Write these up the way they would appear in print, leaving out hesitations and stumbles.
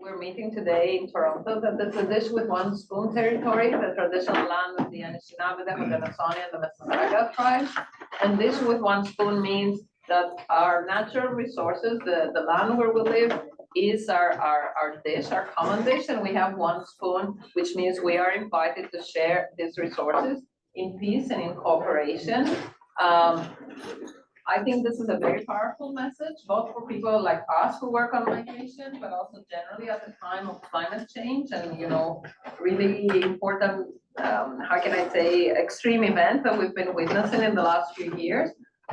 we're meeting today in Toronto, that the Dish with One Spoon territory, the traditional land of the Anishinaabe, the Haudenosaunee, and the Mississauga tribes. And Dish with One Spoon means that our natural resources, the land where we live, is our dish, our common dish, and we have one spoon, which means we are invited to share these resources in peace and in cooperation. I think this is a very powerful message, both for people like us who work on migration, but also generally at the time of climate change and, really important, how can I say, extreme events that we've been witnessing in the last few years.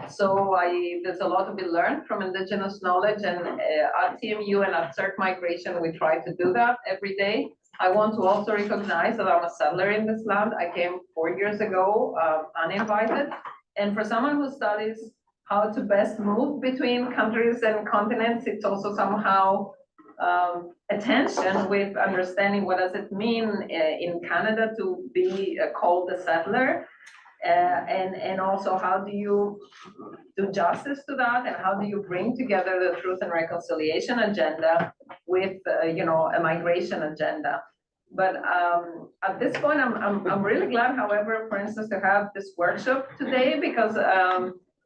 So there's a lot to be learned from indigenous knowledge, and at TMU and at CERT Migration, we try to do that every day. I want to also recognize that I'm a settler in this land. I came 4 years ago, uninvited. And for someone who studies how to best move between countries and continents, it's also somehow attention with understanding what does it mean in Canada to be called a settler, and also how do you do justice to that, and how do you bring together the truth and reconciliation agenda with a migration agenda. But at this point, I'm really glad, however, for instance, to have this workshop today, because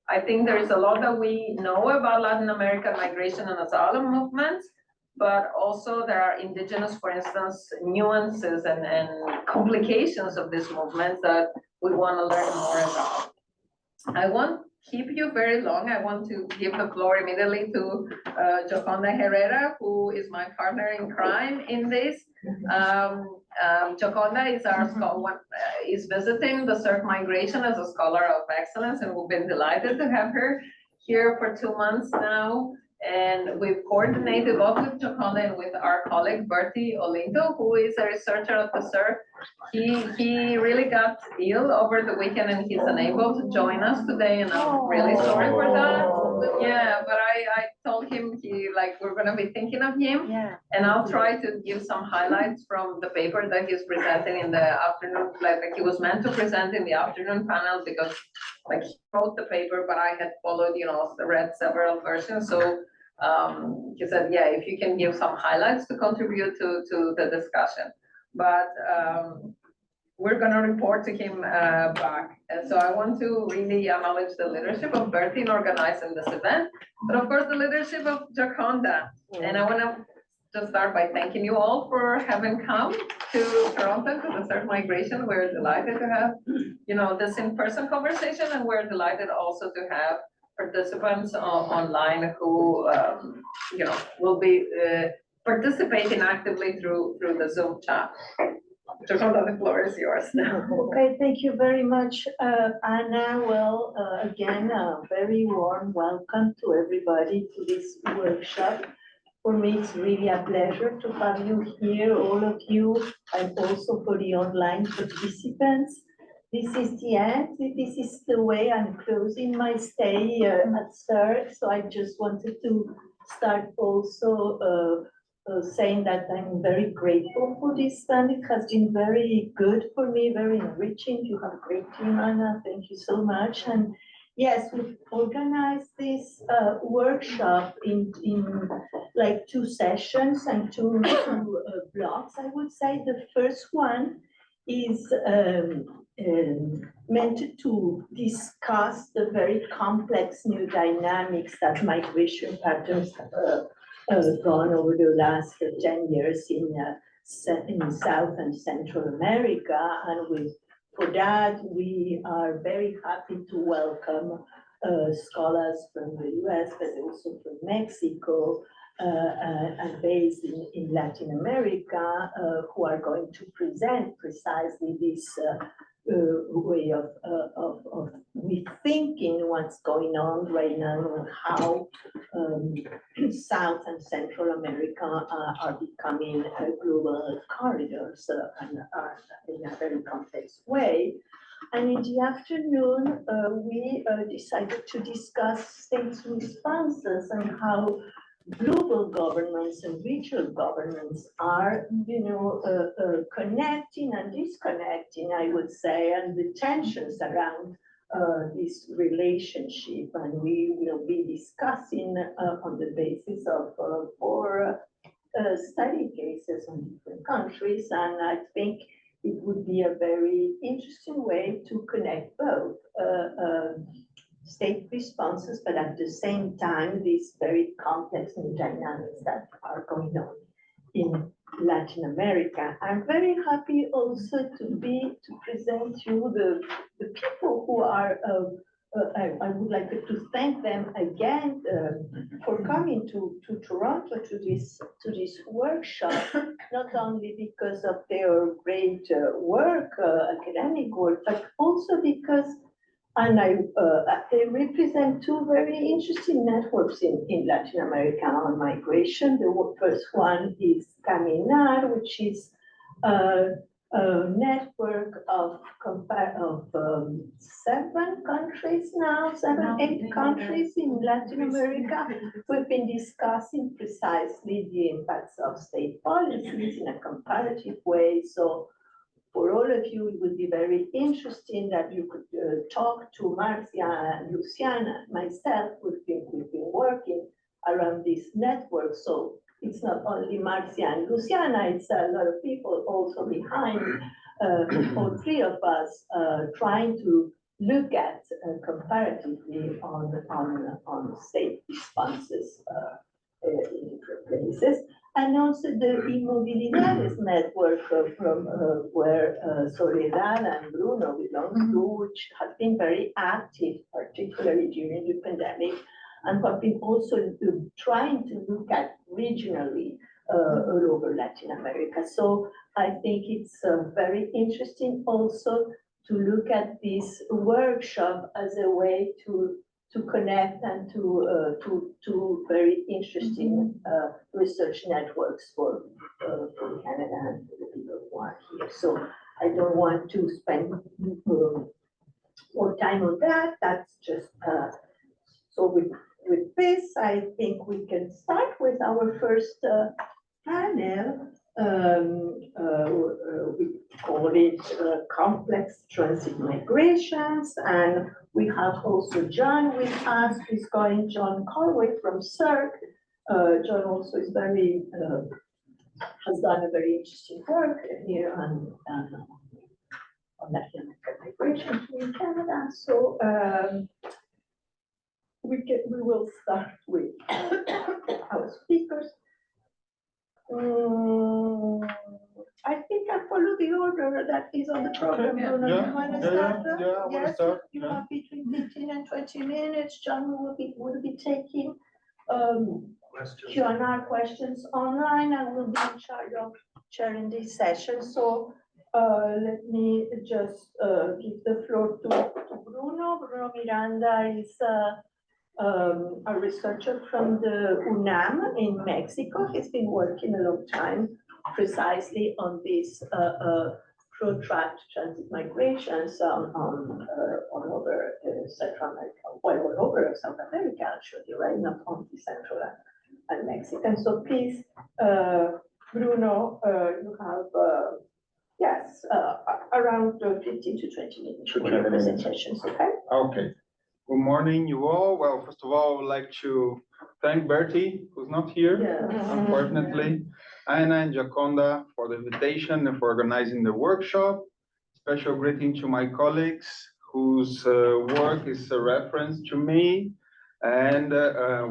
I think there is a lot that we know about Latin American migration and asylum movements, but also there are indigenous, for instance, nuances and complications of this movement that we want to learn more about. I won't keep you very long. I want to give the floor immediately to Joconda Herrera, who is my partner in crime in this. Joconda is is visiting the CERT Migration as a Scholar of Excellence, and we've been delighted to have her here for 2 months now. And we've coordinated both with Joconda and with our colleague Bertie Olinto, who is a researcher at the CERT. He really got ill over the weekend and he's unable to join us today, and I'm really sorry for that. Yeah, but I told him we're gonna be thinking of him. Yeah. And I'll try to give some highlights from the paper that he's presenting in the afternoon, like he was meant to present in the afternoon panel, because he wrote the paper, but I had followed, read several versions. So he said, yeah, if you can give some highlights to contribute to the discussion. But we're going to report to him back. And so I want to really acknowledge the leadership of Bertie in organizing this event, but of course the leadership of Joconda. And I want to just start by thanking you all for having come to Toronto to the CERT Migration. We're delighted to have, this in-person conversation, and we're delighted also to have participants online who, will be participating actively through the Zoom chat. Joconda, the floor is yours now. Okay, thank you very much, Anna. Well, again, a very warm welcome to everybody to this workshop. For me, it's really a pleasure to have you here, all of you, and also for the online participants. This is the end. This is the way I'm closing my stay at CERT. So I just wanted to start also saying that I'm very grateful for this stand. It has been very good for me, very enriching. You have a great team, Anna. Thank you so much. And yes, we've organized this workshop in like 2 sessions and two blocks, I would say. The first one is meant to discuss the very complex new dynamics that migration patterns have gone over the last 10 years in South and Central America. And for that, we are very happy to welcome scholars from the US, but also from Mexico, and based in Latin America, who are going to present precisely this way of rethinking what's going on right now, and how South and Central America are becoming global corridors and are in a very complex way. And in the afternoon, we decided to discuss states' responses and how global governments and regional governments are, connecting and disconnecting, I would say, and the tensions around this relationship. And we will be discussing on the basis of 4 study cases on different countries, and I think it would be a very interesting way to connect both state responses, but at the same time, these very complex new dynamics that are going on in Latin America. I'm very happy also to present you the people who are, I would like to thank them again for coming to Toronto to this workshop, not only because of their great work, academic work, but also because they represent two very interesting networks in Latin America on migration. The first one is Caminar, which is a network of 7 countries now, 8 countries in Latin America. We've been discussing precisely the impacts of state policies in a comparative way. So for all of you, it would be very interesting that you could talk to Marcia and Luciana and myself. We've been working around this network. So it's not only Marcia and Luciana, it's a lot of people also behind all 3 of us trying to look at comparatively on state responses in different places. And also the Inmovilidades network from where Soledad and Bruno belong to, which have been very active, particularly during the pandemic, and have been also trying to look at regionally all over Latin America. So I think it's very interesting also to look at this workshop as a way to connect and to very interesting research networks for Canada and for the people who are here. So I don't want to spend more time on that. That's just so with this, I think we can start with our first panel. We call it complex transit migrations, and we have also John with us, John Conway from CERC. John also is very, has done a very interesting work here on Latin American migration in Canada. So we will start with our speakers. I think I follow the order that is on the program. Bruno, you want to start? Yes, you have between 15 and 20 minutes. John will be taking Q&A questions online. I will be in charge of chairing this session. So let me just give the floor to Bruno. Bruno Miranda is a researcher from the UNAM in Mexico. He's been working a long time precisely on these protracted transit migrations on over Central America, well, all over South America, actually, right? Not only Central and Mexican. So please, Bruno, you have, yes, around 15 to 20 minutes for your presentations, okay? Okay. Good morning, you all. Well, first of all, I would like to thank Bertie, who's not here, unfortunately, Anna and Jaconda for the invitation and for organizing the workshop. Special greeting to my colleagues whose work is a reference to me, and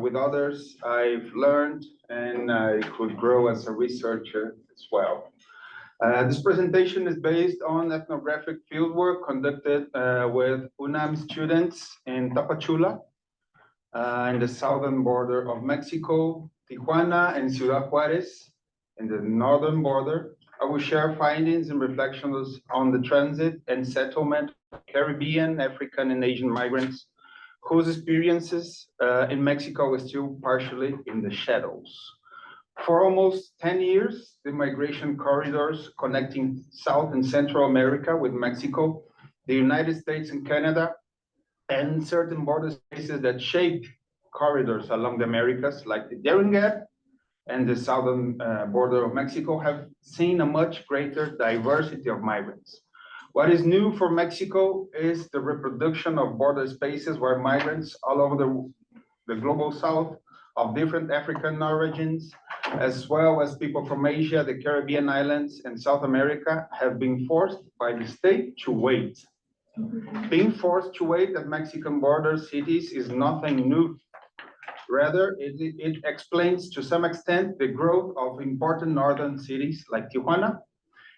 with others I've learned and I could grow as a researcher as well. This presentation is based on ethnographic fieldwork conducted with UNAM students in Tapachula, in the southern border of Mexico, Tijuana, and Ciudad Juarez, in the northern border. I will share findings and reflections on the transit and settlement of Caribbean, African, and Asian migrants whose experiences in Mexico are still partially in the shadows. For almost 10 years, the migration corridors connecting South and Central America with Mexico, the United States and Canada, and certain border spaces that shape corridors along the Americas, like the Darien Gap and the southern border of Mexico, have seen a much greater diversity of migrants. What is new for Mexico is the reproduction of border spaces where migrants all over the global South of different African origins as well as people from Asia, the Caribbean islands, and South America have been forced by the state to wait. Being forced to wait at Mexican border cities is nothing new. Rather, it explains to some extent the growth of important northern cities like Tijuana,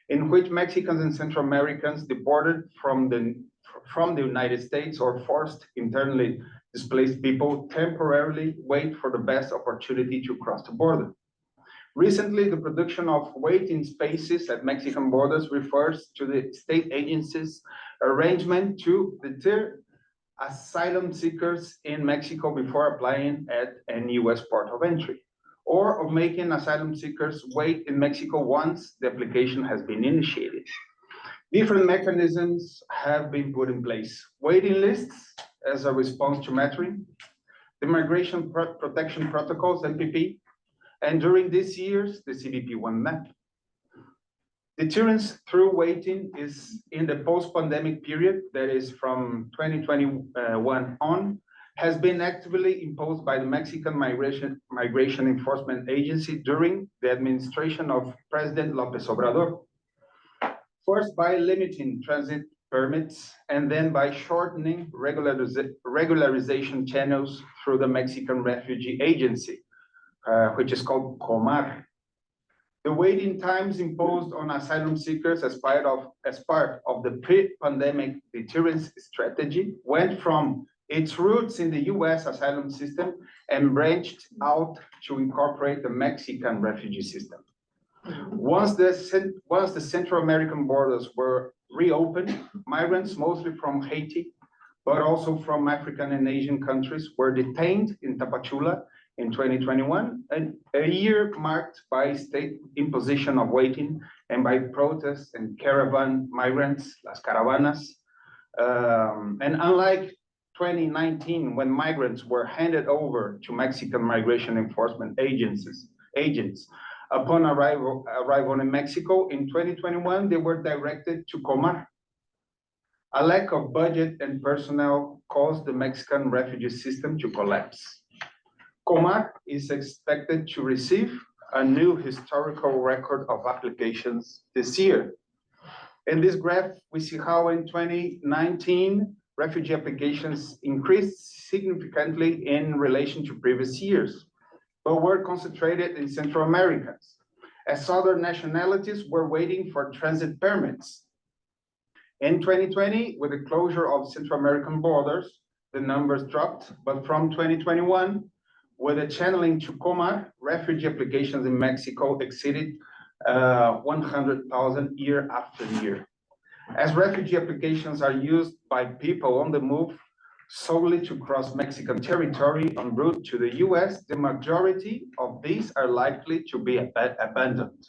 in which Mexicans and Central Americans deported from the United States or forced internally displaced people temporarily wait for the best opportunity to cross the border. Recently, the production of waiting spaces at Mexican borders refers to the state agency's arrangement to deter asylum seekers in Mexico before applying at any US port of entry, or of making asylum seekers wait in Mexico once the application has been initiated. Different mechanisms have been put in place. Waiting lists as a response to metering, the Migration Protection Protocols, MPP, and during these years, the CBP-1 map. Deterrence through waiting is in the post-pandemic period, that is from 2021 on, has been actively imposed by the Mexican Migration Enforcement Agency during the administration of President López Obrador. First by limiting transit permits and then by shortening regularization channels through the Mexican Refugee Agency, which is called COMAR. The waiting times imposed on asylum seekers as part of the pre-pandemic deterrence strategy went from its roots in the US asylum system and branched out to incorporate the Mexican refugee system. Once the Central American borders were reopened, migrants, mostly from Haiti, but also from African and Asian countries, were detained in Tapachula in 2021, a year marked by state imposition of waiting and by protests and caravan migrants, las caravanas. And unlike 2019, when migrants were handed over to Mexican migration enforcement agents upon arrival in Mexico, in 2021, they were directed to Comar. A lack of budget and personnel caused the Mexican refugee system to collapse. Comar is expected to receive a new historical record of applications this year. In this graph, we see how in 2019, refugee applications increased significantly in relation to previous years, but were concentrated in Central Americans, as other nationalities were waiting for transit permits. In 2020, with the closure of Central American borders, the numbers dropped, but from 2021, with the channeling to Comar, refugee applications in Mexico exceeded 100,000 year after year. As refugee applications are used by people on the move solely to cross Mexican territory en route to the US, the majority of these are likely to be abandoned.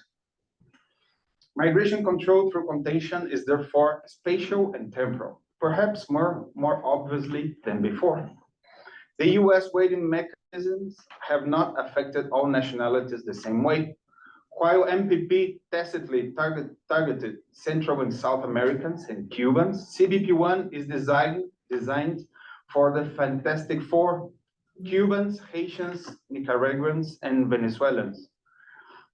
Migration control through contention is therefore spatial and temporal, perhaps more obviously than before. The US waiting mechanisms have not affected all nationalities the same way. While MPP tacitly targeted Central and South Americans and Cubans, CBP-1 is designed for the Fantastic Four: Cubans, Haitians, Nicaraguans, and Venezuelans.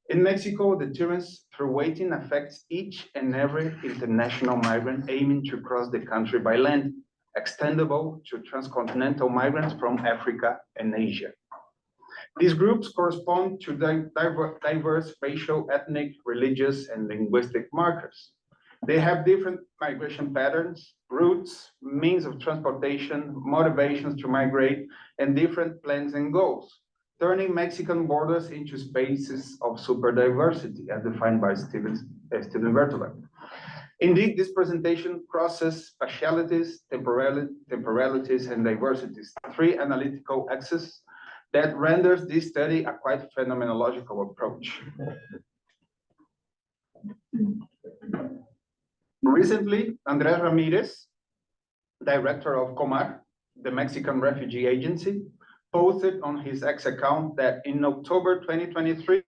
In Mexico, deterrence through waiting affects each and every international migrant aiming to cross the country by land, extendable to transcontinental migrants from Africa and Asia. These groups correspond to diverse racial, ethnic, religious, and linguistic markers. They have different migration patterns, routes, means of transportation, motivations to migrate, and different plans and goals, turning Mexican borders into spaces of super diversity, as defined by Steven Bertolet. Indeed, this presentation crosses spatialities, temporalities, and diversities, three analytical axes that renders this study a quite phenomenological approach. Recently, Andrés Ramirez, director of COMAR, the Mexican Refugee Agency, posted on his X account that in October 2023,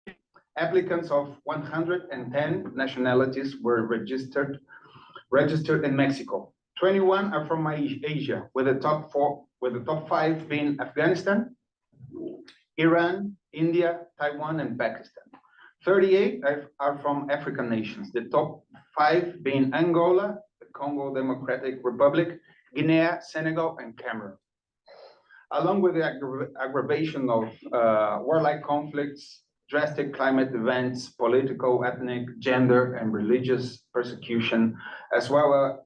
applicants of 110 nationalities were registered in Mexico. 21 are from Asia, with the top 5 being Afghanistan, Iran, India, Taiwan, and Pakistan. 38 are from African nations, the top 5 being Angola, the Congo Democratic Republic, Guinea, Senegal, and Cameroon. Along with the aggravation of warlike conflicts, drastic climate events, political, ethnic, gender, and religious persecution, as well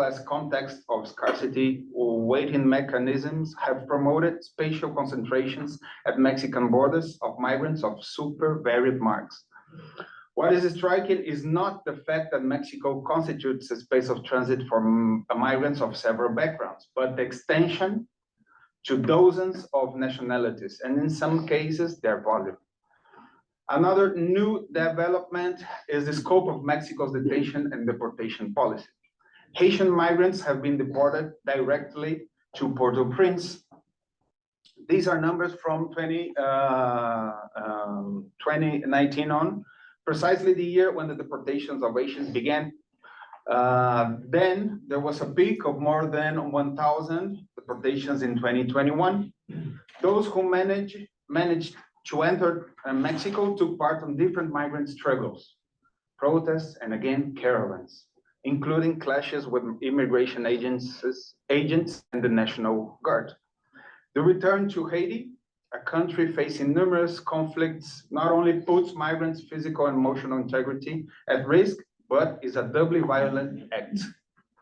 as context of scarcity or waiting mechanisms have promoted spatial concentrations at Mexican borders of migrants of super varied marks. What is striking is not the fact that Mexico constitutes a space of transit for migrants of several backgrounds, but the extension to dozens of nationalities, and in some cases, their volume. Another new development is the scope of Mexico's detention and deportation policy. Haitian migrants have been deported directly to Port-au-Prince. These are numbers from 2019 on, precisely the year when the deportations of Haitians began. Then there was a peak of more than 1,000 deportations in 2021. Those who managed to enter Mexico took part in different migrant struggles, protests, and again, caravans, including clashes with immigration agents and the National Guard. The return to Haiti, a country facing numerous conflicts, not only puts migrants' physical and emotional integrity at risk, but is a doubly violent act.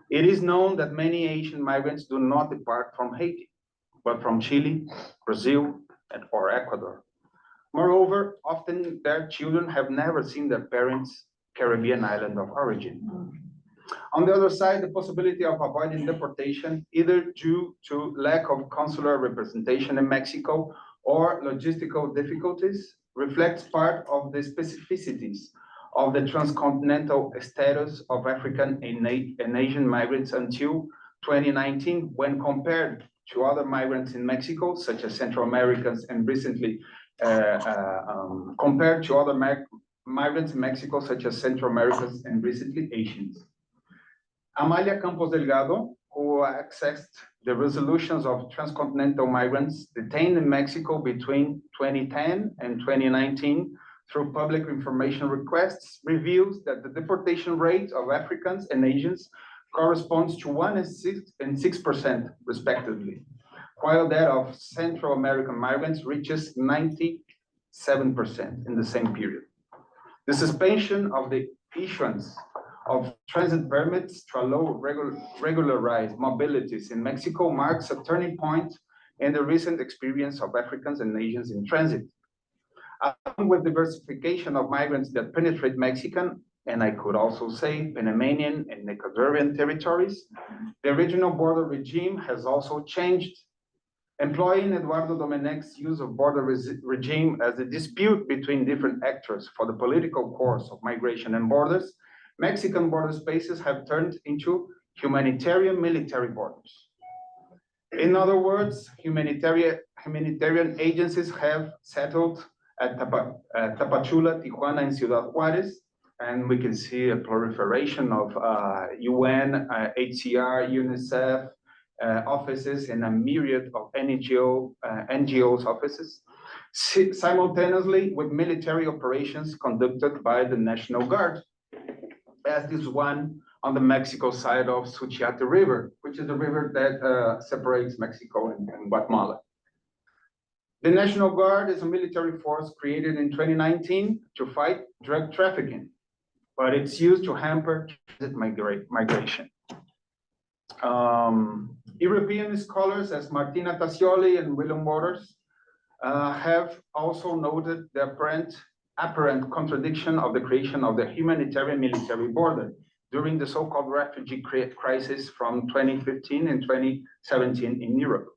It is known that many Asian migrants do not depart from Haiti, but from Chile, Brazil, or Ecuador. Moreover, often their children have never seen their parents' Caribbean island of origin. On the other side, the possibility of avoiding deportation, either due to lack of consular representation in Mexico or logistical difficulties, reflects part of the specificities of the transcontinental status of African and Asian migrants until 2019, when compared to other migrants in Mexico, such as Central Americans, and recently compared to other migrants in Mexico, such as Central Americans and recently Asians. Amalia Campos Delgado, who accessed the resolutions of transcontinental migrants detained in Mexico between 2010 and 2019 through public information requests, reveals that the deportation rate of Africans and Asians corresponds to 1% and 6% respectively, while that of Central American migrants reaches 97% in the same period. The suspension of the issuance of transit permits to allow regularized mobilities in Mexico marks a turning point in the recent experience of Africans and Asians in transit. Along with diversification of migrants that penetrate Mexican, and I could also say Panamanian and Ecuadorian territories, the regional border regime has also changed. Employing Eduardo Domenech's use of border regime as a dispute between different actors for the political course of migration and borders, Mexican border spaces have turned into humanitarian military borders. In other words, humanitarian agencies have settled at Tapachula, Tijuana, and Ciudad Juarez, and we can see a proliferation of UN, HCR, UNICEF offices, and a myriad of NGOs offices, simultaneously with military operations conducted by the National Guard, as this one on the Mexico side of Suchiate River, which is the river that separates Mexico and Guatemala. The National Guard is a military force created in 2019 to fight drug trafficking, but it's used to hamper transit migration. European scholars as Martina Tassioli and William Waters have also noted the apparent contradiction of the creation of the humanitarian military border during the so-called refugee crisis from 2015 and 2017 in Europe.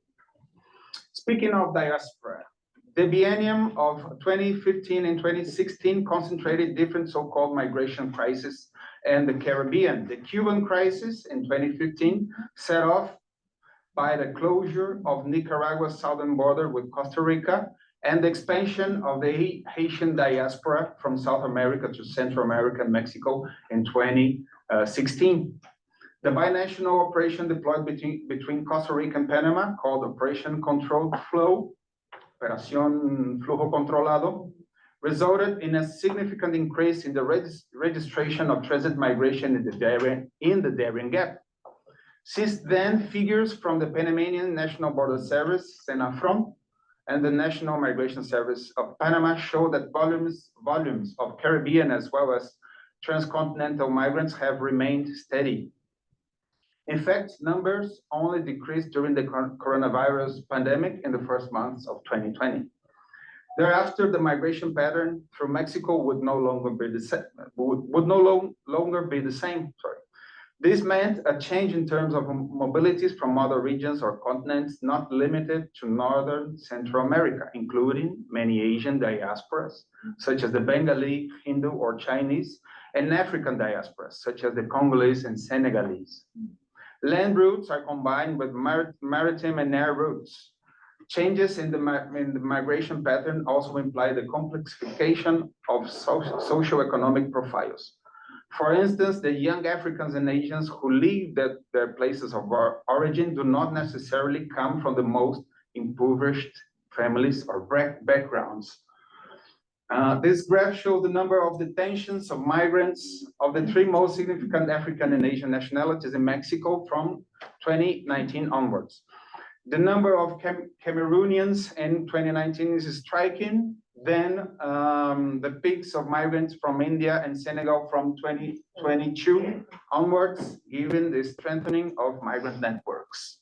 Speaking of diaspora, the biennium of 2015 and 2016 concentrated different so-called migration crises in the Caribbean. The Cuban crisis in 2015 set off by the closure of Nicaragua's southern border with Costa Rica and the expansion of the Haitian diaspora from South America to Central America and Mexico in 2016. The binational operation deployed between Costa Rica and Panama, called Operation Controlled Flow, Operación Flujo Controlado, resulted in a significant increase in the registration of transit migration in the Darien Gap. Since then, figures from the Panamanian National Border Service, SENAFRON, and the National Migration Service of Panama show that volumes of Caribbean as well as transcontinental migrants have remained steady. In fact, numbers only decreased during the coronavirus pandemic in the first months of 2020. Thereafter, the migration pattern through Mexico would no longer be the same. This meant a change in terms of mobilities from other regions or continents not limited to Northern Central America, including many Asian diasporas, such as the Bengali, Hindu, or Chinese, and African diasporas, such as the Congolese and Senegalese. Land routes are combined with maritime and air routes. Changes in the migration pattern also imply the complexification of socioeconomic profiles. For instance, the young Africans and Asians who leave their places of origin do not necessarily come from the most impoverished families or backgrounds. This graph shows the number of detentions of migrants of the three most significant African and Asian nationalities in Mexico from 2019 onwards. The number of Cameroonians in 2019 is striking. Then the peaks of migrants from India and Senegal from 2022 onwards, given the strengthening of migrant networks.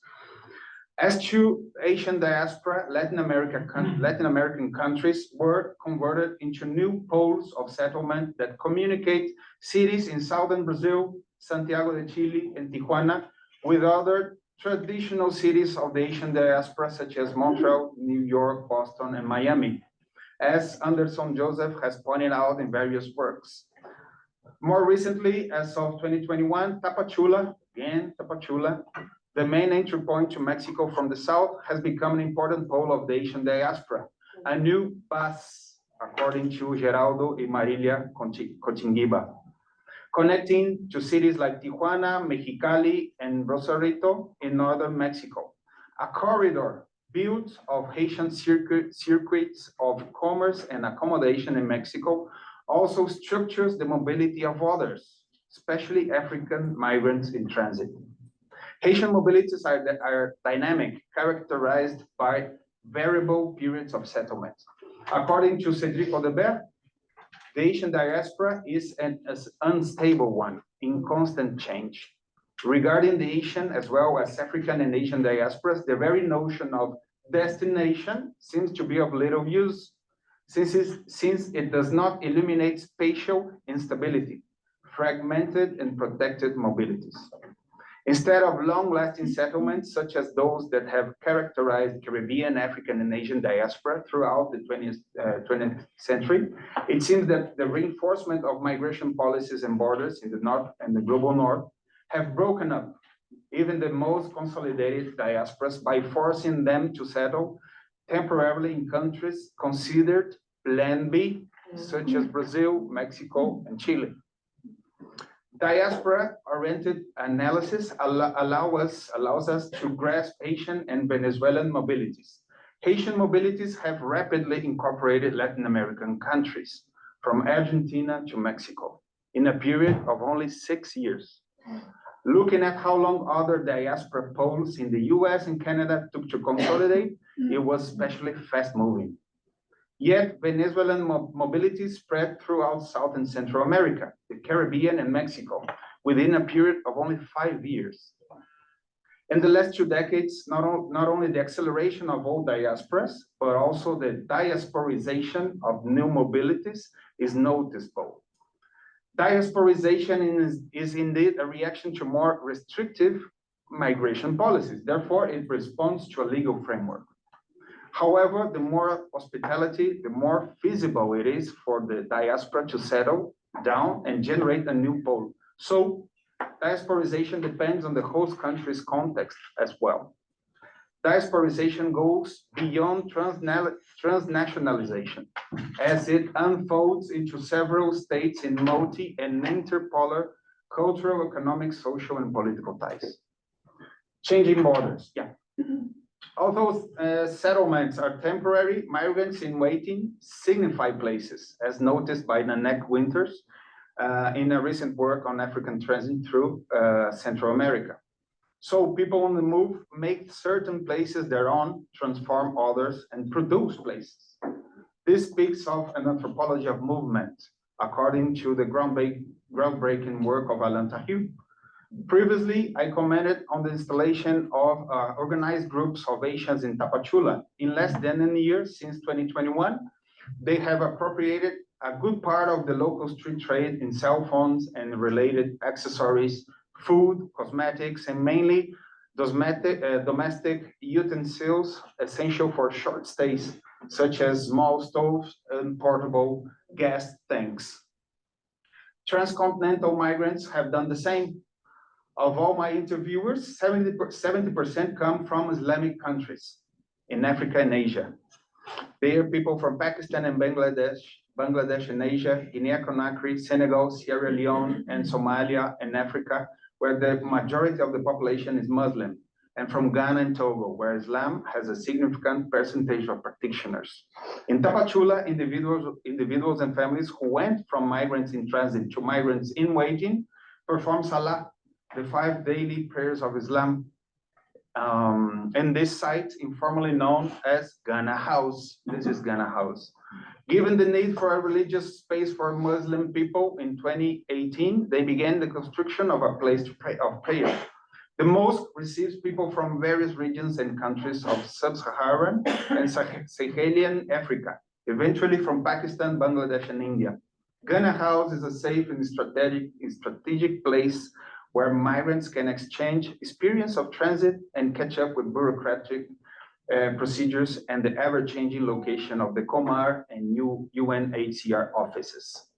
As to Asian diaspora, Latin American countries were converted into new poles of settlement that communicate cities in southern Brazil, Santiago de Chile, and Tijuana with other traditional cities of the Asian diaspora, such as Montreal, New York, Boston, and Miami, as Anderson Joseph has pointed out in various works. More recently, as of 2021, Tapachula, the main entry point to Mexico from the south, has become an important pole of the Asian diaspora, a new bus, according to Geraldo y Marilia Cochinguiba, connecting to cities like Tijuana, Mexicali, and Rosarito in northern Mexico. A corridor built of Haitian circuits of commerce and accommodation in Mexico also structures the mobility of others, especially African migrants in transit. Haitian mobilities are dynamic, characterized by variable periods of settlement. According to Cédric Audebert, the Asian diaspora is an unstable one in constant change. Regarding the Asian as well as African and Asian diasporas, the very notion of destination seems to be of little use, since it does not eliminate spatial instability, fragmented and protected mobilities. Instead of long-lasting settlements, such as those that have characterized Caribbean, African, and Asian diaspora throughout the 20th century, it seems that the reinforcement of migration policies and borders in the North and the global North have broken up even the most consolidated diasporas by forcing them to settle temporarily in countries considered Plan B, such as Brazil, Mexico, and Chile. Diaspora-oriented analysis allows us to grasp Haitian and Venezuelan mobilities. Haitian mobilities have rapidly incorporated Latin American countries, from Argentina to Mexico, in a period of only 6 years. Looking at how long other diaspora poles in the US and Canada took to consolidate, it was especially fast-moving. Yet Venezuelan mobility spread throughout South and Central America, the Caribbean, and Mexico within a period of only 5 years. In the last 2 decades, not only the acceleration of all diasporas, but also the diasporization of new mobilities is noticeable. Diasporization is indeed a reaction to more restrictive migration policies. Therefore, it responds to a legal framework. However, the more hospitality, the more feasible it is for the diaspora to settle down and generate a new pole. So, diasporization depends on the host country's context as well. Diasporization goes beyond transnationalization, as it unfolds into several states in multi- and interpolar cultural, economic, social, and political ties. Changing borders, yeah. Although settlements are temporary, migrants in waiting signify places, as noticed by Nanek Winters in a recent work on African transit through Central America. So people on the move make certain places their own, transform others, and produce places. This speaks of an anthropology of movement, according to the groundbreaking work of Alan Tahiu. Previously, I commented on the installation of organized groups of Asians in Tapachula. In less than a year, since 2021, they have appropriated a good part of the local street trade in cell phones and related accessories, food, cosmetics, and mainly domestic utensils essential for short stays, such as small stoves and portable gas tanks. Transcontinental migrants have done the same. Of all my interviewers, 70% come from Islamic countries in Africa and Asia. They are people from Pakistan and Bangladesh and Asia, Guinea-Conakry, Senegal, Sierra Leone, and Somalia and Africa, where the majority of the population is Muslim, and from Ghana and Togo, where Islam has a significant percentage of practitioners. In Tapachula, individuals and families who went from migrants in transit to migrants in waiting perform Salah, the 5 daily prayers of Islam, in this site, informally known as Ghana House. This is Ghana House. Given the need for a religious space for Muslim people in 2018, they began the construction of a place of prayer. The mosque receives people from various regions and countries of Sub-Saharan and Sahelian Africa, eventually from Pakistan, Bangladesh, and India. Ghana House is a safe and strategic place where migrants can exchange experience of transit and catch up with bureaucratic procedures and the ever-changing location of the Comar and UNHCR offices.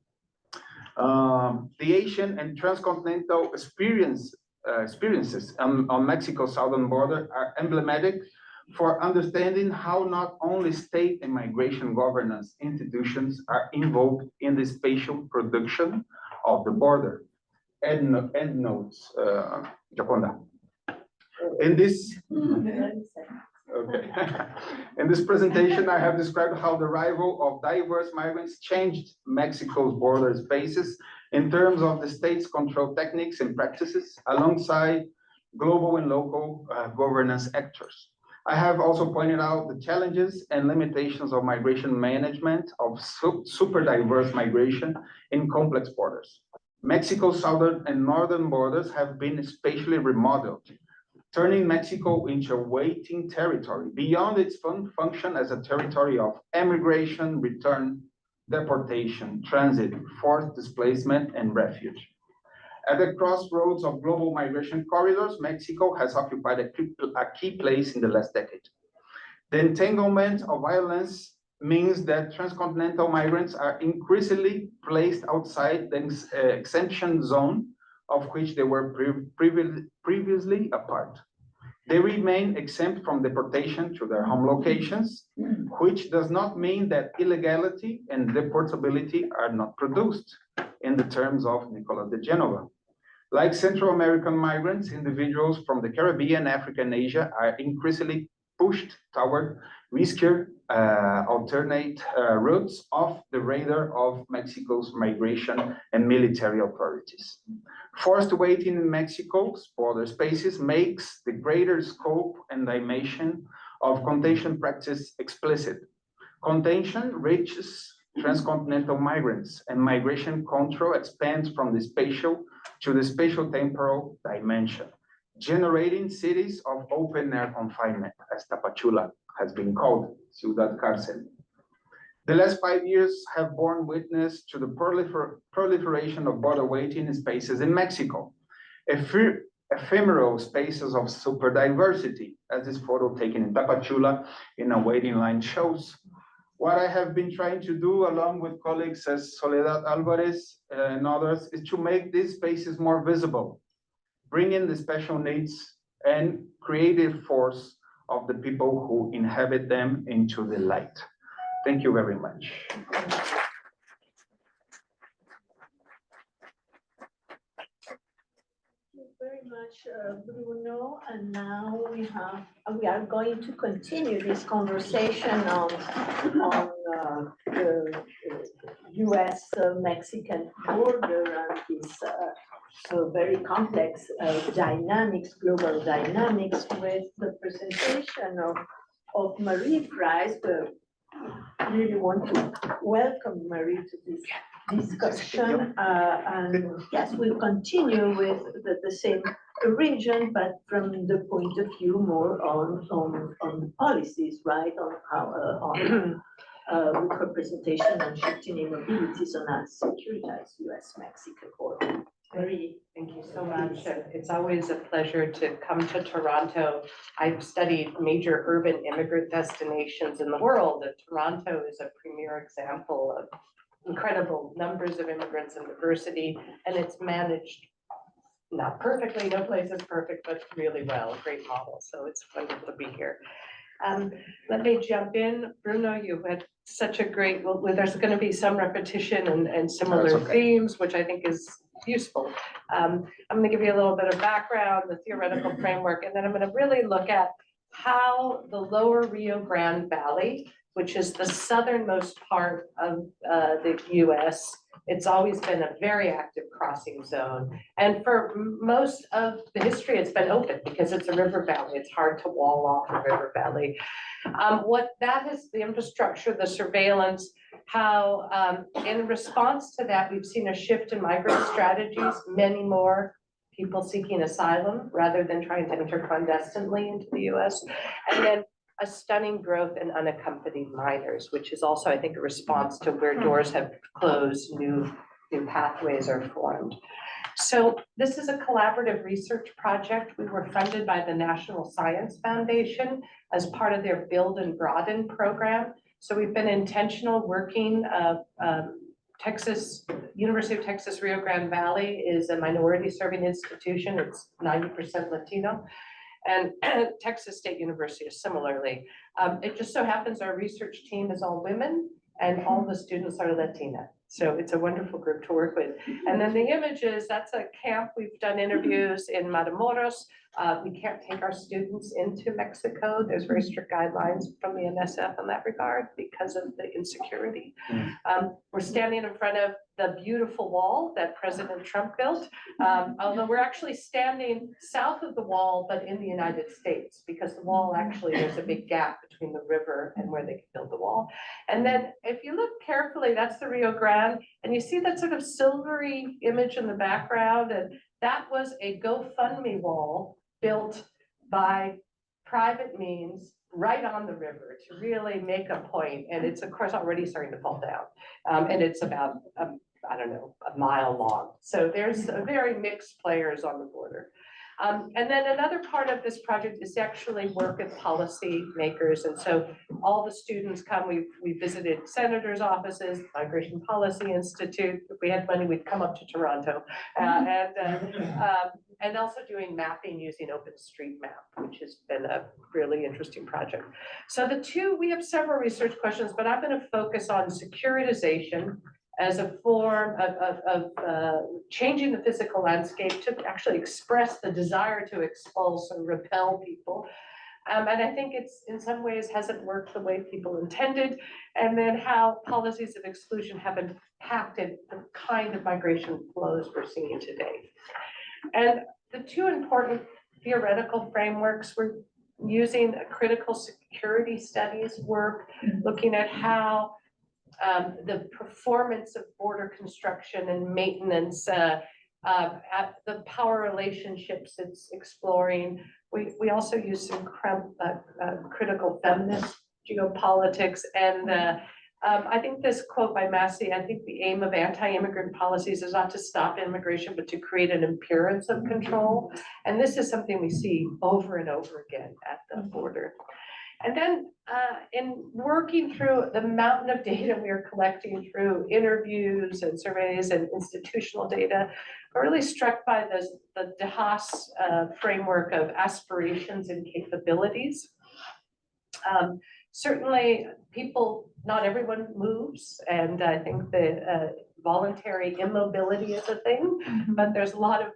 The Asian and transcontinental experiences on Mexico's southern border are emblematic for understanding how not only state and migration governance institutions are involved in the spatial production of the border. End notes, Jaconda. In this, okay. In this presentation, I have described how the arrival of diverse migrants changed Mexico's border spaces in terms of the state's control techniques and practices, alongside global and local governance actors. I have also pointed out the challenges and limitations of migration management of super diverse migration in complex borders. Mexico's southern and northern borders have been spatially remodeled, turning Mexico into a waiting territory beyond its function as a territory of emigration, return, deportation, transit, forced displacement, and refuge. At the crossroads of global migration corridors, Mexico has occupied a key place in the last decade. The entanglement of violence means that transcontinental migrants are increasingly placed outside the exemption zone of which they were previously a part. They remain exempt from deportation to their home locations, which does not mean that illegality and deportability are not produced in the terms of Nicolas de Genova. Like Central American migrants, individuals from the Caribbean, Africa, and Asia are increasingly pushed toward riskier alternate routes off the radar of Mexico's migration and military authorities. Forced waiting in Mexico's border spaces makes the greater scope and dimension of contention practice explicit. Contention reaches transcontinental migrants, and migration control expands from the spatial to the spatial-temporal dimension, generating cities of open-air confinement, as Tapachula has been called, Ciudad Cárcel. The last 5 years have borne witness to the proliferation of border waiting spaces in Mexico, ephemeral spaces of super diversity, as this photo taken in Tapachula in a waiting line shows. What I have been trying to do, along with colleagues as Soledad Alvarez and others, is to make these spaces more visible, bring in the special needs and creative force of the people who inhabit them into the light. Thank you very much. Thank you very much, Bruno, and now we are going to continue this conversation on the US-Mexican border and this so very complex dynamics, global dynamics, with the presentation of Marie Price. I really want to welcome Marie to this discussion. And yes, we'll continue with the same region, but from the point of view more on policies, right? On how, with representation on shifting immobilities on a securitized US-Mexican border. Marie. Thank you so much. It's always a pleasure to come to Toronto. I've studied major urban immigrant destinations in the world, and Toronto is a premier example of incredible numbers of immigrants and diversity, and it's managed not perfectly, no place is perfect, but really well, a great model. So it's wonderful to be here. Let me jump in. Bruno, you had such a great, well, there's going to be some repetition and similar themes, which I think is useful. I'm going to give you a little bit of background, the theoretical framework, and then I'm going to really look at how the lower Rio Grande Valley, which is the southernmost part of the US, it's always been a very active crossing zone. And for most of the history, it's been open because it's a river valley. It's hard to wall off a river valley. What that is, the infrastructure, the surveillance, how in response to that, we've seen a shift in migrant strategies, many more people seeking asylum rather than trying to enter clandestinely into the US. And then a stunning growth in unaccompanied minors, which is also, I think, a response to where doors have closed, new pathways are formed. So this is a collaborative research project. We were funded by the National Science Foundation as part of their Build and Broaden program. So we've been intentional working. University of Texas Rio Grande Valley is a minority serving institution. It's 90% Latino. And Texas State University is similarly. It just so happens our research team is all women and all the students are Latina. So it's a wonderful group to work with. And then the images, that's a camp. We've done interviews in Matamoros. We can't take our students into Mexico. There's very strict guidelines from the NSF in that regard because of the insecurity. We're standing in front of the beautiful wall that President Trump built, although we're actually standing south of the wall, but in the United States, because the wall actually, there's a big gap between the river and where they could build the wall. And then if you look carefully, that's the Rio Grande, and you see that sort of silvery image in the background, and that was a GoFundMe wall built by private means right on the river to really make a point. And it's of course already starting to fall down. And it's about, I don't know, a mile long. So there's a very mixed players on the border. And then another part of this project is to actually work with policy makers. And so all the students come, we visited senators' offices, Migration Policy Institute. If we had money, we'd come up to Toronto. And also doing mapping using OpenStreetMap, which has been a really interesting project. So we have several research questions, but I'm going to focus on securitization as a form of changing the physical landscape to actually express the desire to expulse and repel people. And I think it's in some ways hasn't worked the way people intended, and then how policies of exclusion have impacted the kind of migration flows we're seeing today. And the two important theoretical frameworks we're using a critical security studies work, looking at how the performance of border construction and maintenance, at the power relationships it's exploring. We also use some critical feminist geopolitics, and I think this quote by Massey, I think the aim of anti-immigrant policies is not to stop immigration, but to create an appearance of control. And this is something we see over and over again at the border. And then in working through the mountain of data we are collecting through interviews and surveys and institutional data, I'm really struck by the DeHaas framework of aspirations and capabilities. Certainly people, not everyone moves, and I think the voluntary immobility is a thing, but there's a lot of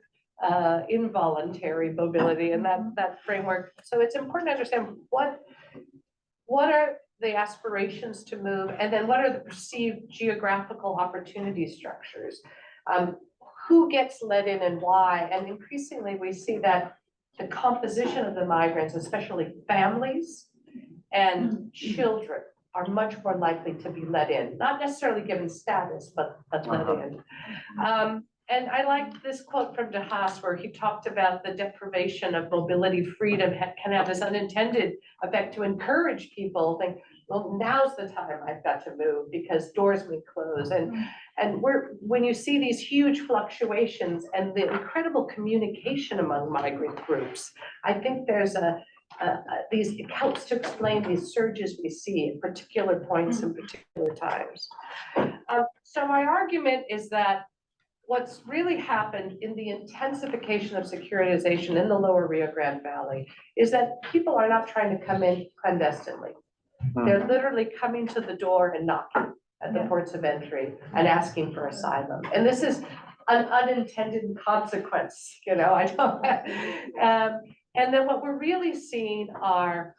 involuntary mobility and that framework. So it's important to understand what are the aspirations to move, and then what are the perceived geographical opportunity structures? Who gets let in and why? And increasingly we see that the composition of the migrants, especially families and children, are much more likely to be let in, not necessarily given status, but let in. And I liked this quote from De Haas where he talked about the deprivation of mobility freedom can have this unintended effect to encourage people think, well, now's the time I've got to move because doors may close. And when you see these huge fluctuations and the incredible communication among migrant groups, I think there's these, it helps to explain these surges we see at particular points and particular times. So my argument is that what's really happened in the intensification of securitization in the lower Rio Grande Valley is that people are not trying to come in clandestinely. They're literally coming to the door and knocking at the ports of entry and asking for asylum. And this is an unintended consequence, you know, I don't. And then what we're really seeing are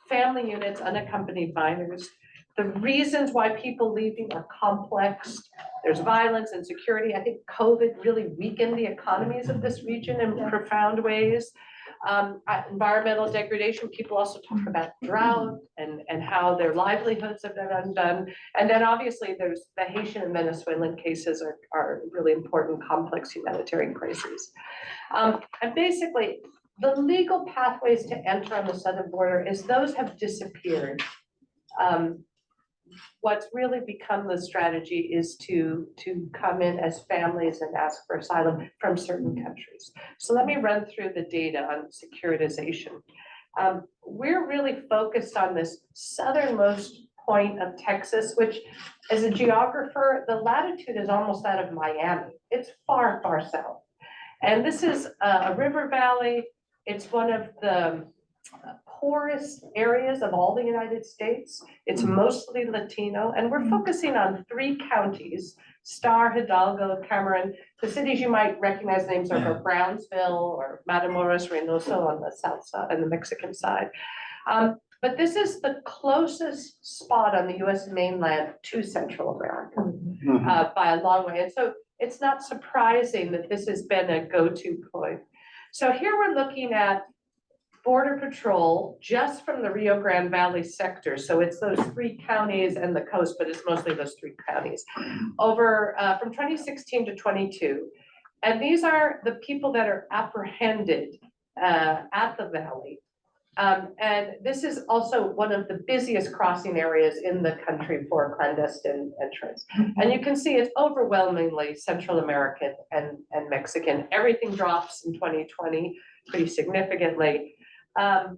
family units, unaccompanied minors. The reasons why people leaving are complex. There's violence and security. I think COVID really weakened the economies of this region in profound ways. Environmental degradation, people also talk about drought and how their livelihoods have been undone. And then obviously there's the Haitian and Venezuelan cases are really important, complex humanitarian crises. And basically, the legal pathways to enter on the southern border is those have disappeared. What's really become the strategy is to come in as families and ask for asylum from certain countries. So let me run through the data on securitization. We're really focused on this southernmost point of Texas, which as a geographer, the latitude is almost that of Miami. It's far, far south. And this is a river valley. It's one of the poorest areas of all the United States. It's mostly Latino, and we're focusing on 3 counties, Star, Hidalgo, Cameron. The cities you might recognize names are Brownsville or Matamoros, Reynoso on the south side and the Mexican side. But this is the closest spot on the US mainland to Central America by a long way. And so it's not surprising that this has been a go-to point. So here we're looking at Border Patrol just from the Rio Grande Valley sector. So it's those 3 counties and the coast, but it's mostly those 3 counties over from 2016 to 22. And these are the people that are apprehended at the valley. And this is also one of the busiest crossing areas in the country for clandestine entrance. And you can see it's overwhelmingly Central American and Mexican. Everything drops in 2020 pretty significantly. And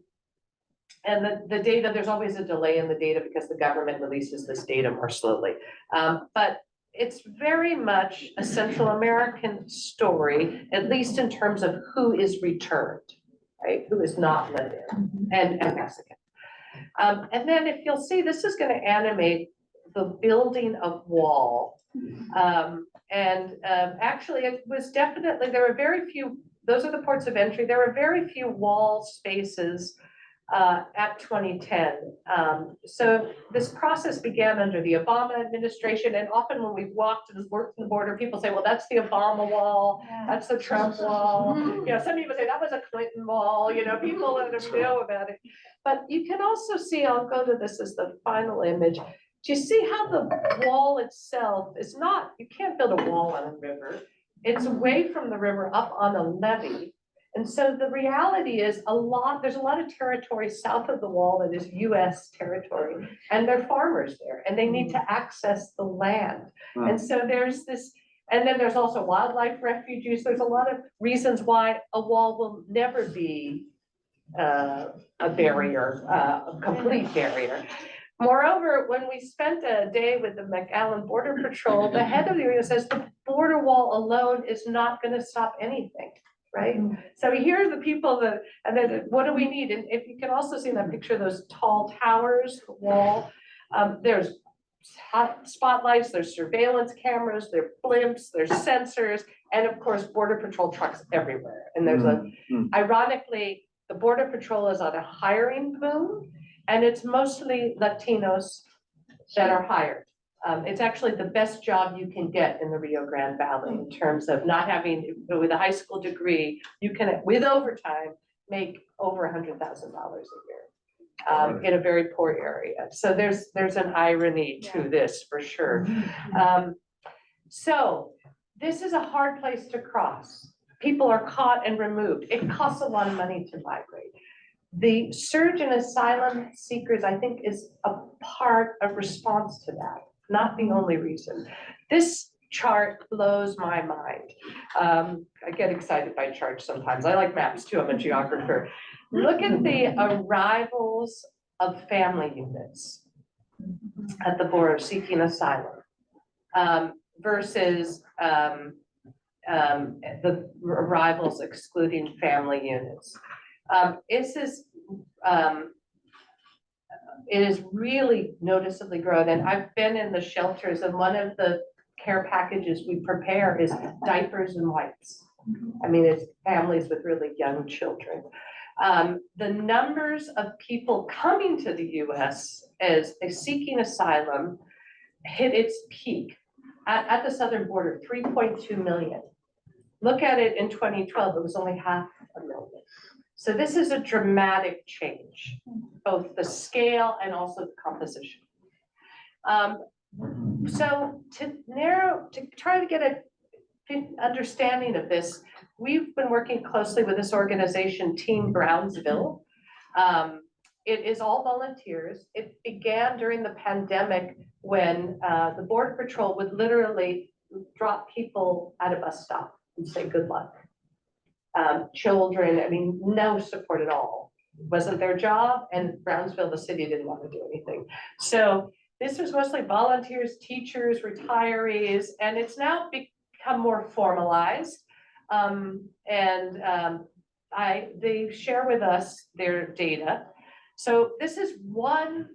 the data, there's always a delay in the data because the government releases this data more slowly. But it's very much a Central American story, at least in terms of who is returned, right? Who is not let in, and Mexican. And then if you'll see, this is going to animate the building of wall. Actually, it was definitely, there were very few, those are the ports of entry. There were very few wall spaces at 2010. So this process began under the Obama administration, and often when we've walked and worked in the border, people say, well, that's the Obama wall, that's the Trump wall. You know, some people say that was a Clinton wall, you know, people let them know about it. But you can also see, I'll go to this as the final image. Do you see how the wall itself is not, you can't build a wall on a river. It's away from the river up on a levee. And so the reality is there's a lot of territory south of the wall that is US territory, and they're farmers there and they need to access the land. And so there's this, and then there's also wildlife refuges. There's a lot of reasons why a wall will never be a barrier, a complete barrier. Moreover, when we spent a day with the McAllen Border Patrol, the head of the area says the border wall alone is not going to stop anything, right? So here are the people that, and then what do we need? And if you can also see in that picture, those tall towers, wall, there's spotlights, there's surveillance cameras, there are blimps, there's sensors, and of course, Border Patrol trucks everywhere. And there's ironically, the Border Patrol is on a hiring boom, and it's mostly Latinos that are hired. It's actually the best job you can get in the Rio Grande Valley in terms of not having, with a high school degree, you can, with overtime, make over $100,000 a year in a very poor area. So there's an irony to this for sure. So this is a hard place to cross. People are caught and removed. It costs a lot of money to migrate. The surge in asylum seekers, I think, is a part of response to that, not the only reason. This chart blows my mind. I get excited by charts sometimes. I like maps too, I'm a geographer. Look at the arrivals of family units at the border seeking asylum versus the arrivals excluding family units. It is really noticeably grown, and I've been in the shelters, and one of the care packages we prepare is diapers and wipes. I mean, it's families with really young children. The numbers of people coming to the US as seeking asylum hit its peak at the southern border, 3.2 million. Look at it in 2012, it was only 500,000. So this is a dramatic change, both the scale and also the composition. So to try to get an understanding of this, we've been working closely with this organization, Team Brownsville. It is all volunteers. It began during the pandemic when the Border Patrol would literally drop people at a bus stop and say good luck. Children, I mean, no support at all. Wasn't their job, and Brownsville, the city, didn't want to do anything. So this was mostly volunteers, teachers, retirees, and it's now become more formalized. They share with us their data. So this is one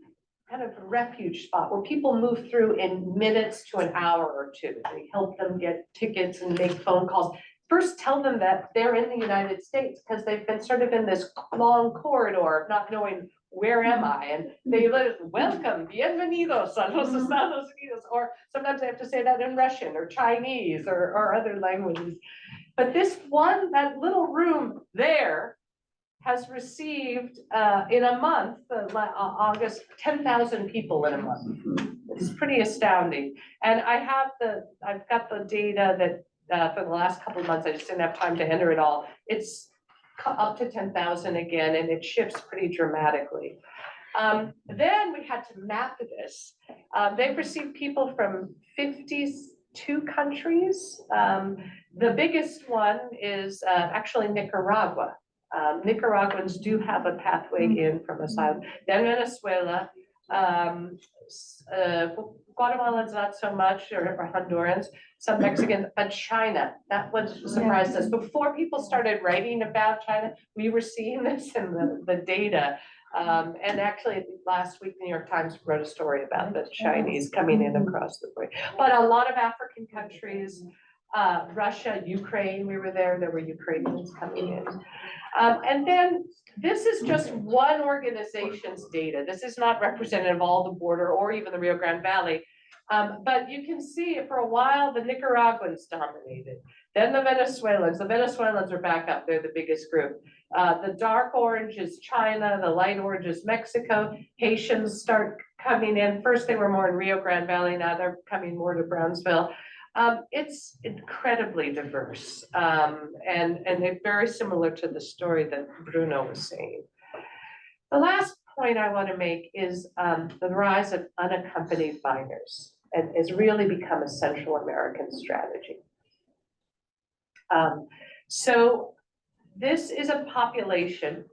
kind of refuge spot where people move through in minutes to an hour or two. They help them get tickets and make phone calls. First, tell them that they're in the United States because they've been sort of in this long corridor, not knowing where am I, and they welcome, bienvenidos a los Estados Unidos, or sometimes they have to say that in Russian or Chinese or other languages. But this one, that little room there has received in a month, August, 10,000 people in a month. It's pretty astounding. And I've got the data that for the last couple of months, I just didn't have time to enter it all. It's up to 10,000 again, and it shifts pretty dramatically. Then we had to map this. They've received people from 52 countries. The biggest one is actually Nicaragua. Nicaraguans do have a pathway in from asylum. Then Venezuela, Guatemalans not so much, or Hondurans, some Mexicans, but China, that one surprised us. Before people started writing about China, we were seeing this in the data. And actually last week, the New York Times wrote a story about the Chinese coming in across the border. But a lot of African countries, Russia, Ukraine, we were there were Ukrainians coming in. And then this is just one organization's data. This is not representative of all the border or even the Rio Grande Valley. But you can see for a while, the Nicaraguans dominated. Then the Venezuelans are back up. They're the biggest group. The dark orange is China. The light orange is Mexico. Haitians start coming in. First, they were more in Rio Grande Valley. Now they're coming more to Brownsville. It's incredibly diverse, and they're very similar to the story that Bruno was saying. The last point I want to make is the rise of unaccompanied minors, and has really become a Central American strategy. So this is a population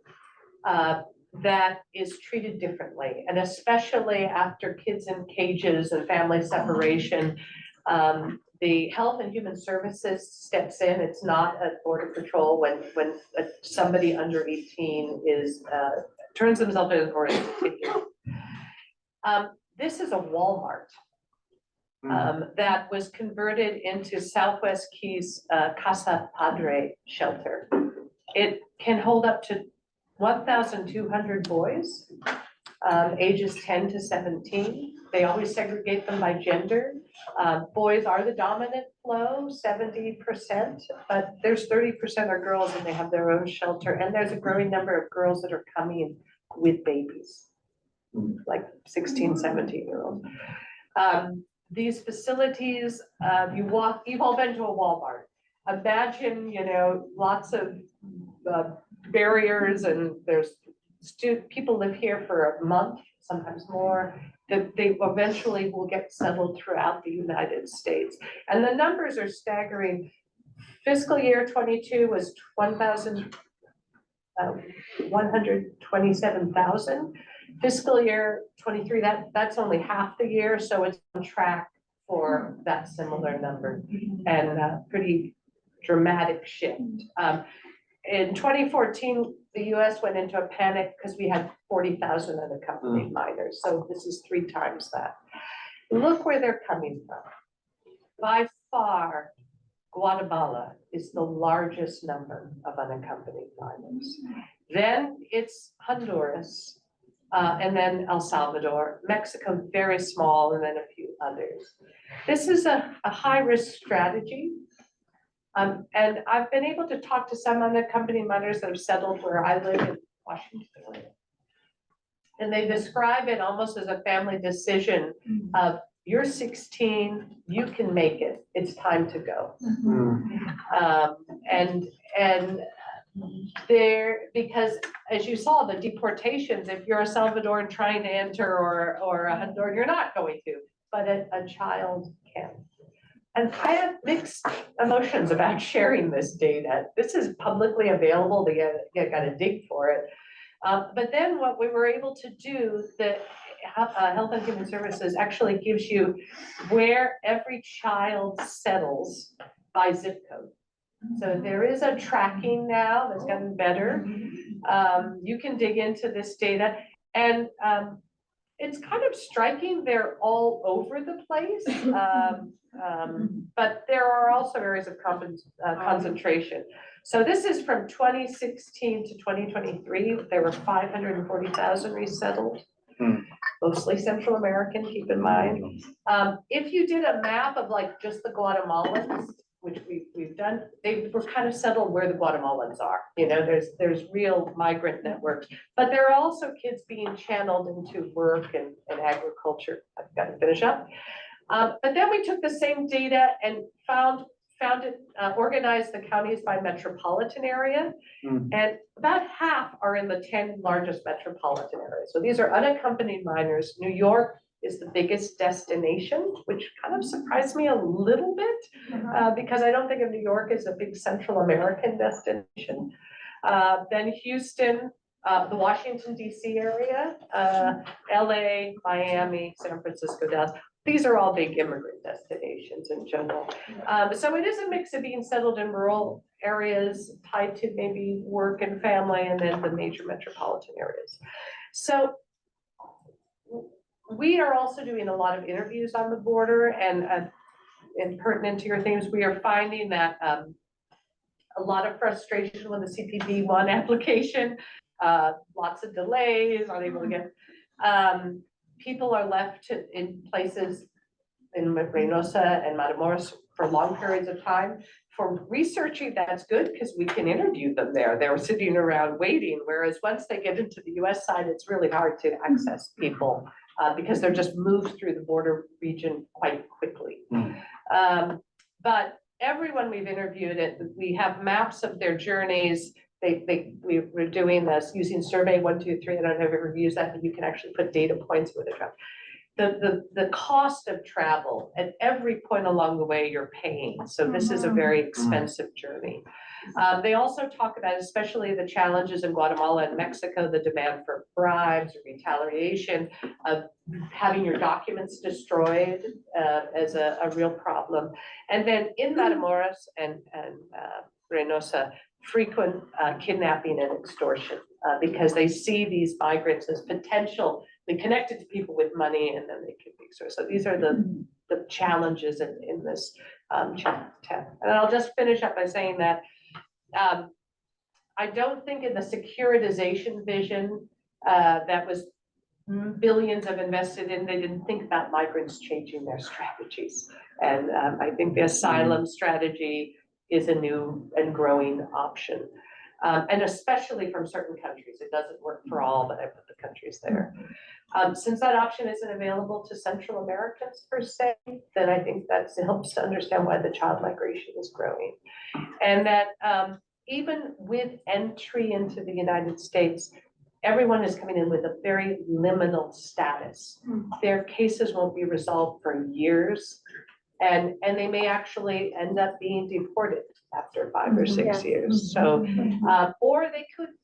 that is treated differently, and especially after kids in cages and family separation. The Health and Human Services steps in. It's not a Border Patrol when somebody under 18 is turns themselves in or is taken. This is a Walmart that was converted into Southwest Keys Casa Padre shelter. It can hold up to 1,200 boys, ages 10 to 17. They always segregate them by gender. Boys are the dominant flow, 70%, but there's 30% are girls and they have their own shelter. And there's a growing number of girls that are coming with babies, like 16, 17-year-olds. These facilities, you've all been to a Walmart. Imagine, lots of barriers, and there's people live here for a month, sometimes more, that they eventually will get settled throughout the United States. And the numbers are staggering. Fiscal year 22 was 127,000. Fiscal year 23, that's only half the year, so it's on track for that similar number, and a pretty dramatic shift. In 2014, the US went into a panic because we had 40,000 unaccompanied minors, so this is 3 times that. Look where they're coming from. By far, Guatemala is the largest number of unaccompanied minors. Then it's Honduras, and then El Salvador, Mexico, very small, and then a few others. This is a high-risk strategy. And I've been able to talk to some unaccompanied minors that have settled where I live in Washington. And they describe it almost as a family decision of, you're 16, you can make it, it's time to go. And there, because as you saw, the deportations, if you're a Salvadoran trying to enter or a Honduran, you're not going to, but a child can. And I have mixed emotions about sharing this data. This is publicly available, you gotta dig for it. But then what we were able to do, the Health and Human Services actually gives you where every child settles by zip code. So there is a tracking now that's gotten better. You can dig into this data, and it's kind of striking. They're all over the place, but there are also areas of concentration. So this is from 2016 to 2023. There were 540,000 resettled, mostly Central American, keep in mind. If you did a map of like just the Guatemalans, which we've done, they were kind of settled where the Guatemalans are. There's real migrant networks, but there are also kids being channeled into work and agriculture. I've got to finish up. But then we took the same data and found it, organized the counties by metropolitan area, and about half are in the 10 largest metropolitan areas. So these are unaccompanied minors. New York is the biggest destination, which kind of surprised me a little bit, because I don't think of New York as a big Central American destination. Then Houston, the Washington, DC area, LA, Miami, San Francisco, Dallas. These are all big immigrant destinations in general. So it is a mix of being settled in rural areas tied to maybe work and family, and then the major metropolitan areas. So we are also doing a lot of interviews on the border, and pertinent to your themes, we are finding that a lot of frustration with the CPB-1 application, lots of delays, unable to get, people are left in places in Reynosa and Matamoros for long periods of time. For researching, that's good because we can interview them there. They're sitting around waiting, whereas once they get into the US side, it's really hard to access people because they're just moved through the border region quite quickly. But everyone we've interviewed, we have maps of their journeys. We're doing this using Survey 123. I don't know if you've ever used that, but you can actually put data points with it. The cost of travel at every point along the way you're paying. So this is a very expensive journey. They also talk about, especially the challenges in Guatemala and Mexico, the demand for bribes or retaliation, of having your documents destroyed as a real problem. And then in Matamoros and Reynosa, frequent kidnapping and extortion because they see these migrants as potential connected to people with money, and then they can be sourced. So these are the challenges in this chapter 10. And I'll just finish up by saying that I don't think in the securitization vision that was billions have invested in, they didn't think about migrants changing their strategies. And I think the asylum strategy is a new and growing option. And especially from certain countries. It doesn't work for all, but I put the countries there. Since that option isn't available to Central Americans per se, then I think that helps to understand why the child migration is growing. And that even with entry into the United States, everyone is coming in with a very liminal status. Their cases won't be resolved for years, and they may actually end up being deported after 5 or 6 years. So, or they could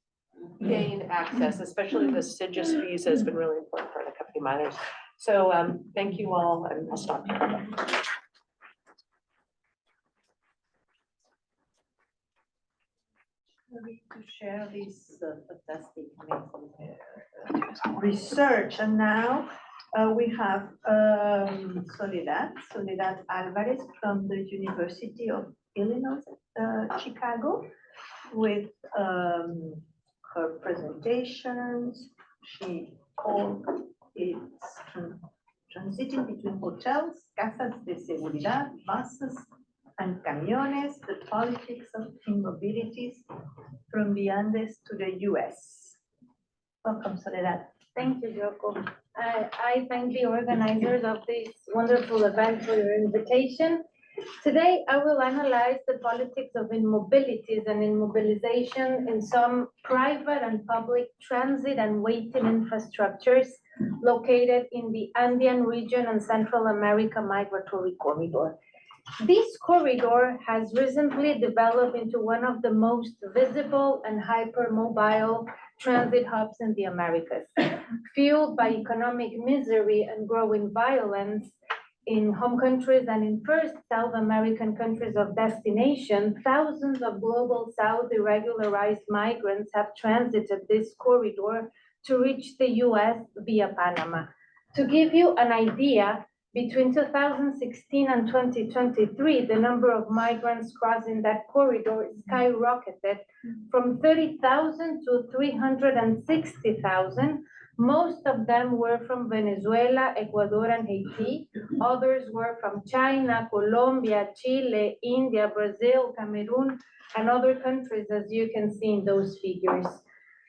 gain access, especially the SIGIS visa has been really important for unaccompanied minors. So thank you all, and I'll stop here. To share this fantastic research. And now we have Soledad Alvarez from the University of Illinois, Chicago, with her presentations. She called it transiting between hotels, casas de seguridad, buses, and camiones, the politics of immobilities from the Andes to the US. Welcome, Soledad. Thank you, Yoko. I thank the organizers of this wonderful event for your invitation. Today, I will analyze the politics of immobilities and immobilization in some private and public transit and waiting infrastructures located in the Andean region and Central America migratory corridor. This corridor has recently developed into one of the most visible and hypermobile transit hubs in the Americas. Fueled by economic misery and growing violence in home countries and in first South American countries of destination, thousands of global South irregularized migrants have transited this corridor to reach the US via Panama. To give you an idea, between 2016 and 2023, the number of migrants crossing that corridor skyrocketed from 30,000 to 360,000. Most of them were from Venezuela, Ecuador, and Haiti. Others were from China, Colombia, Chile, India, Brazil, Cameroon, and other countries, as you can see in those figures.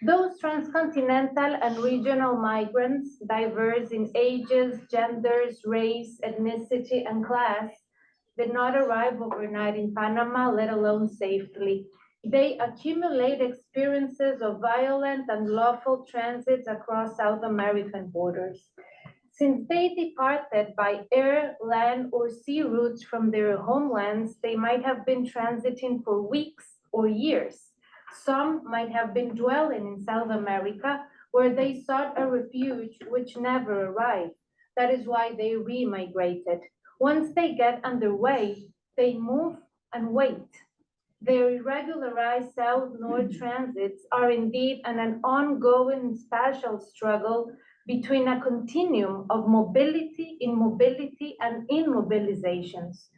Those transcontinental and regional migrants, diverse in ages, genders, race, ethnicity, and class, did not arrive overnight in Panama, let alone safely. They accumulate experiences of violent and lawful transits across South American borders. Since they departed by air, land, or sea routes from their homelands, they might have been transiting for weeks or years. Some might have been dwelling in South America, where they sought a refuge which never arrived. That is why they remigrated. Once they get underway, they move and wait. Their irregularized south-north transits are indeed an ongoing spatial struggle between a continuum of mobility, immobility, and immobilizations.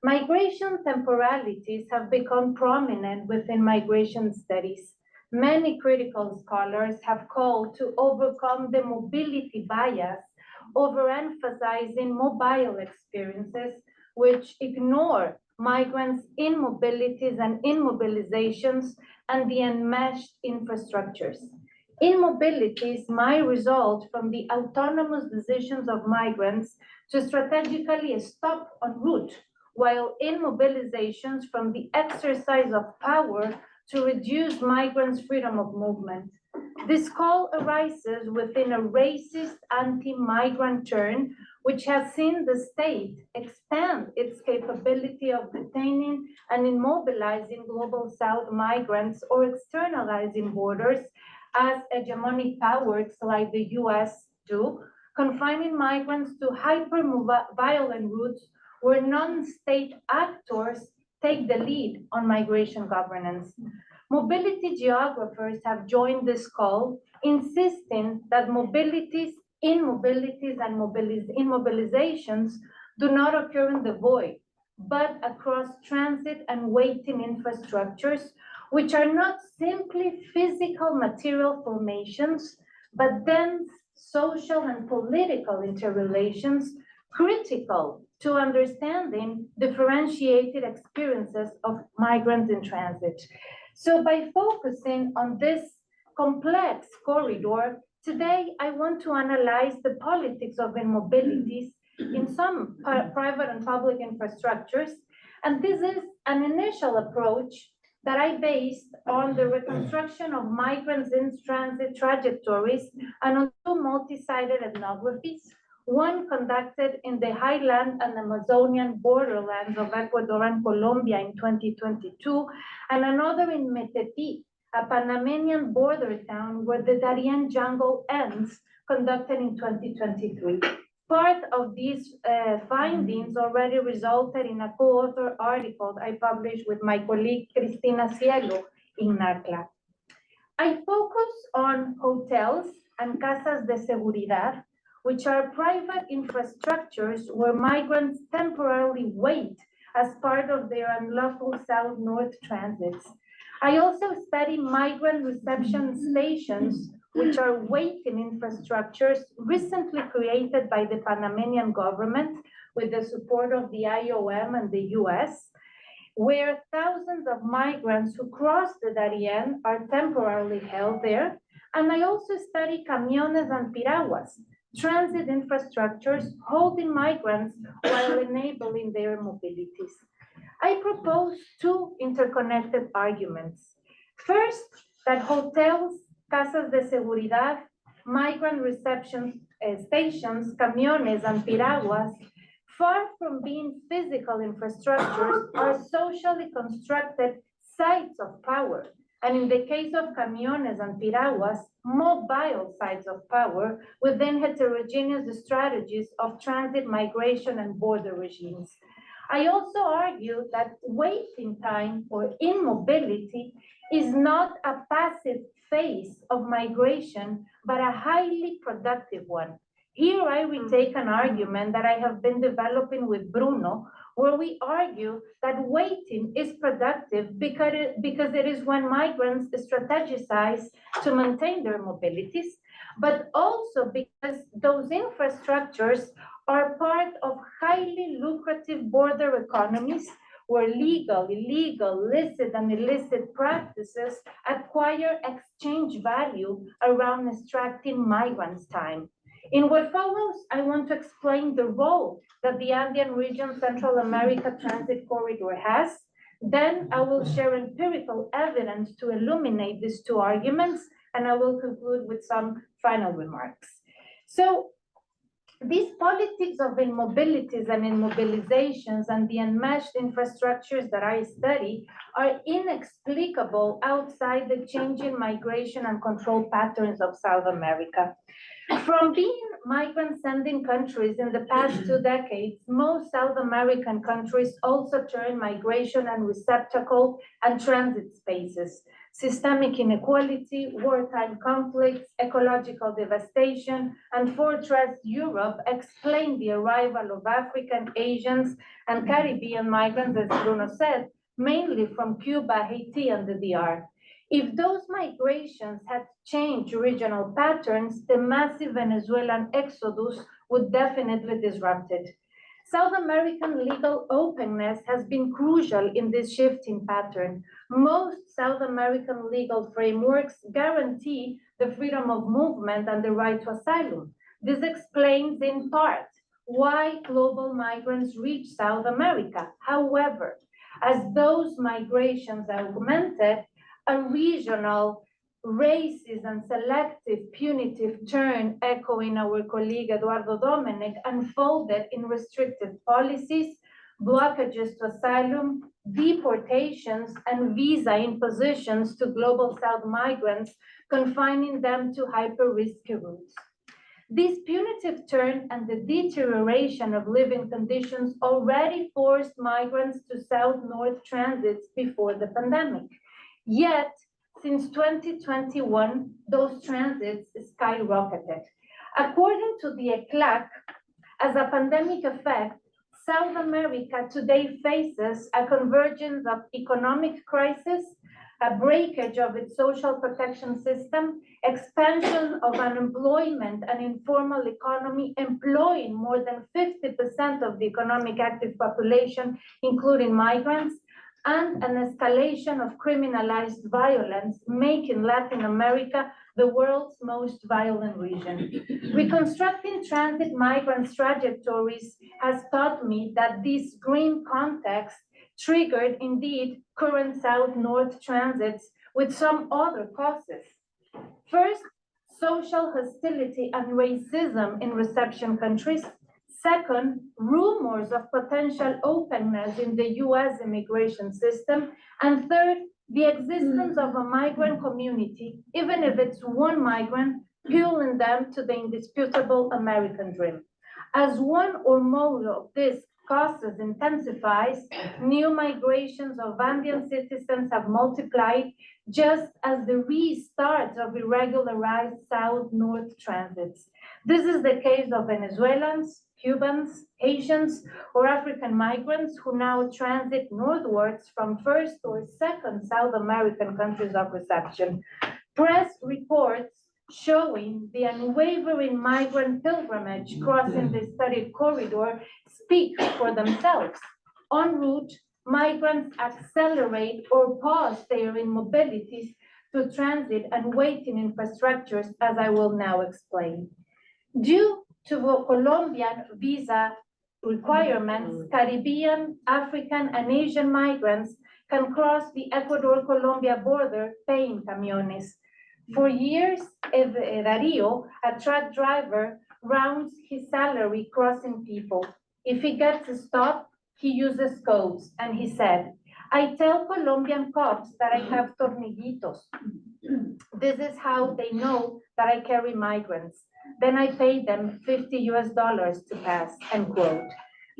Migration temporalities have become prominent within migration studies. Many critical scholars have called to overcome the mobility bias, overemphasizing mobile experiences, which ignore migrants' immobilities and immobilizations and the enmeshed infrastructures. Immobilities might result from the autonomous decisions of migrants to strategically stop en route, while immobilizations from the exercise of power to reduce migrants' freedom of movement. This call arises within a racist anti-migrant turn, which has seen the state expand its capability of detaining and immobilizing global South migrants or externalizing borders as hegemonic powers like the US do, confining migrants to hyper-violent routes where non-state actors take the lead on migration governance. Mobility geographers have joined this call, insisting that mobilities immobilities and immobilizations do not occur in the void, but across transit and waiting infrastructures, which are not simply physical material formations, but dense social and political interrelations critical to understanding differentiated experiences of migrants in transit. So by focusing on this complex corridor, today I want to analyze the politics of immobilities in some private and public infrastructures. And this is an initial approach that I based on the reconstruction of migrants in transit trajectories and on two multi-sided ethnographies, one conducted in the highland and Amazonian borderlands of Ecuador and Colombia in 2022, and another in Metepi, a Panamanian border town where the Darien jungle ends, conducted in 2023. Part of these findings already resulted in a co-author article I published with my colleague Cristina Cielo in NACLA. I focus on hotels and casas de seguridad, which are private infrastructures where migrants temporarily wait as part of their unlawful south-north transits. I also study migrant reception stations, which are waiting infrastructures recently created by the Panamanian government with the support of the IOM and the US, where thousands of migrants who cross the Darien are temporarily held there. And I also study camiones and piraguas, transit infrastructures holding migrants while enabling their mobilities. I propose two interconnected arguments. First, that hotels, casas de seguridad, migrant reception stations, camiones, and piraguas, far from being physical infrastructures, are socially constructed sites of power. And in the case of camiones and piraguas, mobile sites of power within heterogeneous strategies of transit, migration, and border regimes. I also argue that waiting time or immobility is not a passive phase of migration, but a highly productive one. Here I retake an argument that I have been developing with Bruno, where we argue that waiting is productive because it is when migrants strategize to maintain their mobilities, but also because those infrastructures are part of highly lucrative border economies where legal, illegal, licit, and illicit practices acquire exchange value around extracting migrants' time. In what follows, I want to explain the role that the Andean region Central America Transit Corridor has. Then I will share empirical evidence to illuminate these two arguments, and I will conclude with some final remarks. So, these politics of immobilities and immobilizations and the enmeshed infrastructures that I study are inexplicable outside the changing migration and control patterns of South America. From being migrant-sending countries in the past 2 decades, most South American countries also turn migration and receptacle and transit spaces. Systemic inequality, wartime conflicts, ecological devastation, and fortress Europe explain the arrival of African, Asians, and Caribbean migrants, as Bruno said, mainly from Cuba, Haiti, and the DR. If those migrations had changed regional patterns, the massive Venezuelan exodus would definitely disrupt it. South American legal openness has been crucial in this shifting pattern. Most South American legal frameworks guarantee the freedom of movement and the right to asylum. This explains in part why global migrants reach South America. However, as those migrations augmented, a regional, racist and selective punitive turn, echoing our colleague Eduardo Dominic, unfolded in restrictive policies, blockages to asylum, deportations, and visa impositions to global South migrants, confining them to hyper-risky routes. This punitive turn and the deterioration of living conditions already forced migrants to South-North transits before the pandemic. Yet, since 2021, those transits skyrocketed. According to the ECLAC, as a pandemic effect, South America today faces a convergence of economic crisis, a breakage of its social protection system, expansion of unemployment and informal economy, employing more than 50% of the economic active population, including migrants, and an escalation of criminalized violence, making Latin America the world's most violent region. Reconstructing transit migrants' trajectories has taught me that this grim context triggered indeed current south-north transits with some other causes. First, social hostility and racism in reception countries. Second, rumors of potential openness in the US immigration system. And third, the existence of a migrant community, even if it's one migrant, pulling them to the indisputable American dream. As one or more of these causes intensifies, new migrations of Andean citizens have multiplied, just as the restart of irregularized south-north transits. This is the case of Venezuelans, Cubans, Haitians, or African migrants who now transit northwards from first or second South American countries of reception. Press reports showing the unwavering migrant pilgrimage crossing the studied corridor speak for themselves. En route, migrants accelerate or pause their immobilities to transit and waiting infrastructures, as I will now explain. Due to Colombian visa requirements, Caribbean, African, and Asian migrants can cross the Ecuador-Colombia border paying camiones. For years, Dario, a truck driver, rounds his salary crossing people. If he gets a stop, he uses codes, and he said, I tell Colombian cops that I have tornillitos. This is how they know that I carry migrants. Then I pay them $50 to pass, end quote.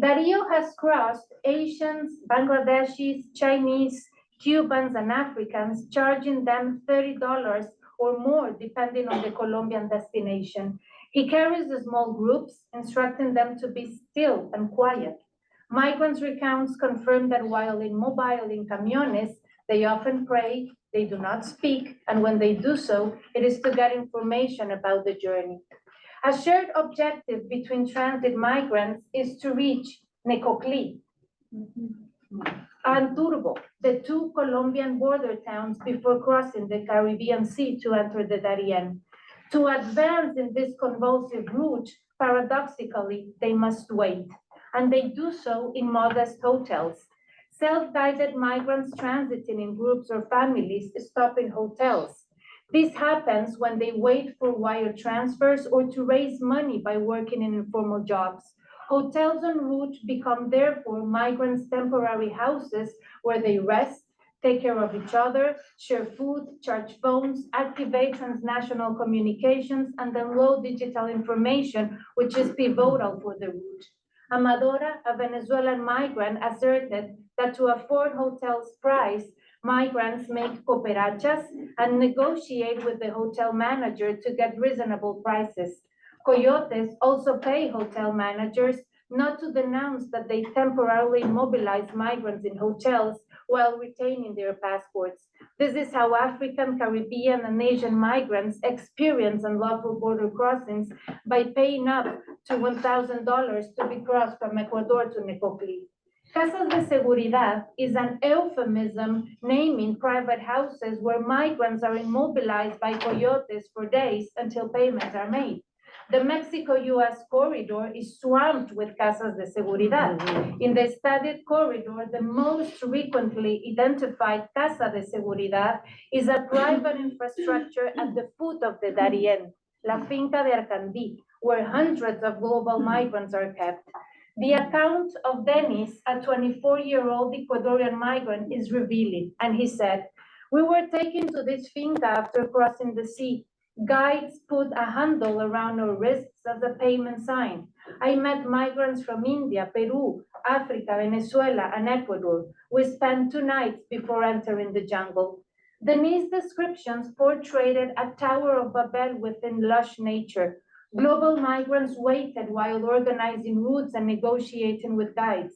Dario has crossed Asians, Bangladeshis, Chinese, Cubans, and Africans, charging them $30 or more, depending on the Colombian destination. He carries the small groups, instructing them to be still and quiet. Migrants' recounts confirm that while immobile in camiones, they often pray, they do not speak, and when they do so, it is to get information about the journey. A shared objective between transit migrants is to reach Necoclí and Turbo, the two Colombian border towns before crossing the Caribbean Sea to enter the Darien. To advance in this convulsive route, paradoxically, they must wait, and they do so in modest hotels. Self-guided migrants transiting in groups or families stop in hotels. This happens when they wait for wire transfers or to raise money by working in informal jobs. Hotels en route become therefore migrants' temporary houses where they rest, take care of each other, share food, charge phones, activate transnational communications, and download digital information, which is pivotal for the route. Amadora, a Venezuelan migrant, asserted that to afford hotels' price, migrants make cooperachas and negotiate with the hotel manager to get reasonable prices. Coyotes also pay hotel managers not to denounce that they temporarily mobilize migrants in hotels while retaining their passports. This is how African, Caribbean, and Asian migrants experience unlawful border crossings by paying up to $1,000 to be crossed from Ecuador to Necoclí. Casas de Seguridad is an euphemism naming private houses where migrants are immobilized by coyotes for days until payments are made. The Mexico-US corridor is swamped with Casas de Seguridad. In the studied corridor, the most frequently identified Casa de Seguridad is a private infrastructure at the foot of the Darien, La Finca de Arcandí, where hundreds of global migrants are kept. The account of Dennis, a 24-year-old Ecuadorian migrant, is revealing, and he said, we were taken to this finca after crossing the sea. Guides put a handle around our wrists as a payment sign. I met migrants from India, Peru, Africa, Venezuela, and Ecuador. We spent 2 nights before entering the jungle. Denise descriptions portrayed a Tower of Babel within lush nature. Global migrants waited while organizing routes and negotiating with guides.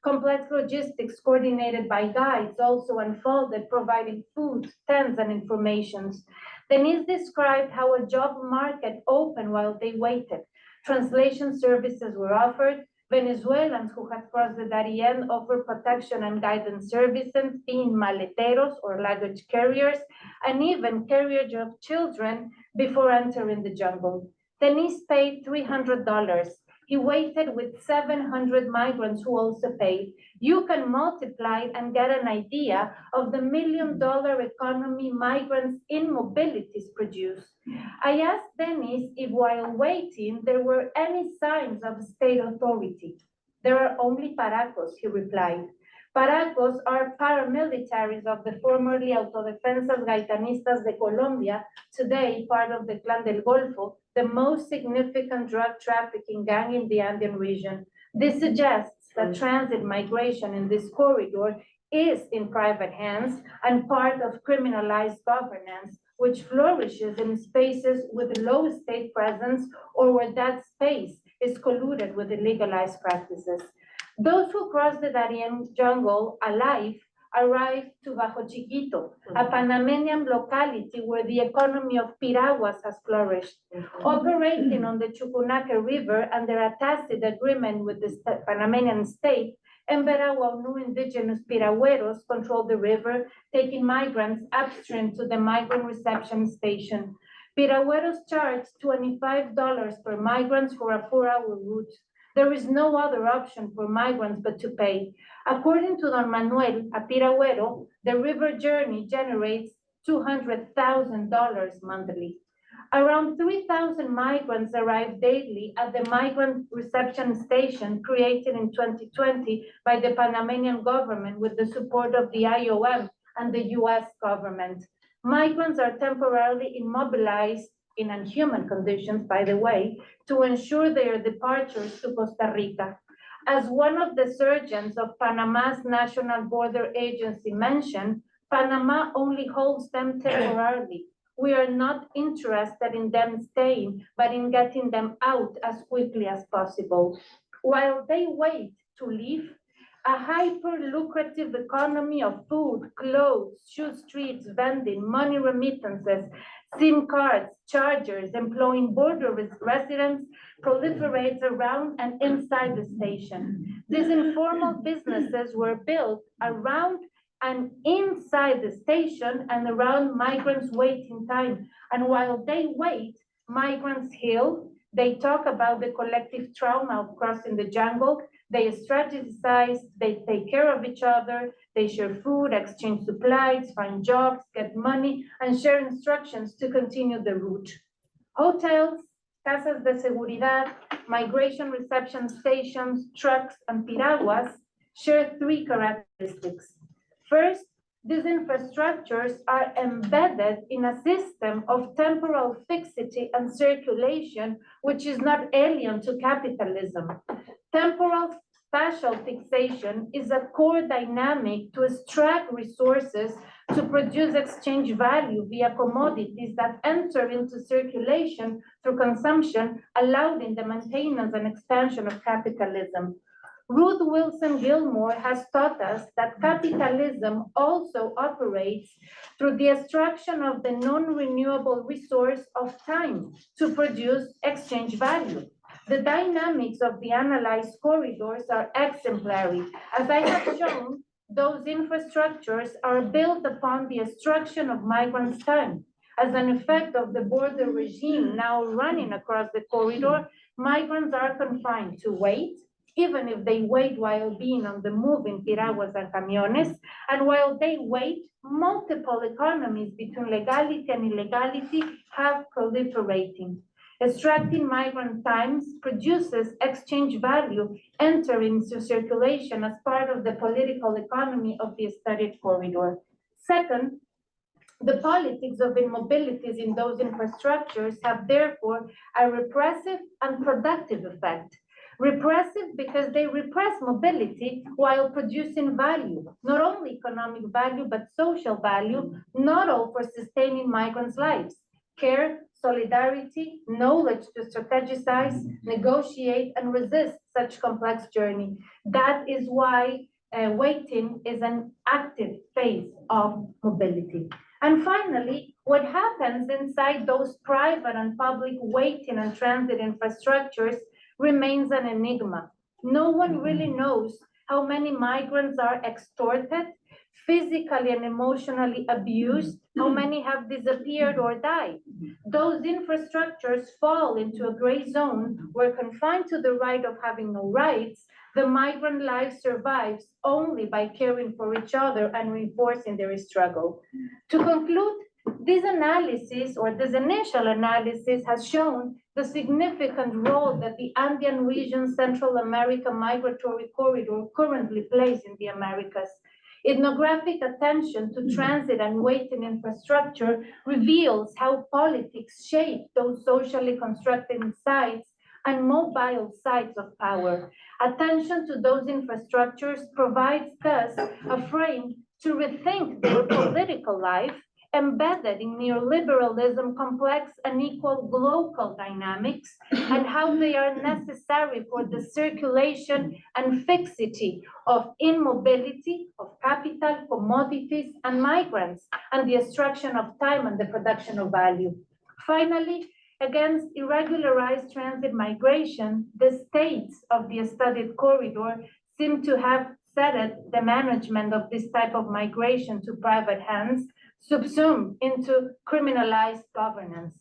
Complex logistics coordinated by guides also unfolded, providing food, tents, and informations. Denise described how a job market opened while they waited. Translation services were offered. Venezuelans who had crossed the Darien offered protection and guidance services, being maleteros or luggage carriers, and even carriage of children before entering the jungle. Denise paid $300. He waited with 700 migrants who also paid. You can multiply and get an idea of the $1 million economy migrants in mobilities produce. I asked Dennis if while waiting, there were any signs of state authority. There are only paracos, he replied. Paracos are paramilitaries of the formerly Autodefensas Gaitanistas de Colombia, today part of the Clan del Golfo, the most significant drug trafficking gang in the Andean region. This suggests that transit migration in this corridor is in private hands and part of criminalized governance, which flourishes in spaces with low state presence or where that space is colluded with illegalized practices. Those who cross the Darien jungle alive arrived to Bajo Chiquito, a Panamanian locality where the economy of piraguas has flourished. Operating on the Chucunaque River under a tacit agreement with the Panamanian state, Embera-Waunu indigenous piragüeros control the river, taking migrants upstream to the migrant reception station. Piragüeros charge $25 per migrant for a 4-hour route. There is no other option for migrants but to pay. According to Don Manuel, a piragüero, the river journey generates $200,000 monthly. Around 3,000 migrants arrive daily at the migrant reception station created in 2020 by the Panamanian government with the support of the IOM and the US government. Migrants are temporarily immobilized in unhuman conditions, by the way, to ensure their departures to Costa Rica. As one of the surgeons of Panama's National Border Agency mentioned, Panama only holds them temporarily. We are not interested in them staying, but in getting them out as quickly as possible. While they wait to leave, a hyper-lucrative economy of food, clothes, shoe streets, vending, money remittances, SIM cards, chargers, employing border residents proliferates around and inside the station. These informal businesses were built around and inside the station and around migrants' waiting time. And while they wait, migrants heal. They talk about the collective trauma of crossing the jungle. They strategize, they take care of each other, they share food, exchange supplies, find jobs, get money, and share instructions to continue the route. Hotels, casas de seguridad, migration reception stations, trucks, and piraguas share 3 characteristics. First, these infrastructures are embedded in a system of temporal fixity and circulation, which is not alien to capitalism. Temporal spatial fixation is a core dynamic to extract resources to produce exchange value via commodities that enter into circulation through consumption, allowing the maintenance and expansion of capitalism. Ruth Wilson Gilmore has taught us that capitalism also operates through the extraction of the non-renewable resource of time to produce exchange value. The dynamics of the analyzed corridors are exemplary. As I have shown, those infrastructures are built upon the extraction of migrants' time. As an effect of the border regime now running across the corridor, migrants are confined to wait, even if they wait while being on the move in piraguas and camiones, and while they wait, multiple economies between legality and illegality have proliferating. Extracting migrant times produces exchange value entering into circulation as part of the political economy of the studied corridor. Second, the politics of immobilities in those infrastructures have therefore a repressive and productive effect. Repressive because they repress mobility while producing value, not only economic value, but social value, not all for sustaining migrants' lives. care, solidarity, knowledge to strategize, negotiate, and resist such complex journey. That is why waiting is an active phase of mobility. And finally, what happens inside those private and public waiting and transit infrastructures remains an enigma. No one really knows how many migrants are extorted, physically and emotionally abused, how many have disappeared or died. Those infrastructures fall into a gray zone where, confined to the right of having no rights, the migrant life survives only by caring for each other and reinforcing their struggle. To conclude, this analysis, or this initial analysis, has shown the significant role that the Andean region Central America migratory corridor currently plays in the Americas. Ethnographic attention to transit and waiting infrastructure reveals how politics shape those socially constructed sites and mobile sites of power. Attention to those infrastructures provides thus a frame to rethink their political life, embedded in neoliberalism, complex and equal global dynamics, and how they are necessary for the circulation and fixity of immobility of capital, commodities, and migrants, and the extraction of time and the production of value. Finally, against irregularized transit migration, the states of the studied corridor seem to have ceded the management of this type of migration to private hands, subsumed into criminalized governance.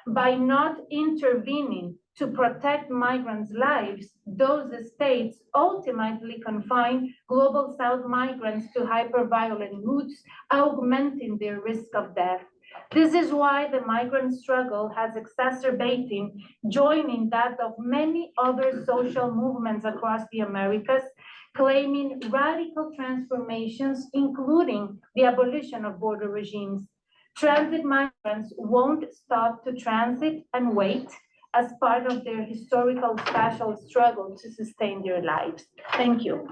By not intervening to protect migrants' lives, those states ultimately confine global South migrants to hyper-violent routes, augmenting their risk of death. This is why the migrant struggle has exacerbated, joining that of many other social movements across the Americas, claiming radical transformations, including the abolition of border regimes. Transit migrants won't stop to transit and wait as part of their historical spatial struggle to sustain their lives. Thank you.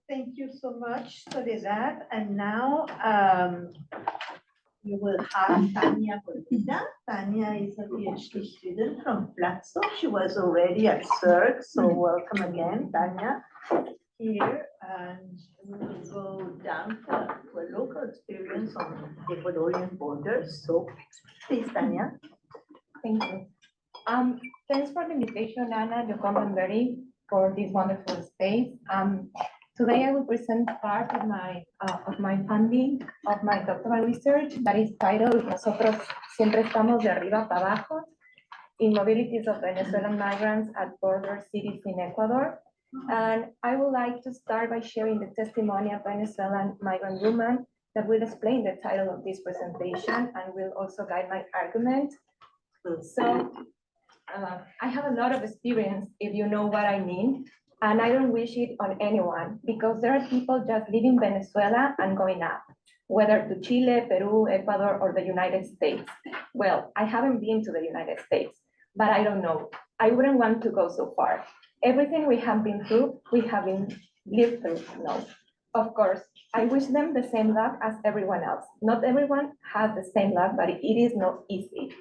Thank you so much, Soledad. And now you will have Tania Molina. Tania is a PhD student from Flaxo. She was already at CERC, so welcome again, Tania, here. And we will go down to a local experience on the Ecuadorian borders. So please, Tania. Thank you. Thanks for the invitation, Anna, Yoconda, and Betty, for this wonderful space. Today I will present part of my funding of my doctoral research that is titled Nosotros siempre estamos de arriba para abajo, in mobilities of Venezuelan migrants at border cities in Ecuador. And I would like to start by sharing the testimony of Venezuelan migrant woman that will explain the title of this presentation and will also guide my argument. So I have a lot of experience, if you know what I mean, and I don't wish it on anyone because there are people just leaving Venezuela and going up, whether to Chile, Peru, Ecuador, or the United States. Well, I haven't been to the United States, but I don't know. I wouldn't want to go so far. Everything we have been through, we have been lived through. No, of course, I wish them the same luck as everyone else. Not everyone has the same luck, but it is not easy.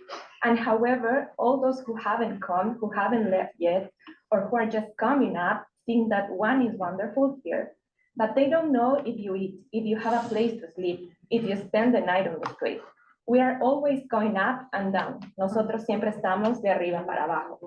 And however, all those who haven't come, who haven't left yet, or who are just coming up, think that one is wonderful here. But they don't know if you eat, if you have a place to sleep, if you spend the night on the street. We are always going up and down. Nosotros siempre estamos de arriba para abajo.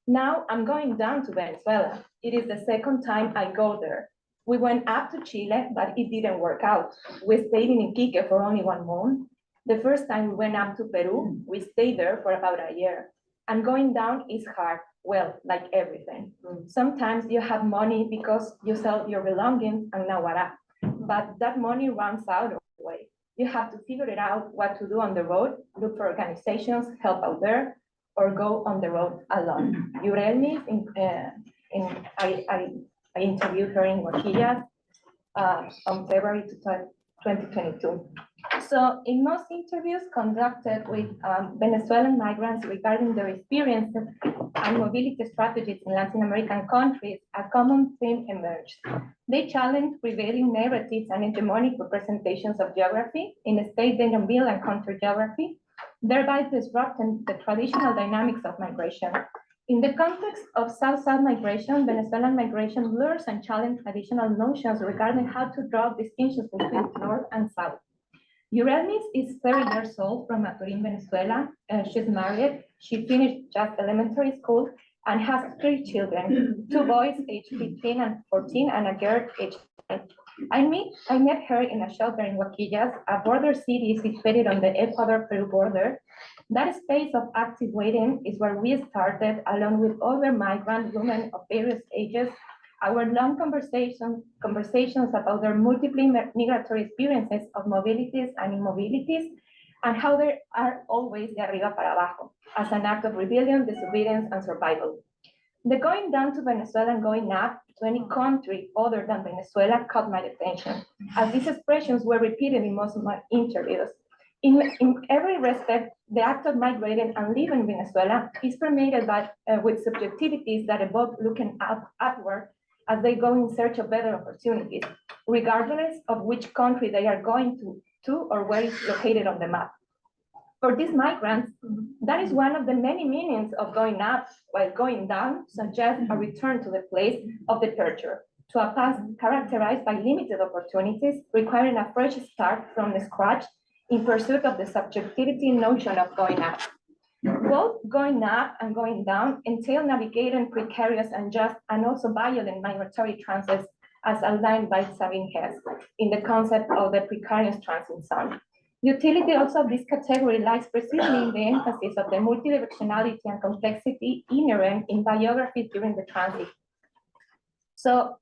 Now I'm going down to Venezuela. It is the second time I go there. We went up to Chile, but it didn't work out. We stayed in Iquique for only 1 month. The first time we went up to Peru, we stayed there for about a year. And going down is hard. Well, like everything. Sometimes you have money because you sell your belongings and nawara, but that money runs out of the way. You have to figure it out what to do on the road, look for organizations, help out there, or go on the road alone. Yurelmi, I interviewed her in Guajillas on February 2022. So in most interviews conducted with Venezuelan migrants regarding their experiences and mobility strategies in Latin American countries, a common theme emerged. They challenged prevailing narratives and hegemonic representations of geography in state denial and counter-geography, thereby disrupting the traditional dynamics of migration. In the context of South-South migration, Venezuelan migration blurs and challenges traditional notions regarding how to draw distinctions between North and South. Urelmis is 30 years old from Maturin, Venezuela. She's married. She finished just elementary school and has 3 children, 2 boys aged 15 and 14 and a girl aged 9. I met her in a shelter in Huaquillas, a border city situated on the Ecuador-Peru border. That space of active waiting is where we started, along with other migrant women of various ages, our long conversations about their multiple migratory experiences of mobilities and immobilities, and how they are always de arriba para abajo, as an act of rebellion, disobedience, and survival. The going down to Venezuela and going up to any country other than Venezuela caught my attention, as these expressions were repeated in most of my interviews. In every respect, the act of migrating and leaving Venezuela is permeated by, with subjectivities that evoke looking upward as they go in search of better opportunities, regardless of which country they are going to or where it's located on the map. For these migrants, that is one of the many meanings of going up, while going down suggests a return to the place of departure, to a past characterized by limited opportunities, requiring a fresh start from the scratch in pursuit of the subjectivity notion of going up. Both going up and going down entail navigating precarious, unjust, and also violent migratory transits, as outlined by Sabine Hess in the concept of the precarious transit zone. Utility also of this category lies precisely in the emphasis of the multidirectionality and complexity inherent in biography during the transit. So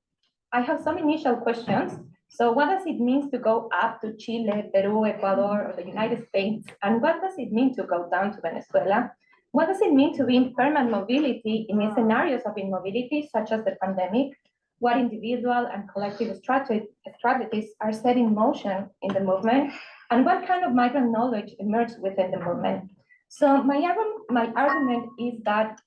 I have some initial questions. So what does it mean to go up to Chile, Peru, Ecuador, or the United States? And what does it mean to go down to Venezuela? What does it mean to be in permanent mobility in scenarios of immobility, such as the pandemic? What individual and collective strategies are set in motion in the movement? And what kind of migrant knowledge emerged within the movement? So my argument is that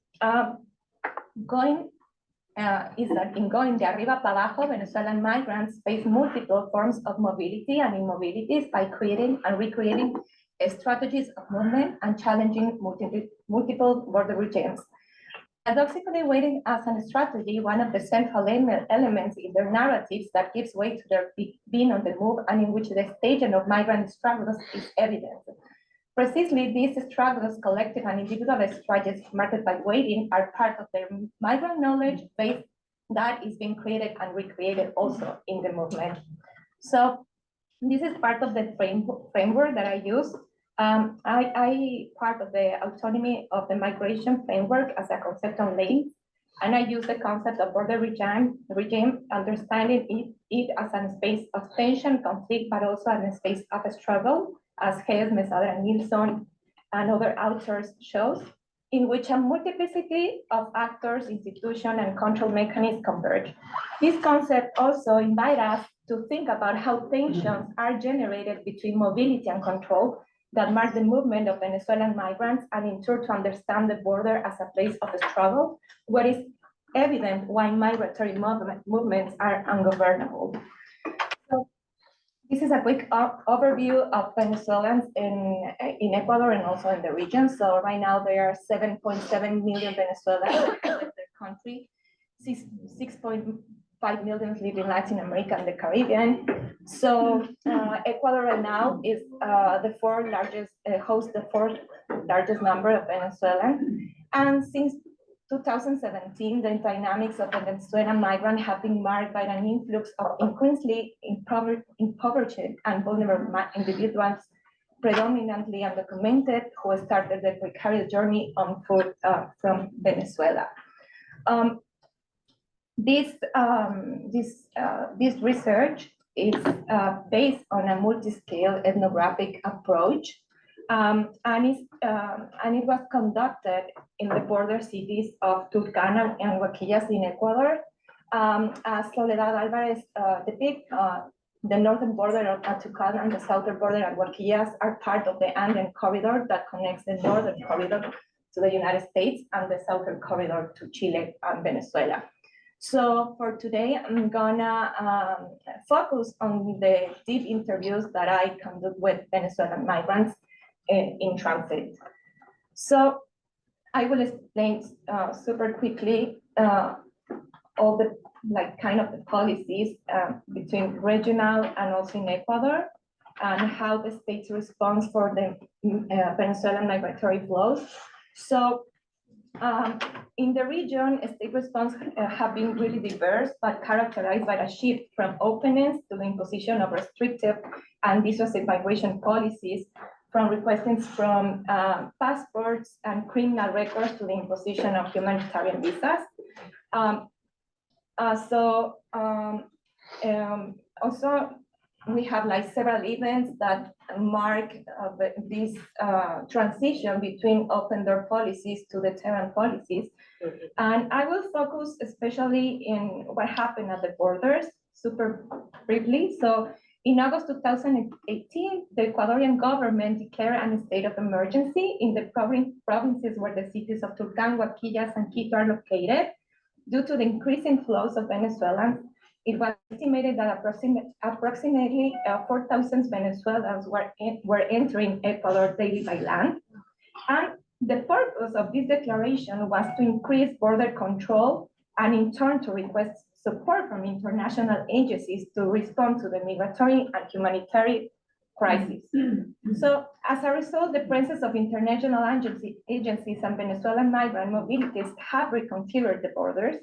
in going de arriba para abajo, Venezuelan migrants face multiple forms of mobility and immobilities by creating and recreating strategies of movement and challenging multiple border regimes. Paradoxically, waiting as a strategy, one of the central elements in their narratives that gives way to their being on the move and in which the staging of migrant struggles is evident. Precisely, these struggles, collective and individual strategies marked by waiting, are part of their migrant knowledge base that is being created and recreated also in the movement. So this is part of the framework that I use. I part of the autonomy of the migration framework as a concept on links, and I use the concept of border regime understanding it as a space of tension, conflict, but also a space of a struggle, as Hess, Mesada, and Nilsson, and other authors shows, in which a multiplicity of actors, institutions, and control mechanisms converge. This concept also invites us to think about how tensions are generated between mobility and control that mark the movement of Venezuelan migrants, and in turn to understand the border as a place of struggle, where it's evident why migratory movements are ungovernable. So this is a quick overview of Venezuelans in Ecuador and also in the region. So right now there are 7.7 million Venezuelans in the country, 6.5 million live in Latin America and the Caribbean. So Ecuador right now is the fourth largest, hosts the fourth largest number of Venezuelans. And since 2017, the dynamics of the Venezuelan migrant have been marked by an influx of increasingly impoverished and vulnerable individuals, predominantly undocumented, who started their precarious journey on foot from Venezuela. This research is based on a multi-scale ethnographic approach, and it was conducted in the border cities of Tulcán and Huaquillas in Ecuador. As Soledad Alvarez depicted, the northern border of Atucal and the southern border at Huarquillas are part of the Andean corridor that connects the northern corridor to the United States and the southern corridor to Chile and Venezuela. So for today, I'm gonna focus on the deep interviews that I conduct with Venezuelan migrants in transit. So I will explain super quickly all the kind of the policies between regional and also in Ecuador, and how the states respond for the Venezuelan migratory flows. So in the region, state response have been really diverse, but characterized by a shift from openness to the imposition of restrictive and dissuasive migration policies, from requesting from passports and criminal records to the imposition of humanitarian visas. Also, we have several events that mark this transition between open door policies to deterrent policies. And I will focus especially in what happened at the borders, super briefly. So in August 2018, the Ecuadorian government declared a state of emergency in the provinces where the cities of Tulcán, Huarquillas, and Quito are located. Due to the increasing flows of Venezuelans, it was estimated that approximately 4,000 Venezuelans were entering Ecuador daily by land. And the purpose of this declaration was to increase border control and in turn to request support from international agencies to respond to the migratory and humanitarian crisis. So as a result, the presence of international agencies and Venezuelan migrant mobilities have reconfigured the borders.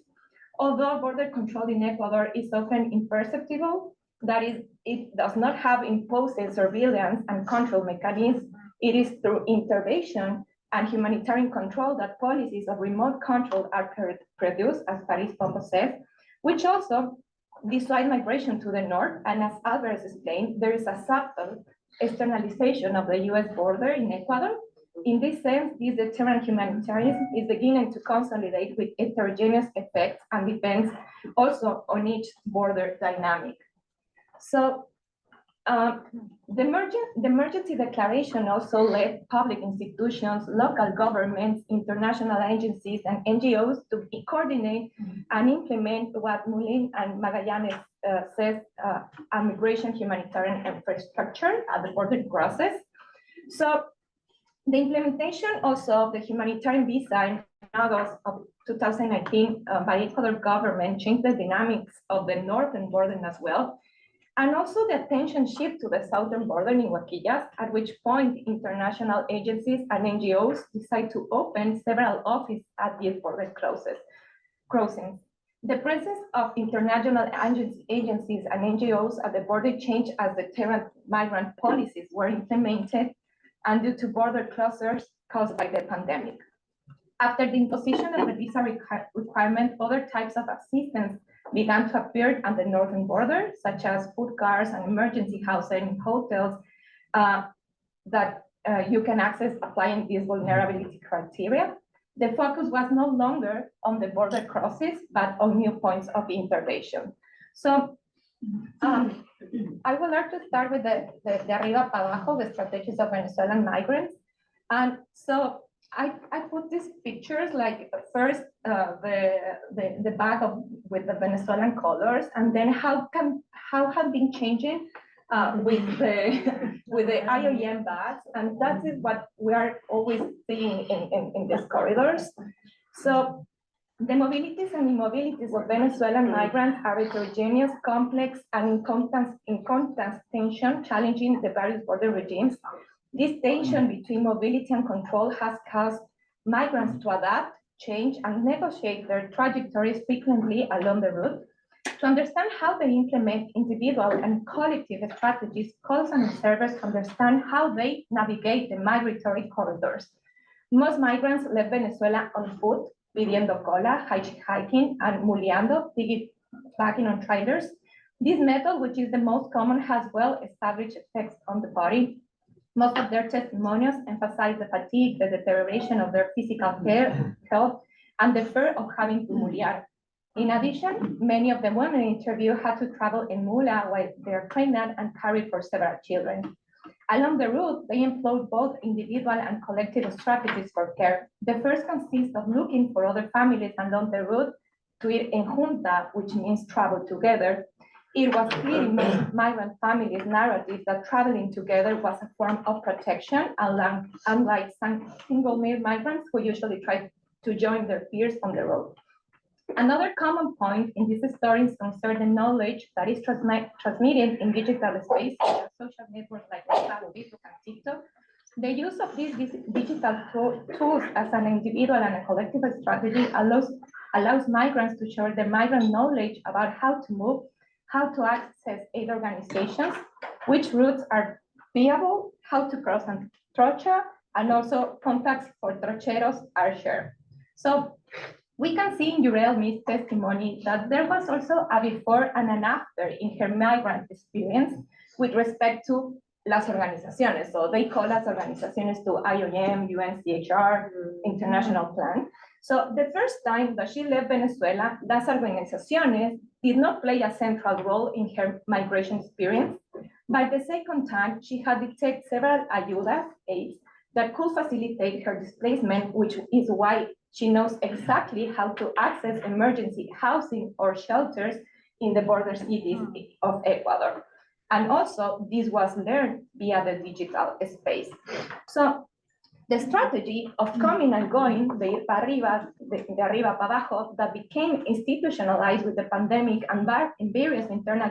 Although border control in Ecuador is often imperceptible, that is, it does not have imposed surveillance and control mechanisms, it is through intervention and humanitarian control that policies of remote control are produced, as Paris Pombo says, which also dissuade migration to the north. And as Albert explained, there is a subtle externalization of the US border in Ecuador. In this sense, this deterrent humanitarianism is beginning to consolidate with heterogeneous effects and depends also on each border dynamic. So the emergency declaration also led public institutions, local governments, international agencies, and NGOs to coordinate and implement what Moulin and Magallanes says, a migration humanitarian infrastructure at the border process. So the implementation also of the humanitarian visa in August of 2019 by Ecuador government changed the dynamics of the northern border as well. And also the attention shift to the southern border in Huarquillas, at which point international agencies and NGOs decide to open several offices at these border crossings. The presence of international agencies and NGOs at the border changed as deterrent migrant policies were implemented and due to border closures caused by the pandemic. After the imposition of the visa requirement, other types of assistance began to appear at the northern border, such as food cars and emergency housing, hotels that you can access applying these vulnerability criteria. The focus was no longer on the border crosses, but on new points of intervention. So I would like to start with the de arriba para abajo, the strategies of Venezuelan migrants. And so I put these pictures, like first the bag with the Venezuelan colors, and then how have been changing with the IOM bags, and that is what we are always seeing in these corridors. So the mobilities and immobilities of Venezuelan migrants are heterogeneous, complex, and in constant tension, challenging the various border regimes. This tension between mobility and control has caused migrants to adapt, change, and negotiate their trajectories frequently along the route. To understand how they implement individual and collective strategies, calls on observers to understand how they navigate the migratory corridors. Most migrants left Venezuela on foot, pidiendo cola, hiking, and muleando, piggybacking on traders. This method, which is the most common, has well-established effects on the body. Most of their testimonials emphasize the fatigue, the deterioration of their physical health, and the fear of having to mulear. In addition, many of the women interviewed had to travel in mula while they are pregnant and carried for several children. Along the route, they employed both individual and collective strategies for care. The first consists of looking for other families along the route to ir en junta, which means travel together. It was clear in most migrant families' narratives that traveling together was a form of protection, unlike some single male migrants who usually try to join their peers on the road. Another common point in these stories concerns the knowledge that is transmitted in digital space, such as social networks like WhatsApp, Facebook, and TikTok. The use of these digital tools as an individual and a collective strategy allows migrants to share their migrant knowledge about how to move, how to access aid organizations, which routes are viable, how to cross a trocha, and also contacts for trocheros are shared. So we can see in Yurelmi's testimony that there was also a before and an after in her migrant experience with respect to las organizaciones. So they call las organizaciones to IOM, UNCHR, International Plan. So the first time that she left Venezuela, las organizaciones did not play a central role in her migration experience. By the second time, she had detected several ayudas, aids, that could facilitate her displacement, which is why she knows exactly how to access emergency housing or shelters in the border cities of Ecuador. And also, this was learned via the digital space. So the strategy of coming and going, de ir para arriba, de arriba para abajo, that became institutionalized with the pandemic and in various internal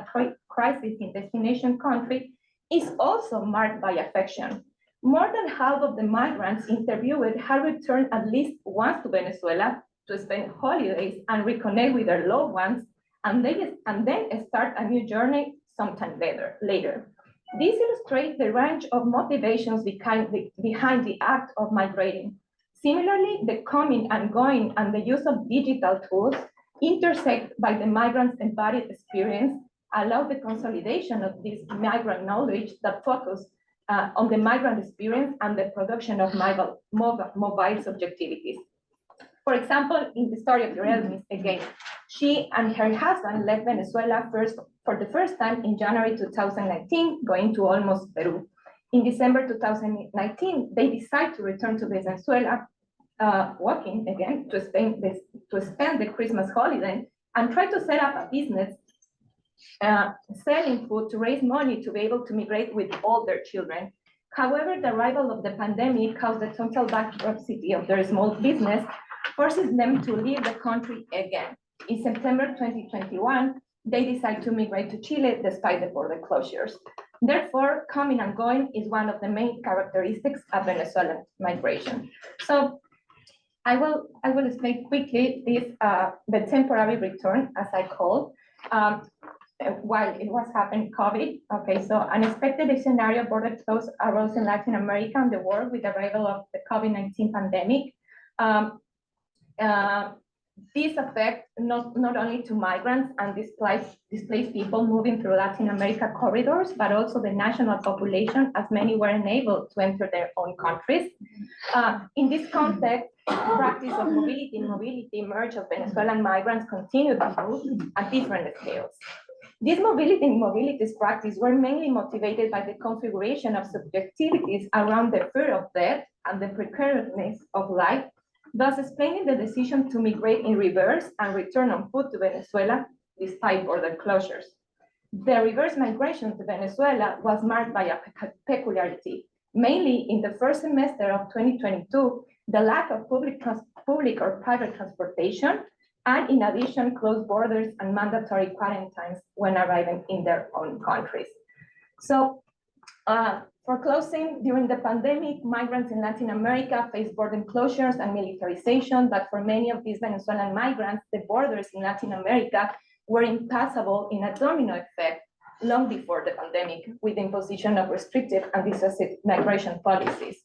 crises in destination country, is also marked by affection. More than half of the migrants interviewed had returned at least once to Venezuela to spend holidays and reconnect with their loved ones, and then start a new journey sometime later. This illustrates the range of motivations behind the act of migrating. Similarly, the coming and going and the use of digital tools intersect by the migrants' embodied experience, allow the consolidation of this migrant knowledge that focus on the migrant experience and the production of mobile subjectivities. For example, in the story of Yurelmis, again, she and her husband left Venezuela for the first time in January 2019, going to almost Peru. In December 2019, they decided to return to Venezuela, working again to spend the Christmas holiday and try to set up a business selling food to raise money to be able to migrate with all their children. However, the arrival of the pandemic caused the total bankruptcy of their small business, forces them to leave the country again. In September 2021, they decide to migrate to Chile despite the border closures. Therefore, coming and going is one of the main characteristics of Venezuelan migration. So I will explain quickly this the temporary return, as I call, while it was happening COVID. Okay, so unexpected scenario border close arose in Latin America and the world with the arrival of the COVID-19 pandemic. This affects not only to migrants and displaced people moving through Latin America corridors, but also the national population, as many were unable to enter their own countries. In this context, practice of mobility merge of Venezuelan migrants continued to move at different scales. These mobilities practice were mainly motivated by the configuration of subjectivities around the fear of death and the precariousness of life, thus explaining the decision to migrate in reverse and return on foot to Venezuela despite border closures. The reverse migration to Venezuela was marked by a peculiarity. Mainly in the first semester of 2022, the lack of public or private transportation, and in addition, closed borders and mandatory quarantines when arriving in their own countries. So, for closing, during the pandemic, migrants in Latin America faced border closures and militarization, but for many of these Venezuelan migrants, the borders in Latin America were impassable in a domino effect long before the pandemic, with the imposition of restrictive and decisive migration policies.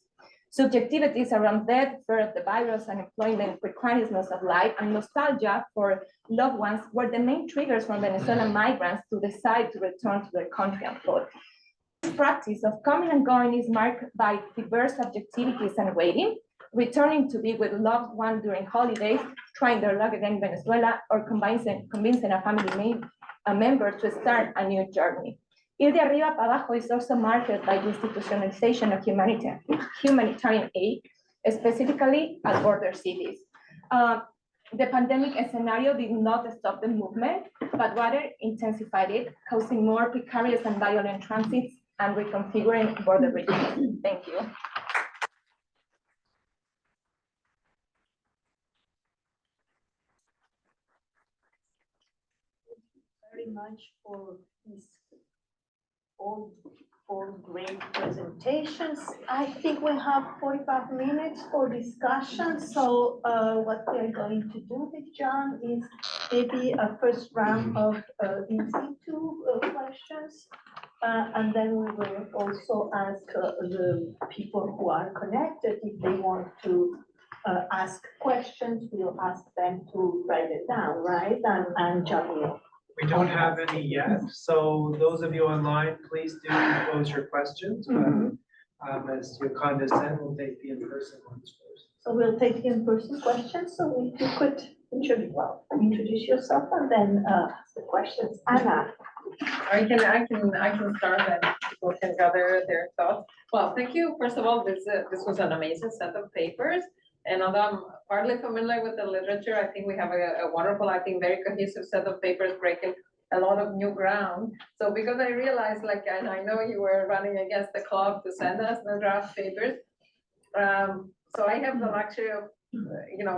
Subjectivities around death, fear of the virus, unemployment, precariousness of life, and nostalgia for loved ones were the main triggers for Venezuelan migrants to decide to return to their country on foot. This practice of coming and going is marked by diverse subjectivities and waiting, returning to be with loved ones during holidays, trying their luck again in Venezuela, or convincing a member to start a new journey. Ir de arriba para abajo is also marked by the institutionalization of humanitarian aid, specifically at border cities. The pandemic scenario did not stop the movement, but rather intensified it, causing more precarious and violent transits and reconfiguring border regions. Thank you. Very much for these all four great presentations. I think we have 45 minutes for discussion. So what we're going to do with John is maybe a first round of in situ questions. And then we will also ask the people who are connected if they want to ask questions. We'll ask them to write it down, right? And jump in. We don't have any yet, so those of you online, please do pose your questions. But as Yokanda said, we'll take the in-person ones first. So we'll take the in-person questions. So if you could introduce yourself and then ask the questions. Anna. I can start and people can gather their thoughts. Well, thank you. First of all, this was an amazing set of papers. And although I'm partly familiar with the literature, I think we have a wonderful, I think, very cohesive set of papers breaking a lot of new ground. So because I realized, like, and I know you were running against the clock to send us the draft papers. So I have the luxury of,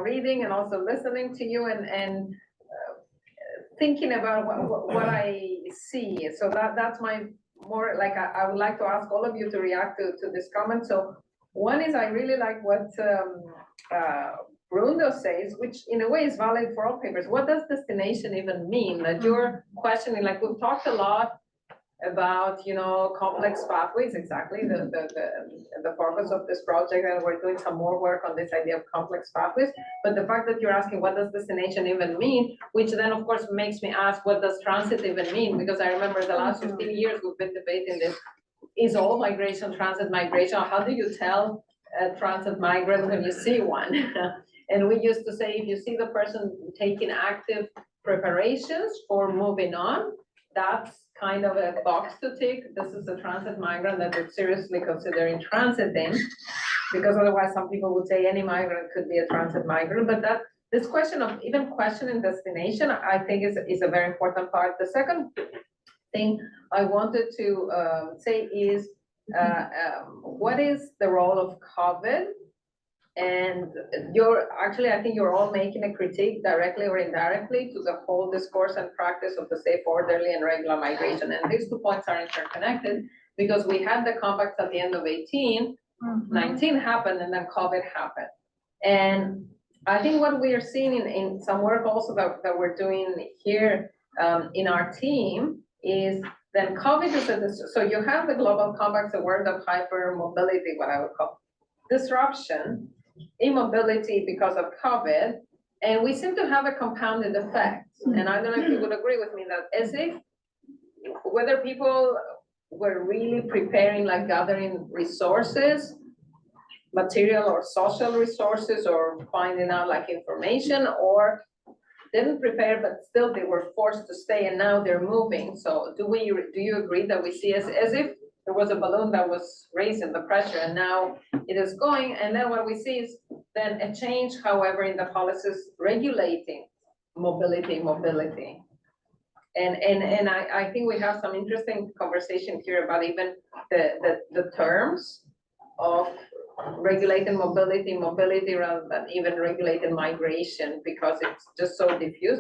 reading and also listening to you and thinking about what I see. So that's my more like, I would like to ask all of you to react to this comment. So one is I really like what Bruno says, which in a way is valid for all papers. What does destination even mean? That you're questioning, like we've talked a lot about, complex pathways, exactly the focus of this project, and we're doing some more work on this idea of complex pathways. But the fact that you're asking what does destination even mean, which then of course makes me ask what does transit even mean? Because I remember the last 15 years we've been debating this. Is all migration transit migration? How do you tell a transit migrant when you see one? And we used to say, if you see the person taking active preparations for moving on, that's kind of a box to tick. This is a transit migrant that we're seriously considering transiting, because otherwise some people would say any migrant could be a transit migrant. But this question of even questioning destination, I think is a very important part. The second thing I wanted to say is what is the role of COVID? And I think you're all making a critique directly or indirectly to the whole discourse and practice of the safe, orderly, and regular migration. And these 2 points are interconnected because we had the compacts at the end of 18, 19 happened, and then COVID happened. And I think what we are seeing in some work also that we're doing here in our team is then COVID is so you have the global compacts, the word of hypermobility, what I would call disruption, immobility because of COVID, and we seem to have a compounded effect. And I don't know if you would agree with me that as if whether people were really preparing, like gathering resources, material or social resources, or finding out like information, or didn't prepare, but still they were forced to stay and now they're moving. So do you agree that we see as if there was a balloon that was raising the pressure and now it is going, and then what we see is then a change, however, in the policies regulating mobility. And I think we have some interesting conversation here about even the terms of regulated mobility rather than even regulated migration, because it's just so diffuse.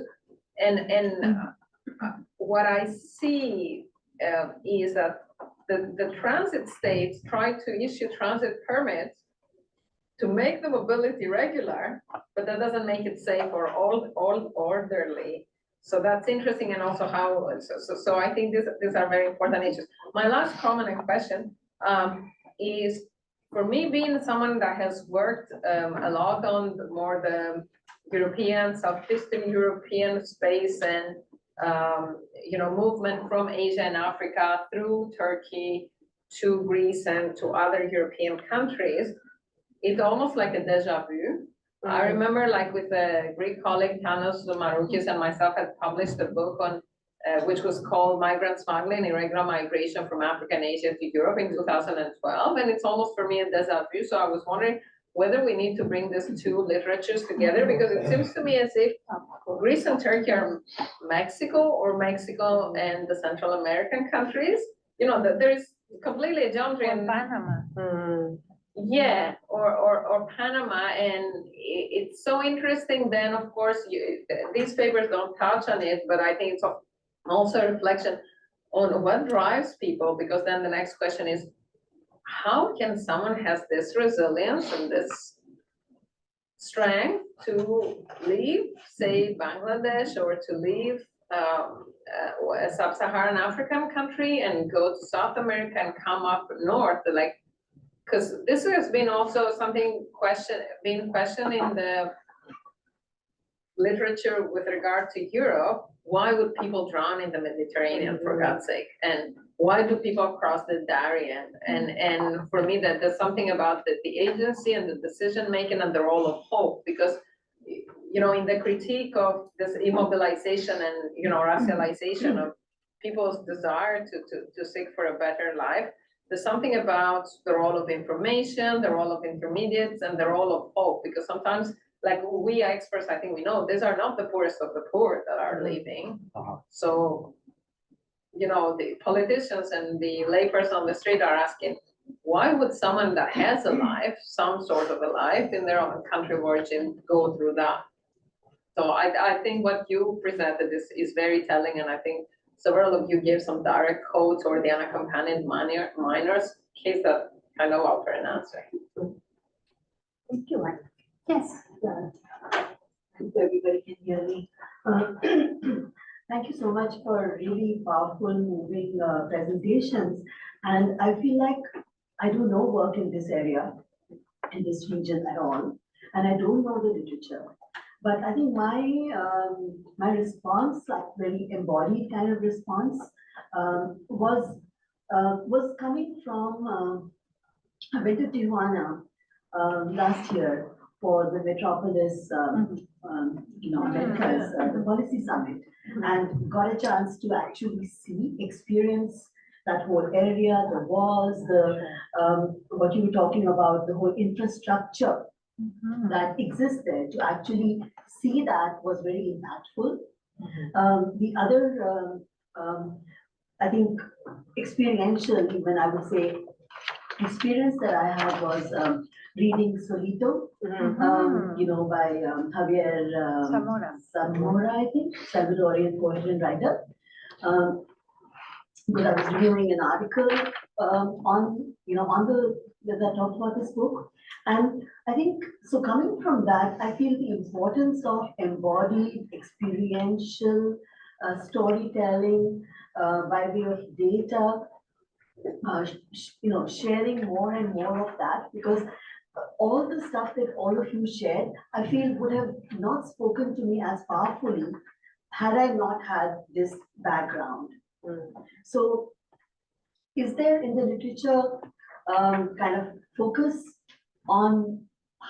And what I see is that the transit states try to issue transit permits to make the mobility regular, but that doesn't make it safe or all orderly. So that's interesting, and also how, so I think these are very important issues. My last comment and question is, for me, being someone that has worked a lot on the European, Southeastern European space and movement from Asia and Africa through Turkey to Greece and to other European countries, it's almost like a deja vu. I remember like with a Greek colleague, Tanos Maroukis, and myself had published a book on, which was called Migrant Smuggling, Irregular Migration from Africa and Asia to Europe in 2012. And it's almost for me a deja vu. So I was wondering whether we need to bring these two literatures together, because it seems to me as if Greece and Turkey are Mexico, or Mexico and the Central American countries. You know, that there is completely a geometry Or and Panama. yeah, or Panama, and it's so interesting then, of course, these papers don't touch on it, but I think it's also a reflection on what drives people, because then the next question is, how can someone has this resilience and this strength to leave, say, Bangladesh, or to leave a Sub-Saharan African country and go to South America and come up north, like, because this has been also something being questioned in the literature with regard to Europe. Why would people drown in the Mediterranean, for God's sake? And why do people cross the Darien? And for me, there's something about the agency and the decision making and the role of hope, because you know, in the critique of this immobilization and, you know, racialization of people's desire to seek for a better life, there's something about the role of information, the role of intermediates, and the role of hope, because sometimes, like we experts, I think we know, these are not the poorest of the poor that are leaving. So, you know, the politicians and the layperson on the street are asking, why would someone that has a life, some sort of a life in their own country of origin, go through that? So I think what you presented is very telling, and I think several of you gave some direct quotes or the unaccompanied minors case that kind of offer an answer. Thank you. Yes. I hope everybody can hear me. Thank you so much for really powerful, moving presentations. And I feel like I do no work in this area, in this region at all, and I don't know the literature. But I think my response, like very embodied kind of response, was coming from I went to Tijuana last year for the Metropolis, you know, Americas, the policy summit, and got a chance to actually experience that whole area, the walls, what you were talking about, the whole infrastructure that exists there. To actually see that was very impactful. The other, I think, experientially, when I would say experience that I had was reading Solito, you know, by Javier Zamora, I think, Salvadorian poet and writer. Because I was reviewing an article on, you know, that talked about this book. And I think, so coming from that, I feel the importance of embodied, experiential storytelling by way of data, you know, sharing more and more of that, because all the stuff that all of you shared, I feel would have not spoken to me as powerfully had I not had this background. So is there in the literature kind of focus on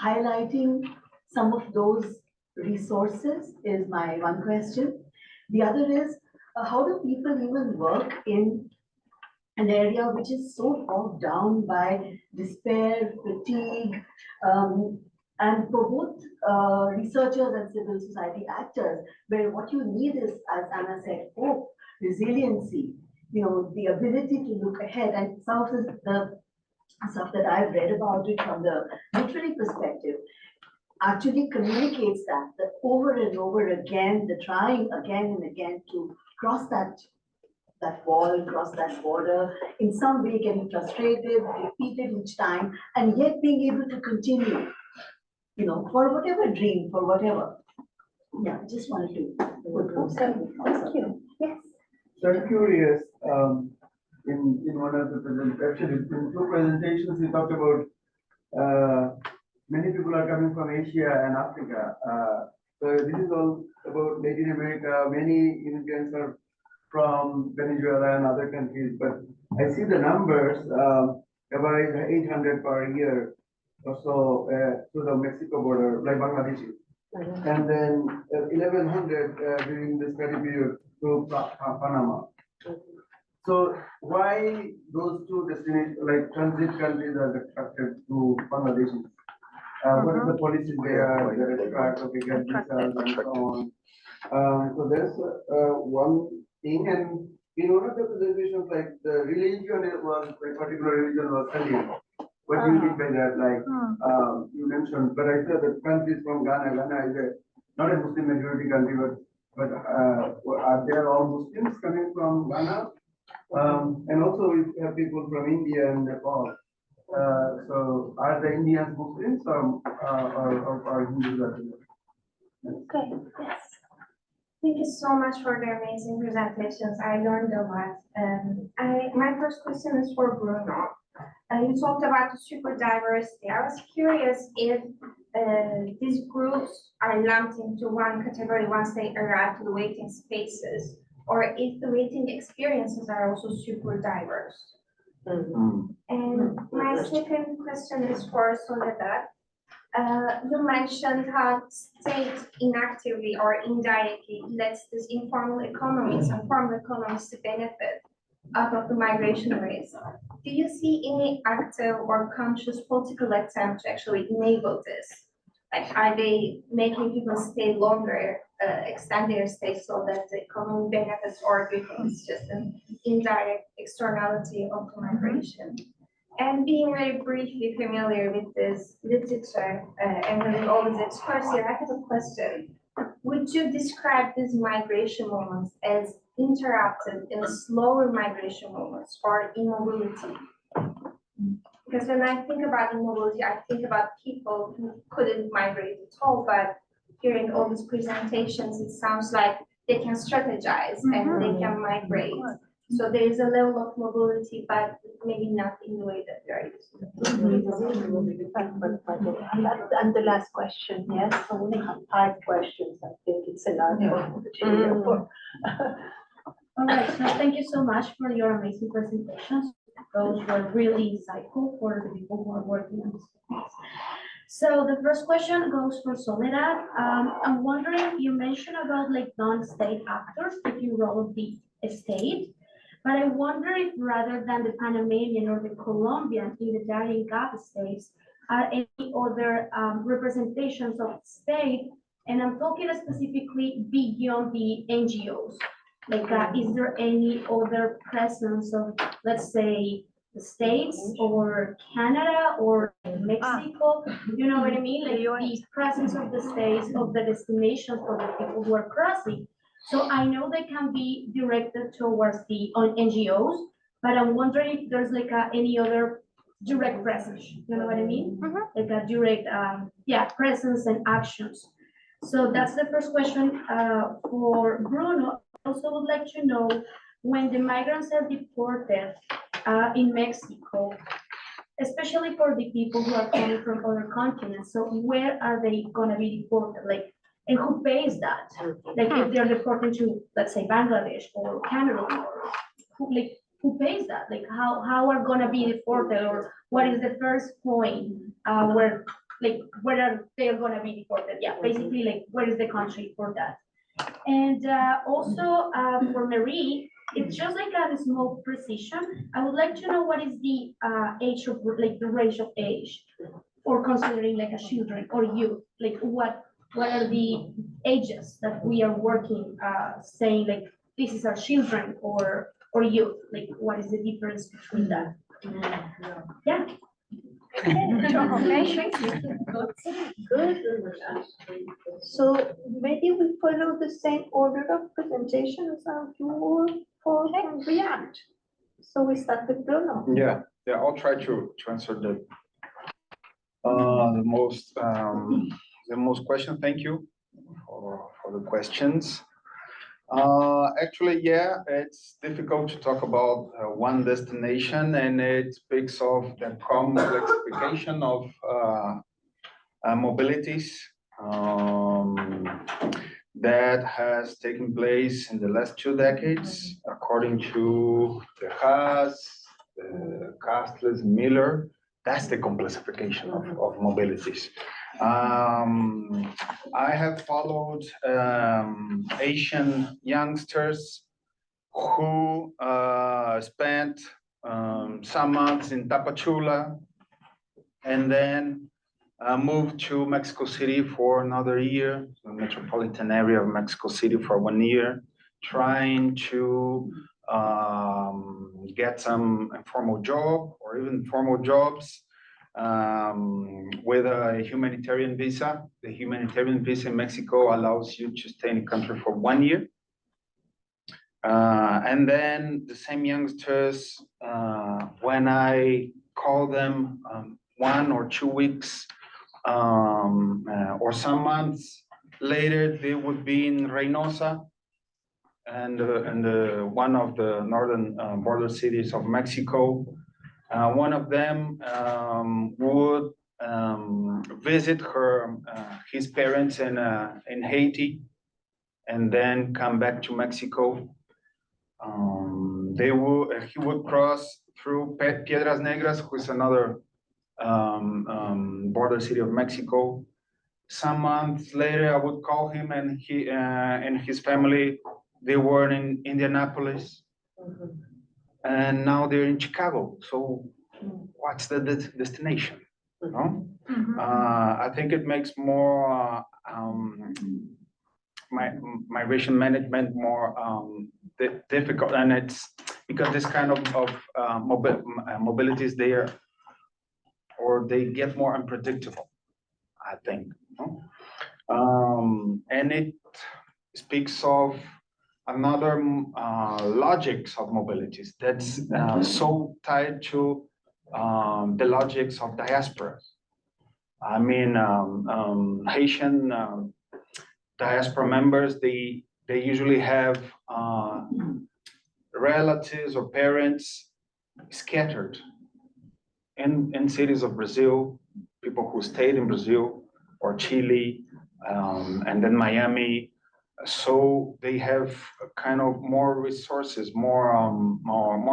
highlighting some of those resources is my one question. The other is, how do people even work in an area which is so bogged down by despair, fatigue, and for both researchers and civil society actors, where what you need is, as Anna said, hope, resiliency, you know, the ability to look ahead. And some of the stuff that I've read about it from the literary perspective actually communicates that over and over again, the trying again and again to cross that wall, cross that border, in some way getting frustrated, repeated each time, and yet being able to continue, you know, for whatever dream, for whatever. Yeah, I just wanted to. Thank you. Yes. So I'm curious, in one of the actually in two presentations, we talked about many people are coming from Asia and Africa. So this is all about Latin America. Many immigrants are from Venezuela and other countries, but I see the numbers about 800 per year. or so to the Mexico border, like Bangladesh. And then 1100 during the study period to Panama. So why those two destinations, like transit countries, are attracted to Bangladesh? What is the policy there, the attract of visas and so on? So there's one thing, and in one of the presentations, like the religion was, a particular religion was studied. What do you mean by that? Like you mentioned, but I said that countries from Ghana. Ghana is not a Muslim majority country, but are there all Muslims coming from Ghana? And also we have people from India and Nepal. So are the Indians Muslims or Hindus? Okay, yes. Thank you so much for the amazing presentations. I learned a lot. My first question is for Bruno. You talked about the super diversity. I was curious if these groups are lumped into one category once they arrive to the waiting spaces, or if the waiting experiences are also super diverse. And my second question is for Soledad. You mentioned how state inactively or indirectly lets these informal economies and formal economies to benefit out of the migration rates. Do you see any active or conscious political attempt to actually enable this? Like, are they making people stay longer, extend their stay so that the economy benefits, or do you think it's just an indirect externality of the migration? And being very briefly familiar with this literature and with all this experts here, I have a question. Would you describe these migration movements as interrupted in slower migration movements or immobility? Because when I think about immobility, I think about people who couldn't migrate at all, but hearing all these presentations, it sounds like they can strategize and they can migrate. So there is a level of mobility, but maybe not in the way that we are used to. And the last question, yes, so we have 5 questions. I think it's enough for All right, so thank you so much for your amazing presentations. Those were really insightful for the people who are working on this space. So the first question goes for Soledad. I'm wondering, you mentioned about like non-state actors taking role of the state, but I wonder if rather than the Panamanian or the Colombian humanitarian gap states, are any other representations of state, and I'm talking specifically beyond the NGOs. Like, is there any other presence of, let's say, the States or Canada or Mexico? You know what I mean? Like the presence of the states, of the destinations for the people who are crossing. So I know they can be directed towards the NGOs, but I'm wondering if there's like any other direct presence. You know what I mean? Like a direct, presence and actions. So that's the first question for Bruno. I also would like to know, when the migrants are deported in Mexico, especially for the people who are coming from other continents, so where are they gonna be deported? Like, and who pays that? Like, if they're deported to, let's say, Bangladesh or Canada, or who pays that? Like, how are gonna be deported, or what is the first point where are they gonna be deported? Yeah, basically, like, where is the country for that? And also for Marie, it's just like a small precision. I would like to know what is the age of, like, the range of age for considering like a children or youth. Like, what are the ages that we are working, saying like this is our children or youth? Like, what is the difference between that? Yeah. Good. So maybe we follow the same order of presentation as our dual for React. So we start with Bruno. Yeah, I'll try to answer the most question. Thank you for the questions. Actually, it's difficult to talk about one destination, and it speaks of the complexification of mobilities that has taken place in the last 2 decades, according to the Haas, Castles, Miller, That's the complexification of mobilities. I have followed Asian youngsters who spent some months in Tapachula and then moved to Mexico City for another year, the metropolitan area of Mexico City for 1 year, trying to get some informal job or even formal jobs with a humanitarian visa. The humanitarian visa in Mexico allows you to stay in the country for 1 year. And then the same youngsters, when I call them 1 or 2 weeks or some months later, they would be in Reynosa and one of the northern border cities of Mexico. One of them would visit his parents in Haiti and then come back to Mexico. He would cross through Piedras Negras, which is another border city of Mexico. Some months later, I would call him, and he and his family, they were in Indianapolis, and now they're in Chicago. So, what's the destination? You know? I think it makes more migration management more difficult, and it's because this kind of mobility is there, or they get more unpredictable, I think. And it speaks of another logics of mobilities that's so tied to the logics of diasporas. I mean, Haitian diaspora members, they usually have relatives or parents scattered in cities of Brazil, people who stayed in Brazil or Chile, and then Miami. So they have kind of more resources, more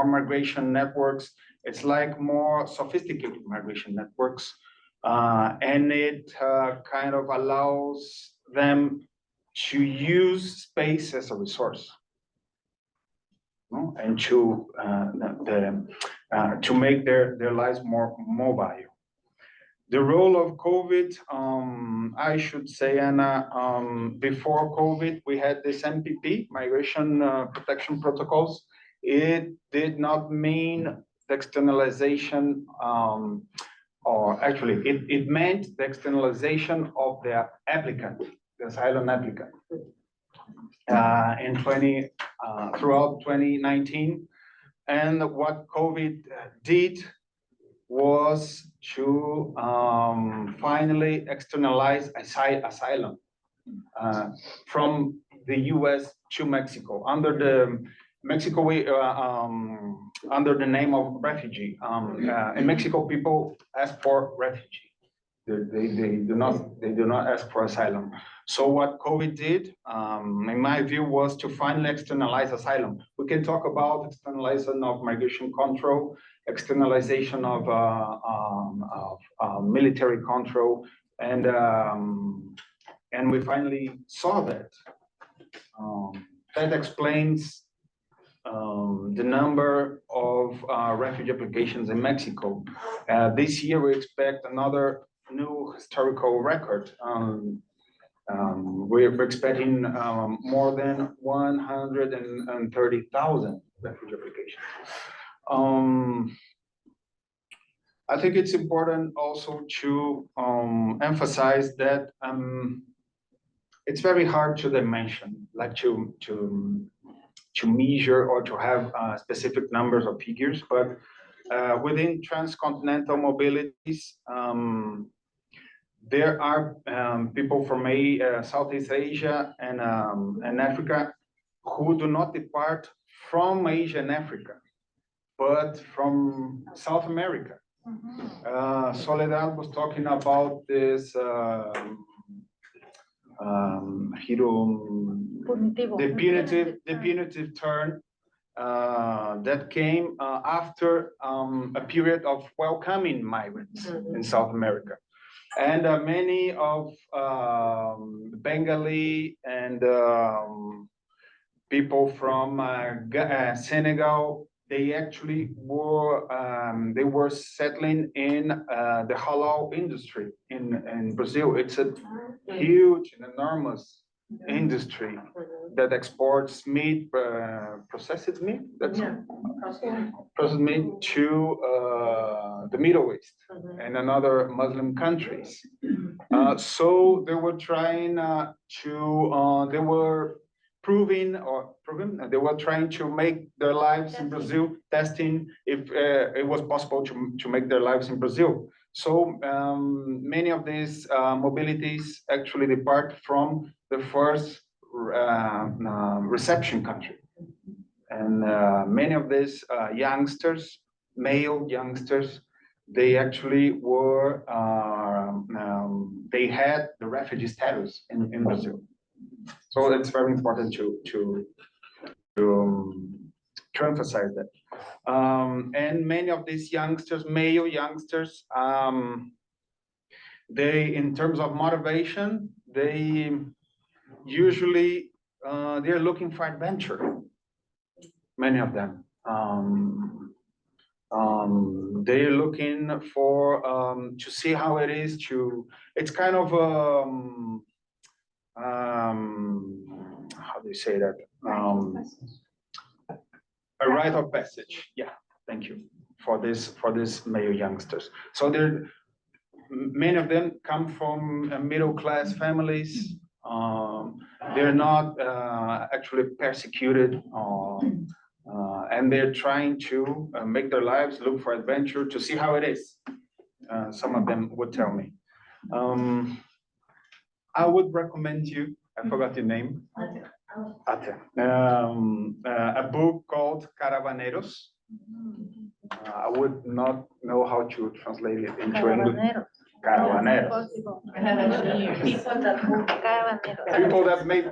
migration networks. It's like more sophisticated migration networks, and it kind of allows them to use space as a resource, and to make their lives more mobile. The role of COVID, I should say, Anna, before COVID, we had this MPP, Migration Protection Protocols. It did not mean the externalization, or actually, it meant the externalization of the applicant, the asylum applicant. Throughout 2019, and what COVID did was to finally externalize asylum from the U.S. to Mexico under the under the name of refugee. In Mexico, people ask for refugee. They do not ask for asylum. So what COVID did, in my view, was to finally externalize asylum. We can talk about externalization of migration control, externalization of military control, and we finally saw that. That explains the number of refugee applications in Mexico. This year, we expect another new historical record. We're expecting more than 130,000 refugee applications. I think it's important also to emphasize that it's very hard to dimension, like to measure or to have specific numbers or figures, but within transcontinental mobilities, there are people from Southeast Asia and Africa who do not depart from Asia and Africa, but from South America. Soledad was talking about this the punitive turn that came after a period of welcoming migrants in South America. And many of Bengali and people from Senegal, they actually were settling in the halal industry in Brazil. It's a huge and enormous industry that exports meat, processed meat, processed meat to the Middle East and another Muslim countries. So they were trying they were they were trying to make their lives in Brazil, testing if it was possible to make their lives in Brazil. So many of these mobilities actually depart from the first reception country. And many of these youngsters, male youngsters, they actually were, they had the refugee status in Brazil. So it's very important to emphasize that. And many of these youngsters, male youngsters, they, in terms of motivation, they usually, they're looking for adventure, many of them. They're looking for, to see how it is to, it's kind of, how do you say that? A rite of passage. Yeah, thank you for this male youngsters. So there, many of them come from middle-class families. They're not actually persecuted, and they're trying to make their lives, look for adventure, to see how it is. Some of them would tell me. I would recommend you, I forgot your name. Ate. A book called Caravaneros. I would not know how to translate it into English. Caravaneros. People that make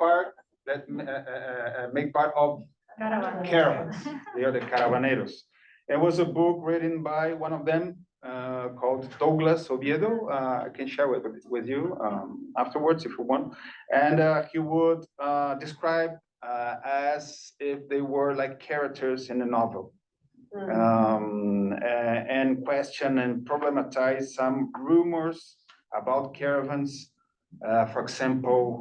part of caravans. They are the caravaneros. It was a book written by one of them called Douglas Oviedo. I can share it with you afterwards if you want. And he would describe as if they were like characters in a novel. And question and problematize some rumors about caravans. For example,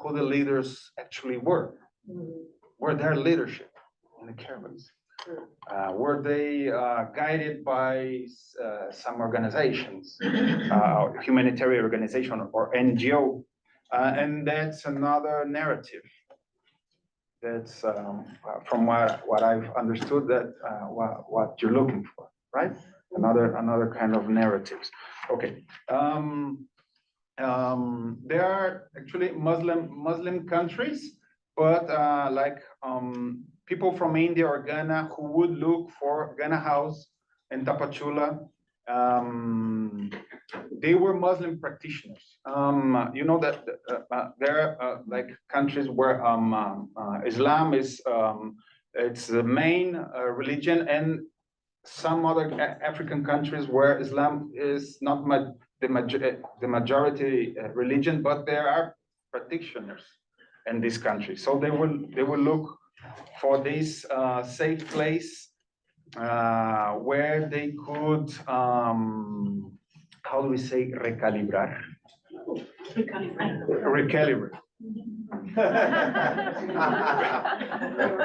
who the leaders actually were their leadership in the caravans. Were they guided by some organizations, humanitarian organization or NGO? And that's another narrative. That's from what I've understood, that what you're looking for, right? Another kind of narratives. Okay. There are actually Muslim countries, but people from India or Ghana who would look for Ghana House and Tapachula, they were Muslim practitioners. You know that there are like countries where Islam is it's the main religion, and some other African countries where Islam is not the majority religion, but there are practitioners in this country. So they will look for this safe place where they could, how do we say, recalibrate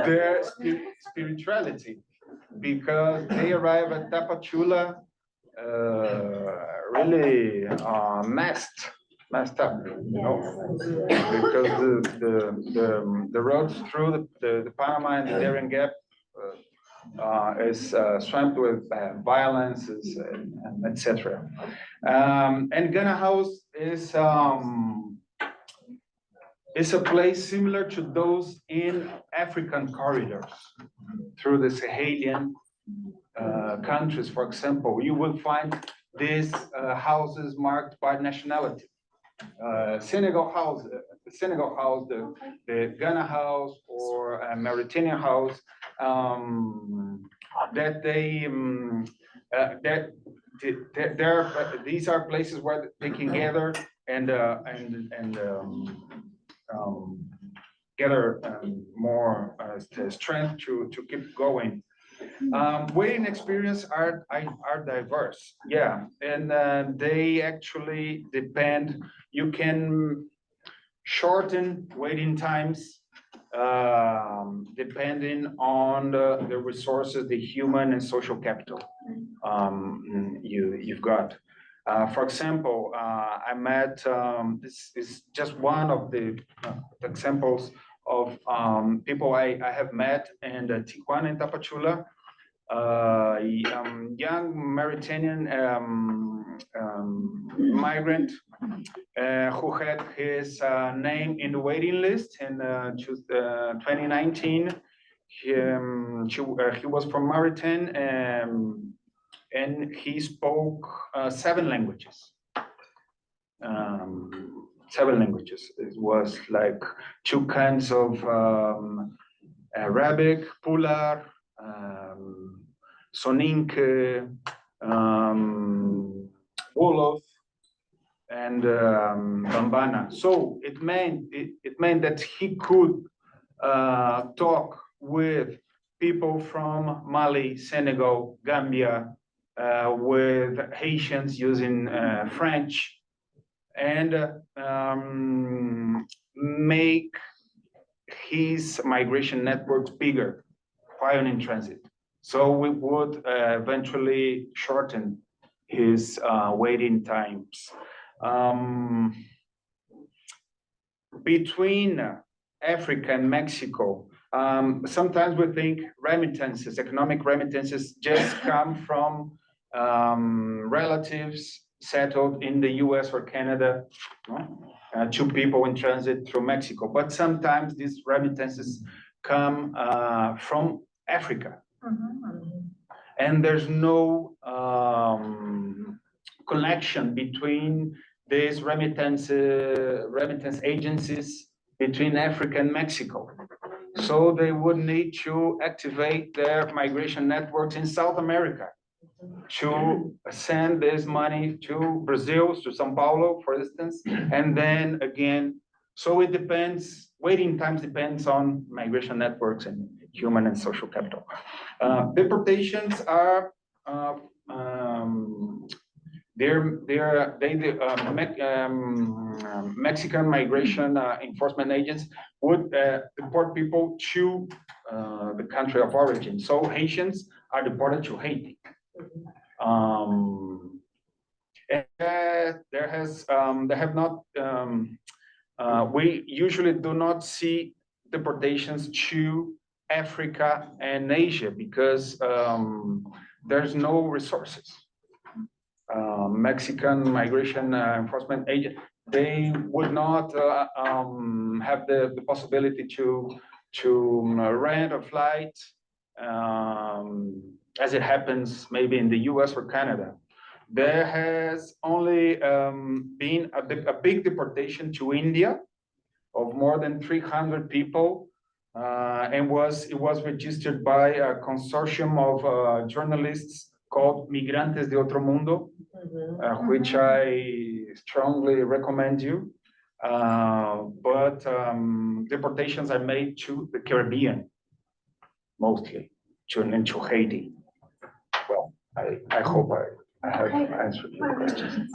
their spirituality, because they arrive at Tapachula really messed up, you know, because the roads through the Panama and the Darien Gap is swamped with violence, and etc. And Ghana House is a place similar to those in African corridors through the Sahelian countries. For example, you will find these houses marked by nationality. Senegal House, the Ghana House, or Mauritanian House. that they these are places where they can gather and gather more strength to keep going. Waiting experience are diverse, yeah, and they actually depend. You can shorten waiting times depending on the resources, the human and social capital you've got. For example, I met, this is just one of the examples of people I have met in Tijuana and Tapachula. Young Mauritanian migrant who had his name in the waiting list in 2019. He was from Mauritania and he spoke 7 languages. 7 languages. It was like 2 kinds of Arabic, Pular, Soninke, Wolof, and Bambana. So it meant that he could talk with people from Mali, Senegal, Gambia, with Haitians using French, and make his migration networks bigger while in transit. So we would eventually shorten his waiting times. Between Africa and Mexico, sometimes we think remittances, economic remittances, just come from relatives settled in the US or Canada, to people in transit through Mexico. But sometimes these remittances come from Africa. And there's no connection between these remittance agencies between Africa and Mexico. So they would need to activate their migration networks in South America to send this money to Brazil, to Sao Paulo, for instance, and then again. So it depends, waiting times depends on migration networks and human and social capital. Deportations are Mexican migration enforcement agents would deport people to the country of origin. So Haitians are deported to Haiti. We usually do not see deportations to Africa and Asia because there's no resources. Mexican migration enforcement agent, they would not have the possibility to rent a flight as it happens maybe in the US or Canada. There has only been a big deportation to India of more than 300 people, and it was registered by a consortium of journalists called Migrantes de Otro Mundo, which I strongly recommend you. But deportations are made to the Caribbean, mostly, to Haiti. Well, I hope I have answered your questions.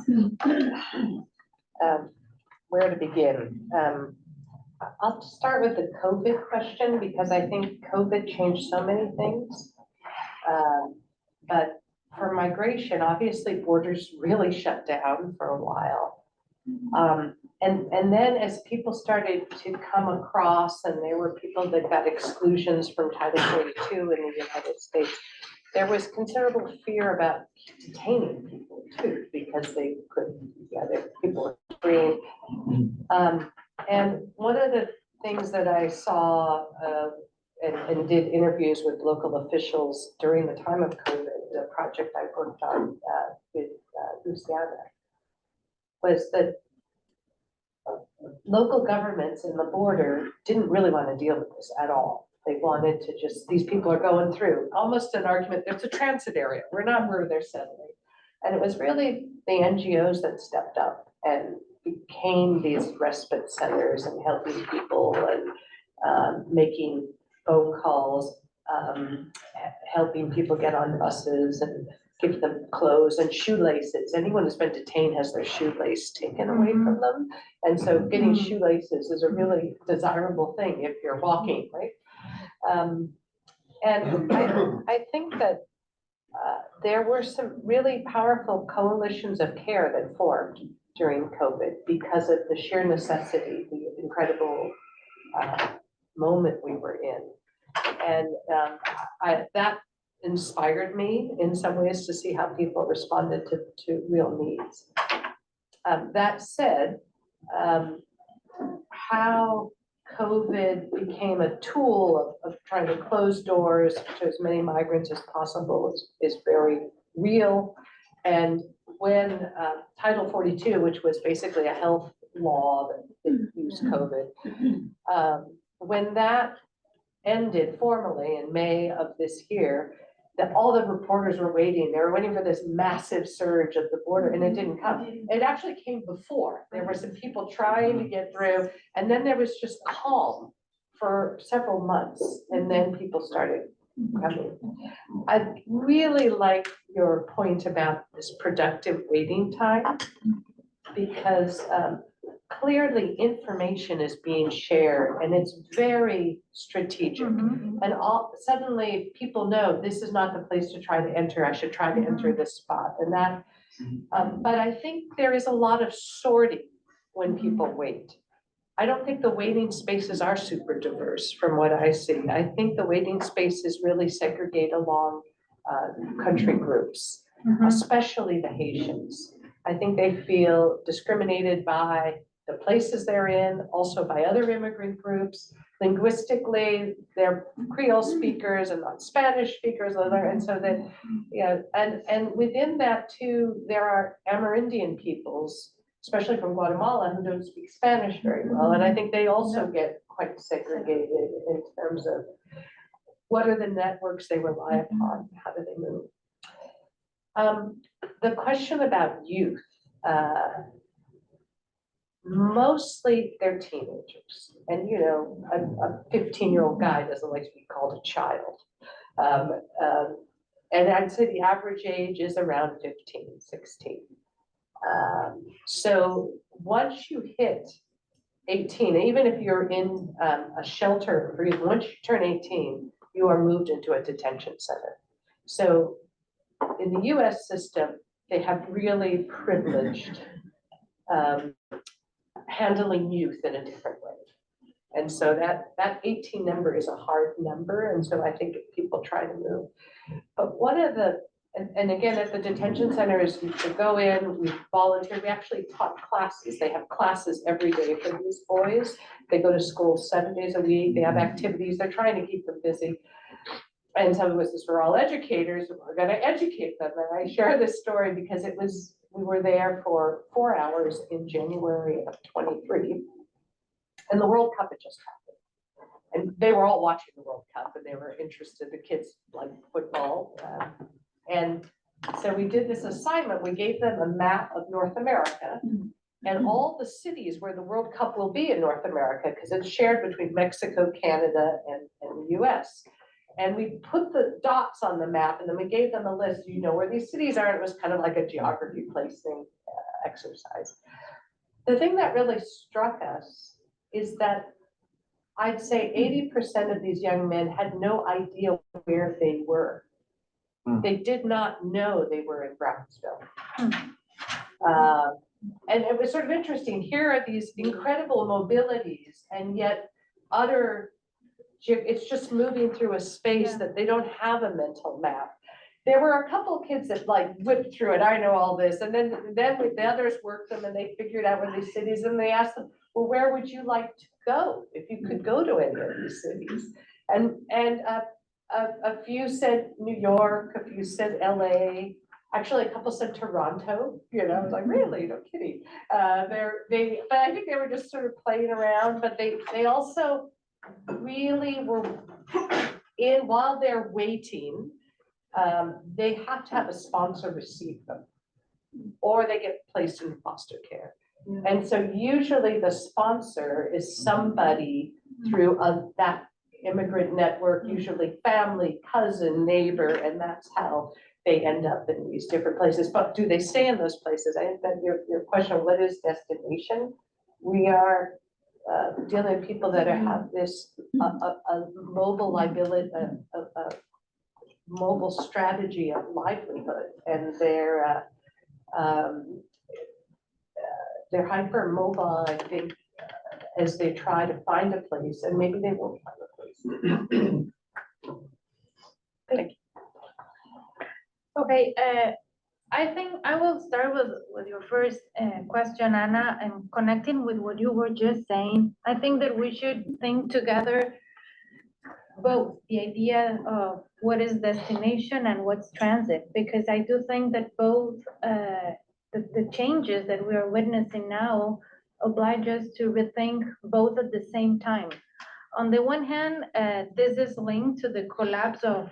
Where to begin? I'll start with the COVID question because I think COVID changed so many things. But for migration, obviously borders really shut down for a while. And then as people started to come across, and there were people that got exclusions from Title 42 in the United States, there was considerable fear about detaining people too, because they could, people were free. And one of the things that I saw and did interviews with local officials during the time of COVID, the project I worked on with Luciana, was that local governments in the border didn't really want to deal with this at all. They wanted to just, these people are going through, almost an argument, it's a transit area, we're not where they're settling. And it was really the NGOs that stepped up and became these respite centers and helping people and making phone calls, helping people get on buses and give them clothes and shoelaces. Anyone who's been detained has their shoelace taken away from them. And so getting shoelaces is a really desirable thing if you're walking, right? And I think that there were some really powerful coalitions of care that formed during COVID because of the sheer necessity, the incredible moment we were in. And that inspired me in some ways to see how people responded to real needs. That said, how COVID became a tool of trying to close doors to as many migrants as possible is very real. And when Title 42, which was basically a health law that used COVID, when that ended formally in May of this year, that all the reporters were waiting. They were waiting for this massive surge at the border, and it didn't come. It actually came before. There were some people trying to get through, and then there was just calm for several months, and then people started coming. I really like your point about this productive waiting time, because clearly information is being shared and it's very strategic. And suddenly people know this is not the place to try to enter. I should try to enter this spot and that. But I think there is a lot of sorting when people wait. I don't think the waiting spaces are super diverse from what I see. I think the waiting spaces really segregate along country groups, especially the Haitians. I think they feel discriminated by the places they're in, also by other immigrant groups. Linguistically, they're Creole speakers and not Spanish speakers, and so that, yeah, and within that too, there are Amerindian peoples, especially from Guatemala, who don't speak Spanish very well, and I think they also get quite segregated in terms of what are the networks they rely upon, how do they move. The question about youth, mostly they're teenagers, and you know, a 15-year-old guy doesn't like to be called a child. And I'd say the average age is around 15, 16. So once you hit 18, even if you're in a shelter, once you turn 18, you are moved into a detention center. So in the US system, they have really privileged handling youth in a different way. And so that 18 number is a hard number. And so I think people try to move. But one of the, and again, at the detention centers, we could go in, we volunteer, we actually taught classes. They have classes every day for these boys. They go to school 7 days a week. They have activities. They're trying to keep them busy. And some of us, we're all educators, we're going to educate them. And I share this story because we were there for 4 hours in January of 23, and the World Cup had just happened. And they were all watching the World Cup and they were interested, the kids like football. And so we did this assignment. We gave them a map of North America and all the cities where the World Cup will be in North America, because it's shared between Mexico, Canada, and the US. And we put the dots on the map and then we gave them a list, you know where these cities are. And it was kind of like a geography placing exercise. The thing that really struck us is that I'd say 80% of these young men had no idea where they were. They did not know they were in Brownsville. And it was sort of interesting. Here are these incredible mobilities and yet it's just moving through a space that they don't have a mental map. There were a couple of kids that like whipped through it. I know all this. And then the others worked them and they figured out where these cities, and they asked them, well, where would you like to go if you could go to any of these cities? And a few said New York, a few said LA. Actually, a couple said Toronto. You know, I was like, really? No kidding. But I think they were just sort of playing around, but they also really will, while they're waiting, they have to have a sponsor receive them, or they get placed in foster care. And so usually the sponsor is somebody through that immigrant network, usually family, cousin, neighbor, and that's how they end up in these different places. But do they stay in those places? I think that your question, what is destination? We are dealing with people that have this a mobile liability, a mobile strategy of livelihood, and they're hypermobile, I think, as they try to find a place, and maybe they won't find a place. Thank you. Okay, I think I will start with your first question, Anna, and connecting with what you were just saying. I think that we should think together both the idea of what is destination and what's transit, because I do think that both the changes that we are witnessing now oblige us to rethink both at the same time. On the one hand, this is linked to the collapse of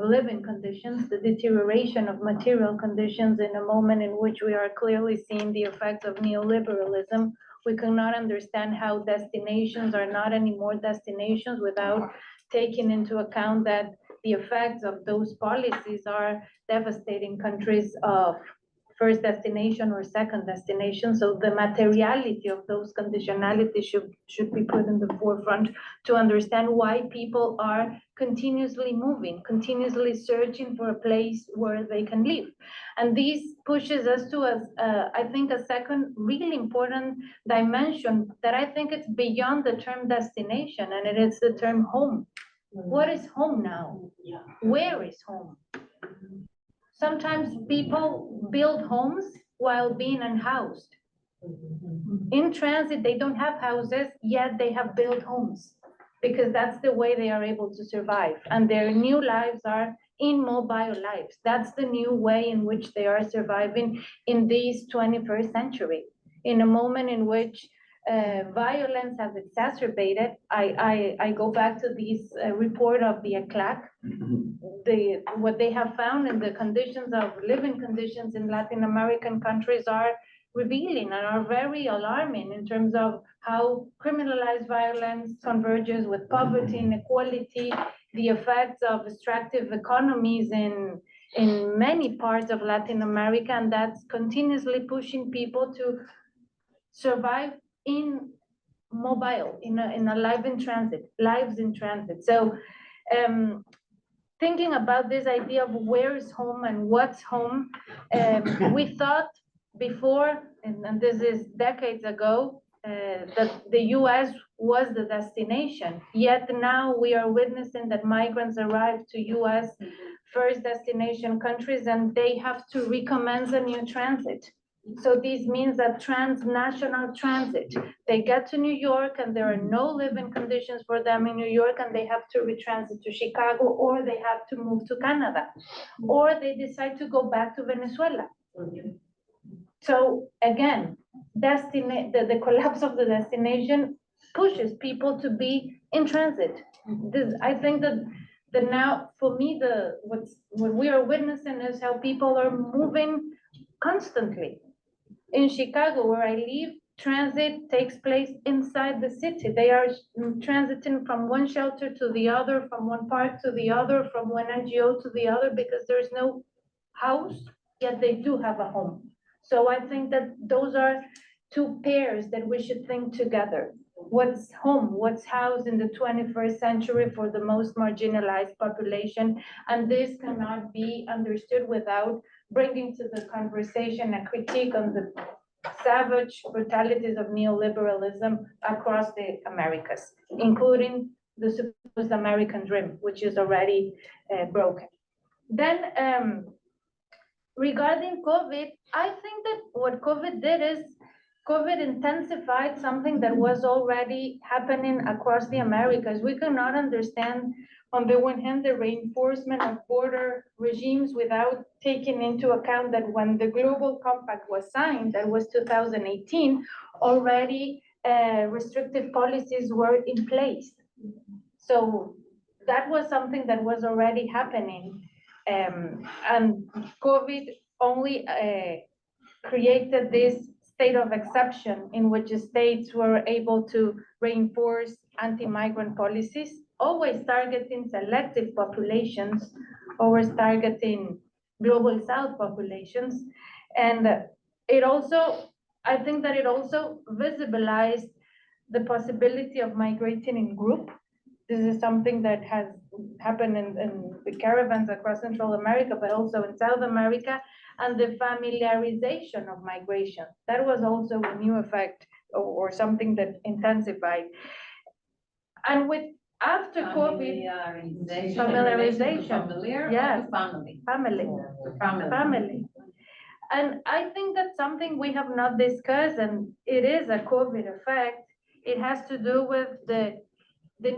living conditions, the deterioration of material conditions in a moment in which we are clearly seeing the effects of neoliberalism. We cannot understand how destinations are not anymore destinations without taking into account that the effects of those policies are devastating countries of first destination or second destination. So the materiality of those conditionalities should be put in the forefront to understand why people are continuously moving, continuously searching for a place where they can live. And this pushes us to, I think, a second really important dimension that I think it's beyond the term destination, and it is the term home. What is home now? Where is home? Sometimes people build homes while being unhoused. In transit, they don't have houses, yet they have built homes because that's the way they are able to survive. And their new lives are immobile lives. That's the new way in which they are surviving in this 21st century. In a moment in which violence has exacerbated, I go back to this report of the ECLAC. What they have found in the conditions of living conditions in Latin American countries are revealing and are very alarming in terms of how criminalized violence converges with poverty, inequality, the effects of extractive economies in many parts of Latin America, and that's continuously pushing people to survive in mobile, in a lives in transit. So thinking about this idea of where is home and what's home, we thought before, and this is decades ago, that the US was the destination. Yet now we are witnessing that migrants arrive to US first destination countries and they have to recommence a new transit. So this means that transnational transit. They get to New York and there are no living conditions for them in New York and they have to retransit to Chicago, or they have to move to Canada, or they decide to go back to Venezuela. So again, the collapse of the destination pushes people to be in transit. I think that now, for me, what we are witnessing is how people are moving constantly. In Chicago, where I live, transit takes place inside the city. They are transiting from one shelter to the other, from one park to the other, from one NGO to the other, because there's no house, yet they do have a home. So I think that those are two pairs that we should think together. What's home, what's housed in the 21st century for the most marginalized population, and this cannot be understood without bringing to the conversation a critique on the savage brutalities of neoliberalism across the Americas, including the supposed American dream, which is already broken. Then regarding COVID, I think that what COVID did is COVID intensified something that was already happening across the Americas. We cannot understand, on the one hand, the reinforcement of border regimes without taking into account that when the Global Compact was signed, that was 2018, already restrictive policies were in place. So that was something that was already happening. And COVID only created this state of exception in which states were able to reinforce anti-migrant policies, always targeting selective populations, always targeting global south populations. And it also, I think that it also visibilized the possibility of migrating in group. This is something that has happened in the caravans across Central America, but also in South America, and the familiarization of migration. That was also a new effect or something that intensified. And with after COVID, familiarization, Familiar, yes, family. Family. And I think that's something we have not discussed, and it is a COVID effect. It has to do with the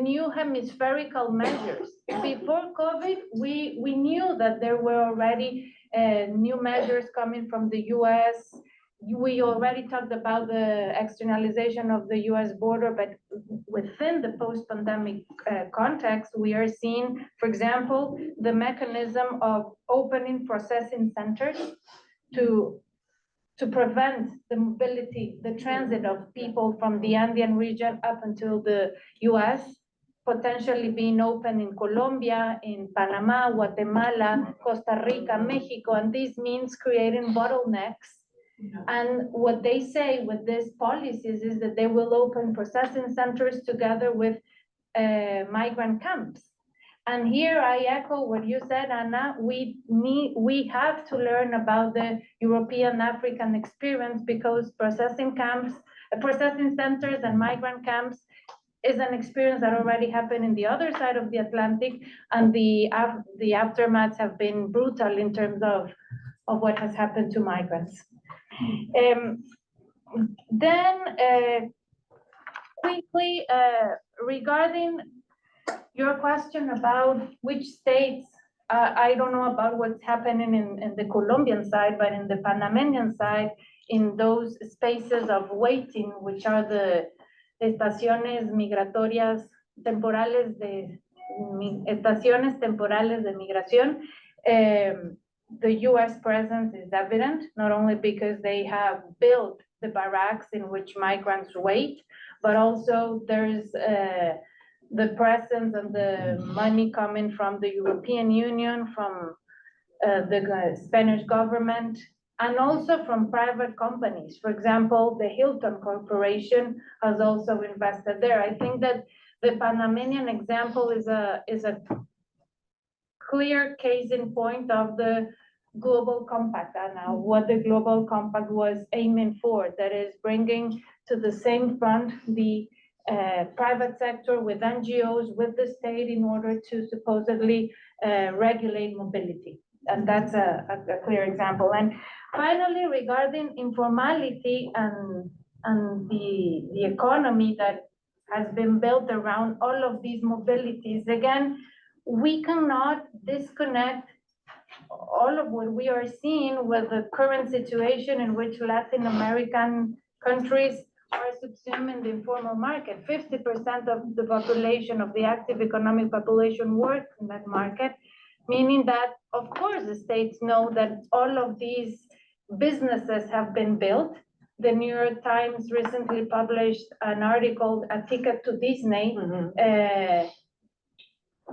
new hemispherical measures. Before COVID, we knew that there were already new measures coming from the US. We already talked about the externalization of the US border, but within the post-pandemic context, we are seeing, for example, the mechanism of opening processing centers to prevent the mobility, the transit of people from the Andean region up until the US, potentially being open in Colombia, in Panama, Guatemala, Costa Rica, Mexico, and this means creating bottlenecks. And what they say with these policies is that they will open processing centers together with migrant camps. And here I echo what you said, Anna. We have to learn about the European African experience, because processing centers and migrant camps is an experience that already happened in the other side of the Atlantic, and the aftermaths have been brutal in terms of what has happened to migrants. Quickly, regarding your question about which states, I don't know about what's happening in the Colombian side, but in the Panamanian side, in those spaces of waiting, which are the estaciones migratorias temporales estaciones temporales de migración, the US presence is evident, not only because they have built the barracks in which migrants wait, but also there's the presence and the money coming from the European Union, from the Spanish government, and also from private companies. For example, the Hilton Corporation has also invested there. I think that the Panamanian example is a clear case in point of the Global Compact, and what the Global Compact was aiming for, that is bringing to the same front the private sector with NGOs, with the state, in order to supposedly regulate mobility. And that's a clear example. And finally, regarding informality and the economy that has been built around all of these mobilities, again, we cannot disconnect all of what we are seeing with the current situation in which Latin American countries are subsuming the informal market. 50% of the population, of the active economic population, works in that market, meaning that, of course, the states know that all of these businesses have been built. The New York Times recently published an article, A Ticket to Disney,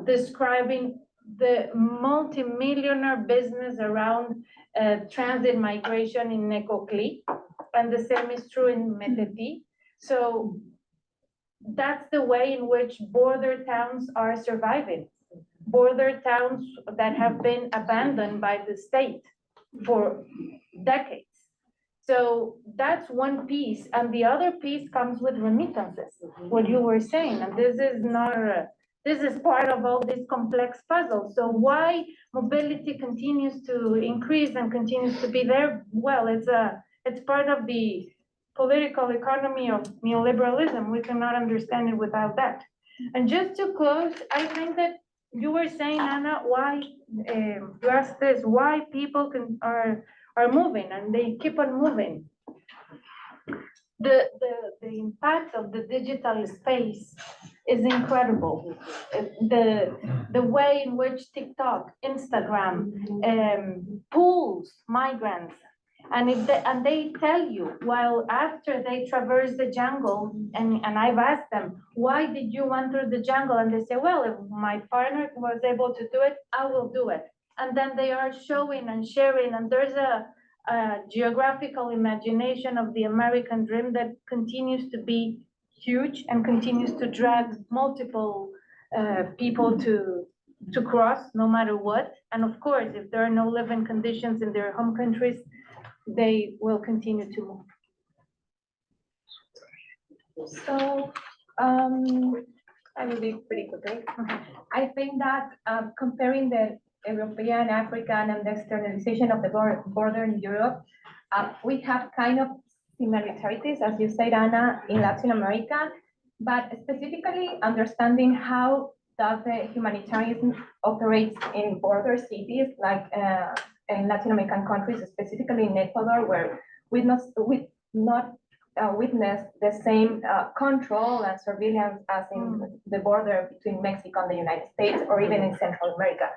describing the multi-millionaire business around transit migration in Necoclí, and the same is true in Metetí. So that's the way in which border towns are surviving. Border towns that have been abandoned by the state for decades. So that's one piece, and the other piece comes with remittances, what you were saying, and this is not this is part of all this complex puzzle. So why mobility continues to increase and continues to be there? Well, it's part of the political economy of neoliberalism. We cannot understand it without that. And just to close, I think that you were saying, Anna, why you asked this, why people are moving, and they keep on moving. the impact of the digital space is incredible. The way in which TikTok, Instagram, pulls migrants. And they tell you, while after they traverse the jungle, and I've asked them, why did you run through the jungle? And they say, well, if my partner was able to do it, I will do it. And then they are showing and sharing, and there's a geographical imagination of the American dream that continues to be huge and continues to drag multiple people to cross no matter what. And of course, if there are no living conditions in their home countries, they will continue to move. So, I will be pretty quick. I think that comparing the European, African, and the externalization of the border in Europe, we have kind of similarities, as you said, Anna, in Latin America, but specifically understanding how does the humanitarian operates in border cities, like in Latin American countries, specifically in Ecuador, where we not witness the same control and surveillance as in the border between Mexico and the United States, or even in Central America.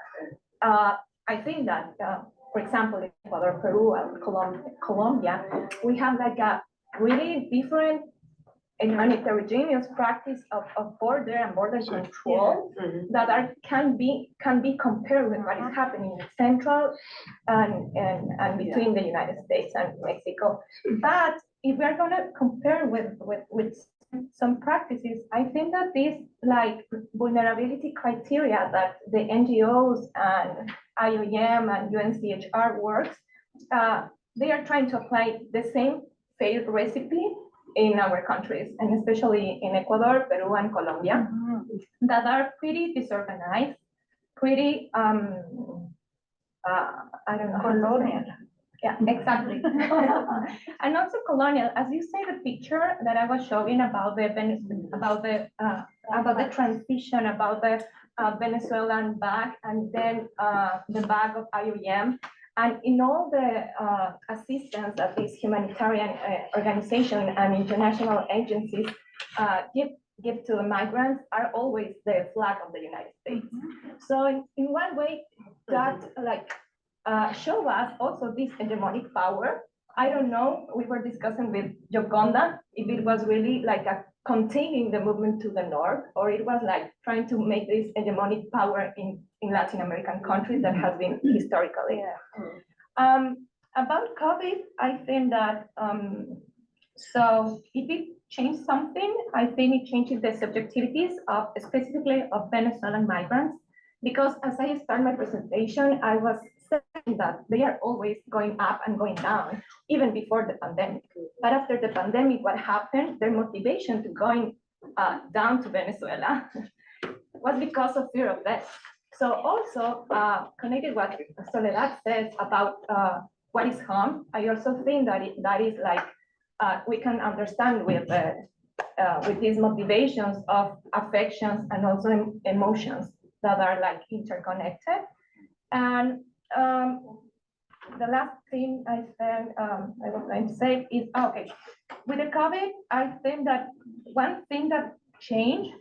I think that, for example, in Ecuador, Peru, and Colombia, we have like a really different and heterogeneous practice of border and border control that can be compared with what is happening in Central and between the United States and Mexico. But if we are going to compare with some practices, I think that these like vulnerability criteria that the NGOs and IOM and UNCHR works, they are trying to apply the same failed recipe in our countries, and especially in Ecuador, Peru, and Colombia, that are pretty disorganized, pretty, I don't know. Colonial. Yeah, exactly. And also colonial, as you say, the picture that I was showing about the transition, about the Venezuelan back, and then the back of IOM, and in all the assistance that these humanitarian organizations and international agencies give to the migrants are always the flag of the United States. So in one way, that like show us also this hegemonic power. I don't know, we were discussing with Joconda if it was really like a containing the movement to the north, or it was like trying to make this hegemonic power in Latin American countries that has been historically. About COVID, I think that, so if it changed something, I think it changes the subjectivities of specifically of Venezuelan migrants, because as I start my presentation, I was saying that they are always going up and going down, even before the pandemic. But after the pandemic, what happened? Their motivation to going down to Venezuela was because of fear of death. So also connected what Soledad says about what is harm, I also think that that is like, we can understand with these motivations of affections and also emotions that are like interconnected. And the last thing I was going to say is, okay, with the COVID, I think that one thing that changed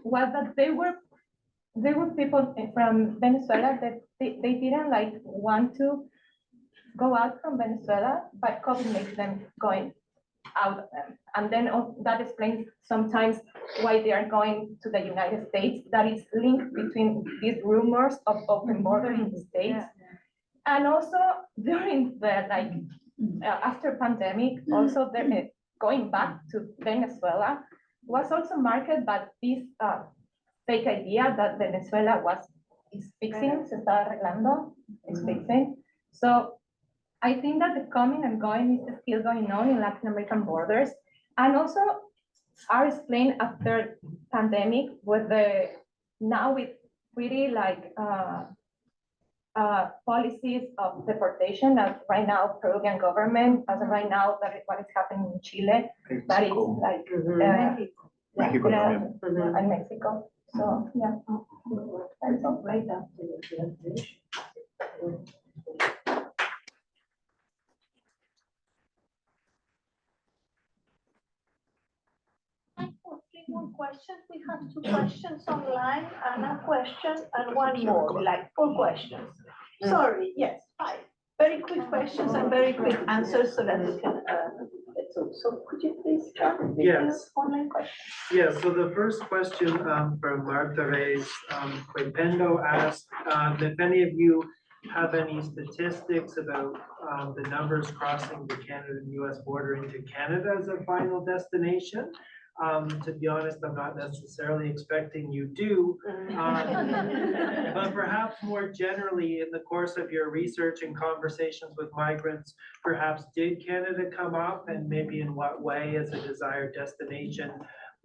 was that there were people from Venezuela that they didn't like want to go out from Venezuela, but COVID makes them going out of them. And then that explains sometimes why they are going to the United States. That is linked between these rumors of open border in the States. And also during the, like, after pandemic, also going back to Venezuela was also marked by this fake idea that Venezuela is fixing, se está arreglando, is fixing. So I think that the coming and going is still going on in Latin American borders, and also are explained after pandemic with now with pretty like policies of deportation as right now Peruvian government, as of right now that what is happening in Chile, that is like Mexico and Mexico. So yeah, that's all right now. more questions? We have 2 questions online, and a question and one more, like 4 questions. Sorry, yes, 5. Very quick questions and very quick answers so that we can, so could you please start with the Yes. online question? Yeah, so the first question from Marta Reyes Quependo asked if any of you have any statistics about the numbers crossing the Canada and US border into Canada as a final destination. To be honest, I'm not necessarily expecting you do. But perhaps more generally, in the course of your research and conversations with migrants, perhaps did Canada come up, and maybe in what way as a desired destination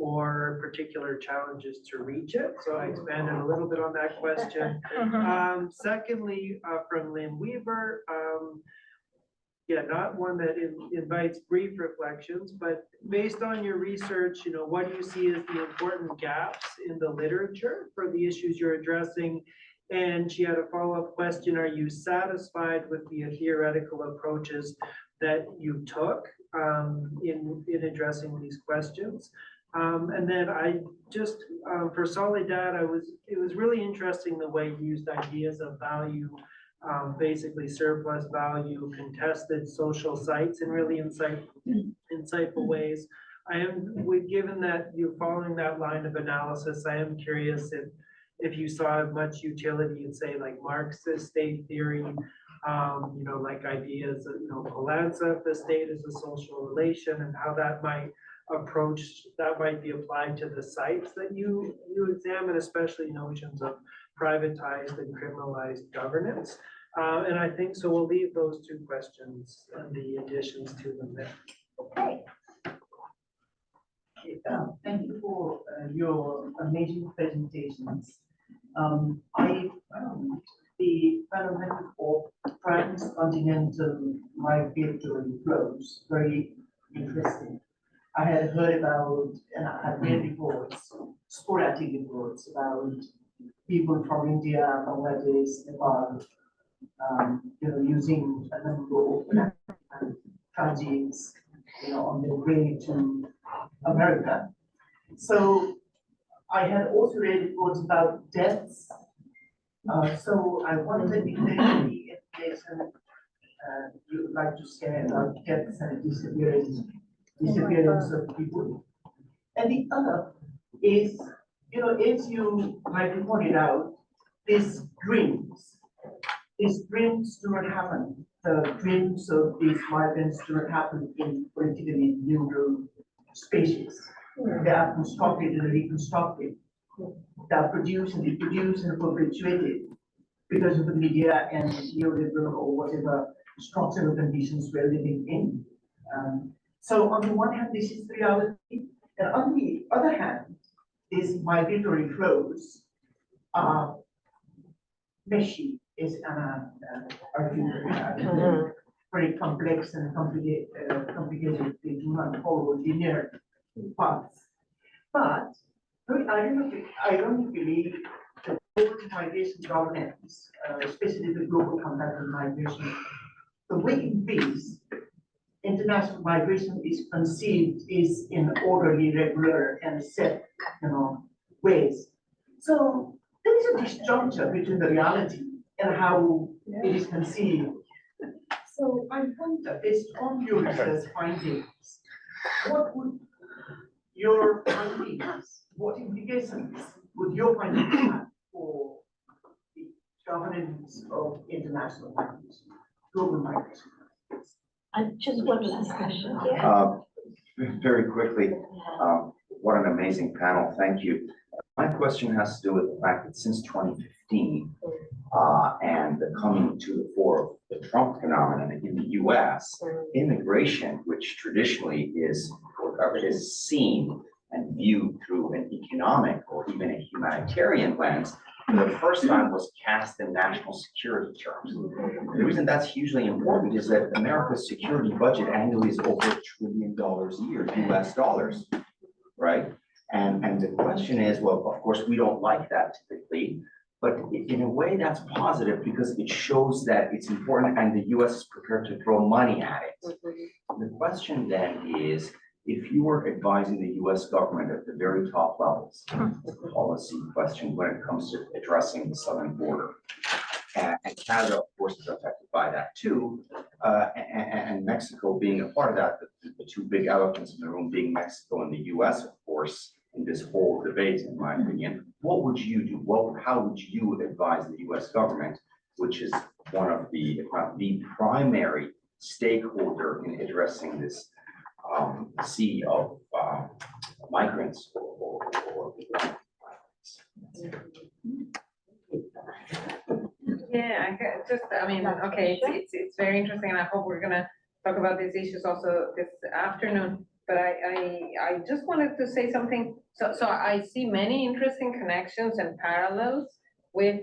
or particular challenges to reach it? So I expanded a little bit on that question. Secondly, from Lynn Weaver, yeah, not one that invites brief reflections, but based on your research, what do you see as the important gaps in the literature for the issues you're addressing? And she had a follow-up question: are you satisfied with the theoretical approaches that you took in addressing these questions? And then I just, for Soledad, it was really interesting the way you used ideas of value, basically surplus value, contested social sites in really insightful ways. Given that you're following that line of analysis, I am curious if you saw much utility in, say, like Marxist state theory, like ideas of, Polanyi, if the state is a social relation, and how that might be applied to the sites that you examine, especially notions of privatized and criminalized governance. And I think so we'll leave those 2 questions and the additions to them there. Okay. Thank you for your amazing presentations. The phenomenon of transcontinental migratory flows, very interesting. I had heard about, and I had read reports, sporadic reports about people from India, Bangladesh, Nepal, using a number of transits, on their way to America. So I had also read reports about deaths. So I wondered if there is any information you would like to share about deaths and disappearance of people. And the other is, as you rightly pointed out, these dreams do not happen. The dreams of these migrants do not happen in politically neutral spaces. They are constructed and reconstructed. They are produced and reproduced and perpetuated because of the media and neoliberal or whatever structural conditions we're living in. So on the one hand, this is the reality, and on the other hand, these migratory flows are meshy, is an argument, very complex and complicated. They do not follow linear paths. But very ironically, the global migration governance, especially the global compact on migration, the way in which international migration is conceived is in orderly, regular, and set, ways. So there is a disjuncture between the reality and how it is conceived. So I wonder, based on your research findings, what would your findings, what implications would your findings have for the governance of international migration, global migration? And just one last question. Very quickly, what an amazing panel, thank you. My question has to do with the fact that since 2015 and the coming to the fore of the Trump phenomenon in the US, immigration, which traditionally is seen and viewed through an economic or even a humanitarian lens, for the first time was cast in national security terms. The reason that's hugely important is that America's security budget annually is over $1 trillion a year, US dollars, right? And the question is, well, of course, we don't like that typically, but in a way that's positive because it shows that it's important and the US is prepared to throw money at it. The question then is, if you were advising the US government at the very top levels, policy question when it comes to addressing the southern border, and Canada, of course, is affected by that too, and Mexico being a part of that, the two big elephants in the room being Mexico and the US, of course, in this whole debate, in my opinion, what would you do? How would you advise the US government, which is one of the, if not the primary stakeholder in addressing this sea of migrants or Yeah, I mean, okay, it's very interesting, and I hope we're gonna talk about these issues also this afternoon. But I just wanted to say something. So I see many interesting connections and parallels with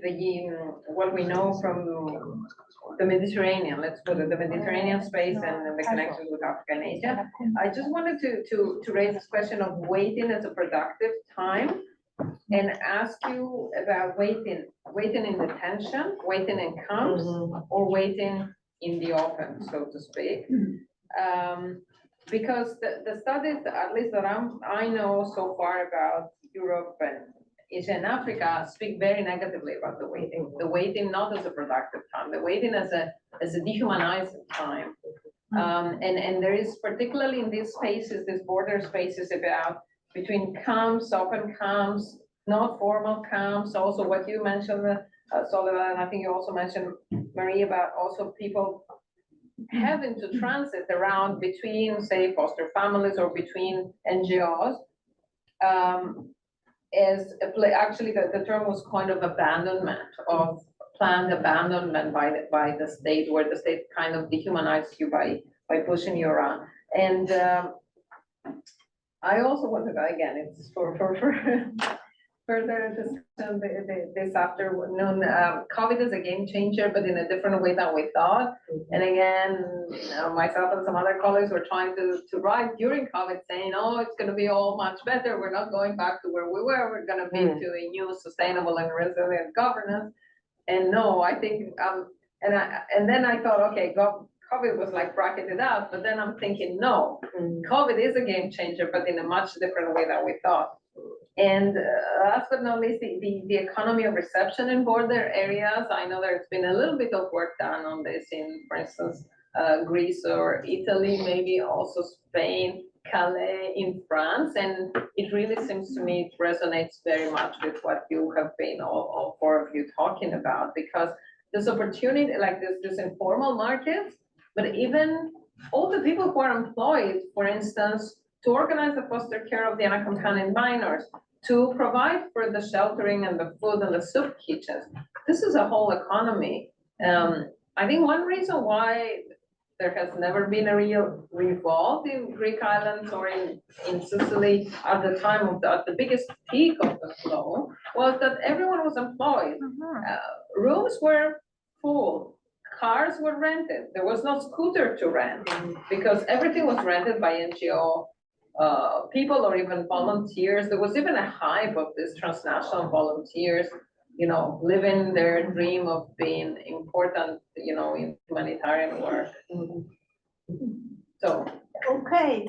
what we know from the Mediterranean. Let's put it the Mediterranean space and the connections with Africa and Asia. I just wanted to raise this question of waiting as a productive time, and ask you about waiting in detention, waiting in camps, or waiting in the open, so to speak. Because the studies, at least that I know so far about Europe and Asia and Africa, speak very negatively about the waiting not as a productive time, the waiting as a dehumanizing time. And there is particularly in these spaces, these border spaces about between camps, open camps, not formal camps, also what you mentioned, Soledad, and I think you also mentioned, Marie, about also people having to transit around between, say, foster families or between NGOs. Actually, the term was kind of abandonment, of planned abandonment by the state, where the state kind of dehumanizes you by pushing you around. And I also wanted, again, it's for further discussion this afternoon. COVID is a game changer, but in a different way than we thought. And again, myself and some other colleagues were trying to write during COVID saying, oh, it's going to be all much better. We're not going back to where we were. We're going to be to a new sustainable and resilient governance. And no, I think, and then I thought, okay, COVID was like bracketed out, but then I'm thinking, no, COVID is a game changer, but in a much different way than we thought. And last but not least, the economy of reception in border areas. I know there's been a little bit of work done on this in, for instance, Greece or Italy, maybe also Spain, Calais in France. And it really seems to me it resonates very much with what you have been, all four of you, talking about, because this opportunity, like this informal market, but even all the people who are employed, for instance, to organize the foster care of the unaccompanied minors, to provide for the sheltering and the food and the soup kitchens. This is a whole economy. I think one reason why there has never been a real revolt in Greek islands or in Sicily at the time of at the biggest peak of the flow was that everyone was employed. Rooms were full. Cars were rented. There was no scooter to rent because everything was rented by NGO people or even volunteers. There was even a hype of these transnational volunteers, living their dream of being important, in humanitarian work. So. Okay,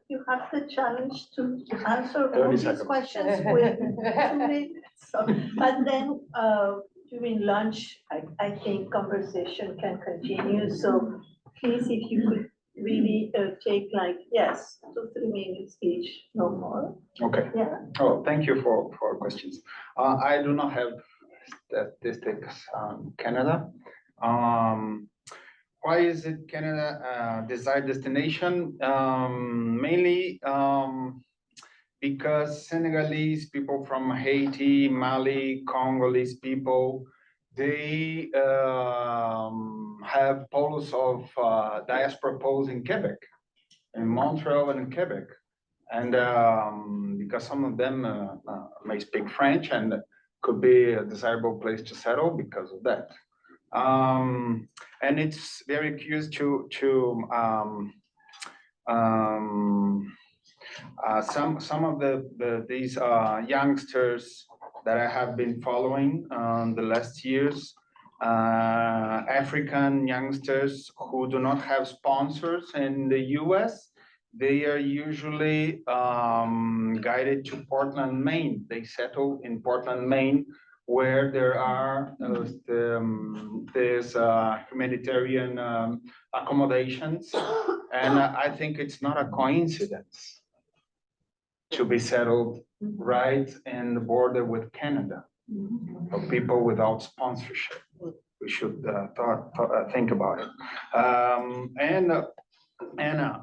you have the challenge to answer all these questions with 2 minutes. But then during lunch, I think conversation can continue. So please, if you could really take 2 to 3 minutes each, no more. Okay. Yeah. Oh, thank you for questions. I do not have statistics on Canada. Why is it Canada desired destination? Mainly because Senegalese people from Haiti, Mali, Congolese people, they have polos of diaspora poles in Quebec, in Montreal and in Quebec. And because some of them may speak French and could be a desirable place to settle because of that. And it's very curious to some of these youngsters that I have been following the last years, African youngsters who do not have sponsors in the US, they are usually guided to Portland, Maine. They settle in Portland, Maine, where there are there's humanitarian accommodations. And I think it's not a coincidence to be settled right in the border with Canada for people without sponsorship. We should think about it. And Anna,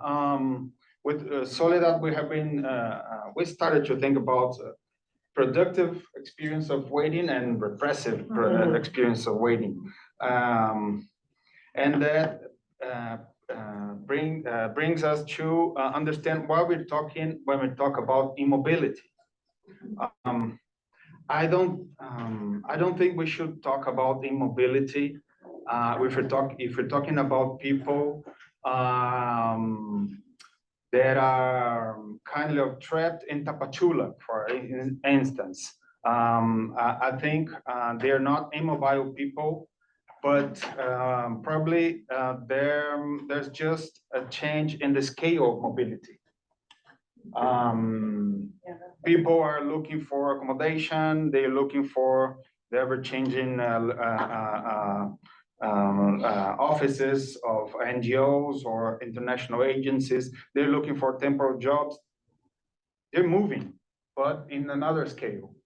with Soledad, we have been, we started to think about productive experience of waiting and repressive experience of waiting. And that brings us to understand why we're talking when we talk about immobility. I don't think we should talk about immobility if we're talking about people that are kind of trapped in Tapachula, for instance. I think they're not immobile people, but probably there's just a change in the scale of mobility. People are looking for accommodation, they're looking for the ever-changing offices of NGOs or international agencies. They're looking for temporary jobs. They're moving, but in another scale.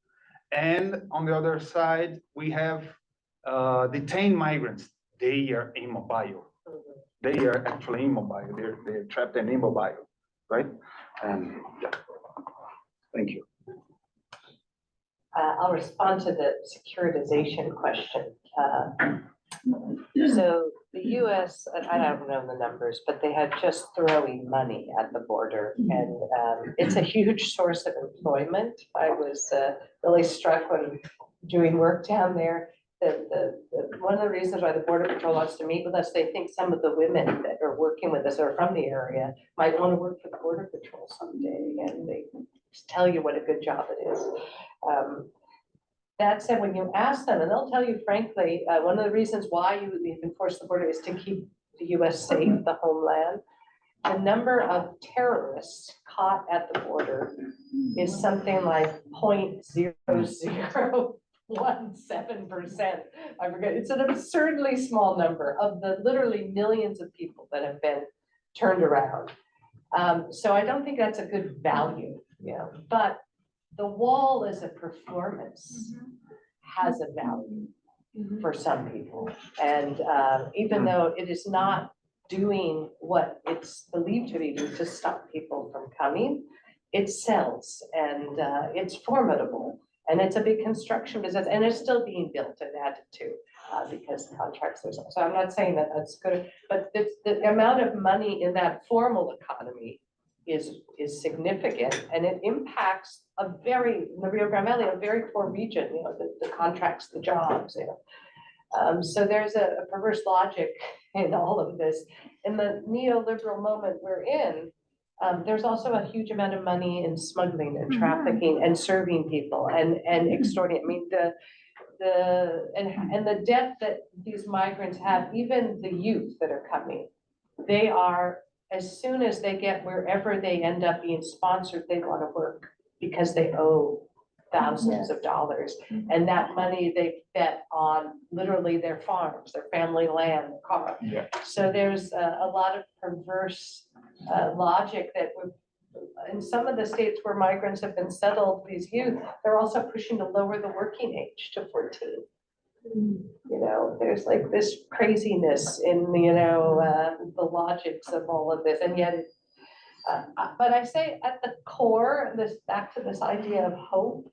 And on the other side, we have detained migrants. They are immobile. They are actually immobile. They're trapped and immobile, right? Yeah. Thank you. I'll respond to the securitization question. So the US, I don't know the numbers, but they had just throwing money at the border, and it's a huge source of employment. I was really struck when doing work down there. One of the reasons why the Border Patrol wants to meet with us, they think some of the women that are working with us or from the area might want to work for the Border Patrol someday, and they tell you what a good job it is. That said, when you ask them, and they'll tell you frankly, one of the reasons why we've enforced the border is to keep the US safe, the homeland. The number of terrorists caught at the border is something like 0.0017%. I forget, it's an absurdly small number of the literally millions of people that have been turned around. So I don't think that's a good value, but the wall as a performance has a value for some people. And even though it is not doing what it's believed to be doing to stop people from coming, it sells, and it's formidable. And it's a big construction business, and it's still being built and added to because contracts are, so I'm not saying that that's good, but the amount of money in that formal economy is significant, and it impacts in the Rio Grande Valley, a very poor region, the contracts, the jobs, so there's a perverse logic in all of this. In the neoliberal moment we're in, there's also a huge amount of money in smuggling and trafficking and serving people and extorting. I mean, the debt that these migrants have, even the youth that are coming, they are, as soon as they get wherever they end up being sponsored, they want to work because they owe thousands of dollars. And that money they bet on literally their farms, their family land, their car. Yeah. So there's a lot of perverse logic that in some of the states where migrants have been settled, these youth, they're also pushing to lower the working age to 14. There's like this craziness in, the logics of all of this, and yet, but I say at the core, back to this idea of hope,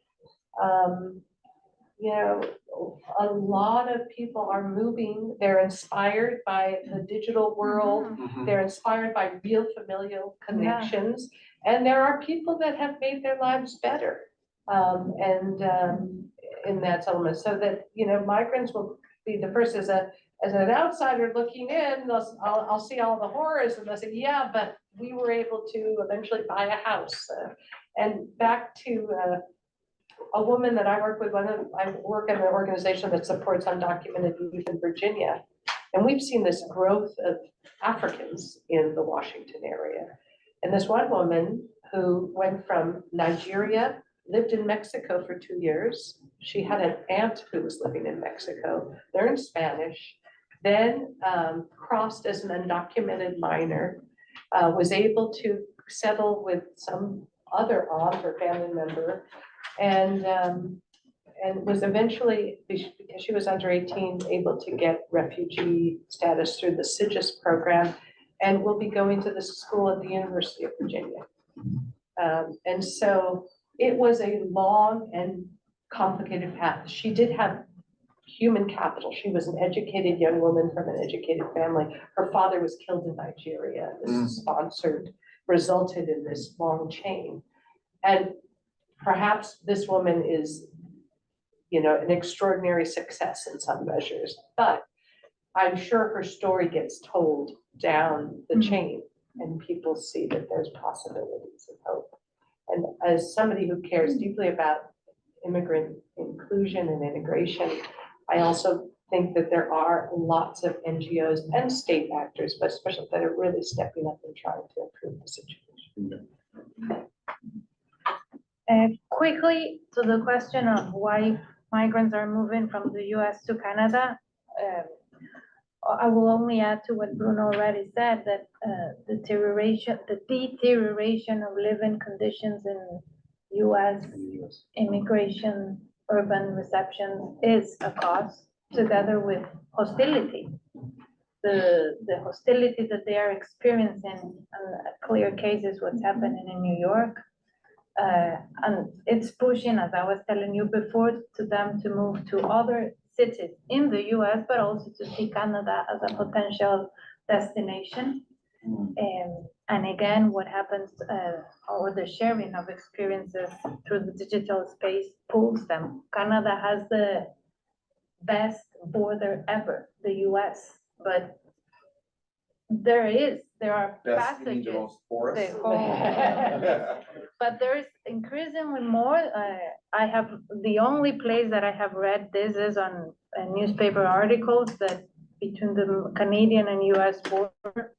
a lot of people are moving, they're inspired by the digital world, they're inspired by real familial connections, and there are people that have made their lives better, in that settlement, so that, migrants will be the first as an outsider looking in, I'll see all the horrors, and they'll say, yeah, but we were able to eventually buy a house. And back to a woman that I work with, I work in an organization that supports undocumented youth in Virginia. And we've seen this growth of Africans in the Washington area. And this one woman who went from Nigeria, lived in Mexico for 2 years. She had an aunt who was living in Mexico, learned Spanish, then crossed as an undocumented minor, was able to settle with some other aunt or family member, and was eventually, because she was under 18, able to get refugee status through the SIGIS program, and will be going to the school at the University of Virginia. And so it was a long and complicated path. She did have human capital. She was an educated young woman from an educated family. Her father was killed in Nigeria. This resulted in this long chain. And perhaps this woman is, an extraordinary success in some measures, but I'm sure her story gets told down the chain and people see that there's possibilities of hope. And as somebody who cares deeply about immigrant inclusion and integration, I also think that there are lots of NGOs and state actors, but especially that are really stepping up and trying to improve the situation. Quickly to the question of why migrants are moving from the US to Canada, I will only add to what Bruno already said, that the deterioration of living conditions in US immigration, urban reception is a cause, together with hostility. The hostility that they are experiencing, and a clear case is what's happening in New York. And it's pushing, as I was telling you before, to them to move to other cities in the US, but also to see Canada as a potential destination. And again, what happens, or the sharing of experiences through the digital space pulls them. Canada has the best border ever, the US, but there are passages. But there's increasingly more. I have, the only place that I have read this is on newspaper articles that between the Canadian and US border,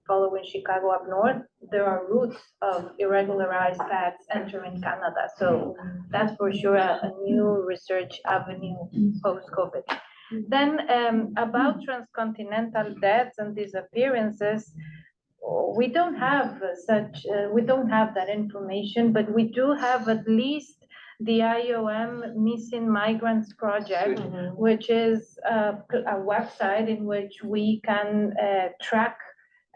following Chicago up north, there are routes of irregularized paths entering Canada. So that's for sure a new research avenue post-COVID. Then about transcontinental deaths and disappearances, we don't have that information, but we do have at least the IOM Missing Migrants Project, which is a website in which we can track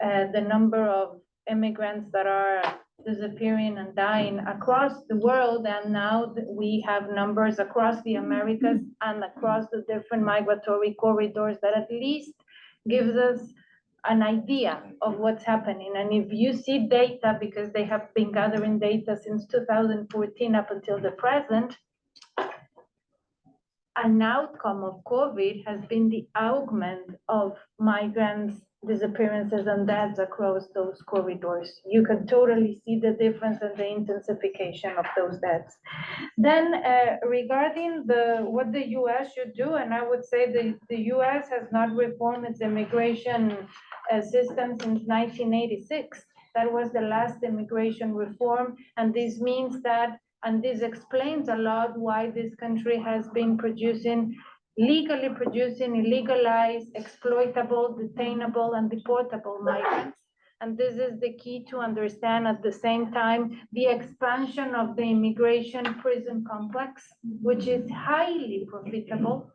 the number of immigrants that are disappearing and dying across the world. And now we have numbers across the Americas and across the different migratory corridors that at least gives us an idea of what's happening. And if you see data, because they have been gathering data since 2014 up until the present, an outcome of COVID has been the augment of migrants, disappearances and deaths across those corridors. You can totally see the difference and the intensification of those deaths. Then regarding what the US should do, and I would say the US has not reformed its immigration system since 1986. That was the last immigration reform, and this means that, and this explains a lot why this country has been legally producing illegalized, exploitable, detainable, and deportable migrants. And this is the key to understand at the same time the expansion of the immigration prison complex, which is highly profitable.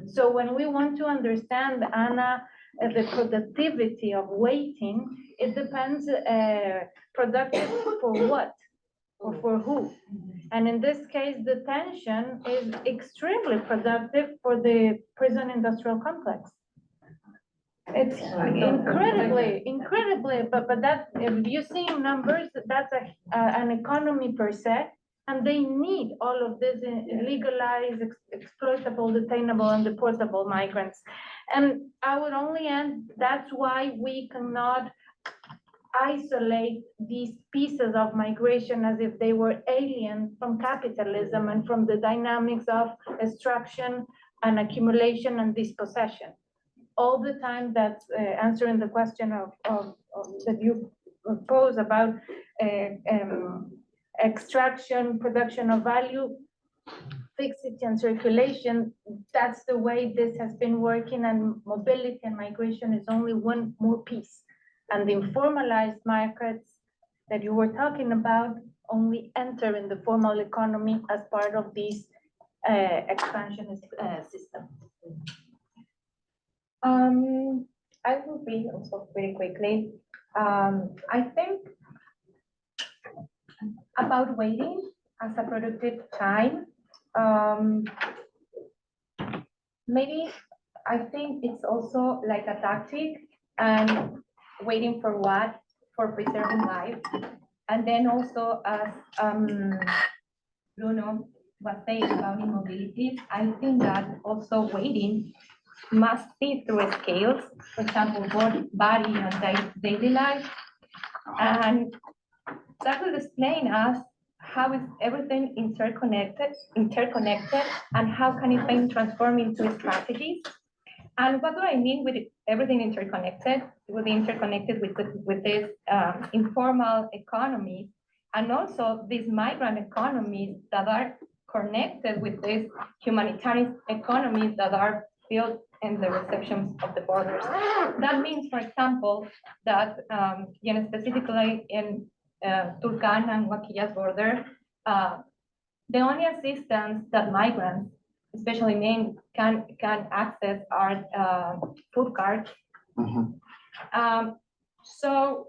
So when we want to understand, Anna, the productivity of waiting, it depends productive for what or for who. And in this case, detention is extremely productive for the prison industrial complex. It's incredibly, but that, if you see numbers, that's an economy per se, and they need all of this illegalized, exploitable, detainable, and deportable migrants. And I would only end, that's why we cannot isolate these pieces of migration as if they were alien from capitalism and from the dynamics of extraction and accumulation and dispossession. All the time that's answering the question of that you posed about extraction, production of value, fixity and circulation. That's the way this has been working, and mobility and migration is only one more piece. And the informalized markets that you were talking about only enter in the formal economy as part of this expansionist system. I will read also very quickly. I think about waiting as a productive time. Maybe I think it's also like a tactic, and waiting for what? For preserving life. And then also, as Bruno was saying about immobility, I think that also waiting must be through scales, for example, body and daily life. And that will explain us how is everything interconnected, and how can it be transformed into strategies. And what do I mean with everything interconnected? It will be interconnected with this informal economy, and also these migrant economies that are connected with these humanitarian economies that are built in the receptions of the borders. That means, for example, that specifically in Tulcan and Huaquilla's border, the only assistance that migrants, especially men, can access are food cards. So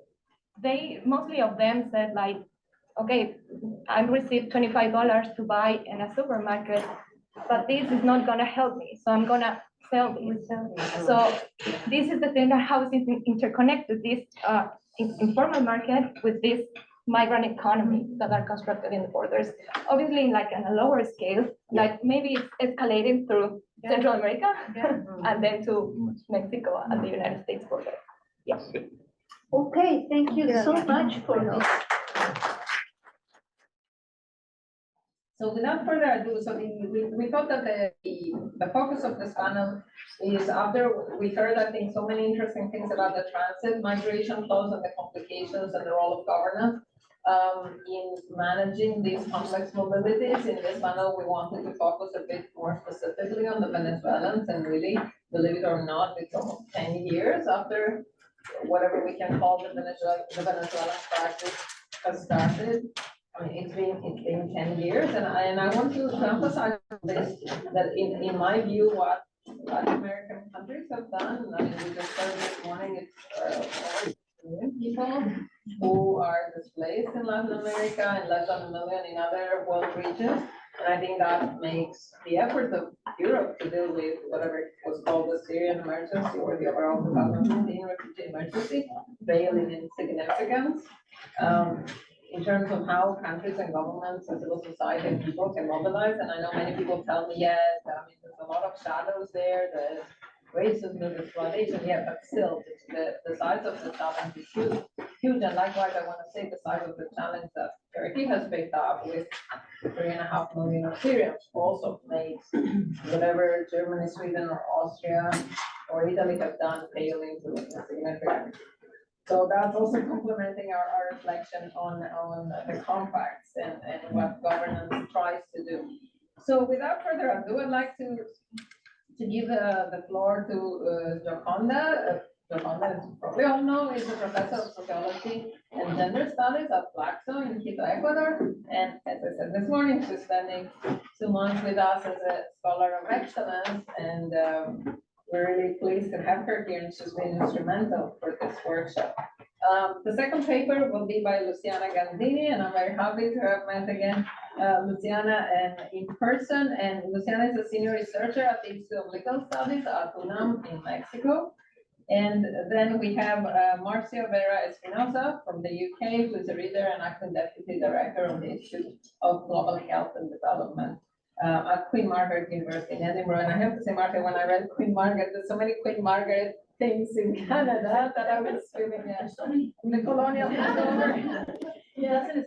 mostly of them said like, okay, I received $25 to buy in a supermarket, but this is not gonna help me, so I'm gonna sell this. So this is the thing, that how is it interconnected, this informal market with this migrant economy that are constructed in the borders. Obviously, like on a lower scale, like maybe it's escalating through Central America and then to Mexico and the United States border. Yes. Okay, thank you so much for this. So without further ado, so we thought that the focus of this panel is, after we heard, I think, so many interesting things about the transit migration flows and the complications and the role of governance in managing these complex mobilities. In this panel, we wanted to focus a bit more specifically on the Venezuelans, and really, believe it or not, it's almost 10 years after whatever we can call the Venezuelan crisis has started. I mean, it's been 10 years, and I want to emphasize this, that in my view, what Latin American countries have done, I mean, we just heard this morning, it's over 1 million people who are displaced in Latin America, and less than 1 million in other world regions. And I think that makes the effort of Europe to deal with whatever was called the Syrian emergency or the overall 2015 refugee emergency failing in significance. In terms of how countries and governments and civil society and people can mobilize. And I know many people tell me, yes, I mean, there's a lot of shadows there, the racism, the exploitation, yeah, but still, the size of the challenge is huge. And likewise, I want to say the size of the challenge that Turkey has picked up with 3.5 million of Syrians, also makes whatever Germany, Sweden, or Austria, or Italy have done failing to significant. So that's also complementing our reflection on the compacts and what governance tries to do. So without further ado, I'd like to give the floor to Joconda. Joconda, as you probably all know, is a professor of sociology and gender studies at Flaxo in Quito, Ecuador. And as I said this morning, she's spending 2 months with us as a scholar of excellence, and we're really pleased to have her here, and she's been instrumental for this workshop. The second paper will be by Luciana Gandini, and I'm very happy to have met again Luciana in person. And Luciana is a senior researcher at the Institute of Legal Studies at UNAM in Mexico. And then we have Marcio Vera Espinosa from the UK, who is a reader and acting deputy director of the Institute of Global Health and Development at Queen Margaret University in Edinburgh. And I have to say, Martha, when I read Queen Margaret, there's so many Queen Margaret things in Canada that I was feeling, the colonial hangover. Yes,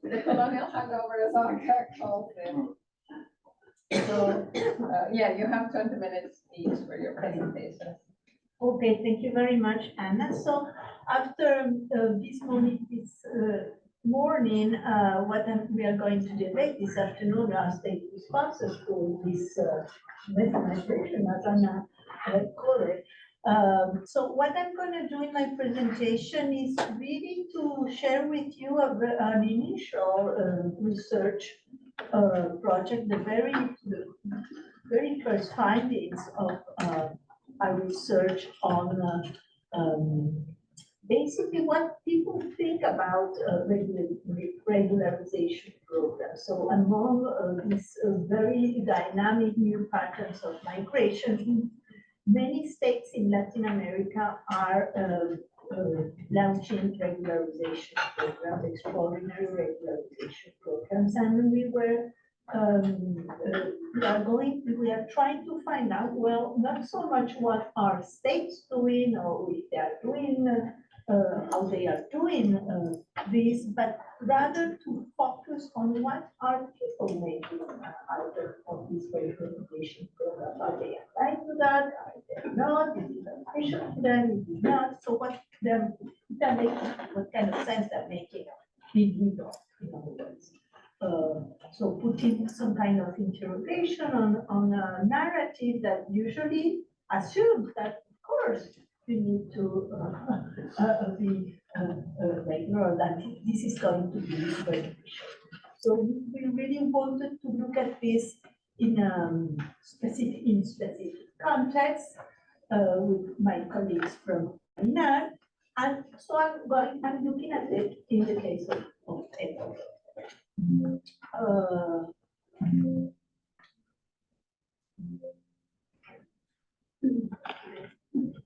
the colonial hangover is our called it. So, yeah, you have 20 minutes each for your presentation. Okay, thank you very much, Anna. So after this morning, we are going to debate this afternoon are state responses to this migration, as Anna call it. So what I'm going to do in my presentation is really to share with you an initial research project, the very first findings of our research on basically what people think about regularization programs. So among these very dynamic new patterns of migration, many states in Latin America are launching regularization programs, extraordinary regularization programs, and we are trying to find out, well, not so much what are states doing or if they are doing, how they are doing this, but rather to focus on what are people making out of this regularization program. Are they aligned to that? Are they not? Is it beneficial to them? Is it not? So what kind of sense they're making? Did we know, in other words? So putting some kind of interrogation on a narrative that usually assumes that, of course, we need to be regular, that this is going to be beneficial. So we really wanted to look at this in specific context with my colleagues from INAR, and so I'm looking at it in the case of Ecuador.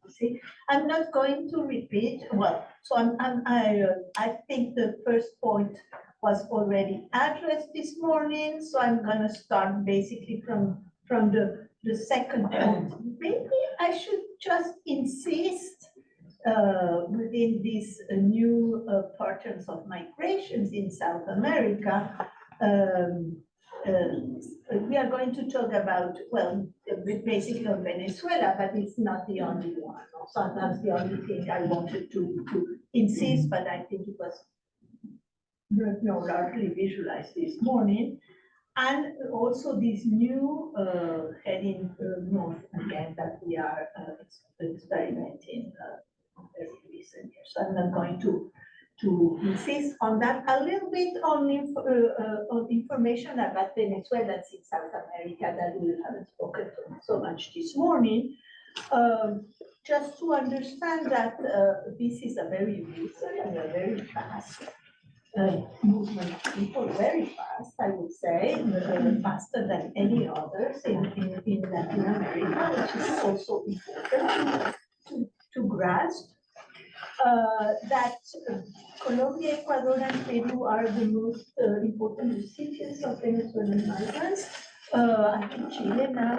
See, I'm not going to repeat. Well, so I think the first point was already addressed this morning. So I'm going to start basically from the second point. Maybe I should just insist within these new patterns of migrations in South America. We are going to talk about, well, basically of Venezuela, but it's not the only one. So that's the only thing I wanted to insist, but I think it was largely visualized this morning. And also this new heading north again that we are experimenting very recent years. So I'm not going to insist on that. A little bit on information about Venezuela in South America that we haven't spoken so much this morning. Just to understand that this is a very recent and a very fast movement of people, very fast, I would say, faster than any others in Latin America, which is also important to grasp. That Colombia, Ecuador, and Peru are the most important recipients of Venezuelan migrants. I think Chile now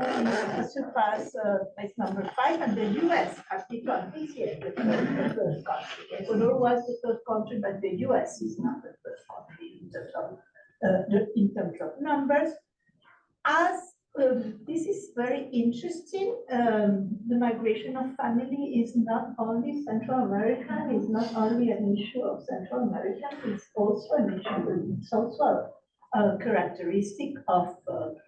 has surpassed as number 5, and the US has become this year the third country. Ecuador was the third country, but the US is not the first country in terms of numbers. As this is very interesting. The migration of family is not only Central American, it's not only an issue of Central America, it's also an issue, it's also a characteristic of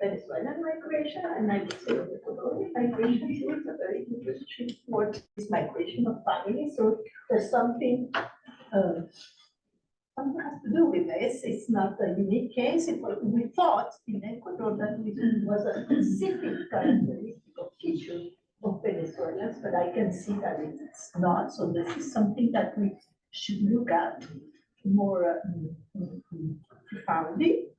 Venezuelan migration, and I would say the Colombian migration too is a very interesting towards this migration of family. So there's something has to do with this. It's not a unique case. We thought in Ecuador that it was a specific characteristic of feature of Venezuelans, but I can see that it's not. So this is something that we should look at more profoundly.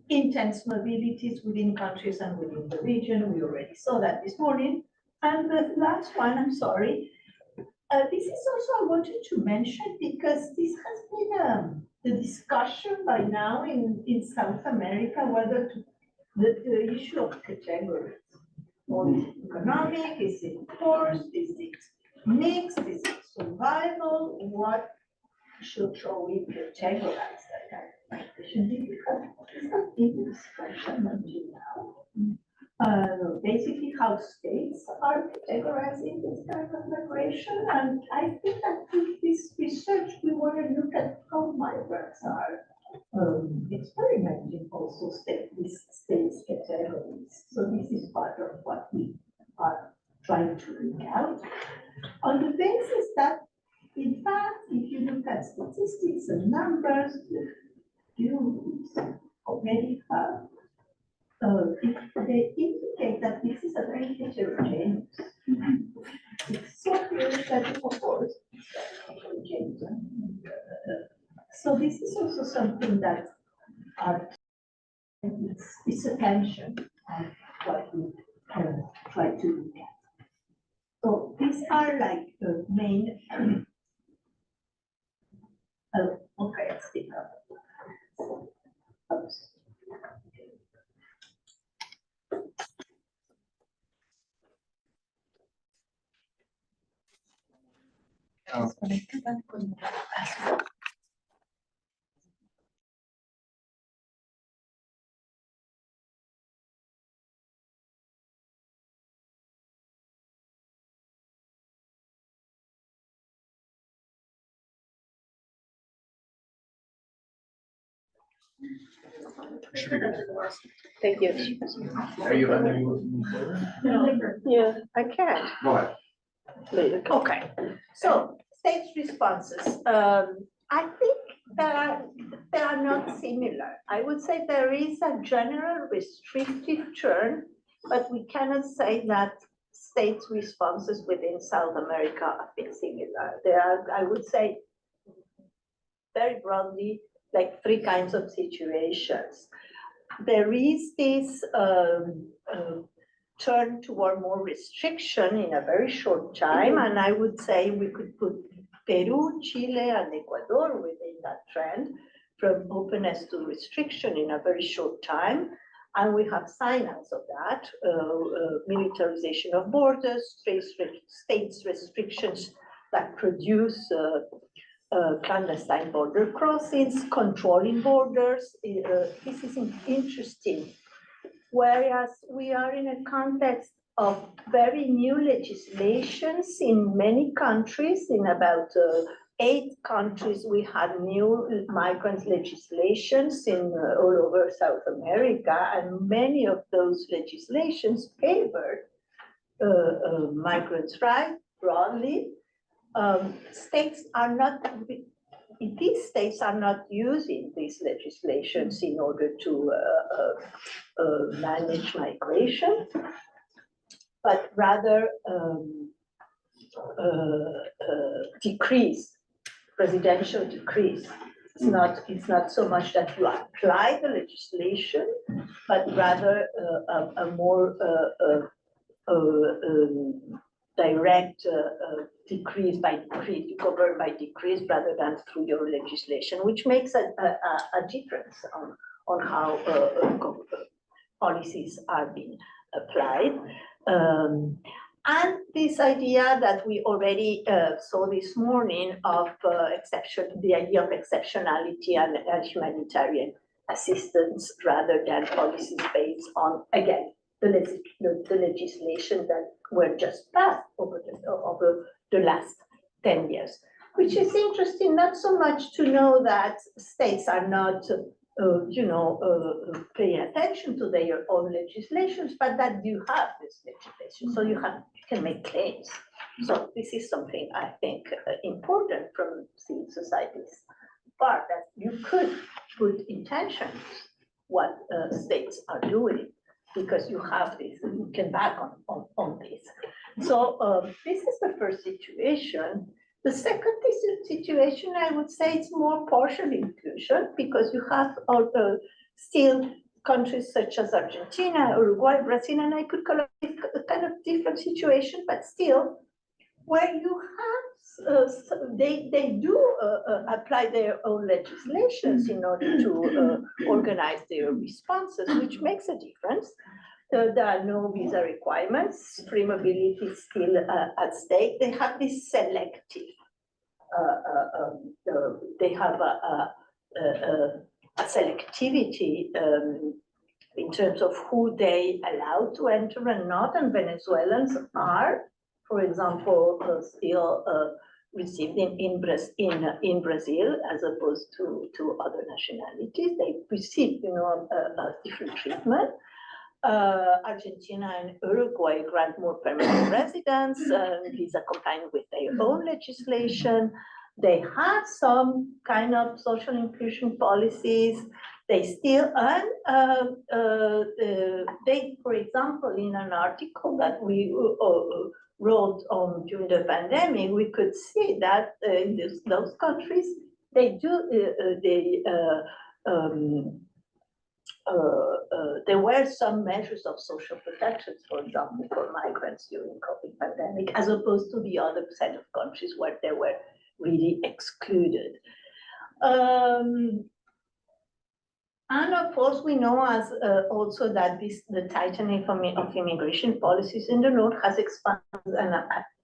Intense mobilities within countries and within the region. We already saw that this morning. And the last one, I'm sorry. This is also I wanted to mention because this has been the discussion by now in South America whether the issue of categories. Or is it economic? Is it forced? Is it mixed? Is it survival? What shall we categorize that kind of migration? Because it's not been discussion until now. Basically how states are categorizing this kind of migration, and I think that this this research, we want to look at how migrants are experimenting also states categories. So this is part of what we are trying to look at. On the basis that, in fact, if you look at statistics and numbers, you already have, they indicate that this is a very heterogeneous. It's so clear that, of course, it's heterogeneous. So this is also something that it's a tension of what we try to look at. So these are like the main. Okay, let's take up. Oops. Should be good. Thank you. Are you letting me move forward? Yeah, I can. Go ahead. Later. Okay, so states' responses. I think they are not similar. I would say there is a general restrictive turn, but we cannot say that states' responses within South America are similar. There are, I would say, very broadly, like three kinds of situations. There is this turn toward more restriction in a very short time, and I would say we could put Peru, Chile, and Ecuador within that trend, from openness to restriction in a very short time. And we have signs of that, militarization of borders, states restrictions that produce clandestine border crossings, controlling borders. This is interesting. Whereas we are in a context of very new legislations in many countries, in about 8 countries, we had new migrant legislations in all over South America, and many of those legislations favored migrants' rights broadly. States are not, these states are not using these legislations in order to manage migration, but rather decrease, presidential decrease. It's not so much that you apply the legislation, but rather a more direct decrease by decrease, you govern by decrease rather than through your legislation, which makes a difference on how policies are being applied. And this idea that we already saw this morning of the idea of exceptionality and humanitarian assistance rather than policies based on, again, the legislation that were just passed over the last 10 years, which is interesting, not so much to know that states are not paying attention to their own legislations, but that you have this legislation, so you can make claims. So this is something I think important from civil society's part, that you could put intentions what states are doing, because you have this, you can back on this. So this is the first situation. The second situation, I would say, it's more partial inclusion, because you have still countries such as Argentina, Uruguay, Brazil, and I could call it a kind of different situation, but still, where you have, they do apply their own legislations in order to organize their responses, which makes a difference. There are no visa requirements, free mobility is still at stake. They have this selective, they have a selectivity in terms of who they allow to enter and not, and Venezuelans are, for example, still received in Brazil as opposed to other nationalities. They receive, a different treatment. Argentina and Uruguay grant more permanent residence, visa compliant with their own legislation. They have some kind of social inclusion policies. They still, and they, for example, in an article that we wrote on during the pandemic, we could see that in those countries, they do, there were some measures of social protection, for example, for migrants during COVID pandemic, as opposed to the other set of countries where they were really excluded. And of course, we know as also that the tightening of immigration policies in the north has expanded, and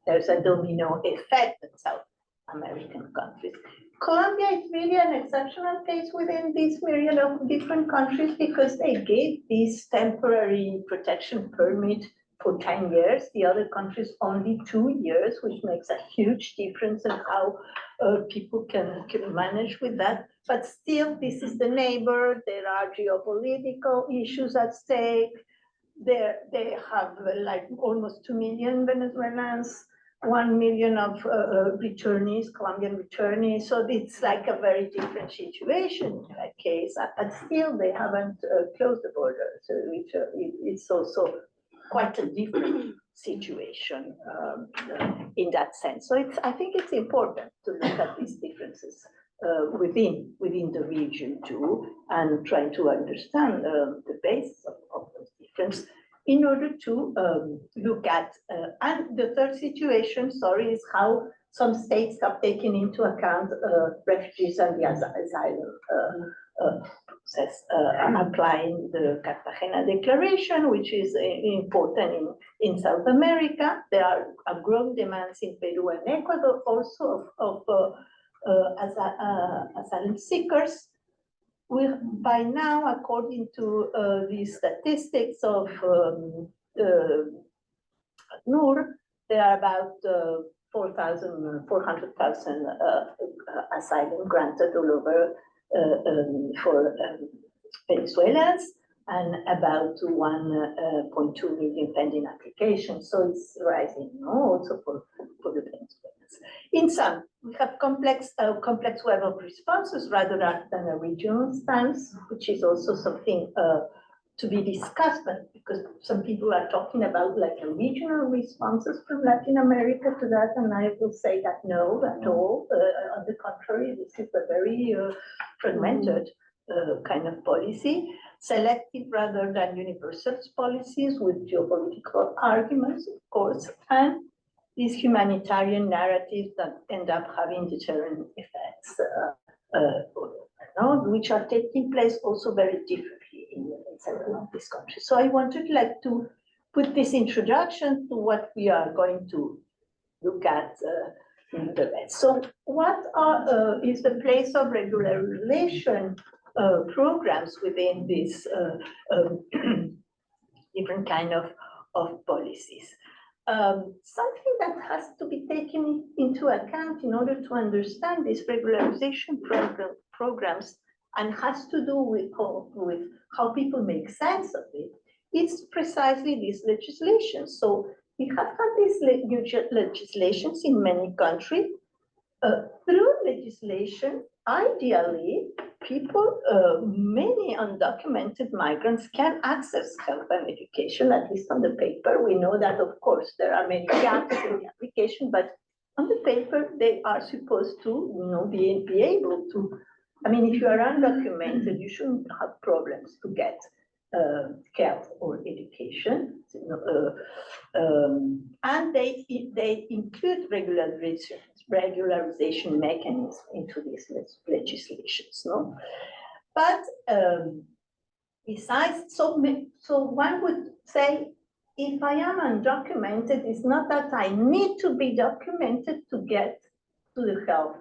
there's a domino effect in South American countries. Colombia is really an exceptional case within this myriad of different countries because they gave this temporary protection permit for 10 years. The other countries only 2 years, which makes a huge difference in how people can manage with that. But still, this is the neighbor. There are geopolitical issues at stake. They have like almost 2 million Venezuelans, 1 million of returnees, Colombian returnees. So it's like a very different situation in that case. But still, they haven't closed the border. So it's also quite a different situation in that sense. So I think it's important to look at these differences within the region too, and try to understand the basis of those differences in order to look at, and the third situation, is how some states have taken into account refugees and the asylum process, applying the Cartagena Declaration, which is important in South America. There are growing demands in Peru and Ecuador also of asylum seekers. By now, according to the statistics of NUR, there are about 400,000 asylum granted all over for Venezuelans, and about 1.2 million pending applications. So it's rising, also for the Venezuelans. In some, we have complex web of responses rather than a regional stance, which is also something to be discussed, but because some people are talking about like a regional responses from Latin America to that, and I will say that no, at all. On the contrary, this is a very fragmented kind of policy, selective rather than universal policies with geopolitical arguments, of course, and these humanitarian narratives that end up having deterrent effects, which are taking place also very differently in several of these countries. So I wanted to put this introduction to what we are going to look at in the rest. So what is the place of regularization programs within these different kind of policies? Something that has to be taken into account in order to understand these regularization programs and has to do with how people make sense of it. It's precisely this legislation. So we have had these legislations in many countries. Through legislation, ideally, people, many undocumented migrants can access health and education, at least on the paper. We know that, of course, there are many gaps in the application, but on the paper, they are supposed to, be able to. I mean, if you are undocumented, you shouldn't have problems to get health or education. And they include regularization mechanisms into these legislations, no? But besides, so one would say, if I am undocumented, it's not that I need to be documented to get to the health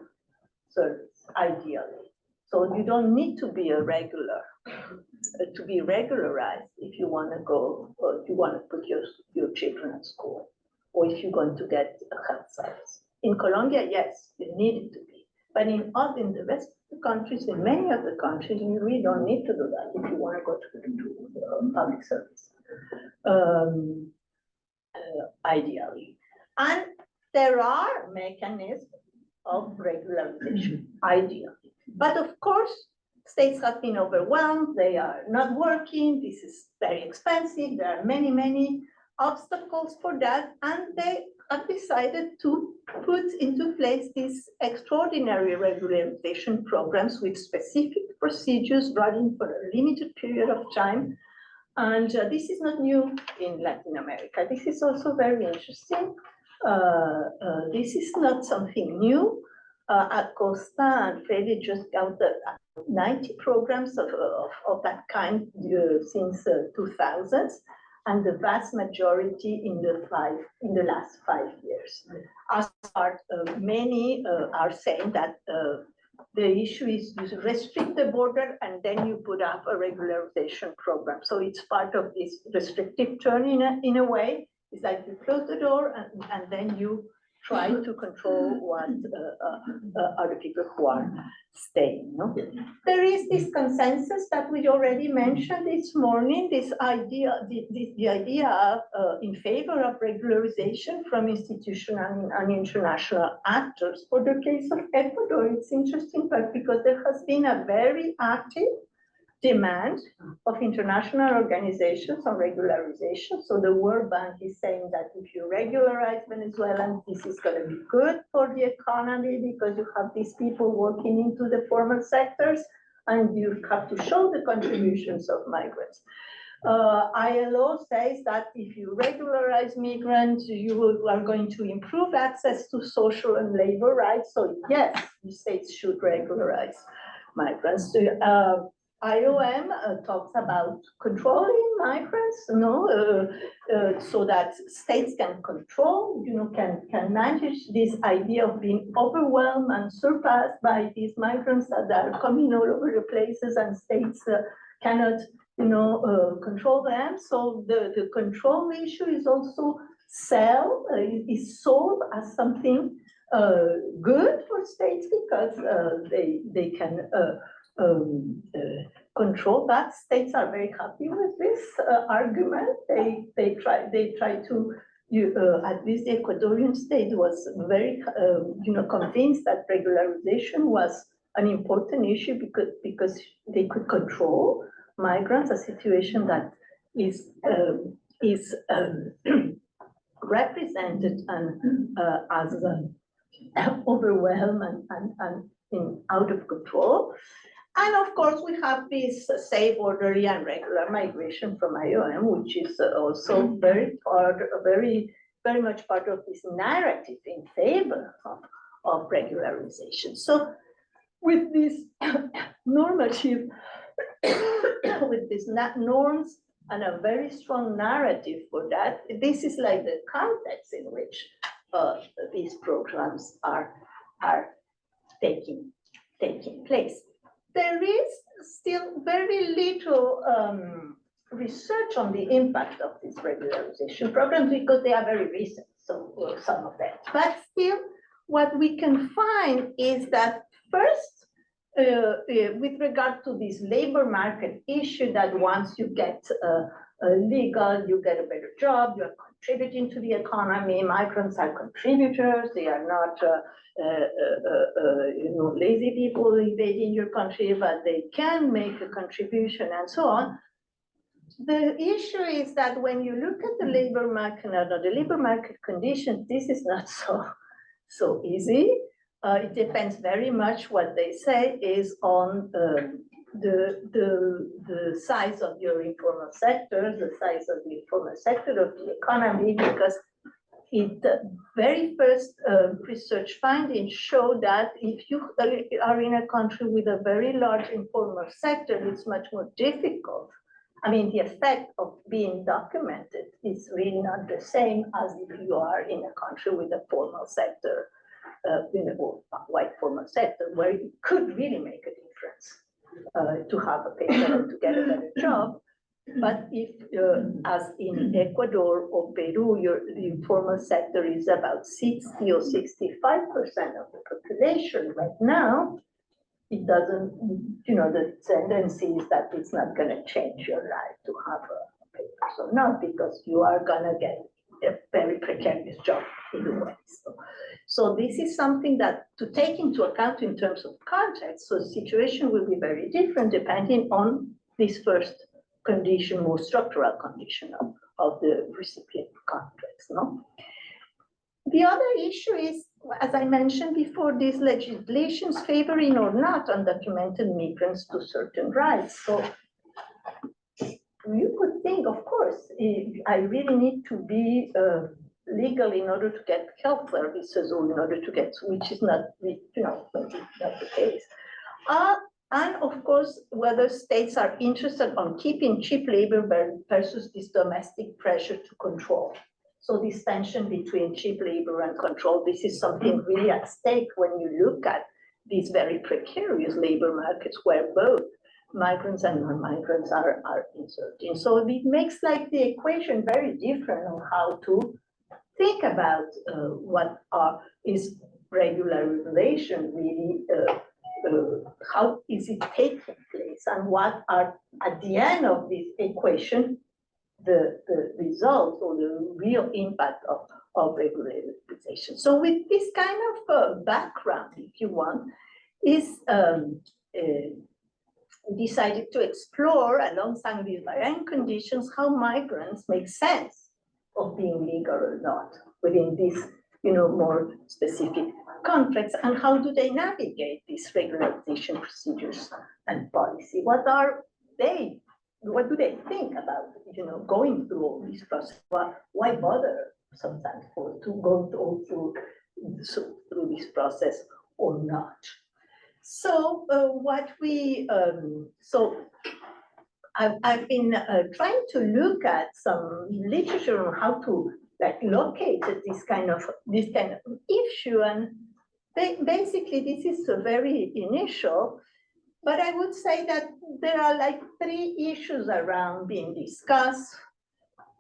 service, ideally. So you don't need to be a regular, to be regularized if you want to go, or if you want to put your children at school, or if you're going to get a health service. In Colombia, yes, it needed to be. But in the rest of the countries, in many of the countries, you really don't need to do that if you want to go to public service, ideally. And there are mechanisms of regularization, ideally. But of course, states have been overwhelmed, they are not working, this is very expensive, there are many, many obstacles for that, and they have decided to put into place these extraordinary regularization programs with specific procedures running for a limited period of time. And this is not new in Latin America. This is also very interesting. This is not something new. Acosta and Fede just got 90 programs of that kind since 2000s, and the vast majority in the last 5 years. As part, many are saying that the issue is you restrict the border and then you put up a regularization program. So it's part of this restrictive turn in a way. It's like you close the door and then you try to control what other people who are staying. No? There is this consensus that we already mentioned this morning, this idea, the idea of in favor of regularization from institutional and international actors. For the case of Ecuador, it's interesting, but because there has been a very active demand of international organizations on regularization. So the World Bank is saying that if you regularize Venezuelans, this is going to be good for the economy because you have these people working into the formal sectors and you have to show the contributions of migrants. ILO says that if you regularize migrants, you are going to improve access to social and labor rights. So yes, the states should regularize migrants. IOM talks about controlling migrants, so that states can control, can manage this idea of being overwhelmed and surpassed by these migrants that are coming all over the places, and states cannot, control them. So the control issue is also is sold as something good for states because they can. Control that. States are very happy with this argument. They try to at least the Ecuadorian state was very convinced that regularization was an important issue because they could control migrants, a situation that is represented and as overwhelmed and out of control. And of course, we have this safe, orderly, and regular migration from IOM, which is also very much part of this narrative in favor of regularization. So with this normative, with these norms and a very strong narrative for that, this is like the context in which these programs are taking place. There is still very little research on the impact of these regularization programs because they are very recent, so some of them. But still, what we can find is that first, with regard to this labor market issue, that once you get legal, you get a better job, you are contributing to the economy, migrants are contributors, they are not lazy people invading your country, but they can make a contribution and so on. The issue is that when you look at the labor market, the labor market conditions, this is not so easy. It depends very much what they say is on the size of your informal sector, the size of the informal sector of the economy, because very first research findings show that if you are in a country with a very large informal sector, it's much more difficult. I mean, the effect of being documented is really not the same as if you are in a country with a formal sector, white formal sector, where it could really make a difference to have a paper and to get a better job. But if, as in Ecuador or Peru, the informal sector is about 60 or 65% of the population right now, it doesn't, the tendency is that it's not gonna change your life to have a paper. So not because you are gonna get a very precarious job either way. So this is something that to take into account in terms of context. So the situation will be very different depending on this first condition, more structural condition of the recipient context, no? The other issue is, as I mentioned before, these legislations favoring or not undocumented migrants to certain rights. So you could think, of course, I really need to be legal in order to get health services or in order to get, which is not, maybe not the case. And of course, whether states are interested on keeping cheap labor versus this domestic pressure to control. So this tension between cheap labor and control, this is something really at stake when you look at these very precarious labor markets where both migrants and non-migrants are inserting. So it makes like the equation very different on how to think about what is regularization really, how is it taking place, and what are, at the end of this equation, the results or the real impact of regularization. So with this kind of background, if you want, is decided to explore alongside these varying conditions how migrants make sense of being legal or not within this, more specific context, and how do they navigate these regularization procedures and policy? What do they think about, going through all this process? Why bother sometimes to go through this process or not? So I've been trying to look at some literature on how to locate this kind of issue, and basically this is a very initial, but I would say that there are three issues around being discussed.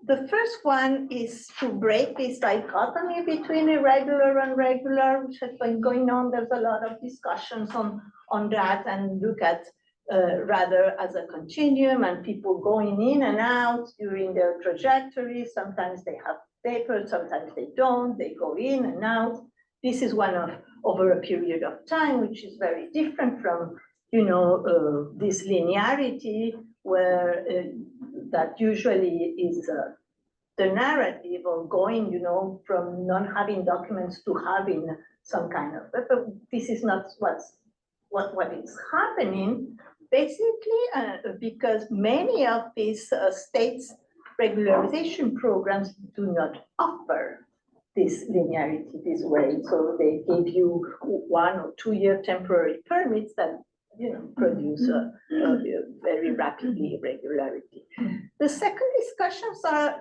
The first one is to break this dichotomy between irregular and regular, which has been going on. There's a lot of discussions on that, and look at rather as a continuum and people going in and out during their trajectory. Sometimes they have papers, sometimes they don't, they go in and out. This is one of over a period of time, which is very different from, this linearity where that usually is the narrative of going, from not having documents to having some kind of, but this is not what is happening, basically, because many of these states' regularization programs do not offer this linearity this way. So they give you 1 or 2 year temporary permits that produce a very rapidly irregularity. The second discussions are,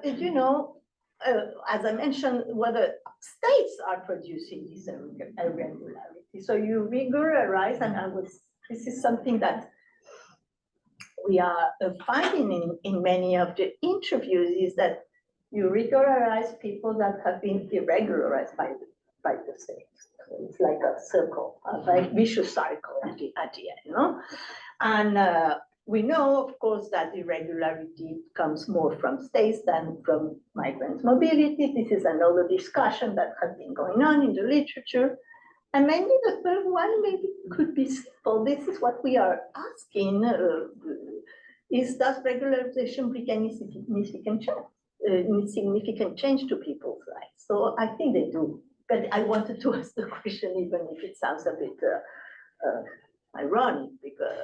as I mentioned, whether states are producing this irregularity. So you regularize, and this is something that we are finding in many of the interviews, is that you regularize people that have been irregularized by the state. So it's like a circle, a vicious cycle at the end, And we know, of course, that irregularity comes more from states than from migrants' mobility. This is another discussion that has been going on in the literature. And maybe the third one maybe could be simple. This is what we are asking, is does regularization bring any significant change to people's lives? So I think they do. But I wanted to ask the question, even if it sounds a bit ironic, because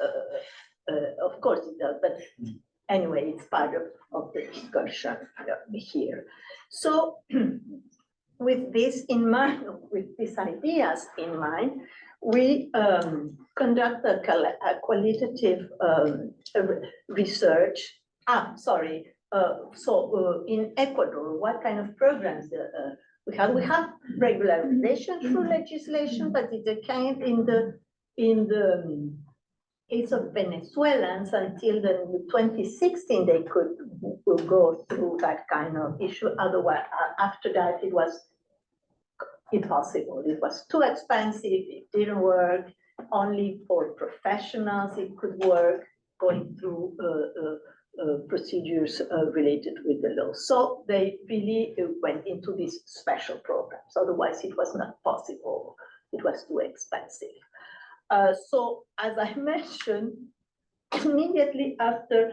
of course it does, but anyway, it's part of the discussion here. So with this in mind, with these ideas in mind, we conduct a qualitative research. In Ecuador, what kind of programs we have? We have regularization through legislation, but it's a kind in the case of Venezuelans, until the 2016, they could go through that kind of issue. Otherwise, after that, it was impossible. It was too expensive. It didn't work. Only for professionals it could work, going through procedures related with the law. So they really went into these special programs. Otherwise, it was not possible. It was too expensive. So as I mentioned, immediately after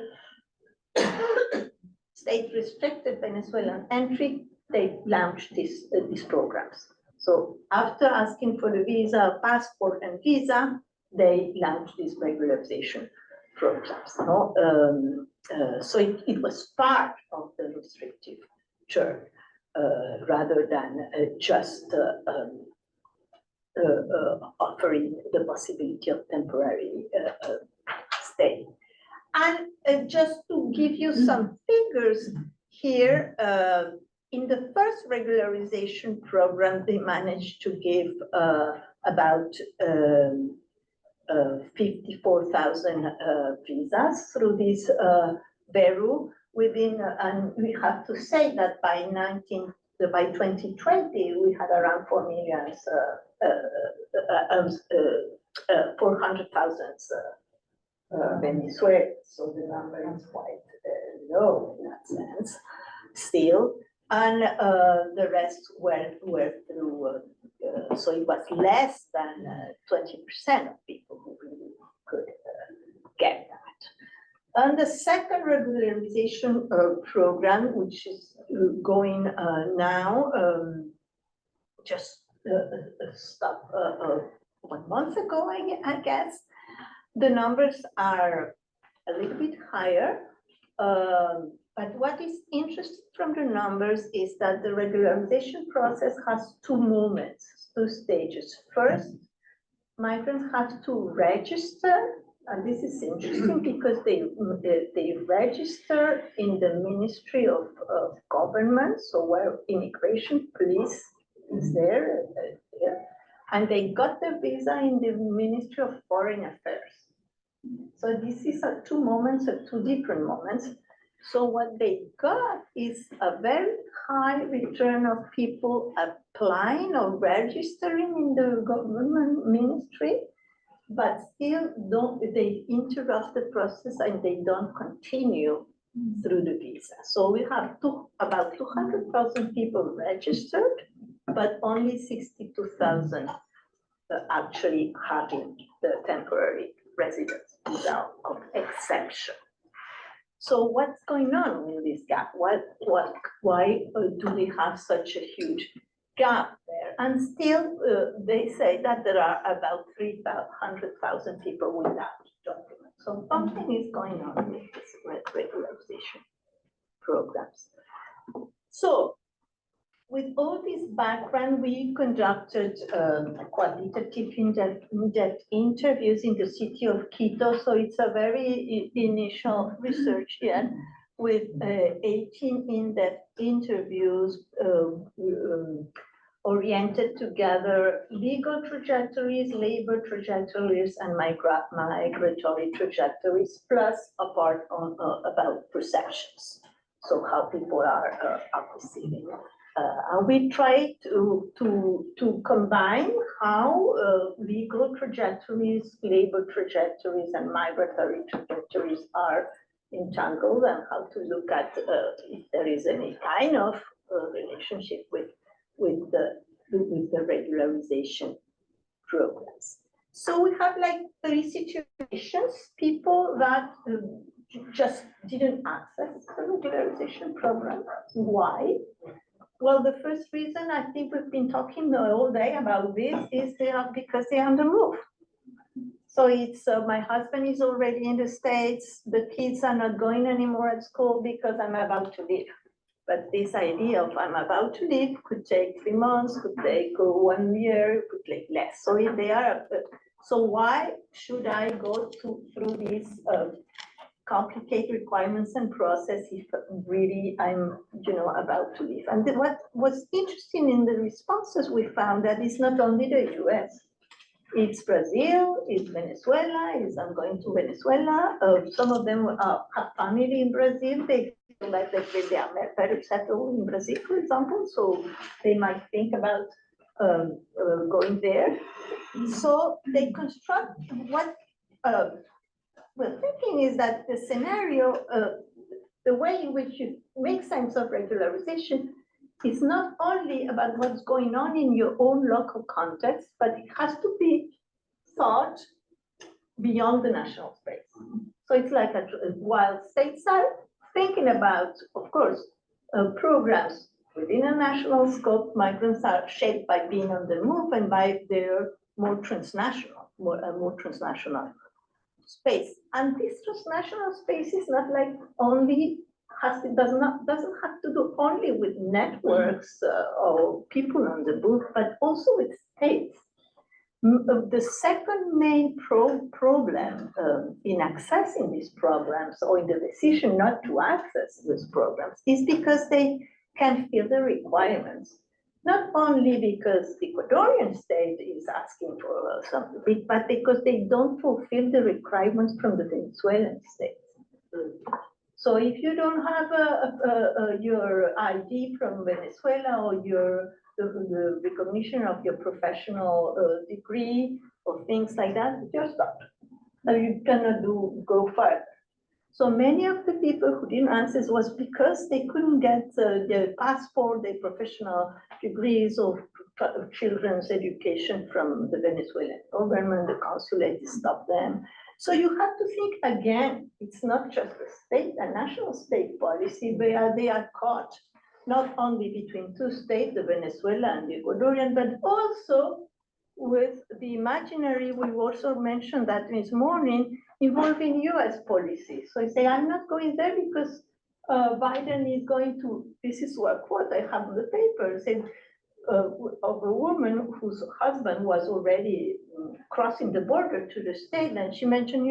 state restricted Venezuelan entry, they launched these programs. So after asking for the visa, passport and visa, they launched these regularization programs. No? So it was part of the restrictive term rather than just offering the possibility of temporary stay. And just to give you some figures here, in the first regularization program, they managed to give about 54,000 visas through this Peru within, and we have to say that by 2020, we had around 4 million, 400,000 Venezuelans. So the number is quite low in that sense still. And the rest were through, so it was less than 20% of people who really could get that. And the second regularization program, which is going now, just stopped 1 month ago, I guess. The numbers are a little bit higher. But what is interesting from the numbers is that the regularization process has two moments, two stages. First, migrants have to register, and this is interesting because they register in the Ministry of Government, so where immigration police is there, and they got the visa in the Ministry of Foreign Affairs. So this is two moments, two different moments. So what they got is a very high return of people applying or registering in the government ministry, but still they interrupt the process and they don't continue through the visa. So we have about 200,000 people registered, but only 62,000 actually having the temporary residence visa of exception. So what's going on in this gap? Why do we have such a huge gap there? And still, they say that there are about 300,000 people without documents. So something is going on with these regularization programs. So with all this background, we conducted qualitative in-depth interviews in the city of Quito. So it's a very initial research yet with 18 in-depth interviews oriented to gather legal trajectories, labor trajectories, and migratory trajectories, plus a part on about perceptions. So how people are receiving it. We try to combine how legal trajectories, labor trajectories, and migratory trajectories are entangled, and how to look at if there is any kind of relationship with the regularization programs. So we have like 3 situations: people that just didn't access the regularization program. Why? Well, the first reason, I think we've been talking all day about this, is because they're on the move. So it's, my husband is already in the States, the kids are not going anymore at school because I'm about to leave. But this idea of I'm about to leave could take 3 months, could take 1 year, could take less. So if they are, so why should I go through these complicated requirements and process if really I'm, about to leave? And what was interesting in the responses, we found that it's not only the US. It's Brazil, it's Venezuela, I'm going to Venezuela. Some of them have family in Brazil. They feel like they are better settled in Brazil, for example, so they might think about going there. So they construct what we're thinking is that the scenario, the way in which you make sense of regularization is not only about what's going on in your own local context, but it has to be thought beyond the national space. So it's like while states are thinking about, of course, programs within a national scope, migrants are shaped by being on the move and by their more transnational space. And this transnational space is not like only doesn't have to do only with networks or people on the move, but also with states. The second main problem in accessing these programs or in the decision not to access these programs is because they can fill the requirements. Not only because the Ecuadorian state is asking for something, but because they don't fulfill the requirements from the Venezuelan state. So if you don't have your ID from Venezuela or the recognition of your professional degree or things like that, you're stopped. Now you cannot go further. So many of the people who didn't answer was because they couldn't get their passport, their professional degrees or children's education from the Venezuelan government, the consulate stopped them. So you have to think again, it's not just a national state policy, where they are caught not only between two states, the Venezuela and the Ecuadorian, but also with the imaginary, we also mentioned that this morning, involving US policy. So I say, I'm not going there because Biden is going to, this is what quote I have on the paper, said, of a woman whose husband was already crossing the border to the state, and she mentioned,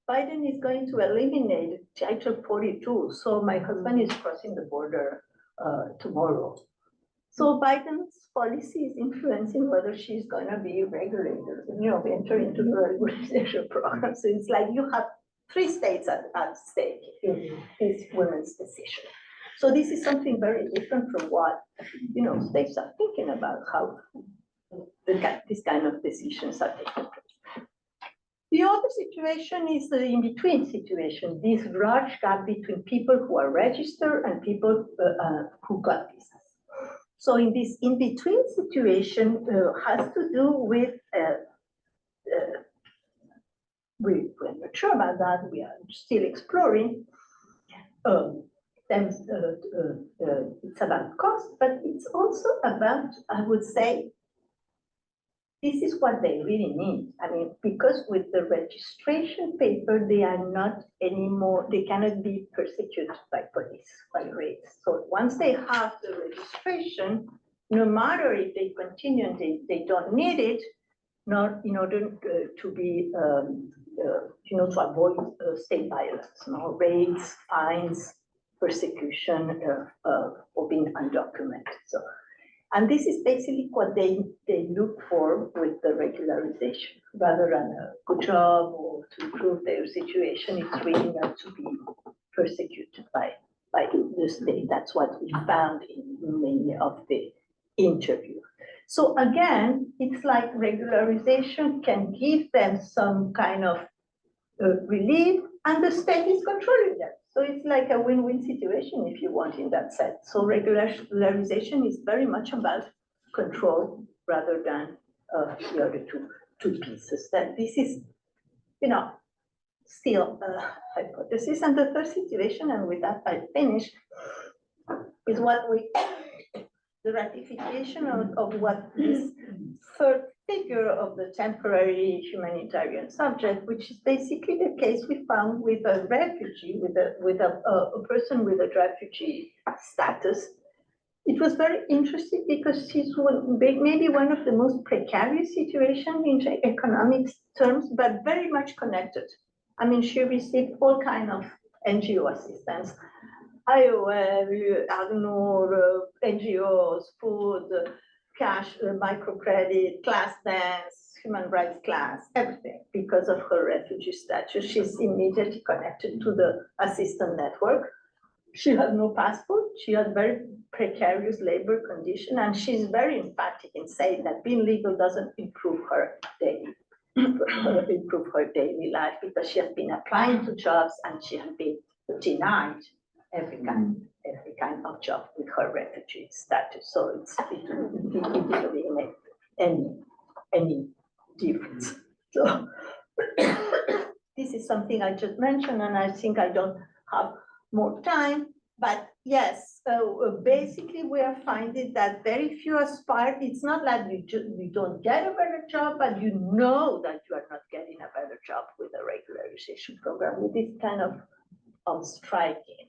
Biden is going to eliminate Title 42, so my husband is crossing the border tomorrow. So Biden's policy is influencing whether she's going to be regulated, enter into the regularization program. So it's like you have three states at stake in this women's decision. So this is something very different from what states are thinking about, how this kind of decisions are taking place. The other situation is the in-between situation, this large gap between people who are registered and people who got visas. So in this in-between situation has to do with, we're not sure about that, we are still exploring. It's about cost, but it's also about, I would say, this is what they really need. I mean, because with the registration paper, they are not anymore, they cannot be persecuted by police, by rates. So once they have the registration, no matter if they continue and they don't need it, not in order to be, to avoid state violence, raids, fines, persecution or being undocumented. So, and this is basically what they look for with the regularization, rather than a good job or to improve their situation. It's really not to be persecuted by the state. That's what we found in many of the interviews. So again, it's like regularization can give them some kind of relief, and the state is controlling them. So it's like a win-win situation, if you want, in that sense. So regularization is very much about control rather than the other two pieces. That this is, still a hypothesis. And the third situation, and with that I finish, is the ratification of what this third figure of the temporary humanitarian subject, which is basically the case we found with a refugee, with a person with a refugee status. It was very interesting because she's maybe one of the most precarious situations in economic terms, but very much connected. I mean, she received all kinds of NGO assistance, IOM, NGOs, food, cash, microcredit, class dance, human rights class, everything, because of her refugee status. She's immediately connected to the assistance network. She had no passport, she had very precarious labor condition, and she's very emphatic in saying that being legal doesn't improve her daily life, because she has been applying to jobs and she has been denied every kind of job with her refugee status. So it didn't really make any difference. So this is something I just mentioned, and I think I don't have more time, but yes, basically we are finding that very few aspire. It's not like you don't get a better job, but you know that you are not getting a better job with a regularization program, with this kind of striking.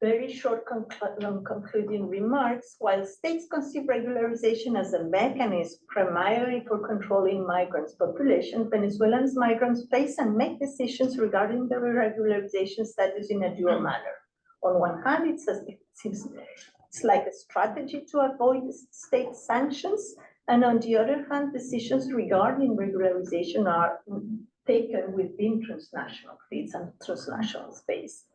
Very short concluding remarks. While states conceive regularization as a mechanism primarily for controlling migrants' population, Venezuelan migrants face and make decisions regarding their regularization status in a dual manner. On one hand, it's like a strategy to avoid state sanctions, and on the other hand, decisions regarding regularization are taken within transnational fields and transnational space.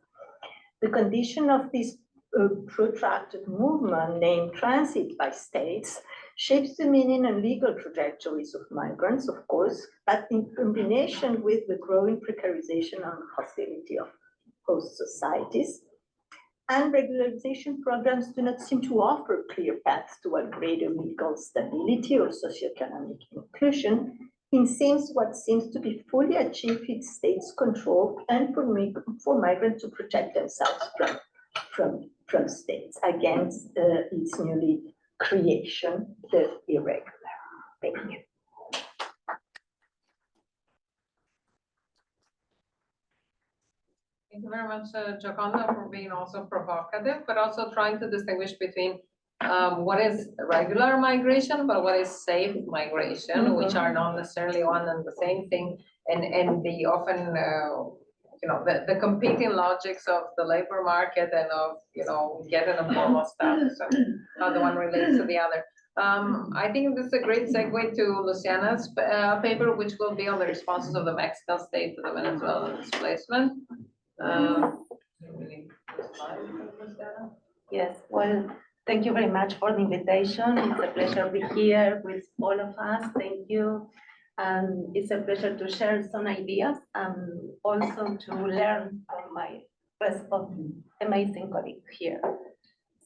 The condition of this protracted movement, named transit by states, shapes the meaning and legal trajectories of migrants, of course, but in combination with the growing precarization and hostility of host societies. And regularization programs do not seem to offer clear paths toward greater legal stability or socioeconomic inclusion. It seems what seems to be fully achieved in states' control and for migrants to protect themselves from states against its newly creation, the irregular. Thank you. Thank you very much, Gioconda, for being also provocative, but also trying to distinguish between what is regular migration, but what is safe migration, which are not necessarily one and the same thing, and the often, the competing logics of the labor market and of, getting a formal status, and how the one relates to the other. I think this is a great segue to Luciana's paper, which will be on the responses of the Mexican state to the Venezuelan displacement. Yes, well, thank you very much for the invitation. It's a pleasure to be here with all of us. Thank you. And it's a pleasure to share some ideas and also to learn from my rest of amazing colleagues here.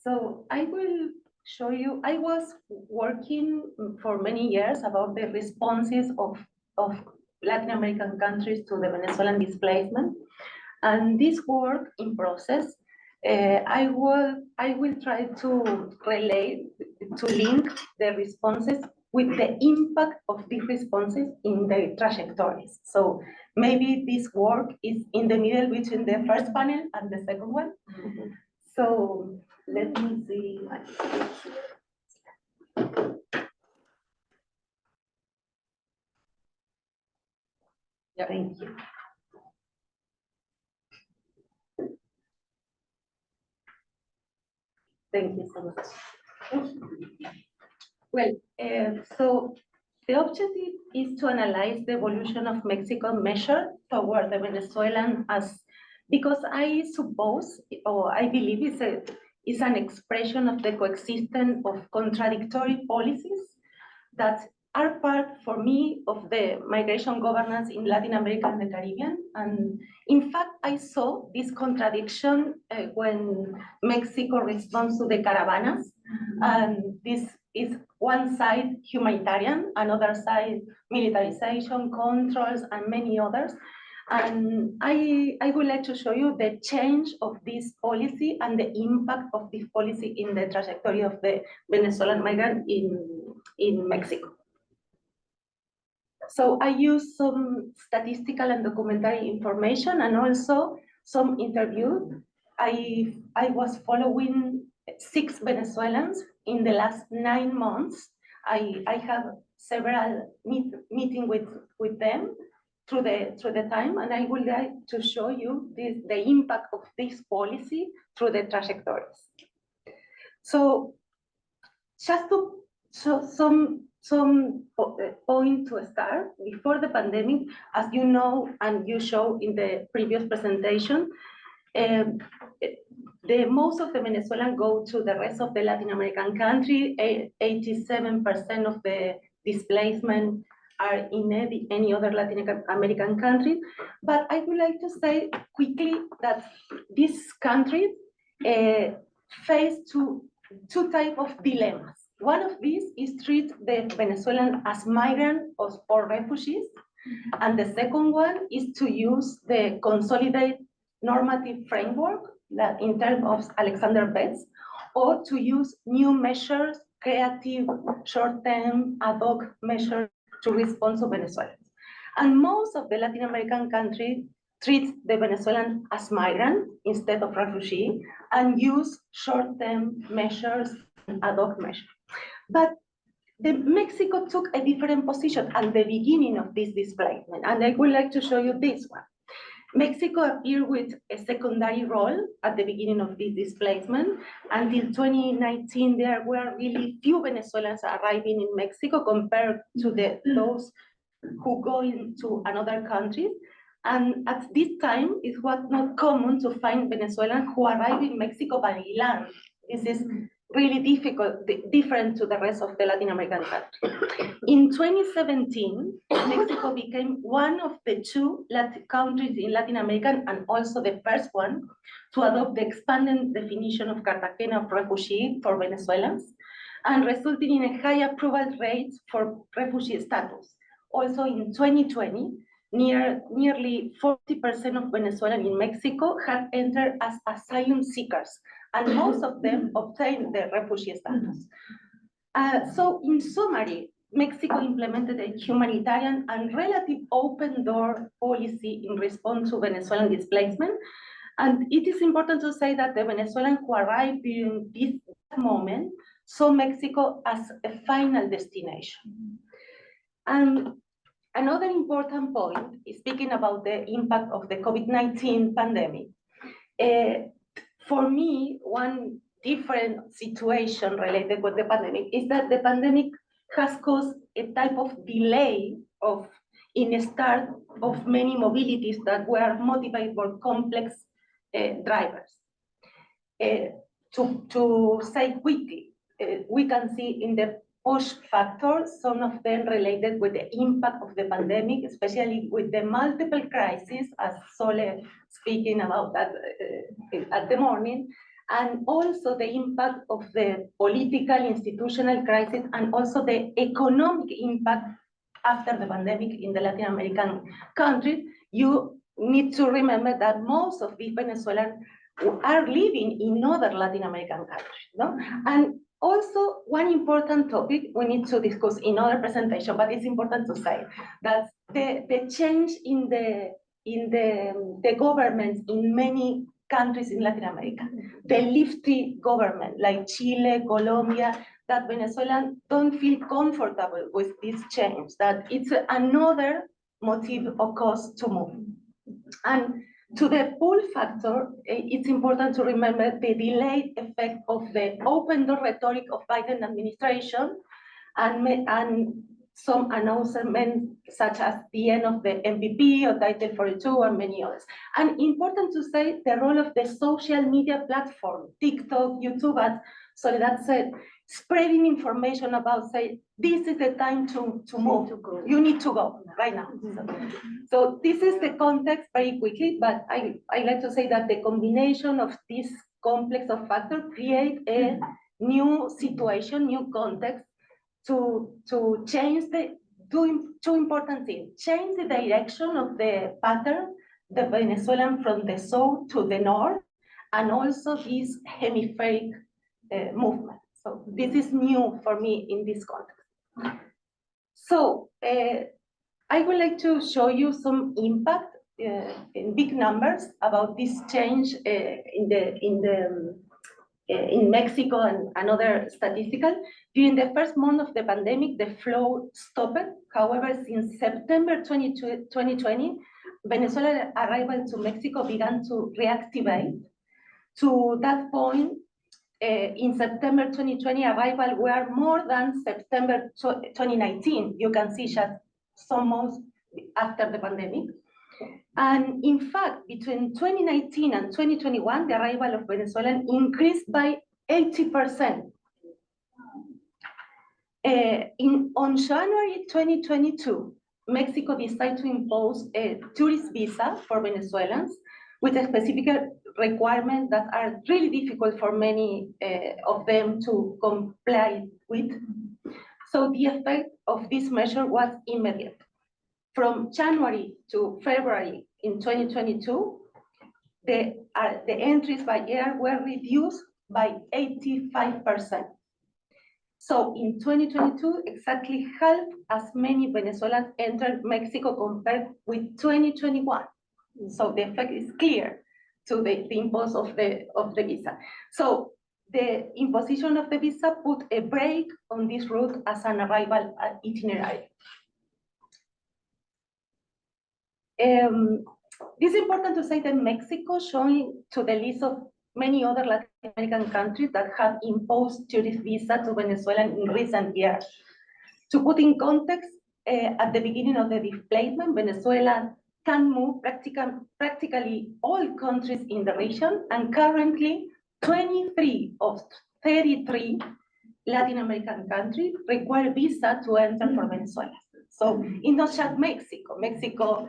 So I will show you, I was working for many years about the responses of Latin American countries to the Venezuelan displacement. And this work in process, I will try to relate, to link the responses with the impact of these responses in the trajectories. So maybe this work is in the middle between the first panel and the second one. So let me see. Yeah. Thank you. Thank you so much. Well, so the objective is to analyze the evolution of Mexican measure toward the Venezuelan because I suppose, or I believe it's an expression of the coexistence of contradictory policies that are part, for me, of the migration governance in Latin America and the Caribbean. And in fact, I saw this contradiction when Mexico responds to the caravanas. And this is one side humanitarian, another side militarization, controls, and many others. And I would like to show you the change of this policy and the impact of this policy in the trajectory of the Venezuelan migrant in Mexico. So I used some statistical and documentary information and also some interviews. I was following 6 Venezuelans in the last 9 months. I have several meetings with them through the time, and I would like to show you the impact of this policy through the trajectories. So just to show point to start. Before the pandemic, as you know, and you showed in the previous presentation, most of the Venezuelans go to the rest of the Latin American country. 87% of the displacement are in any other Latin American country. But I would like to say quickly that these countries face two types of dilemmas. One of these is treat the Venezuelans as migrants or refugees. And the second one is to use the consolidated normative framework that in terms of Alexander Betts, or to use new measures, creative, short-term, ad hoc measures to respond to Venezuelans. And most of the Latin American countries treat the Venezuelans as migrants instead of refugees and use short-term measures and ad hoc measures. But Mexico took a different position at the beginning of this displacement, and I would like to show you this one. Mexico appeared with a secondary role at the beginning of this displacement. Until 2019, there were really few Venezuelans arriving in Mexico compared to those who go into another country. And at this time, it was not common to find Venezuelans who arrive in Mexico by land. This is really different to the rest of the Latin American countries. In 2017, Mexico became one of the two countries in Latin America, and also the first one, to adopt the expanded definition of Cartagena of refugee for Venezuelans, and resulting in a high approval rate for refugee status. Also in 2020, nearly 40% of Venezuelans in Mexico had entered as asylum seekers, and most of them obtained the refugee status. So in summary, Mexico implemented a humanitarian and relative open door policy in response to Venezuelan displacement. And it is important to say that the Venezuelans who arrived during this moment saw Mexico as a final destination. And another important point is speaking about the impact of the COVID-19 pandemic. For me, one different situation related with the pandemic is that the pandemic has caused a type of delay in the start of many mobilities that were motivated by complex drivers. To say quickly, we can see in the push factors, some of them related with the impact of the pandemic, especially with the multiple crises, as Sole speaking about that at the morning, and also the impact of the political institutional crisis, and also the economic impact after the pandemic in the Latin American countries. You need to remember that most of these Venezuelans are living in other Latin American countries, no? And also, one important topic we need to discuss in other presentation, but it's important to say that the change in the governments in many countries in Latin America, the lefty government like Chile, Colombia, that Venezuelans don't feel comfortable with this change, that it's another motive or cause to move. And to the pull factor, it's important to remember the delayed effect of the open door rhetoric of Biden administration and some announcements such as the end of the MPP or Title 42 and many others. And important to say the role of the social media platform, TikTok, YouTube, as Soledad said, spreading information about, say, this is the time to move, you need to go right now. So this is the context very quickly, but I like to say that the combination of this complex of factors create a new situation, new context to change two important things. Change the direction of the pattern, the Venezuelan from the south to the north, and also this hemispheric movement. So this is new for me in this context. So I would like to show you some impact in big numbers about this change in Mexico and other statistical. During the first month of the pandemic, the flow stopped. However, since September 2020, Venezuela arrival to Mexico began to reactivate. To that point, in September 2020 arrival were more than September 2019. You can see just some months after the pandemic. And in fact, between 2019 and 2021, the arrival of Venezuelans increased by 80%. On January 2022, Mexico decided to impose a tourist visa for Venezuelans with a specific requirement that are really difficult for many of them to comply with. So the effect of this measure was immediate. From January to February in 2022, the entries by air were reduced by 85%. So in 2022, exactly half as many Venezuelans entered Mexico compared with 2021. So the effect is clear to the impose of the visa. So the imposition of the visa put a break on this route as an arrival itinerary. It's important to say that Mexico joined to the list of many other Latin American countries that have imposed tourist visa to Venezuelans in recent years. To put in context, at the beginning of the displacement, Venezuela can move practically all countries in the region, and currently 23 of 33 Latin American countries require visa to enter for Venezuela. So it's not just Mexico. Mexico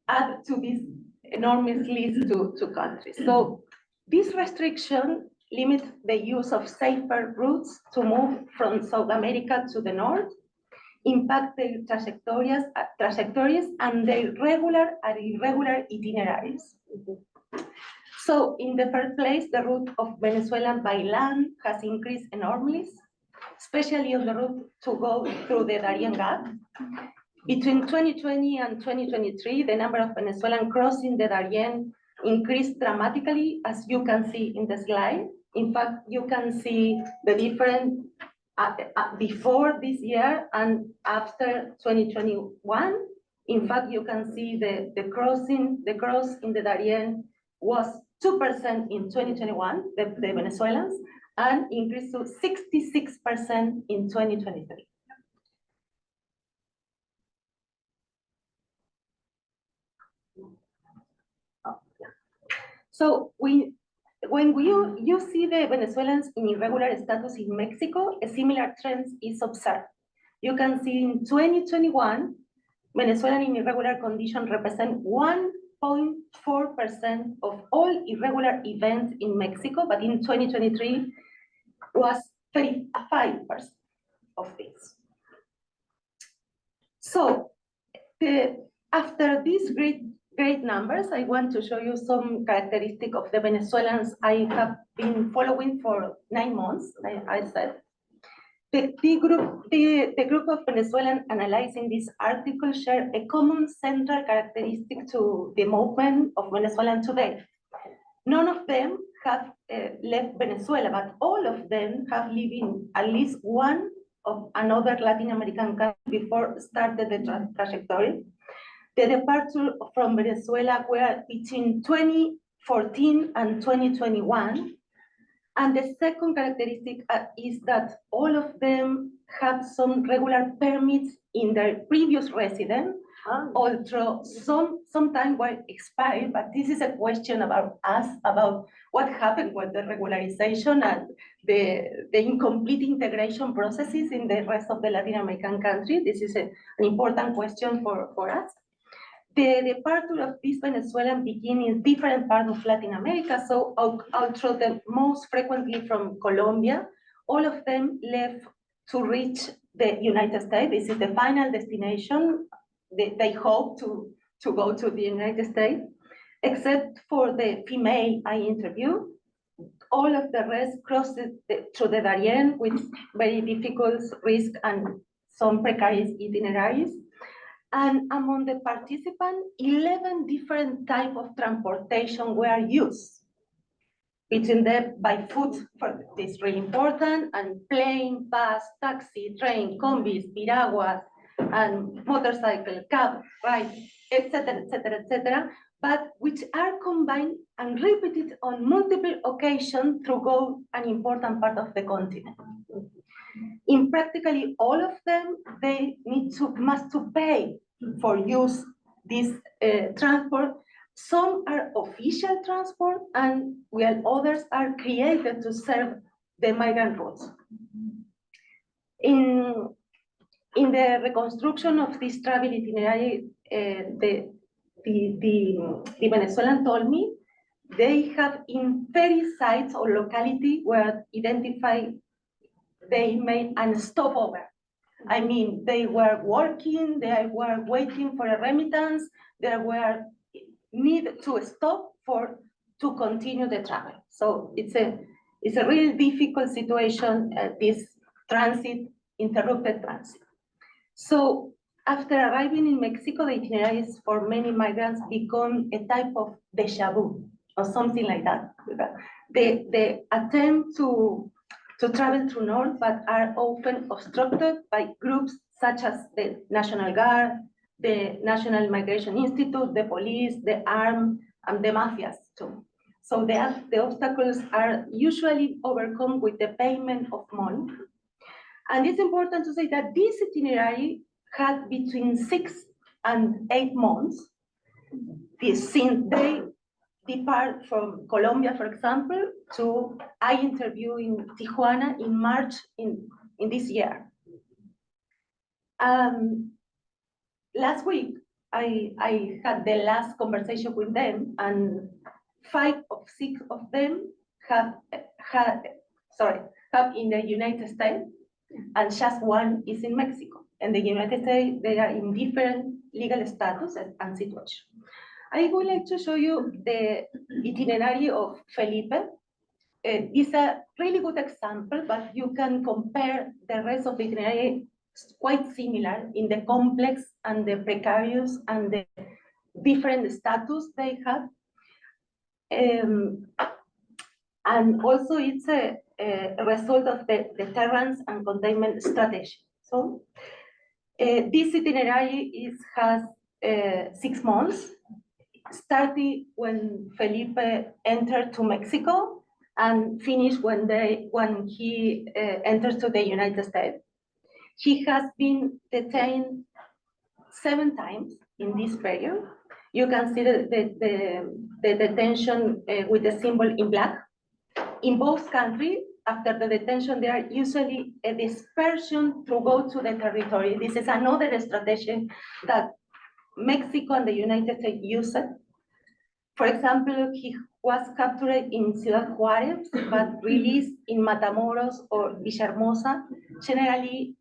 add to this enormous list to countries. So this restriction limits the use of safer routes to move from South America to the north, impact their trajectories and their regular and irregular itineraries. So in the first place, the route of Venezuela by land has increased enormously, especially on the route to go through the Darien Gap. Between 2020 and 2023, the number of Venezuelans crossing the Darien increased dramatically, as you can see in the slide. In fact, you can see the difference before this year and after 2021. In fact, you can see the cross in the Darien was 2% in 2021, the Venezuelans, and increased to 66% in 2023. So when you see the Venezuelans in irregular status in Mexico, a similar trend is observed. You can see in 2021, Venezuelan in irregular condition represent 1.4% of all irregular events in Mexico, but in 2023 was 35% of this. So after these great numbers, I want to show you some characteristics of the Venezuelans I have been following for 9 months, I said. The group of Venezuelans analyzing this article share a common central characteristic to the movement of Venezuelans today. None of them have left Venezuela, but all of them have lived in at least one of another Latin American country before started the trajectory. The departure from Venezuela were between 2014 and 2021. And the second characteristic is that all of them have some regular permits in their previous residence, although sometimes were expired, but this is a question about us, about what happened with the regularization and the incomplete integration processes in the rest of the Latin American countries. This is an important question for us. The departure of these Venezuelans begin in different parts of Latin America, so although the most frequently from Colombia, all of them left to reach the United States. This is the final destination. They hope to go to the United States, except for the female I interviewed. All of the rest crossed through the Darien with very difficult risk and some precarious itineraries. And among the participants, 11 different types of transportation were used. Between them by foot, for this is really important, and plane, bus, taxi, train, combis, piraguas, and motorcycle, cab, ride, etc., etc., etc. but which are combined and repeated on multiple occasions throughout an important part of the continent. In practically all of them, they must pay for use this transport. Some are official transport, and while others are created to serve the migrant routes. In the reconstruction of this travel itinerary, the Venezuelan told me they have in 30 sites or locality where identify they made a stopover. I mean, they were working, they were waiting for a remittance, they were need to stop to continue the travel. So it's a really difficult situation, this interrupted transit. So after arriving in Mexico, the itineraries for many migrants become a type of déjà vu or something like that. They attempt to travel through North, but are often obstructed by groups such as the National Guard, the National Immigration Institute, the police, the armed, and the mafias too. So the obstacles are usually overcome with the payment of money. And it's important to say that this itinerary had between 6 and 8 months. Since they depart from Colombia, for example, to I interview in Tijuana in March in this year. Last week, I had the last conversation with them, and 5 of 6 of them have in the United States, and just 1 is in Mexico. In the United States, they are in different legal status and situation. I would like to show you the itinerary of Felipe. It's a really good example, but you can compare the rest of the itinerary. It's quite similar in the complex and the precarious and the different status they have. And also it's a result of the deterrence and containment strategy. So this itinerary has 6 months, starting when Felipe entered to Mexico and finished when he enters to the United States. He has been detained 7 times in this period. You can see the detention with the symbol in black. In both countries, after the detention, there are usually a dispersion to go to the territory. This is another strategy that Mexico and the United States use. For example, he was captured in Ciudad Juárez, but released in Matamoros or Villahermosa, generally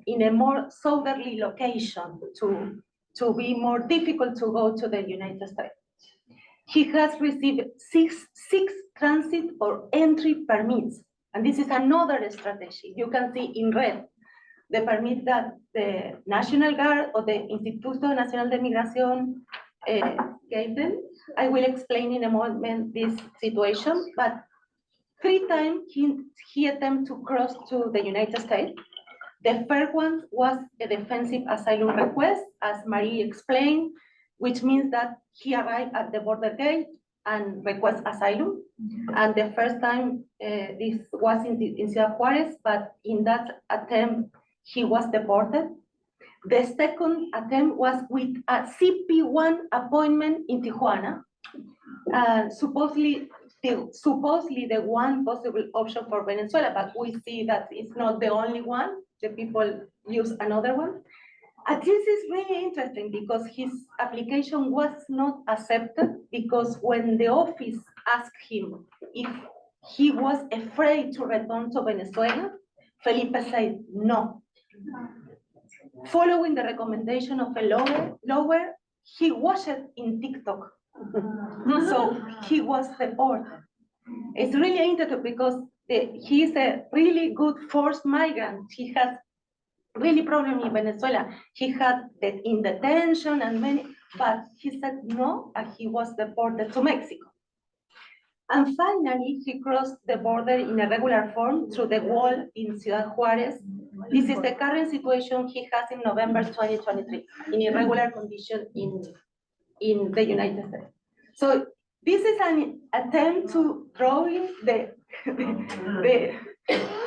in a more southerly location to be more difficult to go to the United States. He has received six transit or entry permits, and this is another strategy. You can see in red the permit that the National Guard or the Instituto Nacional de Migración gave them. I will explain in a moment this situation, but 3 times he attempted to cross to the United States. The first one was a defensive asylum request, as Marie explained, which means that he arrived at the border gate and request asylum. And the first time this was in Ciudad Juárez, but in that attempt, he was deported. The second attempt was with a CP1 appointment in Tijuana. Supposedly the one possible option for Venezuela, but we see that it's not the only one. The people use another one. And this is really interesting because his application was not accepted, because when the office asked him if he was afraid to return to Venezuela, Felipe said no. Following the recommendation of a lawyer, he watched it in TikTok. So he was deported. It's really interesting because he's a really good forced migrant. He has really problem in Venezuela. He had in detention and many, but he said no, and he was deported to Mexico. And finally, he crossed the border in a regular form through the wall in Ciudad Juárez. This is the current situation he has in November 2023, in irregular condition in the United States. So this is an attempt to drawing the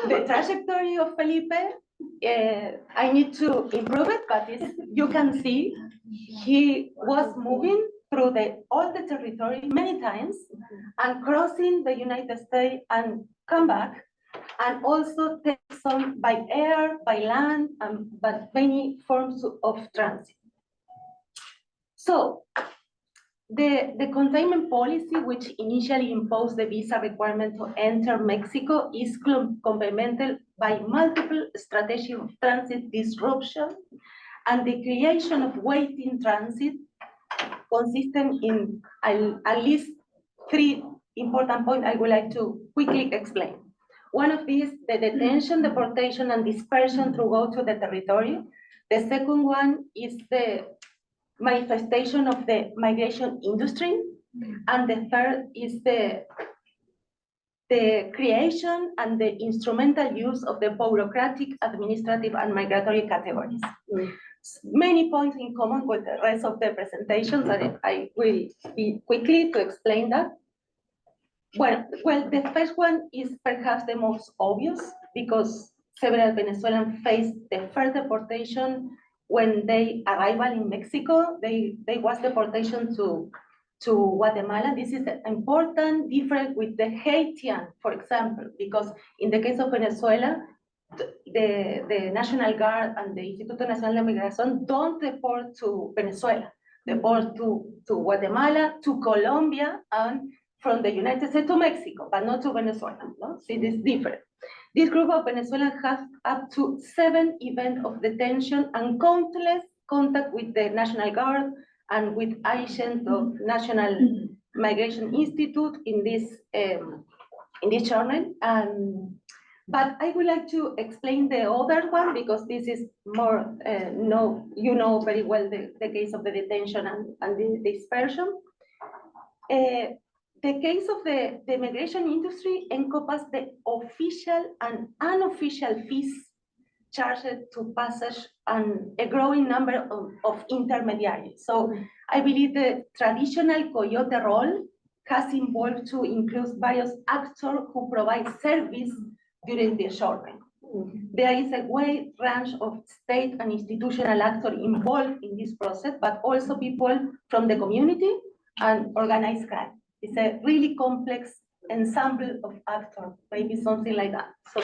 trajectory of Felipe. I need to improve it, but you can see he was moving through all the territory many times and crossing the United States and come back, and also take some by air, by land, but many forms of transit. So the containment policy, which initially imposed the visa requirement to enter Mexico, is complemented by multiple strategies of transit disruption and the creation of waiting transit, consistent in at least 3 important points I would like to quickly explain. One of these, the detention, deportation, and dispersion throughout the territory. The second one is the manifestation of the migration industry. And the third is the creation and the instrumental use of the bureaucratic, administrative, and migratory categories. Many points in common with the rest of the presentations, and I will be quickly to explain that. Well, the first one is perhaps the most obvious, because several Venezuelans faced the first deportation when they arrived in Mexico. They was deportation to Guatemala. This is important difference with the Haitian, for example, because in the case of Venezuela, the National Guard and the Instituto Nacional de Migración don't deport to Venezuela. They deport to Guatemala, to Colombia, and from the United States to Mexico, but not to Venezuela. No? See, this is different. This group of Venezuelans have up to 7 events of detention and countless contact with the National Guard and with agents of National Migration Institute in this journey. But I would like to explain the other one, because this is more, you know very well the case of the detention and the dispersion. The case of the migration industry encompasses the official and unofficial fees charged to passage and a growing number of intermediaries. So I believe the traditional coyote role has evolved to include various actors who provide service during the journey. There is a wide range of state and institutional actors involved in this process, but also people from the community and organized crime. It's a really complex ensemble of actors, maybe something like that. So,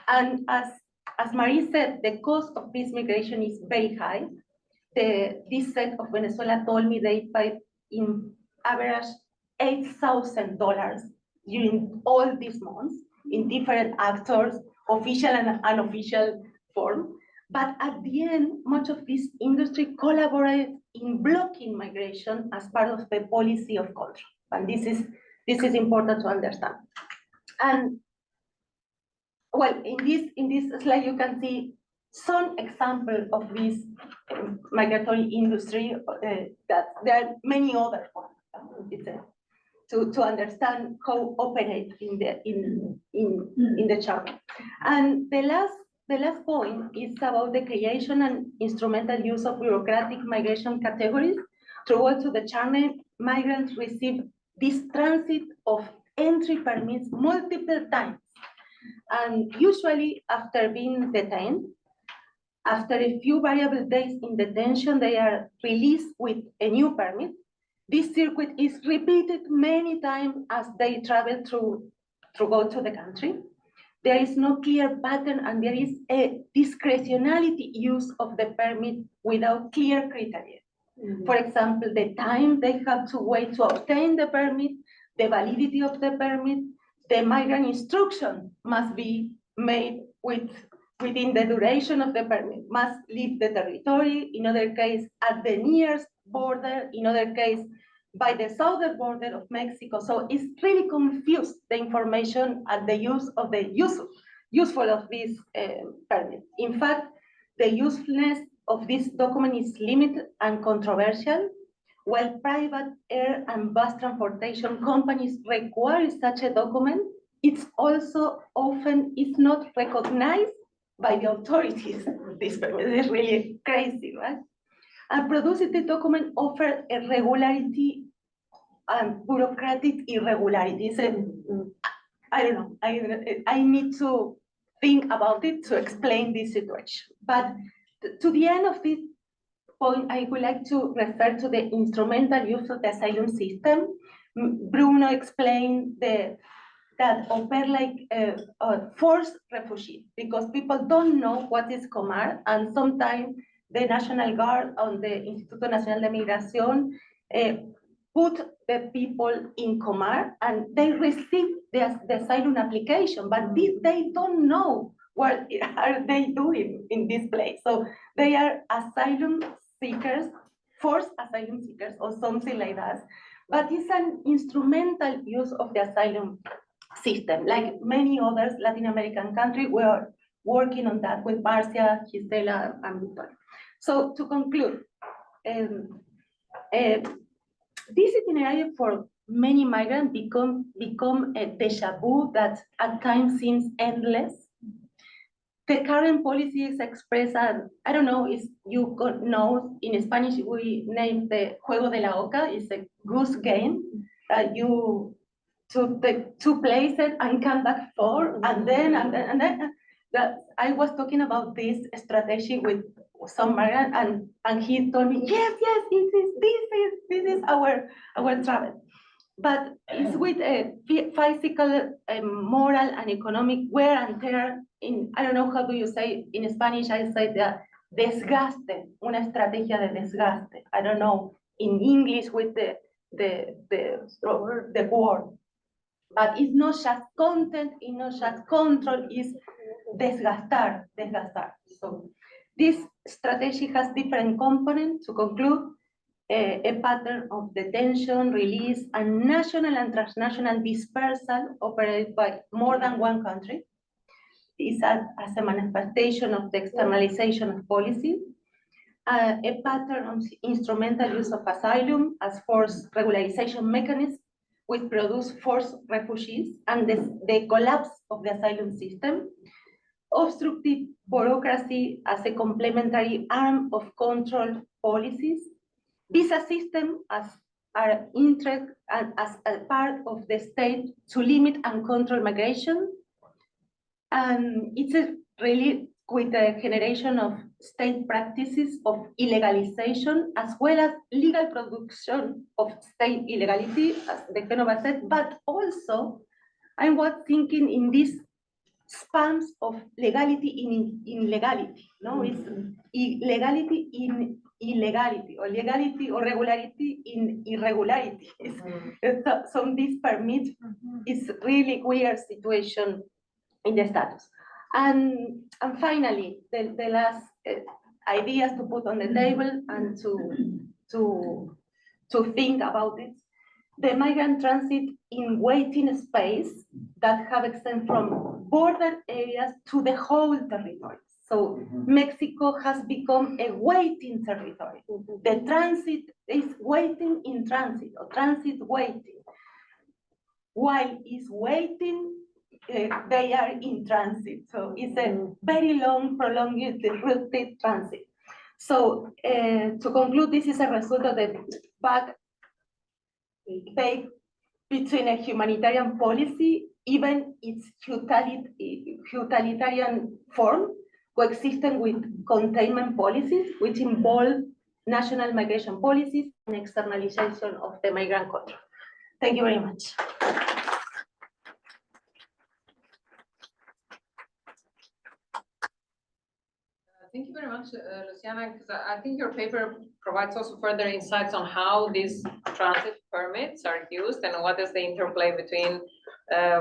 and as Marie said, the cost of this migration is very high. This set of Venezuela told me they paid in average $8,000 during all these months in different actors, official and unofficial form. But at the end, much of this industry collaborated in blocking migration as part of the policy of control. And this is important to understand. And well, in this slide, you can see some example of this migratory industry. That there are many other ones. To understand how operate in the chart. And the last point is about the creation and instrumental use of bureaucratic migration categories. Throughout to the channel, migrants receive this transit of entry permits multiple times. And usually after being detained, after a few variable days in detention, they are released with a new permit. This circuit is repeated many times as they travel through go to the country. There is no clear pattern, and there is a discretionality use of the permit without clear criteria. For example, the time they have to wait to obtain the permit, the validity of the permit, the migrant instruction must be made within the duration of the permit, must leave the territory, in other case, at the nearest border, in other case, by the southern border of Mexico. So it's really confused, the information and the use of the useful of this permit. In fact, the usefulness of this document is limited and controversial. While private air and bus transportation companies require such a document, it's also often is not recognized by the authorities. This is really crazy, right? And producing the document offers a regularity bureaucratic irregularities. And I don't know, I need to think about it to explain this situation. But to the end of this point, I would like to refer to the instrumental use of the asylum system. Bruno explained that occur like forced refugees, because people don't know what is Comar, and sometimes the National Guard on the Instituto Nacional de Migración put the people in Comar and they receive the asylum application, but they don't know what are they doing in this place. So they are asylum seekers, forced asylum seekers or something like that. But it's an instrumental use of the asylum system. Like many others Latin American countries, we are working on that with Marcia, Gisela, and Victoria. So to conclude, this itinerary for many migrants become a deja vu that at times seems endless. The current policy is expressed, I don't know if you know, in Spanish we name the Juego de la Oca. It's a goose game that you to the two places and come back for, and then. That I was talking about this strategy with some migrant, and he told me, yes, this is our travel. But it's with a physical, moral, and economic wear and tear. I don't know how do you say in Spanish. I say the desgaste, una estrategia de desgaste. I don't know in English with the word. But it's not just content, it's not just control, it's desgastar. So this strategy has different components. To conclude, a pattern of detention, release, and national and transnational dispersal operated by more than one country. Is as a manifestation of the externalization of policy. A pattern of instrumental use of asylum as forced regularization mechanism, which produce forced refugees, and the collapse of the asylum system. Obstructive bureaucracy as a complementary arm of control policies. Visa system as a part of the state to limit and control migration. And it's really with the generation of state practices of illegalization, as well as legal production of state illegality, as the Genova said, but also I was thinking in this spans of legality in illegality. No, it's illegality in illegality, or legality or regularity in irregularity. So this permit is really weird situation in the status. And finally, the last ideas to put on the table and to think about it. The migrant transit in waiting space that have extended from border areas to the whole territory. So Mexico has become a waiting territory. The transit is waiting in transit, or transit waiting. While it's waiting, they are in transit. So it's a very long, prolonged, disrupted transit. So to conclude, this is a result of the back between a humanitarian policy, even its utilitarian form, coexisting with containment policies, which involve national migration policies and externalization of the migrant control. Thank you very much. Thank you very much, Luciana, because I think your paper provides also further insights on how these transit permits are used and what is the interplay between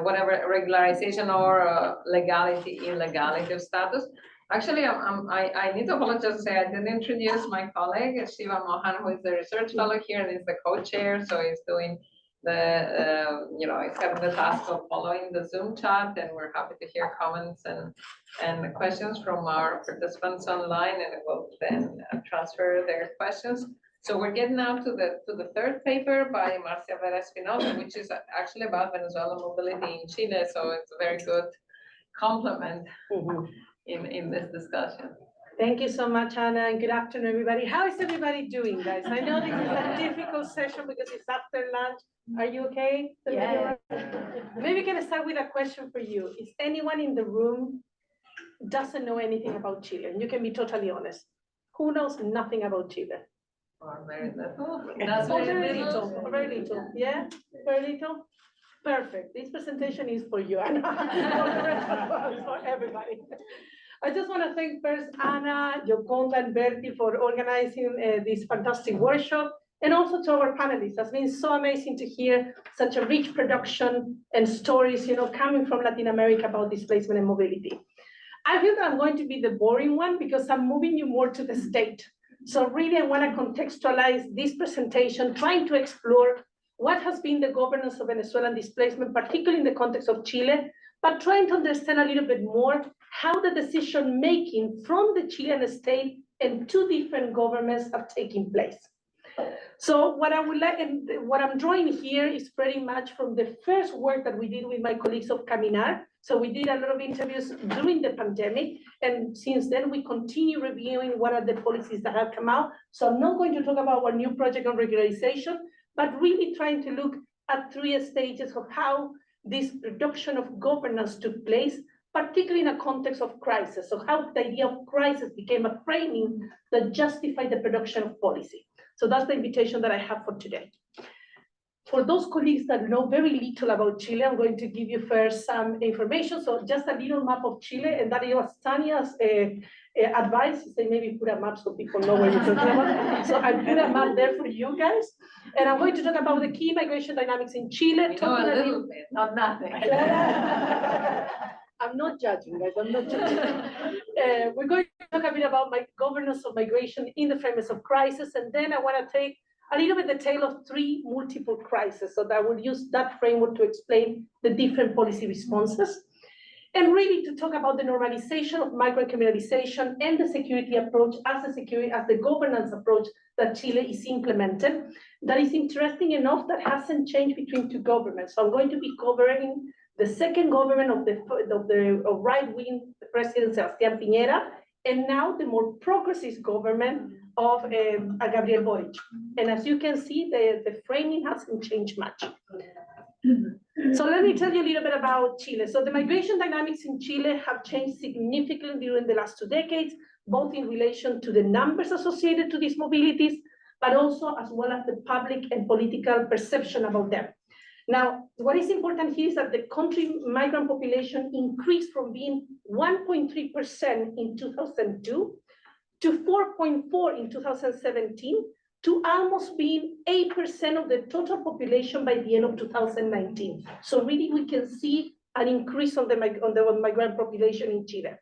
whatever regularization or legality, illegality of status. Actually, I need to apologize to say I didn't introduce my colleague, Shiva Mohan, who is the research fellow here and is the co-chair, so he's doing he's having the task of following the Zoom chat, and we're happy to hear comments and questions from our participants online, and it will then transfer their questions. So we're getting now to the third paper by Marcia Vera Espinosa, which is actually about Venezuela mobility in Chile. So it's a very good complement in this discussion. Thank you so much, Anna, and good afternoon, everybody. How is everybody doing, guys? I know this is a difficult session because it's after lunch, Are you okay? Yeah. Maybe we can start with a question for you. Is anyone in the room doesn't know anything about Chile? And you can be totally honest. Who knows nothing about Chile? Or very little. That's very little, very little. Yeah, very little. Perfect. This presentation is for you, Anna. For the rest of us, for everybody. I just want to thank first Anna, Yoconda, and Bertie for organizing this fantastic workshop, and also to our panelists. It's been so amazing to hear such a rich production and stories, coming from Latin America about displacement and mobility. I feel that I'm going to be the boring one because I'm moving you more to the state. So really, I want to contextualize this presentation, trying to explore what has been the governance of Venezuelan displacement, particularly in the context of Chile, but trying to understand a little bit more how the decision-making from the Chilean state and two different governments are taking place. So what I would like, and what I'm drawing here is pretty much from the first work that we did with my colleagues of Caminar. So we did a lot of interviews during the pandemic, and since then we continue reviewing what are the policies that have come out. So I'm not going to talk about our new project on regularization, but really trying to look at 3 stages of how this reduction of governance took place, particularly in a context of crisis. So how the idea of crisis became a framing that justified the production of policy. So that's the invitation that I have for today. For those colleagues that know very little about Chile, I'm going to give you first some information. So just a little map of Chile, and that was Tanya's advice. They maybe put a map so people know where you're talking about. So I put a map there for you guys. And I'm going to talk about the key migration dynamics in Chile. We know a little bit, not nothing. I'm not judging, guys. I'm not judging. We're going to talk a bit about my governance of migration in the framework of crisis, and then I want to take a little bit the tale of 3 multiple crises, so that I will use that framework to explain the different policy responses, and really to talk about the normalization of migrant criminalization and the security approach as the governance approach that Chile is implementing. That is interesting enough that hasn't changed between 2 governments. So I'm going to be covering the second government of the right-wing President Sebastián Piñera, and now the more progressive government of Gabriel Boric. And as you can see, the framing hasn't changed much. So let me tell you a little bit about Chile. So the migration dynamics in Chile have changed significantly during the last 2 decades, both in relation to the numbers associated to these mobilities, but also as well as the public and political perception about them. Now, what is important here is that the country migrant population increased from being 1.3% in 2002 to 4.4% in 2017 to almost being 8% of the total population by the end of 2019. So really we can see an increase on the migrant population in Chile.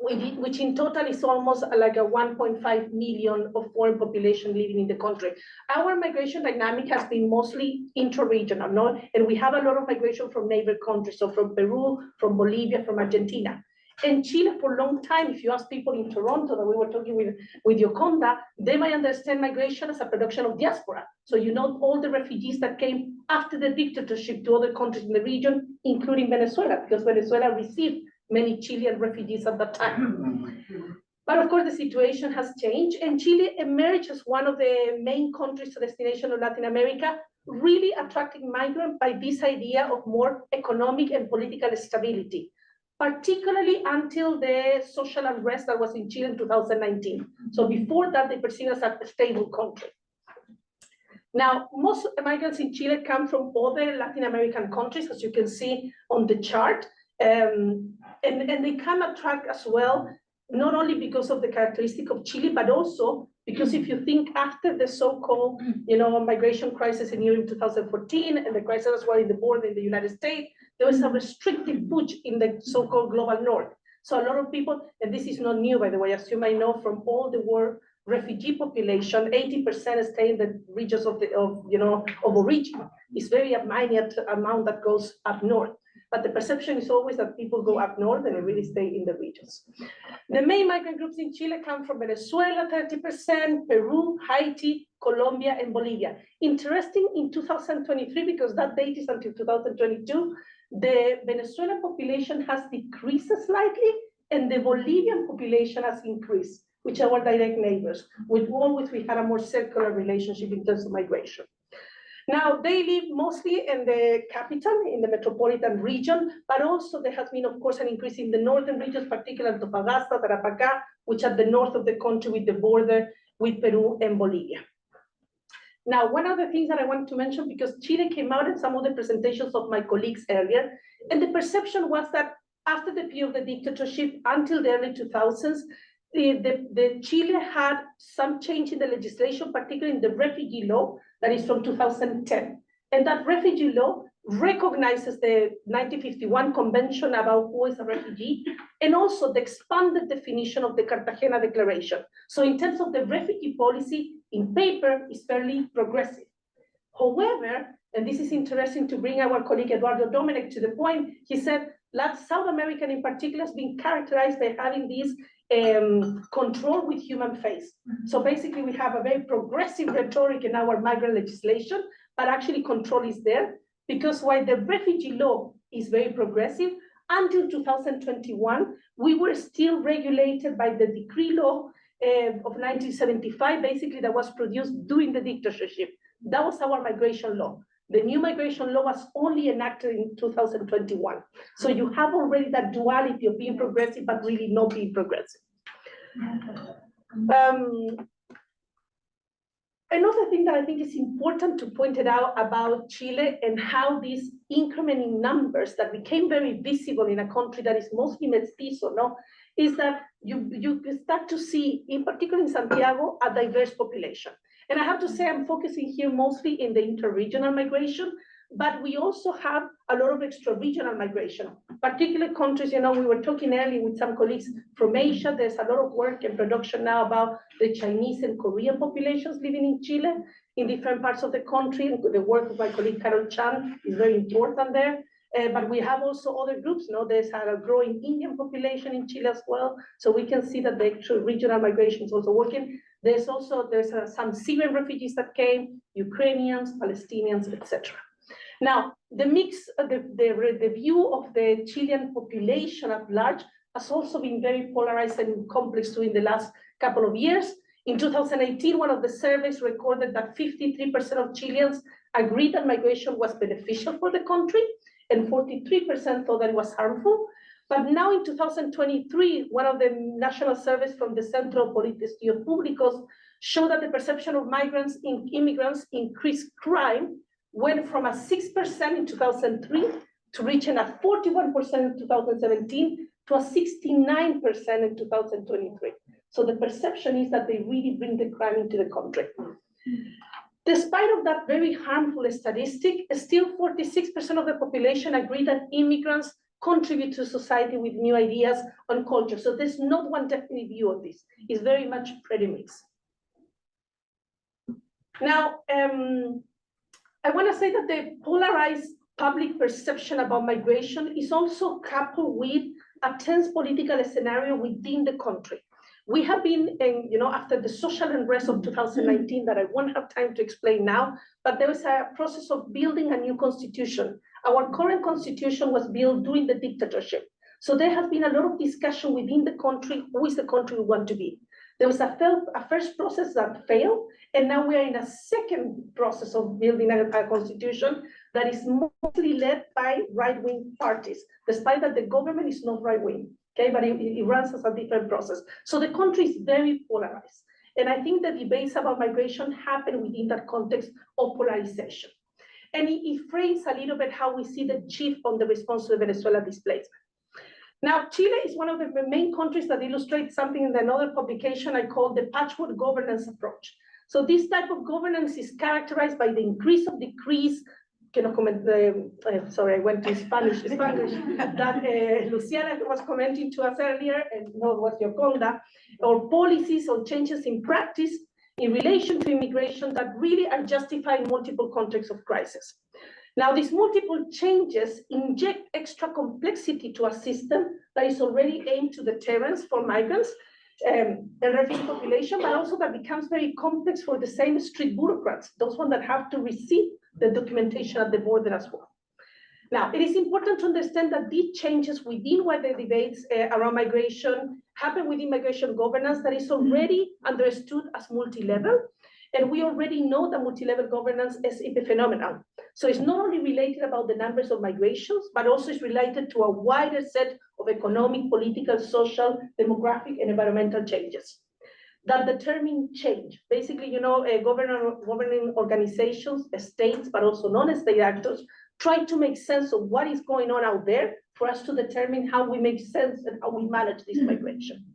Which in total is almost like a 1.5 million of foreign population living in the country. Our migration dynamic has been mostly intra-regional, no? And we have a lot of migration from neighbor countries, so from Peru, from Bolivia, from Argentina. In Chile, for a long time, if you ask people in Toronto that we were talking with Yoconda, they might understand migration as a production of diaspora. So you know all the refugees that came after the dictatorship to other countries in the region, including Venezuela, because Venezuela received many Chilean refugees at that time. But of course, the situation has changed, and Chile emerged as one of the main countries to destination of Latin America, really attracting migrants by this idea of more economic and political stability, particularly until the social unrest that was in Chile in 2019. So before that, they perceived as a stable country. Now, most migrants in Chile come from other Latin American countries, as you can see on the chart. And they can attract as well, not only because of the characteristic of Chile, but also because if you think after the so-called, migration crisis in Europe in 2014 and the crisis as well in the border in the United States, there was a restrictive push in the so-called global north. So a lot of people, and this is not new, by the way, as you might know from all the world refugee population, 80% stay in the regions of origin. It's very a minor amount that goes up north. But the perception is always that people go up north and they really stay in the regions. The main migrant groups in Chile come from Venezuela, 30%, Peru, Haiti, Colombia, and Bolivia. Interesting in 2023, because that date is until 2022, the Venezuelan population has decreased slightly, and the Bolivian population has increased, which are our direct neighbors, with all which we had a more circular relationship in terms of migration. Now, they live mostly in the capital, in the metropolitan region, but also there has been, of course, an increase in the northern regions, particularly Antofagasta, Tarapacá, which are the north of the country with the border with Peru and Bolivia. Now, one of the things that I want to mention, because Chile came out in some of the presentations of my colleagues earlier, and the perception was that after the period of the dictatorship until the early 2000s, the Chile had some change in the legislation, particularly in the refugee law that is from 2010. And that refugee law recognizes the 1951 Convention about who is a refugee, and also the expanded definition of the Cartagena Declaration. So in terms of the refugee policy, in paper, is fairly progressive. However, and this is interesting to bring our colleague Eduardo Dominic to the point, he said, South America in particular has been characterized by having this control with human face. So basically we have a very progressive rhetoric in our migrant legislation, but actually control is there, because while the refugee law is very progressive, until 2021, we were still regulated by the decree law of 1975, basically that was produced during the dictatorship. That was our migration law. The new migration law was only enacted in 2021. So you have already that duality of being progressive, but really not being progressive. Another thing that I think is important to point it out about Chile and how this increment in numbers that became very visible in a country that is mostly mestizo, no, is that you start to see, in particular in Santiago, a diverse population. And I have to say, I'm focusing here mostly in the interregional migration, but we also have a lot of extra-regional migration, particular countries, we were talking earlier with some colleagues from Asia. There's a lot of work and production now about the Chinese and Korean populations living in Chile, in different parts of the country. The work of my colleague Carol Chan is very important there. But we have also other groups, there's a growing Indian population in Chile as well. So we can see that the actual regional migration is also working. There's some Syrian refugees that came, Ukrainians, Palestinians, etc. Now, the mix, the view of the Chilean population at large has also been very polarized and complex during the last couple of years. In 2018, one of the surveys recorded that 53% of Chileans agreed that migration was beneficial for the country, and 43% thought that it was harmful. But now in 2023, one of the national surveys from the Centro de Estudios Públicos showed that the perception of immigrants increased crime went from a 6% in 2003 to reaching a 41% in 2017 to a 69% in 2023. So the perception is that they really bring the crime into the country. Despite of that very harmful statistic, still 46% of the population agree that immigrants contribute to society with new ideas on culture. So there's not one definite view of this. It's very much pretty mixed. Now, I want to say that the polarized public perception about migration is also coupled with a tense political scenario within the country. We have been, after the social unrest of 2019 that I won't have time to explain now, but there was a process of building a new constitution. Our current constitution was built during the dictatorship. So there has been a lot of discussion within the country, who is the country we want to be. There was a first process that failed, and now we are in a second process of building a constitution that is mostly led by right-wing parties, despite that the government is not right-wing, okay, but it runs as a different process. So the country is very polarized. And I think the debates about migration happen within that context of polarization. And it frames a little bit how we see the shift on the response to the Venezuela displacement. Now, Chile is one of the main countries that illustrates something in another publication I call the patchwork governance approach. So this type of governance is characterized by the increase of decrees, sorry, I went to Spanish, that Luciana was commenting to us earlier, and no, it was Yoconda, or policies or changes in practice in relation to immigration that really are justifying multiple contexts of crisis. Now, these multiple changes inject extra complexity to a system that is already aimed to deterrence for migrants and refugee population, but also that becomes very complex for the same street bureaucrats, those ones that have to receive the documentation at the border as well. Now, it is important to understand that these changes within what the debates around migration happen within migration governance that is already understood as multi-level. And we already know that multi-level governance is a phenomenon. So it's not only related about the numbers of migrations, but also it's related to a wider set of economic, political, social, demographic, and environmental changes that determine change. Basically, governing organizations, states, but also non-state actors, try to make sense of what is going on out there for us to determine how we make sense and how we manage this migration.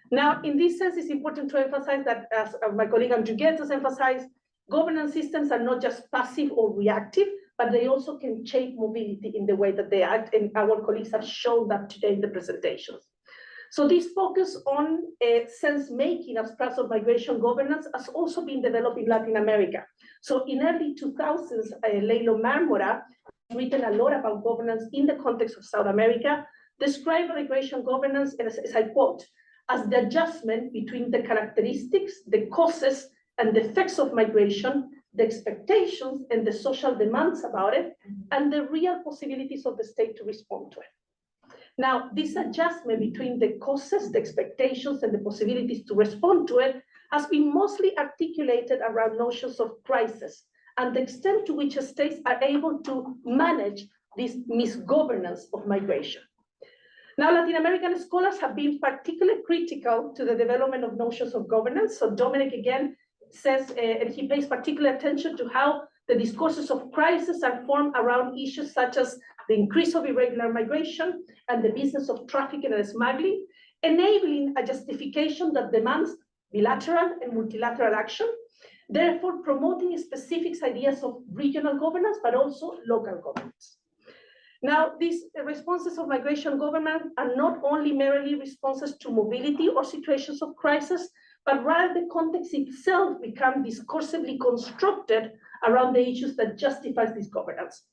Now, in this sense, it's important to emphasize that, as my colleague Andrew Getz has emphasized, governance systems are not just passive or reactive, but they also can shape mobility in the way that they act, and our colleagues have shown that today in the presentations. So this focus on sense-making as part of migration governance has also been developed in Latin America. So in early 2000s, Leilo Marmora has written a lot about governance in the context of South America, described migration governance, as I quote, as the adjustment between the characteristics, the causes, and the effects of migration, the expectations and the social demands about it, and the real possibilities of the state to respond to it. Now, this adjustment between the causes, the expectations, and the possibilities to respond to it has been mostly articulated around notions of crisis and the extent to which states are able to manage this misgovernance of migration. Now, Latin American scholars have been particularly critical to the development of notions of governance. So Dominic again says, and he pays particular attention to how the discourses of crisis are formed around issues such as the increase of irregular migration and the business of trafficking and smuggling, enabling a justification that demands bilateral and multilateral action, therefore promoting specific ideas of regional governance, but also local governance. Now, these responses of migration government are not only merely responses to mobility or situations of crisis, but rather the context itself becomes discursively constructed around the issues that justifies this governance.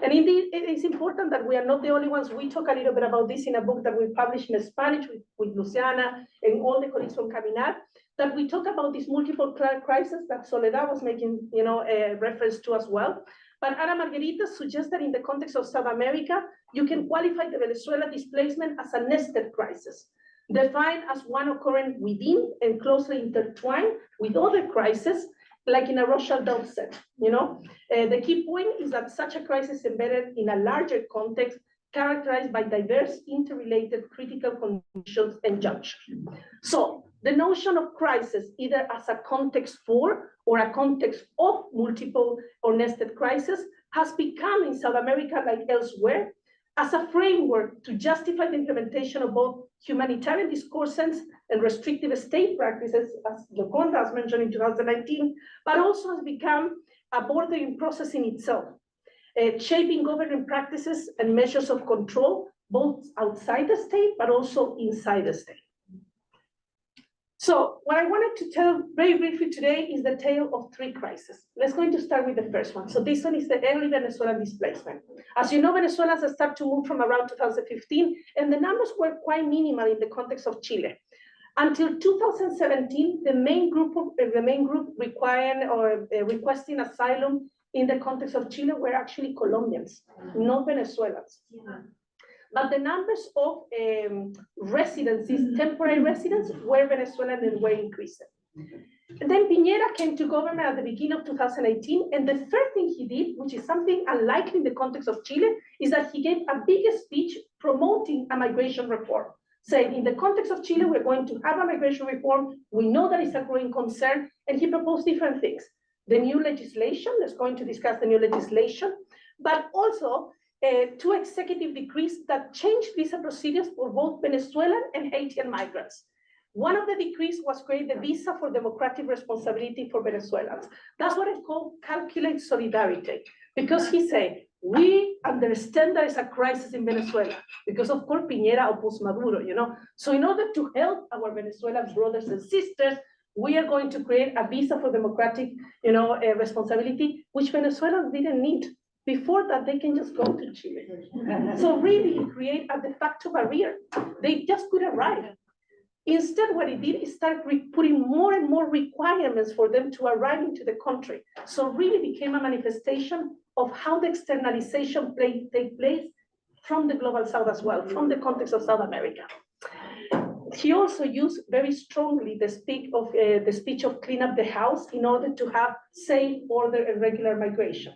And indeed, it is important that we are not the only ones. We talk a little bit about this in a book that we published in Spanish with Luciana and all the colleagues from Caminar, that we talk about these multiple crises that Soledad was making a reference to as well. But Ana Margarita suggests that in the context of South America, you can qualify the Venezuela displacement as a nested crisis, defined as one occurring within and closely intertwined with other crises, like in a Rothschild set. The key point is that such a crisis is embedded in a larger context characterized by diverse, interrelated critical conditions and junctions. So the notion of crisis, either as a context for or a context of multiple or nested crises, has become in South America, like elsewhere, as a framework to justify the implementation of both humanitarian discourses and restrictive state practices, as Joconda has mentioned in 2019, but also has become a bordering process in itself, shaping governing practices and measures of control, both outside the state, but also inside the state. So what I wanted to tell very briefly today is the tale of three crises. Let's going to start with the first one. So this one is the early Venezuelan displacement. As you know, Venezuelans start to move from around 2015, and the numbers were quite minimal in the context of Chile. Until 2017, the main group requiring or requesting asylum in the context of Chile were actually Colombians, not Venezuelans. Yeah. But the numbers of residencies, temporary residents, were Venezuelan and were increasing. And then Piñera came to government at the beginning of 2018, and the first thing he did, which is something unlikely in the context of Chile, is that he gave a big speech promoting a migration reform, saying in the context of Chile, we're going to have a migration reform. We know that it's a growing concern, and he proposed different things. The new legislation, let's going to discuss the new legislation, but also two executive decrees that changed visa procedures for both Venezuelan and Haitian migrants. One of the decrees was create the visa for democratic responsibility for Venezuelans. That's what I call calculate solidarity, because he said, we understand there is a crisis in Venezuela, because of course Piñera opposed Maduro, So in order to help our Venezuelan brothers and sisters, we are going to create a visa for democratic, responsibility, which Venezuelans didn't need. Before that, they can just go to Chile. So really create a de facto barrier. They just could arrive. Instead, what it did is start putting more and more requirements for them to arrive into the country. So really became a manifestation of how the externalization take place from the global south as well, from the context of South America. he also used very strongly the speech of clean up the house in order to have safe, order, and regular migration.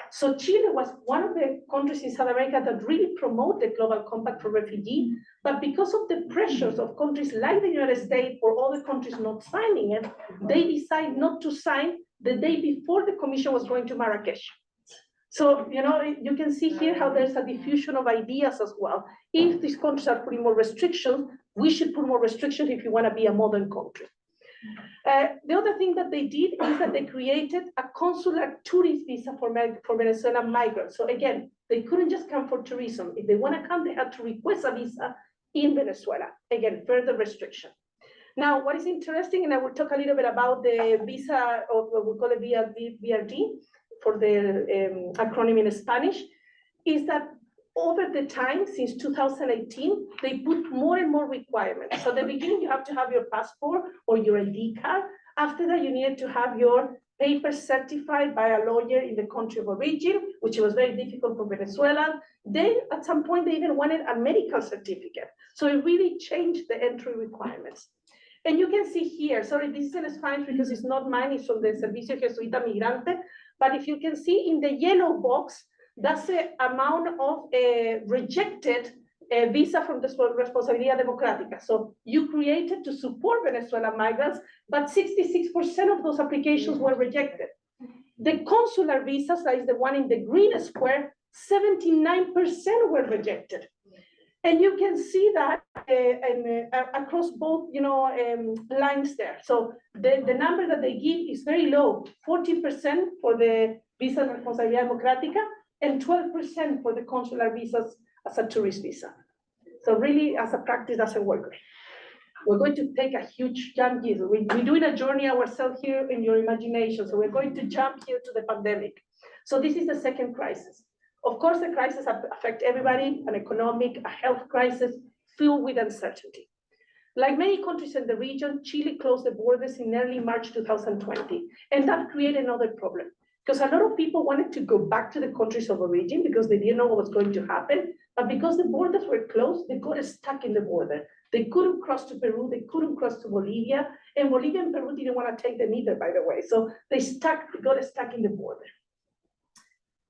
So Chile was one of the countries in South America that really promoted the Global Compact for Refugees, but because of the pressures of countries like the United States or other countries not signing it, they decided not to sign the day before the Commission was going to Marrakesh. So, you can see here how there's a diffusion of ideas as well. If these countries are putting more restrictions, we should put more restrictions if you want to be a modern country. The other thing that they did is that they created a consular tourist visa for Venezuelan migrants. So again, they couldn't just come for tourism. If they want to come, they had to request a visa in Venezuela. Again, further restriction. Now, what is interesting, and I will talk a little bit about the visa, or what we call it VRD, for the acronym in Spanish, is that over the time, since 2018, they put more and more requirements. So at the beginning, you have to have your passport or your ID card. After that, you needed to have your papers certified by a lawyer in the country of origin, which was very difficult for Venezuela. Then at some point, they even wanted a medical certificate. So it really changed the entry requirements. And you can see here, sorry, this is in Spanish because it's not mine, it's from the Servicio Jesuita Migrante. But if you can see in the yellow box, that's the amount of rejected visa from the Responsabilidad Democrática. So you created to support Venezuelan migrants, but 66% of those applications were rejected. The consular visas, that is the one in the green square, 79% were rejected. And you can see that across both, lines there. So the number that they give is very low, 40% for the visa Responsabilidad Democrática, and 12% for the consular visas as a tourist visa. So really, as a practice, doesn't work. We're going to take a huge jump here. We're doing a journey ourselves here in your imagination. So we're going to jump here to the pandemic. So this is the second crisis. Of course, the crisis affects everybody, an economic, a health crisis filled with uncertainty. Like many countries in the region, Chile closed the borders in early March 2020, and that created another problem. Because a lot of people wanted to go back to the countries of origin because they didn't know what was going to happen. But because the borders were closed, they got stuck in the border. They couldn't cross to Peru, they couldn't cross to Bolivia, and Bolivia and Peru didn't want to take them either, by the way. So they got stuck in the border.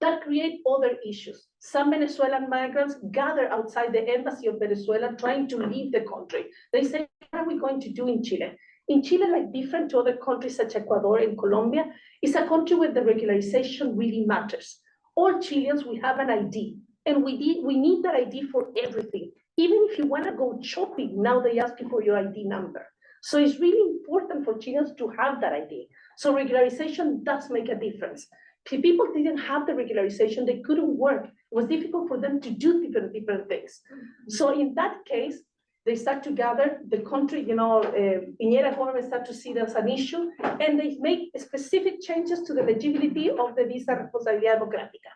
That created other issues. Some Venezuelan migrants gather outside the embassy of Venezuela trying to leave the country. They say, what are we going to do in Chile? In Chile, like different to other countries such as Ecuador and Colombia, it's a country where the regularization really matters. All Chileans, we have an ID, and we need that ID for everything. Even if you want to go shopping, now they ask you for your ID number. So it's really important for Chileans to have that ID. So regularization does make a difference. If people didn't have the regularization, they couldn't work. It was difficult for them to do different things. So in that case, they start to gather the country, Piñera government start to see that as an issue, and they make specific changes to the eligibility of the visa Responsabilidad Democrática.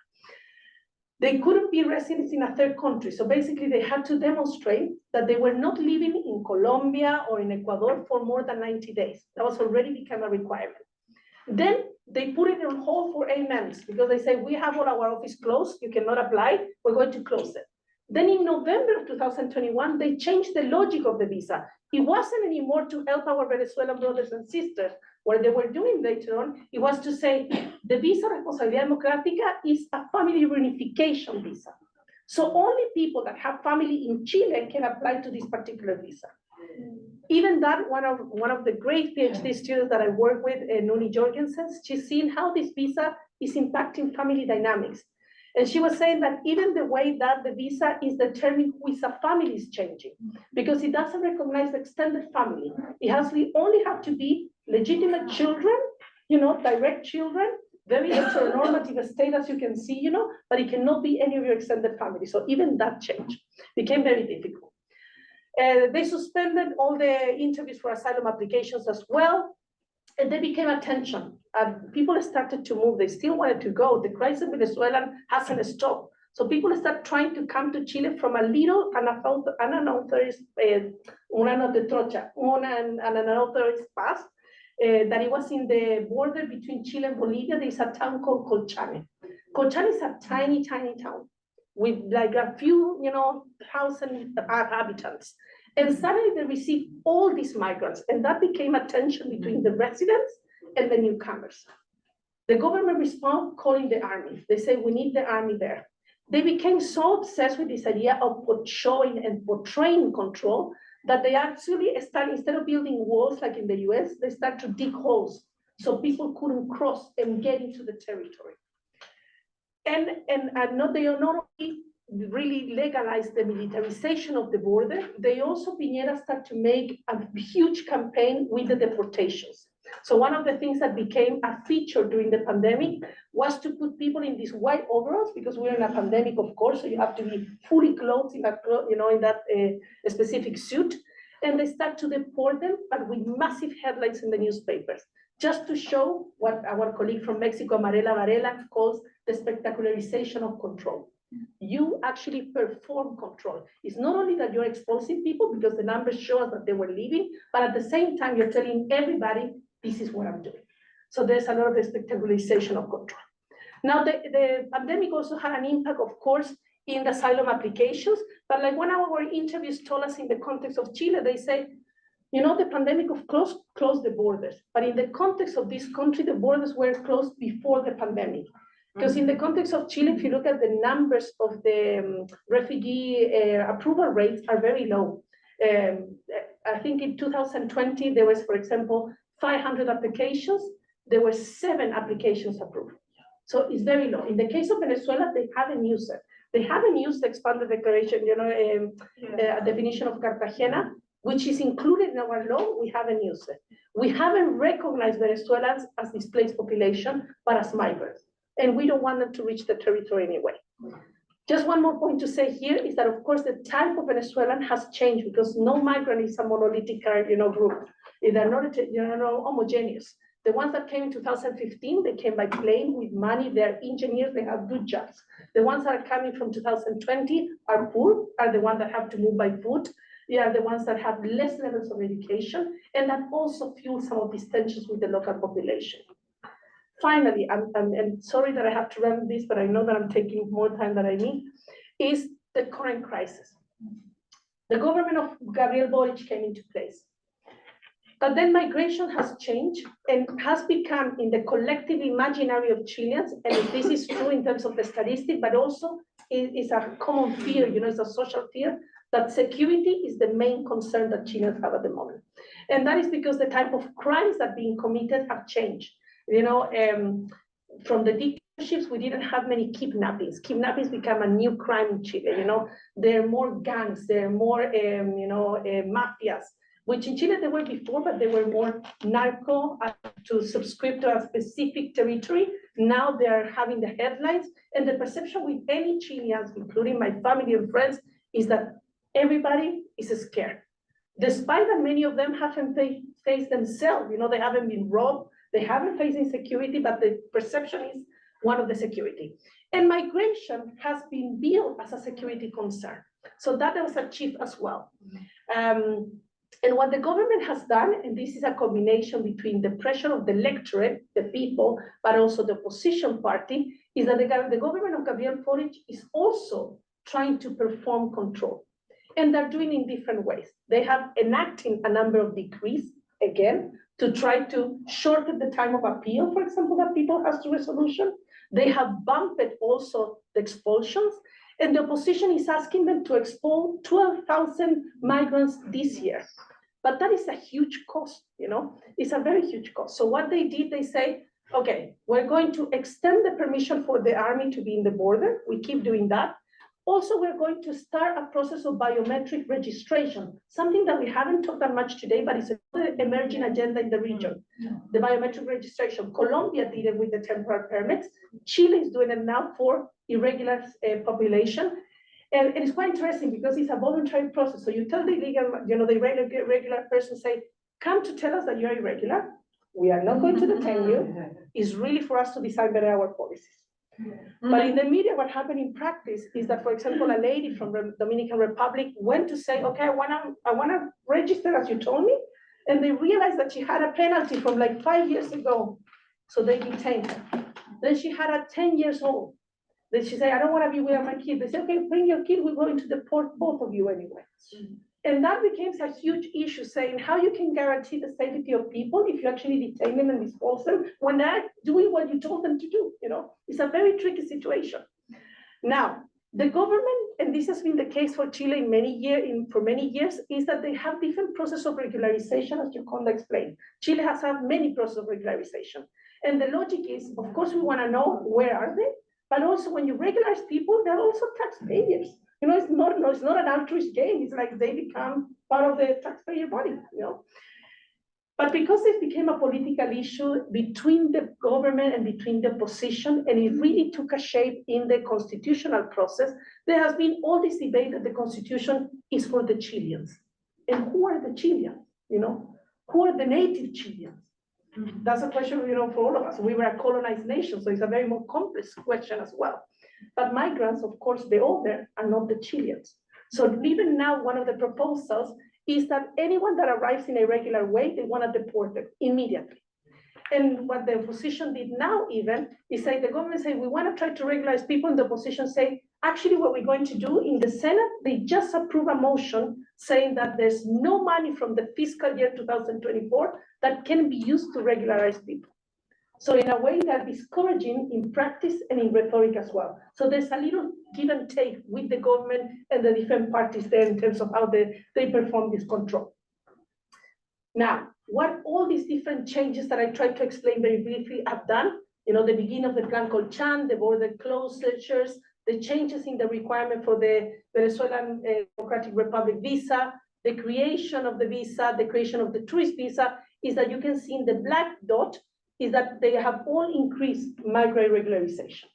They couldn't be residents in a third country. So basically they had to demonstrate that they were not living in Colombia or in Ecuador for more than 90 days. That was already become a requirement. Then they put it on hold for 8 months because they say, we have all our office closed, you cannot apply, we're going to close it. Then in November of 2021, they changed the logic of the visa. It wasn't anymore to help our Venezuelan brothers and sisters. What they were doing later on, it was to say, the visa Responsabilidad Democrática is a family reunification visa. So only people that have family in Chile can apply to this particular visa. Even that, one of the great PhD students that I work with, Nuni Jorgensen, she's seen how this visa is impacting family dynamics. And she was saying that even the way that the visa is determined who is a family is changing, because it doesn't recognize the extended family. It only have to be legitimate children, direct children, very heteronormative state as you can see, but it cannot be any of your extended family. So even that change became very difficult. They suspended all the interviews for asylum applications as well, and they became a tension. People started to move, they still wanted to go. The crisis in Venezuela hasn't stopped. So people start trying to come to Chile from a little unauthorized pass that it was in the border between Chile and Bolivia. There's a town called Colchane. Colchane is a tiny, tiny town with like a few, thousand inhabitants. And suddenly they received all these migrants, and that became a tension between the residents and the newcomers. The government responded calling the army. They say, we need the army there. They became so obsessed with this idea of showing and portraying control that they actually started, instead of building walls like in the US, they start to dig holes so people couldn't cross and get into the territory. And they not only really legalized the militarization of the border, they also, Piñera, start to make a huge campaign with the deportations. So one of the things that became a feature during the pandemic was to put people in these white overalls, because we're in a pandemic, of course, so you have to be fully clothed in that, in that specific suit. And they start to deport them, but with massive headlines in the newspapers, just to show what our colleague from Mexico, Marela Varela, calls the spectacularization of control. You actually perform control. It's not only that you're exposing people, because the numbers show us that they were leaving, but at the same time, you're telling everybody, this is what I'm doing. So there's a lot of the spectacularization of control. Now, the pandemic also had an impact, of course, in the asylum applications, but like one of our interviews told us in the context of Chile, they say, the pandemic of closed the borders, but in the context of this country, the borders were closed before the pandemic. Because in the context of Chile, if you look at the numbers of the refugee approval rates are very low. I think in 2020, there was, for example, 500 applications, there were 7 applications approved. So it's very low. In the case of Venezuela, they haven't used it. They haven't used the expanded declaration, definition of Cartagena, which is included in our law. We haven't used it. We haven't recognized Venezuelans as displaced population, but as migrants. And we don't want them to reach the territory anyway. Just one more point to say here is that, of course, the type of Venezuelan has changed, because no migrant is a monolithic group. They're not homogeneous. The ones that came in 2015, they came by plane with money, they're engineers, they have good jobs. The ones that are coming from 2020 are poor, are the ones that have to move by foot. They are the ones that have less levels of education, and that also fuels some of these tensions with the local population. Finally, I'm sorry that I have to run this, but I know that I'm taking more time than I need, is the current crisis. The government of Gabriel Boric came into place. But then migration has changed and has become in the collective imaginary of Chileans, and this is true in terms of the statistic, but also it's a common fear, it's a social fear, that security is the main concern that Chileans have at the moment. And that is because the type of crimes that are being committed have changed. From the dictatorships, we didn't have many kidnappings. Kidnappings become a new crime in Chile. There are more gangs, there are more, mafias, which in Chile they were before, but they were more narco to subscribe to a specific territory. Now they are having the headlines, and the perception with any Chileans, including my family and friends, is that everybody is scared. Despite that many of them haven't faced themselves, they haven't been robbed, they haven't faced insecurity, but the perception is one of the security. And migration has been built as a security concern. So that was achieved as well. And what the government has done, and this is a combination between the pressure of the electorate, the people, but also the opposition party, is that the government of Gabriel Boric is also trying to perform control. And they're doing it in different ways. They have enacted a number of decrees, again, to try to shorten the time of appeal, for example, that people have to resolution. They have bumped also the expulsions, and the opposition is asking them to expel 12,000 migrants this year. But that is a huge cost, it's a very huge cost. So what they did, they say, okay, we're going to extend the permission for the army to be in the border. We keep doing that. Also, we're going to start a process of biometric registration, something that we haven't talked that much today, but it's an emerging agenda in the region. The biometric registration. Colombia did it with the temporary permits. Chile is doing it now for irregular population. And it's quite interesting because it's a voluntary process. So you tell the illegal, the regular person, say, come to tell us that you're irregular. We are not going to detain you. It's really for us to decide better our policies. But in the media, what happened in practice is that, for example, a lady from the Dominican Republic went to say, okay, I wanna register as you told me. And they realized that she had a penalty from like 5 years ago. So they detained her. Then she had a 10 years old. Then she said, I don't want to be with my kid. They said, okay, bring your kid. We're going to deport both of you anyway. And that becomes a huge issue, saying how you can guarantee the safety of people if you actually detain them and dispose them when they're doing what you told them to do, It's a very tricky situation. Now, the government, and this has been the case for Chile for many years, is that they have different process of regularization, as Yoconda explained. Chile has had many processes of regularization. And the logic is, of course, we want to know where are they, but also when you regularize people, they're also taxpayers. It's not an altruist game. It's like they become part of the taxpayer body, But because it became a political issue between the government and between the opposition, and it really took a shape in the constitutional process, there has been all this debate that the constitution is for the Chileans. And who are the Chileans? Who are the native Chileans? That's a question, for all of us. We were a colonized nation, so it's a very more complex question as well. But migrants, of course, the owner are not the Chileans. So even now, one of the proposals is that anyone that arrives in a regular way, they want to deport them immediately. And what the opposition did now even is say, the government say, we want to try to regularize people, and the opposition say, actually what we're going to do in the Senate, they just approve a motion saying that there's no money from the fiscal year 2024 that can be used to regularize people. So in a way that is discouraging in practice and in rhetoric as well. So there's a little give and take with the government and the different parties there in terms of how they perform this control. Now, what all these different changes that I tried to explain very briefly have done, the beginning of the plan called Chan, the border closures, the changes in the requirement for the Venezuelan Democratic Republic visa, the creation of the visa, the creation of the tourist visa, is that you can see in the black dot is that they have all increased migrant regularization.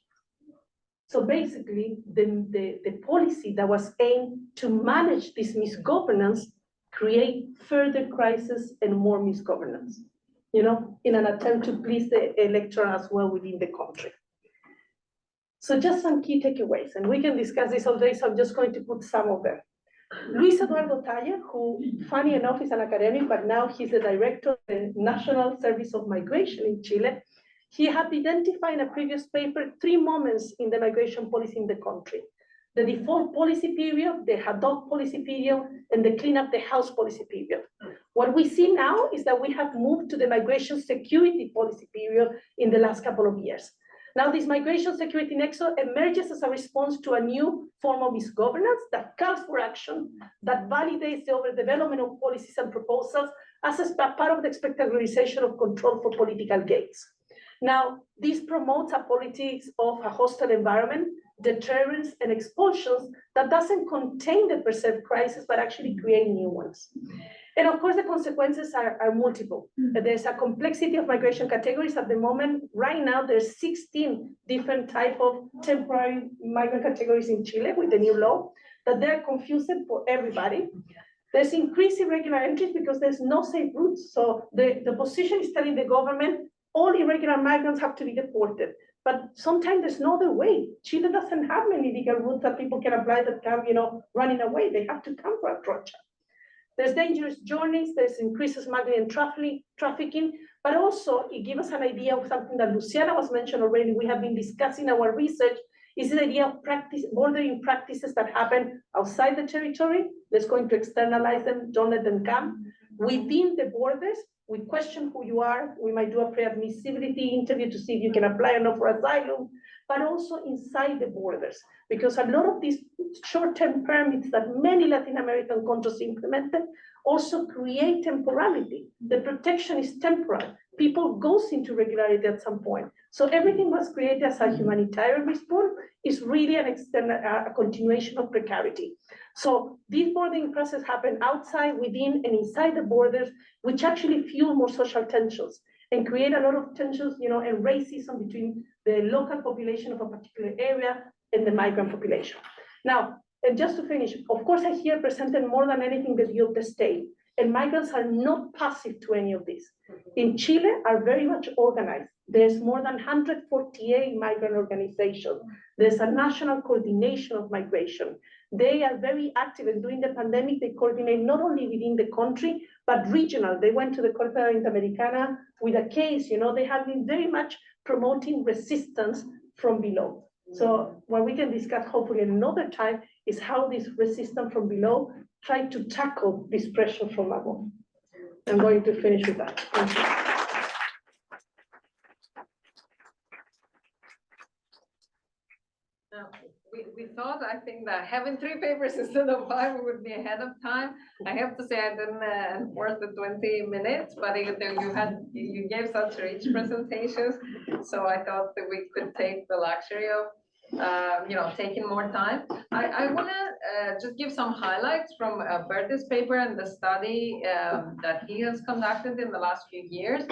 So basically, the policy that was aimed to manage this misgovernance create further crisis and more misgovernance, in an attempt to please the electorate as well within the country. So just some key takeaways, and we can discuss this all day, so I'm just going to put some of them. Luis Eduardo Talla, who, funny enough, is an academic, but now he's the director of the National Service of Migration in Chile. He had identified in a previous paper 3 moments in the migration policy in the country: the default policy period, the haddock policy period, and the clean up the house policy period. What we see now is that we have moved to the migration security policy period in the last couple of years. Now, this migration security nexus emerges as a response to a new form of misgovernance that calls for action, that validates the overdevelopment of policies and proposals as a part of the spectacularization of control for political gains. Now, this promotes a politics of a hostile environment, deterrence, and expulsions that doesn't contain the perceived crisis, but actually create new ones. And of course, the consequences are multiple. There's a complexity of migration categories at the moment. Right now, there's 16 different types of temporary migrant categories in Chile with the new law, that they're confusing for everybody. There's increased irregular entries because there's no safe routes. So the position is telling the government, all irregular migrants have to be deported. But sometimes there's no other way. Chile doesn't have many legal routes that people can apply that come, running away. They have to come for a project. There's dangerous journeys, there's increased smuggling and trafficking, but also it gives us an idea of something that Luciana was mentioned already. We have been discussing our research, is the idea of bordering practices that happen outside the territory. Let's going to externalize them, don't let them come. Within the borders, we question who you are. We might do a pre-admissibility interview to see if you can apply or not for asylum, but also inside the borders, because a lot of these short-term permits that many Latin American countries implemented also create temporality. The protection is temporal. People goes into regularity at some point. So everything was created as a humanitarian response is really a continuation of precarity. So these bordering processes happen outside, within, and inside the borders, which actually fuel more social tensions and create a lot of tensions, and racism between the local population of a particular area and the migrant population. Now, and just to finish, of course, I here presented more than anything the view of the state, and migrants are not passive to any of this. In Chile, are very much organized. There's more than 148 migrant organizations. There's a national coordination of migration. They are very active, and during the pandemic, they coordinate not only within the country, but regional. They went to the Corte Interamericana with a case, they have been very much promoting resistance from below. So what we can discuss hopefully another time is how this resistance from below try to tackle this pressure from above. I'm going to finish with that. Thank you. We thought, I think that having 3 papers instead of 5 would be ahead of time. I have to say I didn't enforce the 20 minutes, but you gave such rich presentations. So I thought that we could take the luxury of, taking more time. I wanna just give some highlights from Bertie's paper and the study that he has conducted in the last few years.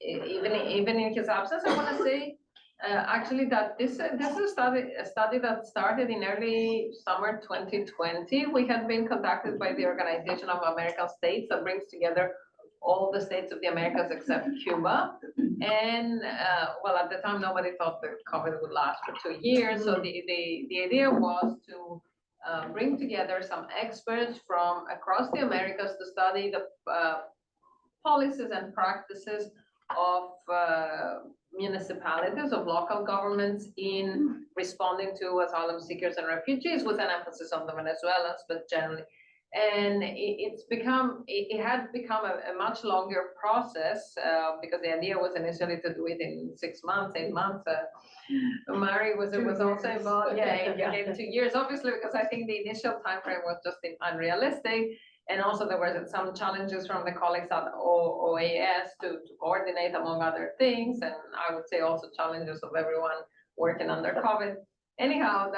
Even in his absence, I wanna say, actually, that this is a study that started in early summer 2020. We had been conducted by the Organization of American States that brings together all the states of the Americas except Cuba. And well, at the time, nobody thought that COVID would last for 2 years. So the idea was to bring together some experts from across the Americas to study the policies and practices of municipalities, of local governments in responding to asylum seekers and refugees, with an emphasis on the Venezuelans, but generally. And it had become a much longer process because the idea was initially to do it in 6 months, 8 months. Mari was also involved, in 2 years, obviously, because I think the initial time frame was just unrealistic. And also there were some challenges from the colleagues at OAS to coordinate, among other things. And I would say also challenges of everyone working under COVID. Anyhow,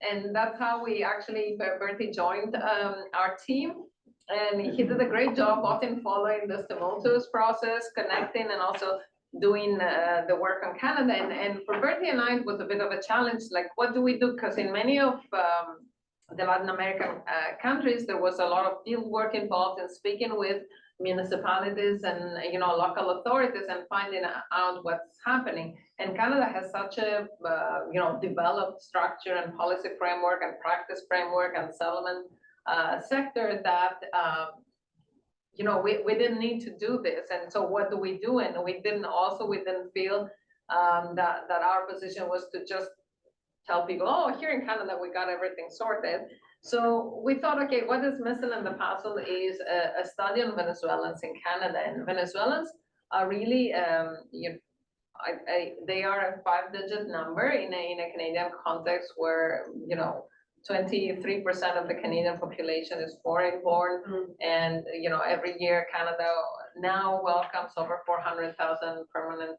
and that's how we actually, Bertie joined our team. And he did a great job both in following this tumultuous process, connecting, and also doing the work on Canada. And for Bertie and I, it was a bit of a challenge, like, what do we do? Because in many of the Latin American countries, there was a lot of field work involved in speaking with municipalities and local authorities and finding out what's happening. And Canada has such a developed structure and policy framework and practice framework and settlement sector that we didn't need to do this. And so what do we do? And we didn't feel that our position was to just tell people, oh, here in Canada, we got everything sorted. So we thought, okay, what is missing in the puzzle is a study on Venezuelans in Canada. And Venezuelans are really, they are a 5-digit number in a Canadian context where, 23% of the Canadian population is foreign-born. And, every year Canada now welcomes over 400,000 permanent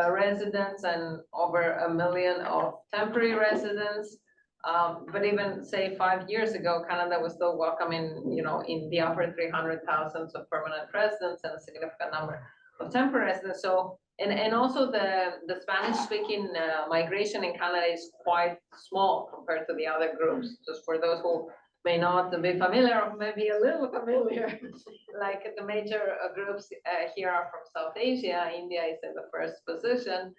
residents and over 1 million of temporary residents. But even say 5 years ago, Canada was still welcoming, in the upper 300,000 of permanent residents and a significant number of temporary residents. So, and also the Spanish-speaking migration in Canada is quite small compared to the other groups. Just for those who may not be familiar, or maybe a little familiar, like the major groups here are from South Asia. India is in the first position.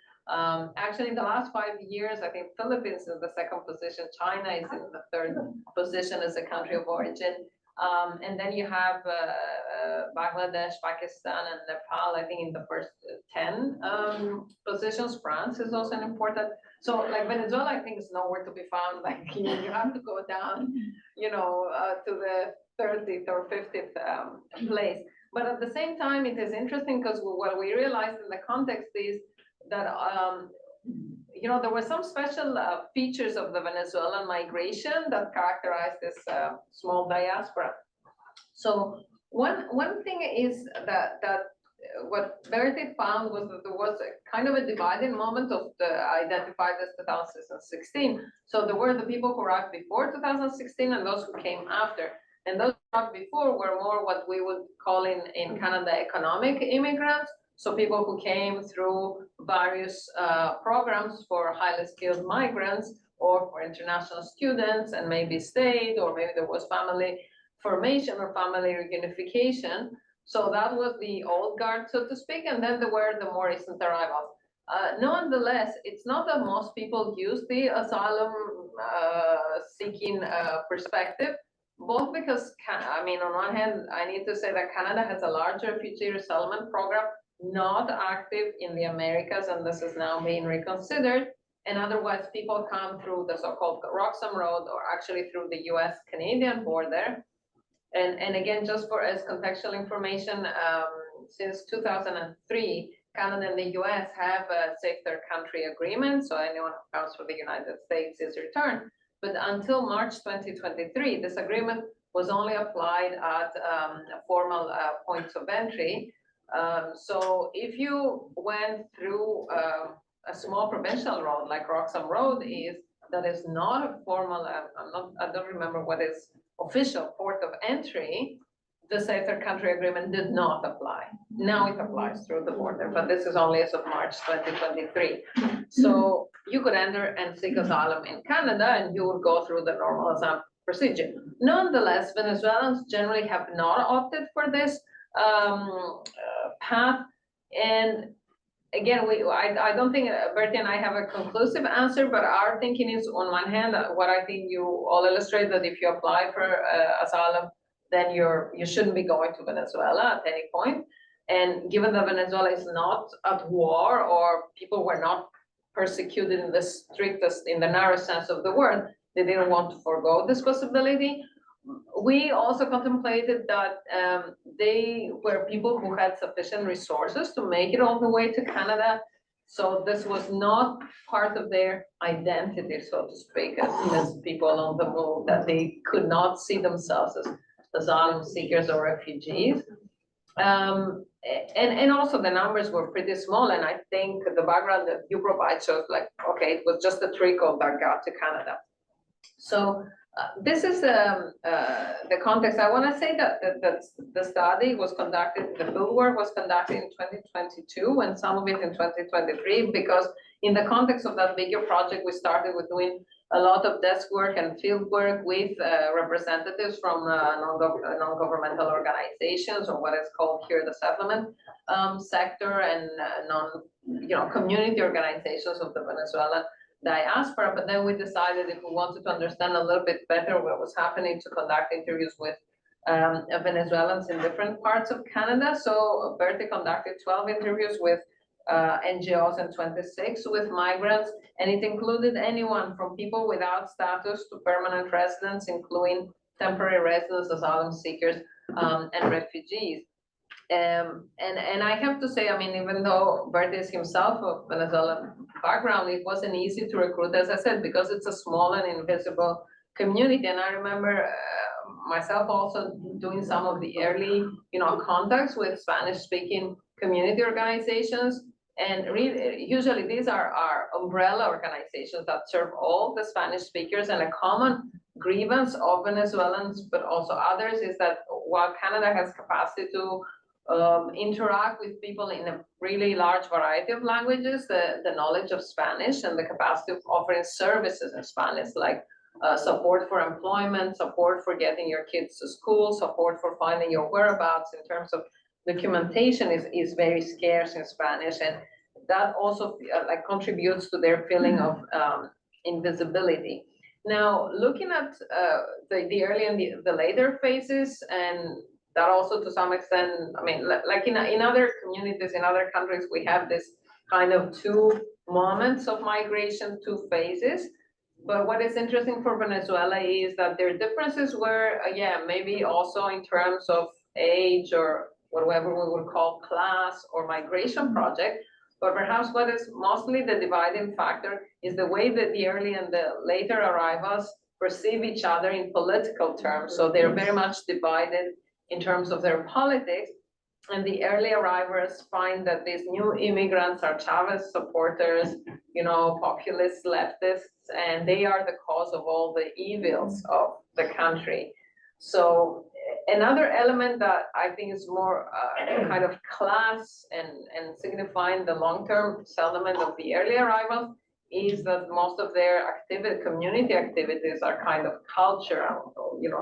Actually, in the last 5 years, I think Philippines is in the second position. China is in the third position as a country of origin. And then you have Bangladesh, Pakistan, and Nepal, I think, in the first 10 positions. France is also an important. So like Venezuela, I think, is nowhere to be found. Like you have to go down, to the 30th or 50th place. But at the same time, it is interesting because what we realized in the context is that there were some special features of the Venezuelan migration that characterized this small diaspora. So one thing is that what Bertie found was that there was a kind of a dividing moment identified as 2016. So there were the people who arrived before 2016 and those who came after. And those who arrived before were more what we would call in Canada economic immigrants. So people who came through various programs for highly skilled migrants or for international students and maybe stayed, or maybe there was family formation or family reunification. So that was the old guard, so to speak, and then there were the more recent arrivals. Nonetheless, it's not that most people use the asylum seeking perspective, both because, on one hand, I need to say that Canada has a large refugee resettlement program, not active in the Americas, and this is now being reconsidered. and otherwise people come through the so-called Roxham Road or actually through the US-Canadian border. And again, just for as contextual information, since 2003, Canada and the US have a safe third country agreement, so anyone who comes from the United States is returned. But until March 2023, this agreement was only applied at formal points of entry. So if you went through a small provincial road like Roxham Road is, that is not a formal, I don't remember what is official port of entry, the safe third country agreement did not apply. Now it applies through the border, but this is only as of March 2023. So you could enter and seek asylum in Canada and you would go through the normal asylum procedure. Nonetheless, Venezuelans generally have not opted for this path. And again, I don't think Bertie and I have a conclusive answer, but our thinking is on one hand, what I think you all illustrate, that if you apply for asylum, then you shouldn't be going to Venezuela at any point. And given that Venezuela is not at war or people were not persecuted in the strictest, in the narrow sense of the word, they didn't want to forego this possibility. We also contemplated that they were people who had sufficient resources to make it all the way to Canada. So this was not part of their identity, so to speak, as people on the move, that they could not see themselves as asylum seekers or refugees. And also the numbers were pretty small. And I think the background that you provide shows like, okay, it was just a trickle that got to Canada. So this is the context. I want to say that the study was conducted, the fieldwork was conducted in 2022 and some of it in 2023, because in the context of that bigger project, we started with doing a lot of desk work and field work with representatives from non-governmental organizations, or what is called here the settlement sector, and community organizations of the Venezuelan diaspora. But then we decided if we wanted to understand a little bit better what was happening, to conduct interviews with Venezuelans in different parts of Canada. So Bertie conducted 12 interviews with NGOs and 26 with migrants, and it included anyone from people without status to permanent residents, including temporary residents, asylum seekers, and refugees. And I have to say, I mean, even though Bertie is himself of Venezuelan background, it wasn't easy to recruit, as I said, because it's a small and invisible community. And I remember myself also doing some of the early, contacts with Spanish-speaking community organizations. And really, usually these are our umbrella organizations that serve all the Spanish speakers. And a common grievance of Venezuelans, but also others, is that while Canada has capacity to interact with people in a really large variety of languages, the knowledge of Spanish and the capacity of offering services in Spanish, like support for employment, support for getting your kids to school, support for finding your whereabouts in terms of documentation is very scarce in Spanish, and that also contributes to their feeling of invisibility. Now, looking at the early and the later phases, and that also to some extent, I mean, like in other communities, in other countries, we have this kind of two moments of migration, two phases. But what is interesting for Venezuela is that their differences were, maybe also in terms of age or whatever we would call class or migration project. But perhaps what is mostly the dividing factor is the way that the early and the later arrivals perceive each other in political terms. So they're very much divided in terms of their politics. And the early arrivals find that these new immigrants are Chavez supporters, populist leftists, and they are the cause of all the evils of the country. So another element that I think is more kind of class and signifying the long-term settlement of the early arrivals is that most of their community activities are kind of cultural,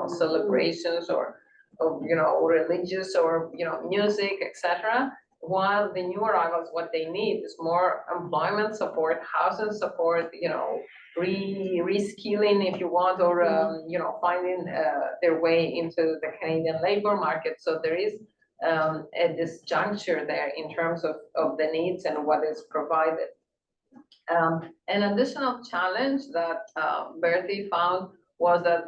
celebrations or religious or, music, etc. While the new arrivals, what they need is more employment support, housing support, reskilling if you want, or, finding their way into the Canadian labor market. So there is a disjuncture there in terms of the needs and what is provided. An additional challenge that Bertie found was that,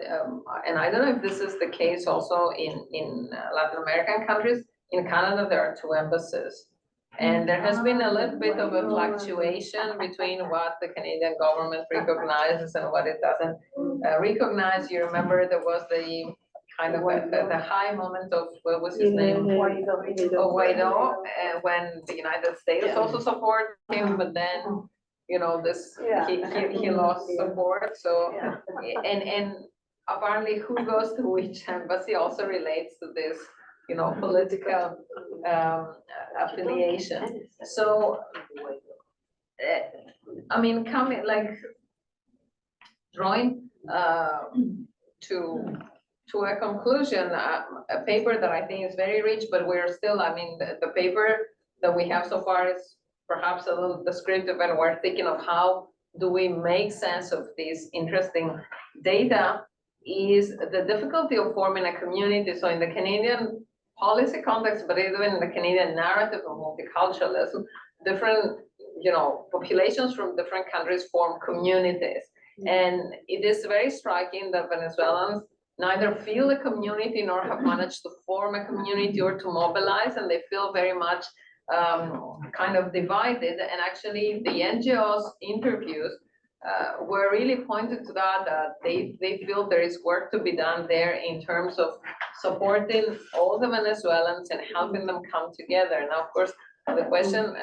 and I don't know if this is the case also in Latin American countries, in Canada, there are 2 embassies. And there has been a little bit of a fluctuation between what the Canadian government recognizes and what it doesn't recognize. You remember there was the kind of the high moment of, what was his name? Guaido, when the United States also supported him, but then, you know, this, he lost support, so, and apparently who goes to which embassy also relates to this, you know, political affiliation. So, I mean, coming, like, drawing to a conclusion, a paper that I think is very rich, but we're still, I mean, the paper that we have so far is perhaps a little descriptive, and we're thinking of how do we make sense of this interesting data, is the difficulty of forming a community. So in the Canadian policy context, but even in the Canadian narrative of multiculturalism, different, you know, populations from different countries form communities. And it is very striking that Venezuelans neither feel a community nor have managed to form a community or to mobilize, and they feel very much kind of divided. And actually the NGOs interviews were really pointed to that they feel there is work to be done there in terms of supporting all the Venezuelans and helping them come together. Now, of course, the question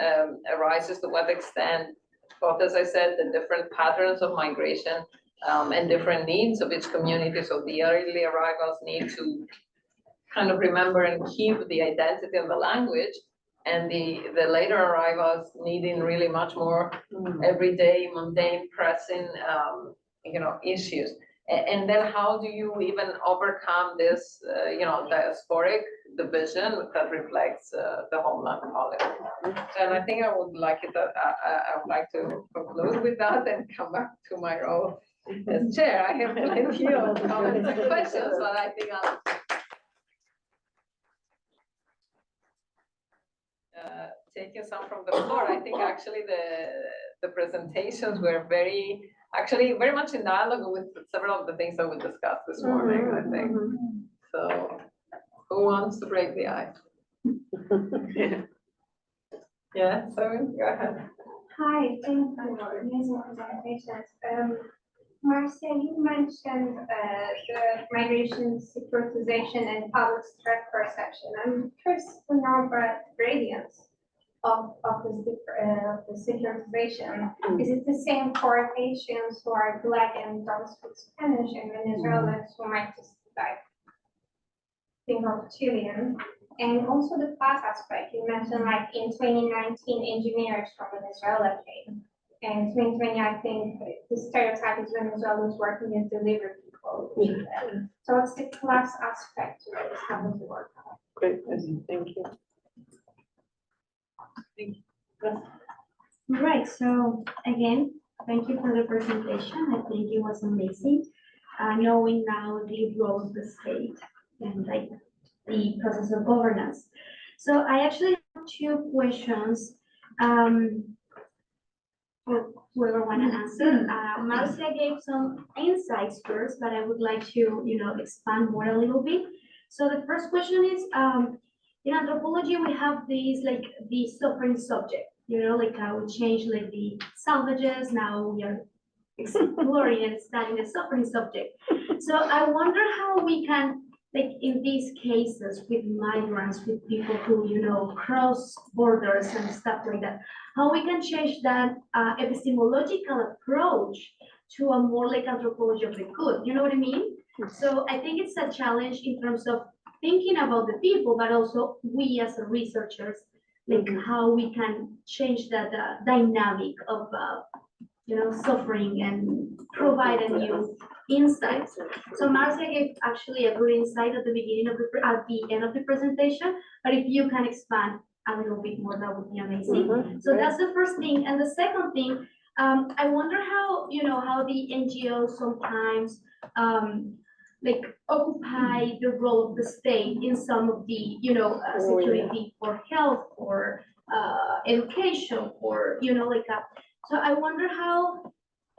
arises to what extent, both, as I said, the different patterns of migration and different needs of each community. So the early arrivals need to kind of remember and keep the identity of the language, and the later arrivals needing really much more everyday, mundane, pressing, you know, issues. And then how do you even overcome this, you know, diasporic division that reflects the homeland politics? And I think I would like to conclude with that and come back to my role as chair. I have plenty of comments and questions, but I think I'll taking some from the floor. I think actually the presentations were very much in dialogue with several of the things that we discussed this morning, I think. So who wants to break the ice? Yeah, so go ahead. Hi, thank you for amazing presentations. Marcia, you mentioned the migration securitization and public threat perception. I'm curious to know about gradients of the securitization. Is it the same for Haitians who are Black and don't speak Spanish, and Venezuelans who might just like think of Chilean? And also the class aspect, you mentioned like in 2019 engineers from Venezuela came. And 2020, I think the stereotype is Venezuelans working as delivery people. So what's the class aspect to this? How does it work out? Great, thank you. Right, so again, thank you for the presentation. I think it was amazing. Knowing now the role of the state and like the process of governance. So I actually have 2 questions. Whoever want to answer. Marcia gave some insights first, but I would like to, you know, expand more a little bit. So the first question is, in anthropology, we have these like the suffering subject, you know, like how we change like the salvages. Now we are exploring and studying the suffering subject. So I wonder how we can, like in these cases with migrants, with people who, you know, cross borders and stuff like that, how we can change that epistemological approach to a more like anthropology of the good, you know what I mean? So I think it's a challenge in terms of thinking about the people, but also we as researchers, like how we can change that dynamic of, you know, suffering and provide a new insights. So Marcia gave actually a good insight at the beginning of at the end of the presentation, but if you can expand a little bit more, that would be amazing. So that's the first thing. And the second thing, I wonder how, you know, how the NGOs sometimes like occupy the role of the state in some of the, you know, security for health or education or, you know, like So I wonder how,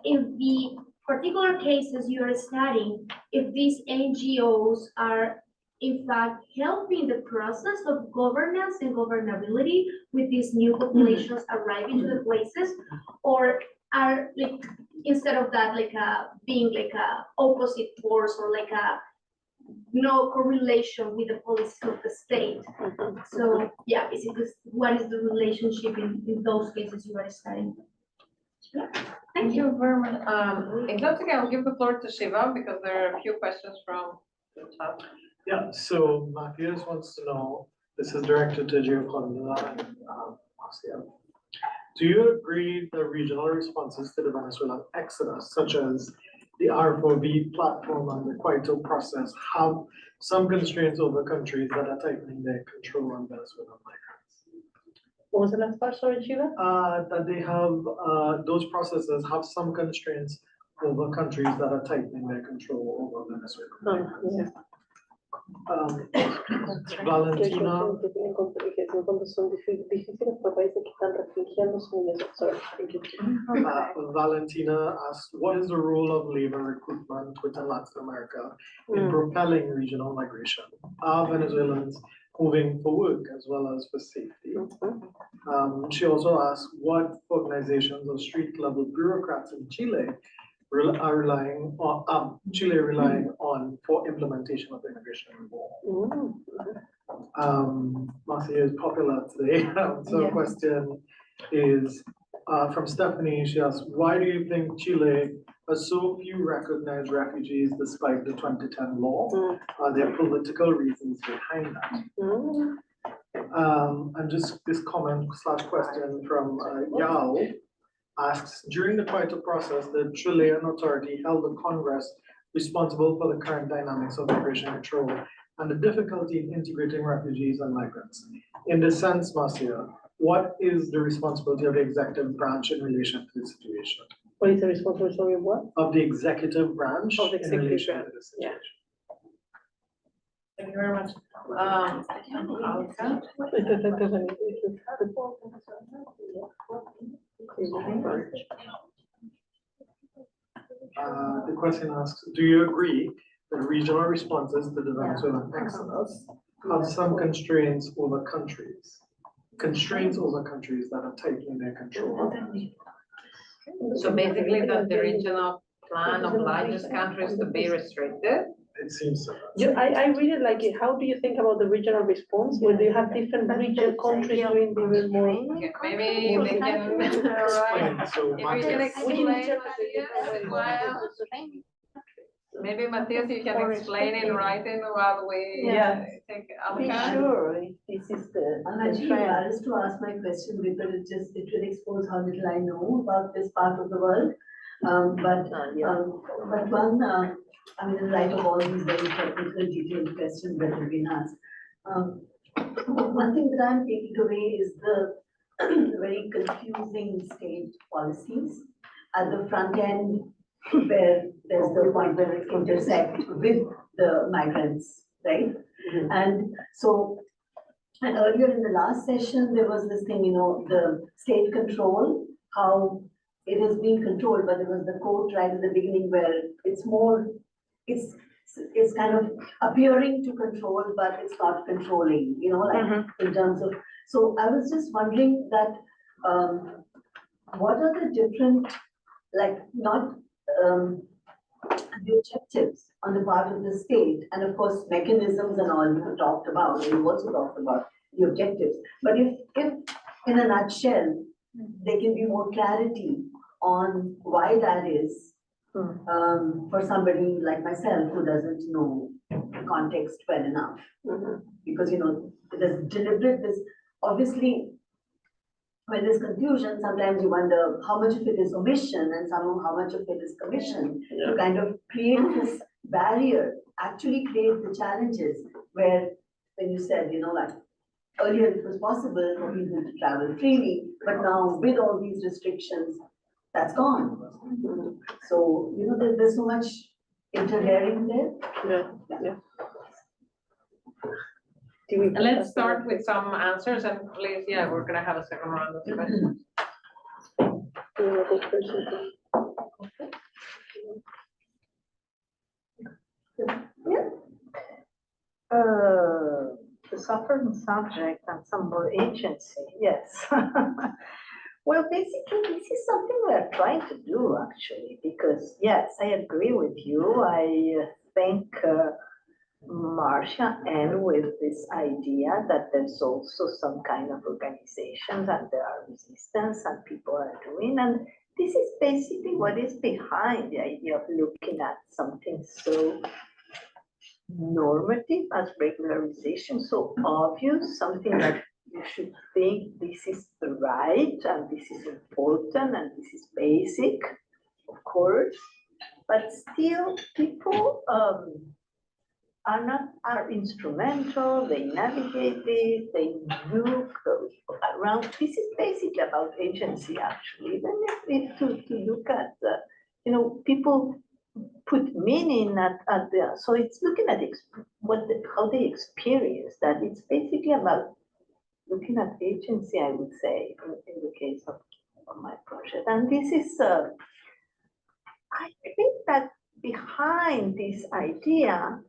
if the particular cases you are studying, if these NGOs are in fact helping the process of governance and governability with these new populations arriving to the places, or are like, instead of that, like being like a opposite force or like a no correlation with the policy of the state. So yeah, basically, what is the relationship in those cases you are studying? Yeah. Thank you very much. If that's okay, I'll give the floor to Shiva because there are a few questions from the top. Yeah, so Matthias wants to know, this is directed to Gioconda and Marcia. Do you agree that regional responses to the Venezuelan exodus, such as the R4B platform and the Quito process, have some constraints over countries that are tightening their control on Venezuelan migrants? What was the last part, sorry, Sheila? That they have, those processes have some constraints over countries that are tightening their control over Venezuelan migrants. Valentina. Valentina asked, what is the role of labor recruitment within Latin America in propelling regional migration? Are Venezuelans moving for work as well as for safety? She also asked what organizations or street level bureaucrats in Chile are relying on, Chile relying on for implementation of immigration reform. Marcia is popular today. So question is from Stephanie. She asks, why do you think Chile has so few recognized refugees despite the 2010 law? Are there political reasons behind that? And just this comment / question from Yao asks, during the Quito process, the Chilean authority held a Congress responsible for the current dynamics of migration control and the difficulty in integrating refugees and migrants. In this sense, Marcia, what is the responsibility of the executive branch in relation to this situation? What is the responsibility of what? Of the executive branch Of the in executive relation branch, to this situation? Thank you very much. The question asks, do you agree that regional responses to the Venezuelan exodus have some constraints over countries that are tightening their control? So basically that the regional plan obliges countries to be restricted. It seems so. I really like it. How do you think about the regional response? Where you have different region countries doing even more? Okay, maybe they can, right, So if you can Matthias, explain, Matthias, well, maybe Matthias, you can explain in writing while we take Alka. Sure, this is the. I'm actually embarrassed to ask my question because it will expose how little I know about this part of the world. But one, I mean, in light of all these very technical, detailed questions that have been asked, one thing that I'm taking away is the very confusing state policies at the front end where there's the point where it intersects with the migrants, right? And so, and earlier in the last session, there was this thing, the state control, how it is being controlled, but there was the quote right at the beginning where it's kind of appearing to control, but it's not controlling, like in terms of, so I was just wondering that, what are the different, like not, the objectives on the part of the state, and of course, mechanisms and all you talked about, and you also talked about the objectives, but if in a nutshell, there can be more clarity on why that is, for somebody like myself who doesn't know the context well enough. Because, there's deliberate, this, obviously, when there's confusion, sometimes you wonder how much of it is omission and somehow how much of it is commission. To kind of create this barrier, actually create the challenges where, when you said, like, earlier it was possible for people to travel freely, but now with all these restrictions, that's gone. So, there's so much interfering there. And let's start with some answers and please, we're gonna have a second round of questions. you're a good person to. Yeah. The suffering subject and some more agency, yes. Well, basically, this is something we're trying to do actually, because yes, I agree with you. I think Marcia and with this idea that there's also some kind of organizations and there are resistance and people are doing, and this is basically what is behind the idea of looking at something so normative as regularization, so obvious, something that you should think this is the right and this is important and this is basic, of course, but still people are instrumental, they navigate this, they look around. This is basically about agency actually, even if to look at the, people put meaning at the, so it's looking at how they experience that. It's basically about looking at agency, I would say, in the case of my project. And this is, I think that behind this idea,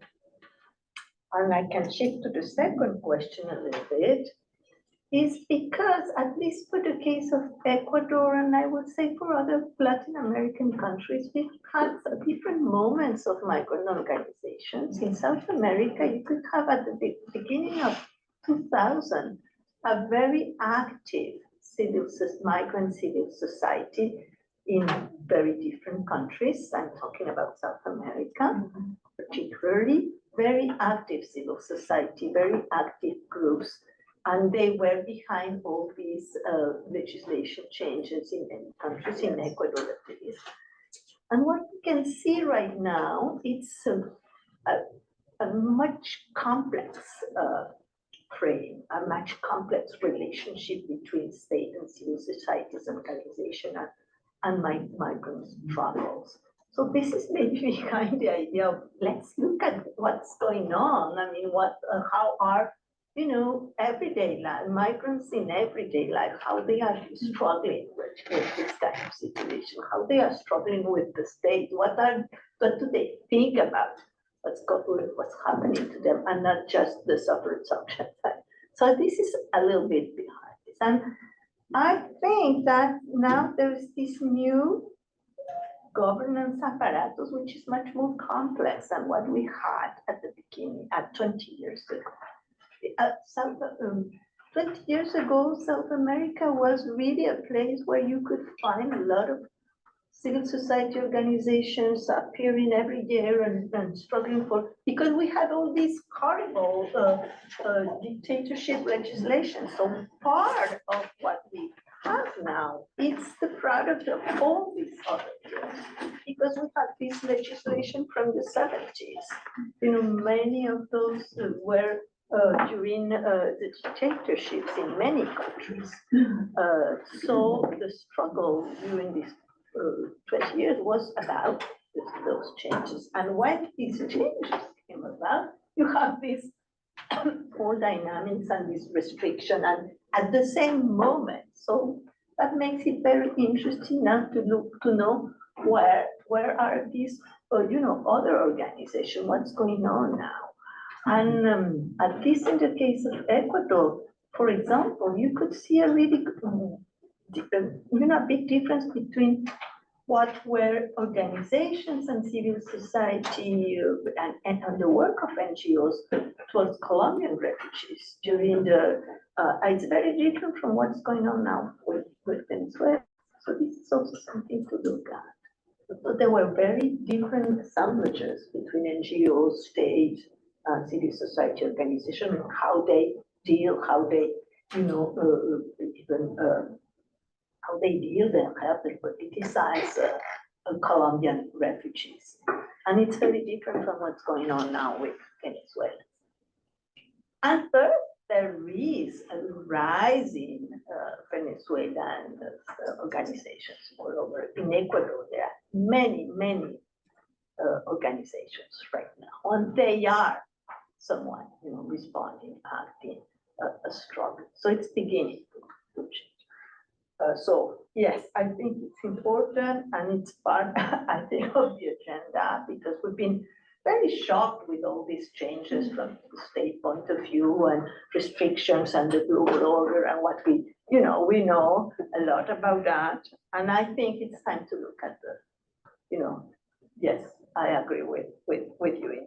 and I can shift to the second question a little bit, is because, at least for the case of Ecuador, and I would say for other Latin American countries, we've had different moments of migrant organizations. In South America, you could have at the beginning of 2000, a very active migrant civil society in very different countries. I'm talking about South America, particularly. Very active civil society, very active groups, and they were behind all these legislation changes in many countries, in Ecuador at least. And what we can see right now, it's a much complex frame, a much complex relationship between state and civil societies, organization, and migrant struggles. So this is maybe behind the idea of let's look at what's going on. I mean, how are, everyday life, migrants in everyday life, how they are struggling with this kind of situation, how they are struggling with the state, what do they think about what's happening to them, and not just the suffered subject. So this is a little bit behind this. And I think that now there's this new governance apparatus, which is much more complex than what we had at the beginning, at 20 years ago. 20 years ago, South America was really a place where you could find a lot of civil society organizations appearing every year and struggling because we had all these horrible dictatorship legislation. So part of what we have now, it's the product of all these other years, because we had this legislation from the 70s. Many of those were during the dictatorships in many countries. So the struggle during these 20 years was about those changes. And when these changes came about, you have these whole dynamics and this restriction, and at the same moment. So that makes it very interesting now to know where are these other organizations, what's going on now. And at least in the case of Ecuador, for example, you could see a really big difference between what were organizations and civil society and the work of NGOs towards Colombian refugees during the, it's very different from what's going on now with Venezuela. So this is also something to look at. So there were very different assemblages between NGOs, state, civil society organizations, and how they deal, how they, how they deal and help and politicize Colombian refugees. And it's very different from what's going on now with Venezuela. And third, there is a rising Venezuelan organizations all over. In Ecuador, there are many organizations right now, and they are somewhat, responding, acting, a struggle. So it's beginning to change. So, yes, I think it's important and it's part, I think, of the agenda because we've been very shocked with all these changes from the state point of view and restrictions and the global order and what we know a lot about that. And I think it's time to look at yes, I agree with you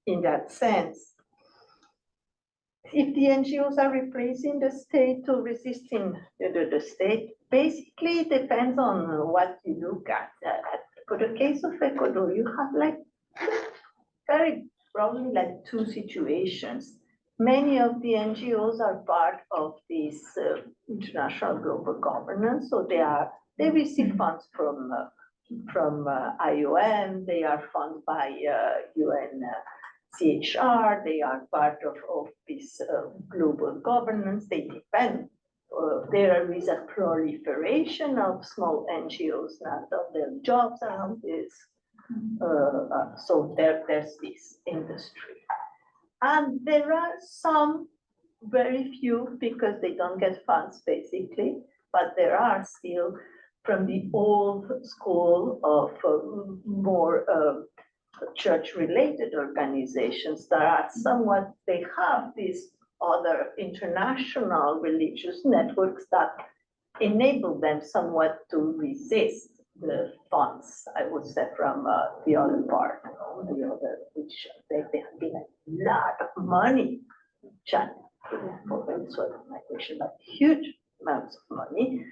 in that sense. If the NGOs are replacing the state or resisting the state, basically it depends on what you look at. For the case of Ecuador, you have like very probably like two situations. Many of the NGOs are part of this international global governance, so they receive funds from IOM, they are funded by UNCHR, they are part of this global governance, they depend. There is a proliferation of small NGOs now of their jobs around this. So there's this industry. And there are some, very few, because they don't get funds basically, but there are still from the old school of more church-related organizations that are somewhat, they have these other international religious networks that enable them somewhat to resist the funds, I would say, from the other part, the other, which they have been a lot of money, China, for Venezuelan migration, like huge amounts of money.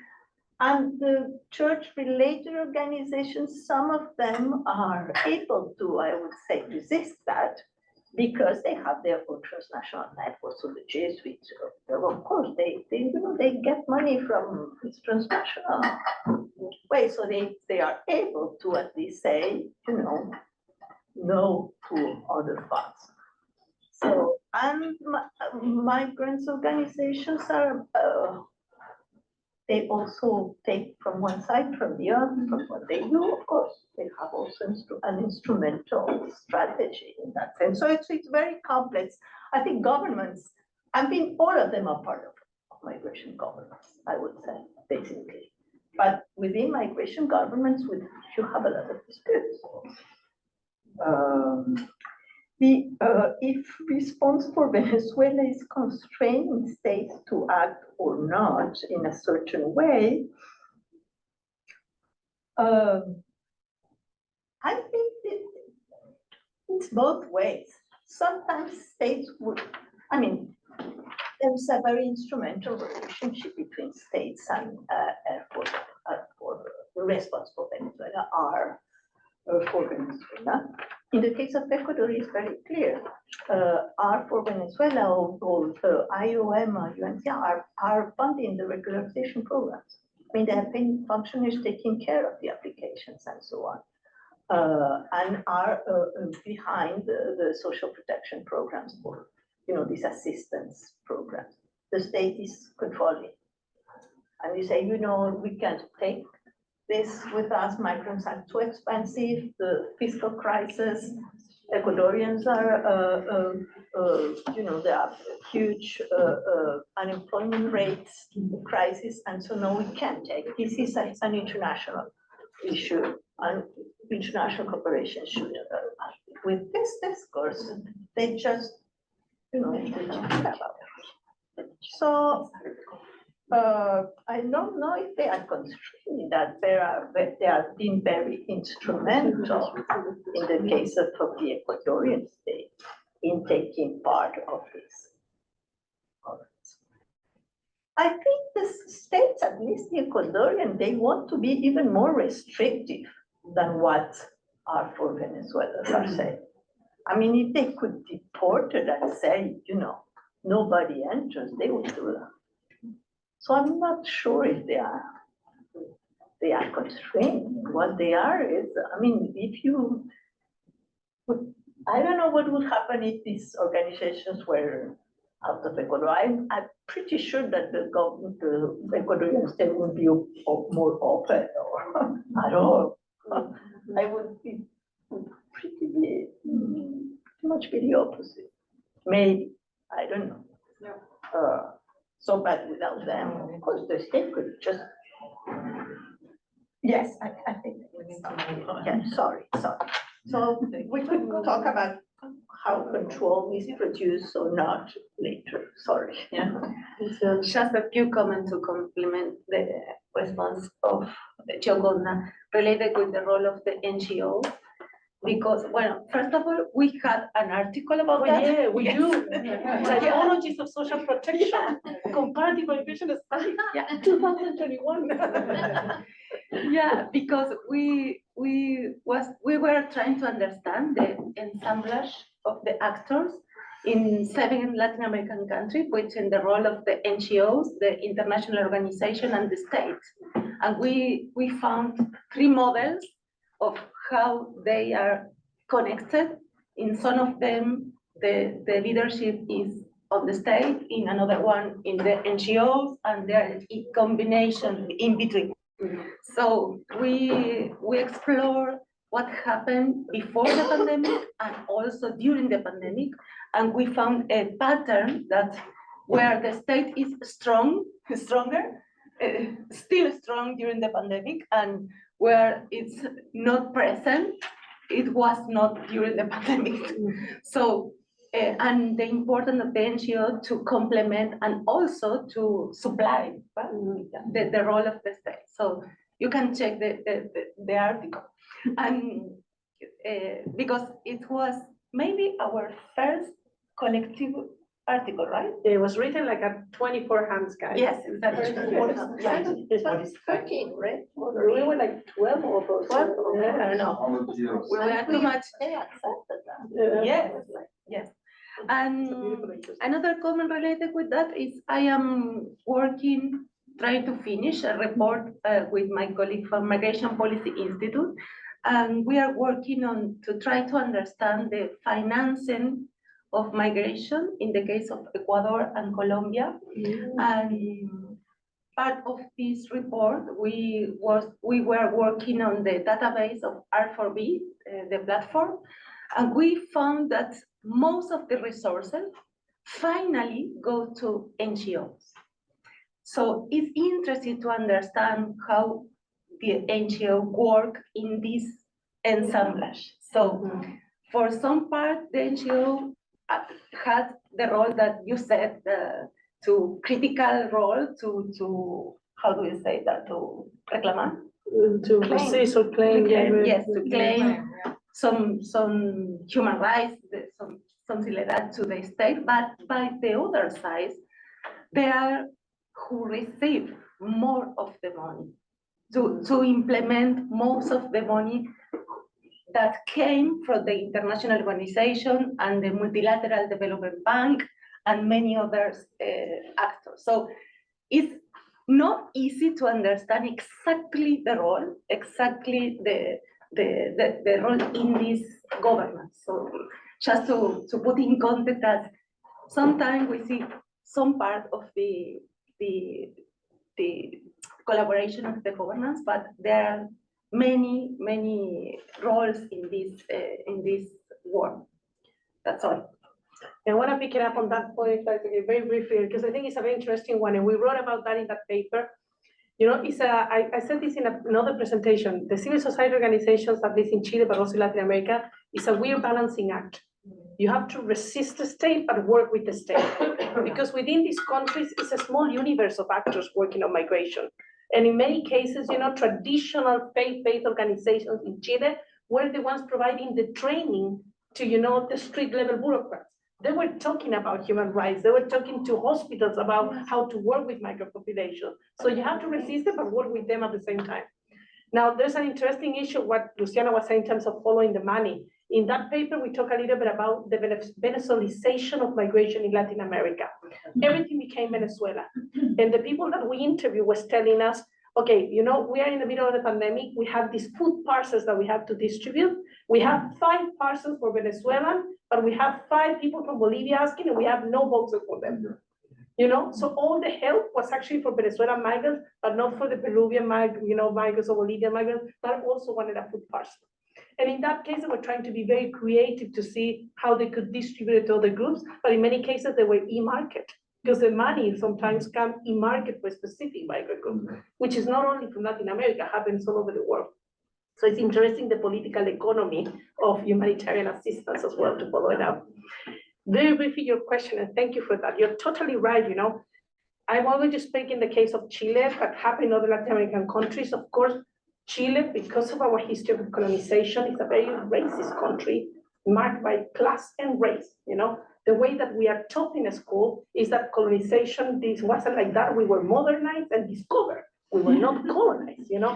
And the church-related organizations, some of them are able to, I would say, resist that because they have their own transnational networks. So the Jesuits, of course, they get money from this transnational way, so they are able to at least say, no to other funds. So, and migrants organizations are. They also take from one side, from the other, from what they do. Of course, they have also an instrumental strategy in that sense. So it's very complex. I think governments, all of them are part of migration governments, I would say, basically. But within migration governments, you have a lot of disputes. If response for Venezuela is constraining states to act or not in a certain way, I think it's both ways. Sometimes states would, there's a very instrumental relationship between states and for the response for Venezuela for Venezuela. In the case of Ecuador, it's very clear. R for Venezuela or IOM or UNCR are funding the regularization programs. They have been functionaries taking care of the applications and so on, and are behind the social protection programs for these assistance programs. The state is controlling, and you say, we can't take this with us, migrants are too expensive, the fiscal crisis, Ecuadorians are, there are huge unemployment rates, crisis, and so no, we can't take. This is an international issue, and international cooperation should, with this discourse, they just, they just about it. So, I don't know if they are constrained, that they are being very instrumental in the case of the Ecuadorian state in taking part of this. I think the states, at least the Ecuadorian, they want to be even more restrictive than what are for Venezuelans are saying. If they could deport it and say, nobody enters, they would do that. So I'm not sure if they are constrained. What they are is, if you, I don't know what would happen if these organizations were out of Ecuador. I'm pretty sure that the government, the Ecuadorian state would be more open or at all. I would pretty much be the opposite. Maybe, I don't know. So, but without them, of course, the state could just Yes, I think. Yeah, sorry. So we could talk about how control is produced or not later, sorry. Yeah. So just a few comments to complement the response of Gioconda related with the role of the NGO. Because, well, first of all, we had an article about that. Yeah, we Yes. do. Typologies of social protection, comparative migration study, 2021. Yeah, because we were trying to understand the assemblage of the actors in 7 Latin American countries, which in the role of the NGOs, the international organization, and the state. And we found 3 models of how they are connected. In some of them, the leadership is on the state, in another one in the NGOs, and there is a combination in between. So we explore what happened before the pandemic and also during the pandemic, and we found a pattern that where the state is stronger, still strong during the pandemic, and where it's not present, it was not during the pandemic. So, and the importance of the NGO to complement and also to supply the role of the state. So you can check the article. And because it was maybe our first collective article, right? It was written like a 24 hands, guys. Yes, exactly. 24 hands. It's 13, right? We were like 12 of us. 12? I don't know. We were too much. They accepted that. Yes, yes. And another comment related with that is I am working, trying to finish a report with my colleague from Migration Policy Institute. And we are working on to try to understand the financing of migration in the case of Ecuador and Colombia. And part of this report, we were working on the database of R4B, the platform, and we found that most of the resources finally go to NGOs. So it's interesting to understand how the NGO work in this assemblage. So for some part, the NGO had the role that you said, to critical role to how do you say that, to reclamar? To resist or claim. Yes, to claim some human rights, something like that to the state, but by the other side, there are who receive more of the money to implement most of the money that came from the international organization and the multilateral development bank and many other actors. So it's not easy to understand exactly the role, exactly the role in this governance. So just to put in context that sometimes we see some part of the collaboration of the governance, but there are many roles in this work. That's all. I want to pick it up on that point, like, very briefly, because I think it's a very interesting one, and we wrote about that in that paper. You know, I said this in another presentation. The civil society organizations, at least in Chile, but also in Latin America, is a weird balancing act. You have to resist the state, but work with the state. Because within these countries, it's a small universe of actors working on migration. And in many cases, you know, traditional faith-based organizations in Chile were the ones providing the training to, you know, the street level bureaucrats. They were talking about human rights. They were talking to hospitals about how to work with migrant population. So you have to resist them, but work with them at the same time. Now, there's an interesting issue, what Luciana was saying in terms of following the money. In that paper, we talk a little bit about the Venezuelization of migration in Latin America. Everything became Venezuela. And the people that we interviewed was telling us, okay, you know, we are in the middle of the pandemic. We have these food parcels that we have to distribute. We have 5 parcels for Venezuelan, but we have 5 people from Bolivia asking, and we have no boxes for them. You know, so all the help was actually for Venezuelan migrants, but not for the Peruvian migrants or Bolivian migrants, but also wanted a food parcel. And in that case, they were trying to be very creative to see how they could distribute it to other groups, but in many cases, they were e-market. because the money sometimes come in market for specific migrant groups, which is not only from Latin America, happens all over the world. So it's interesting the political economy of humanitarian assistance as well to follow it up. Very briefly, your question, and thank you for that. You're totally right, you know. I'm always just speaking in the case of Chile, but happened in other Latin American countries. Of course, Chile, because of our history of colonization, is a very racist country marked by class and race, you know. The way that we are taught in school is that colonization, this wasn't like that. We were modernized and discovered. We were not colonized, you know.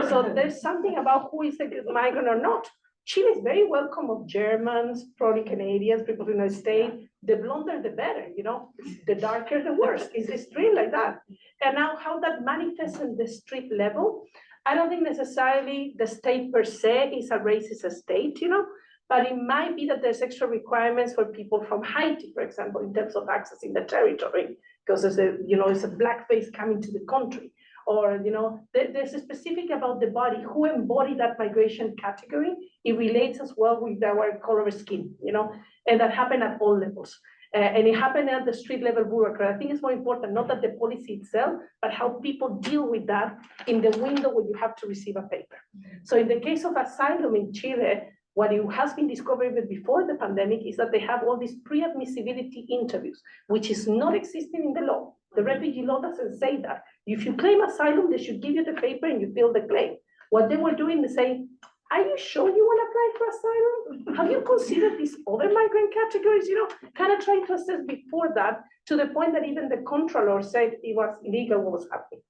So there's something about who is a good migrant or not. Chile is very welcome of Germans, probably Canadians, people in the States. The blonder, the better, you know. The darker, the worse. It's really like that. And now how that manifests in the street level, I don't think necessarily the state per se is a racist state, you know, but it might be that there's extra requirements for people from Haiti, for example, in terms of accessing the territory, because there's a, you know, it's a black face coming to the country. Or, you know, there's a specific about the body, who embody that migration category. It relates as well with our color of skin, you know, and that happened at all levels. And it happened at the street level bureaucrat. I think it's more important, not that the policy itself, but how people deal with that in the window when you have to receive a paper. So in the case of asylum in Chile, what it has been discovered even before the pandemic is that they have all these pre-admissibility interviews, which is not existing in the law. The refugee law doesn't say that. If you claim asylum, they should give you the paper and you fill the claim. What they were doing is saying, are you sure you want to apply for asylum? Have you considered these other migrant categories? You know, kind of trying to assess before that, to the point that even the controller said it was illegal what was happening.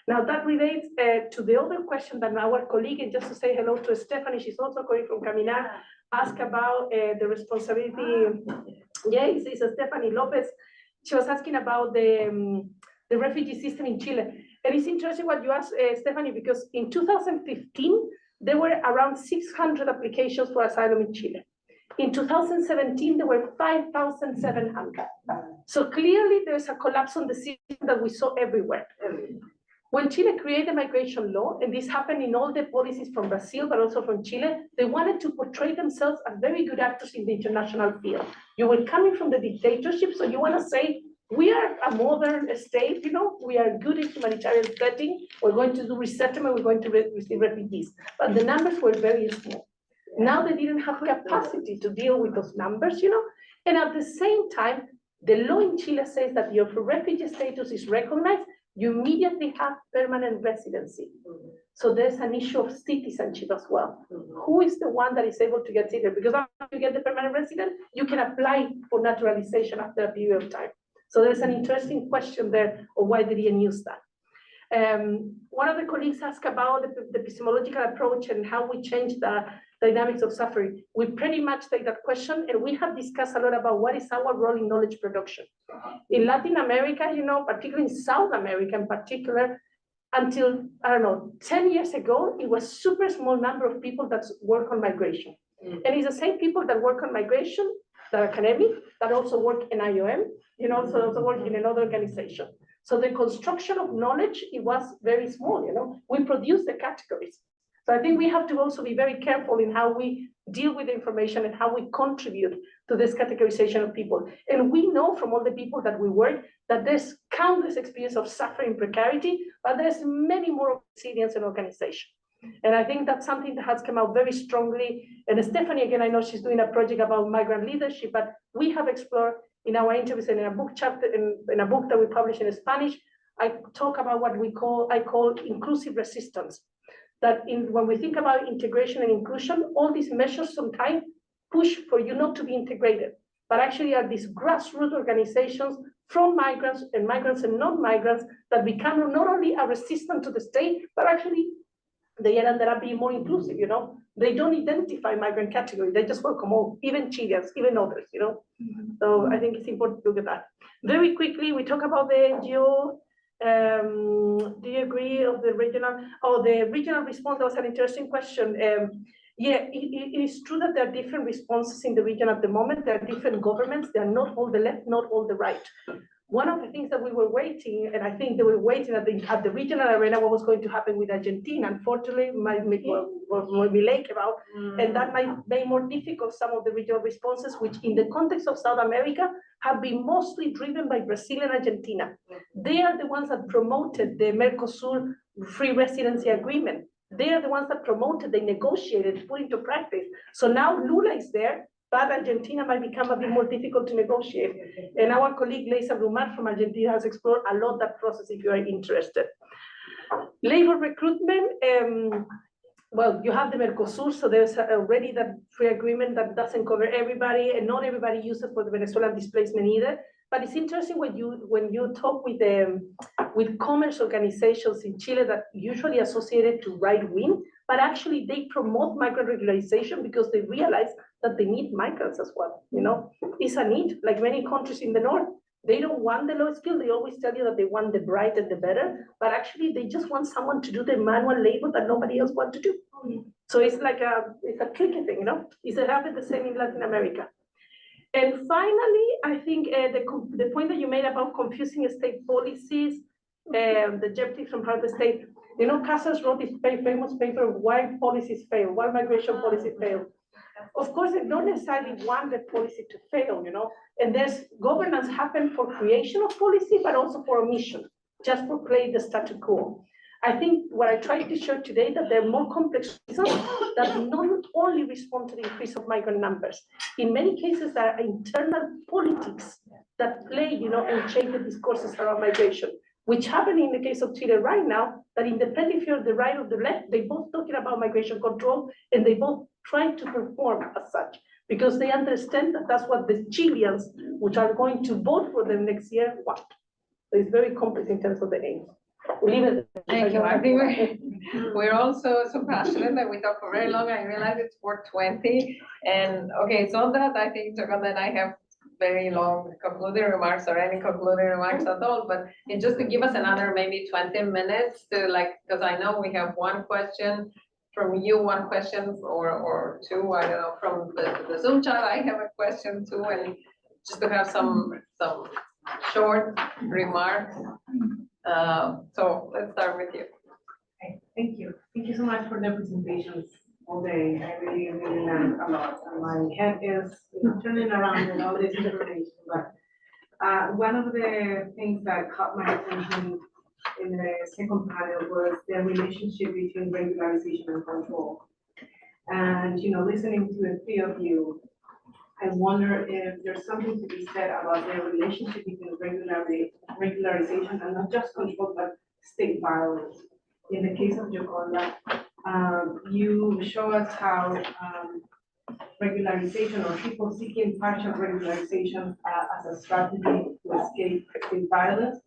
Now that relates to the other question that our colleague, and just to say hello to Stephanie, she's also coming from Caminar, asked about the responsibility. Yes, it's Stephanie Lopez. She was asking about the refugee system in Chile. And it's interesting what you asked, Stephanie, because in 2015, there were around 600 applications for asylum in Chile. In 2017, there were 5,700. So clearly there's a collapse on the system that we saw everywhere. When Chile created the migration law, and this happened in all the policies from Brazil, but also from Chile, they wanted to portray themselves as very good actors in the international field. You were coming from the dictatorship, so you want to say, we are a modern state, you know, we are good in humanitarian setting, we're going to do resettlement, we're going to receive refugees. But the numbers were very small. Now they didn't have capacity to deal with those numbers, you know, and at the same time, the law in Chile says that if your refugee status is recognized, you immediately have permanent residency. So there's an issue of citizenship as well. Who is the one that is able to get citizenship? Because after you get the permanent resident, you can apply for naturalization after a period of time. So there's an interesting question there of why they didn't use that. One of the colleagues asked about the epistemological approach and how we change the dynamics of suffering. We pretty much take that question, and we have discussed a lot about what is our role in knowledge production. In Latin America, you know, particularly in South America in particular, until, I don't know, 10 years ago, it was super small number of people that work on migration. And it's the same people that work on migration, that are academic, that also work in IOM, you know, so also work in another organization. So the construction of knowledge, it was very small, you know, we produce the categories. So I think we have to also be very careful in how we deal with information and how we contribute to this categorization of people. And we know from all the people that we work that there's countless experience of suffering, precarity, but there's many more resilience and organization. And I think that's something that has come out very strongly. And Stephanie, again, I know she's doing a project about migrant leadership, but we have explored in our interviews and in a book chapter, in a book that we publish in Spanish, I talk about what I call inclusive resistance. That when we think about integration and inclusion, all these measures sometimes push for you not to be integrated, but actually are these grassroots organizations from migrants and non-migrants that become not only a resistance to the state, but actually they ended up being more inclusive, you know. They don't identify migrant category, they just welcome all, even Chileans, even others, you know. So I think it's important to look at that. Very quickly, we talk about the NGO. Do you agree of the regional, the regional response? That was an interesting question. Yeah, it is true that there are different responses in the region at the moment. There are different governments. They are not all the left, not all the right. one of the things that we were waiting, and I think they were waiting at the regional arena, what was going to happen with Argentina. Unfortunately, Milei came out, and that might make more difficult some of the regional responses, which in the context of South America have been mostly driven by Brazil and Argentina. They are the ones that promoted the Mercosur free residency agreement. They are the ones that promoted, they negotiated, put into practice. So now Lula is there, but Argentina might become a bit more difficult to negotiate. And our colleague Leisa Brumat from Argentina has explored a lot that process if you are interested. Labor recruitment, well, you have the Mercosur, so there's already that free agreement that doesn't cover everybody, and not everybody uses for the Venezuelan displacement either. But it's interesting when you talk with commerce organizations in Chile that usually associated to right wing, but actually they promote migrant regularization because they realize that they need migrants as well. You know, it's a need, like many countries in the north. They don't want the low skill. They always tell you that they want the bright and the better, but actually they just want someone to do the manual labor that nobody else wants to do. So it's like it's a tricky thing, you know. It's happened the same in Latin America. And finally, I think the point that you made about confusing state policies, the objectives from how the state, you know, Casas wrote this famous paper, Why Policies Fail, Why Migration Policies Fail. Of course, they don't necessarily want the policy to fail, you know, and there's governance happen for creation of policy, but also for omission, just for playing the status quo. I think what I tried to show today that there are more complex reasons that not only respond to the increase of migrant numbers. In many cases, there are internal politics that play, you know, and change the discourses around migration, which happen in the case of Chile right now, that independently if you're the right or the left, they both talking about migration control, and they both try to perform as such, because they understand that that's what the Chileans, which are going to vote for them next year, want. So it's very complex in terms of the aims. Thank you. I think we're also so passionate that we talk for very long. I realize it's 4:20, and okay, so on that, I think Jaconda and I have very long concluding remarks or any concluding remarks at all, but just to give us another maybe 20 minutes to because I know we have one question from you, one question or two, I don't know, from the Zoom chat, I have a question too, and just to have some short remarks. So let's start with you. Okay, thank you. Thank you so much for the presentations all day. I really learned a lot. And my head is turning around with all this information. But one of the things that caught my attention in the second panel was the relationship between regularization and control. And, you know, listening to the three of you, I wonder if there's something to be said about the relationship between regularization and not just control, but state violence. In the case of Jaconda, you show us how regularization or people seeking partial regularization as a strategy to escape state violence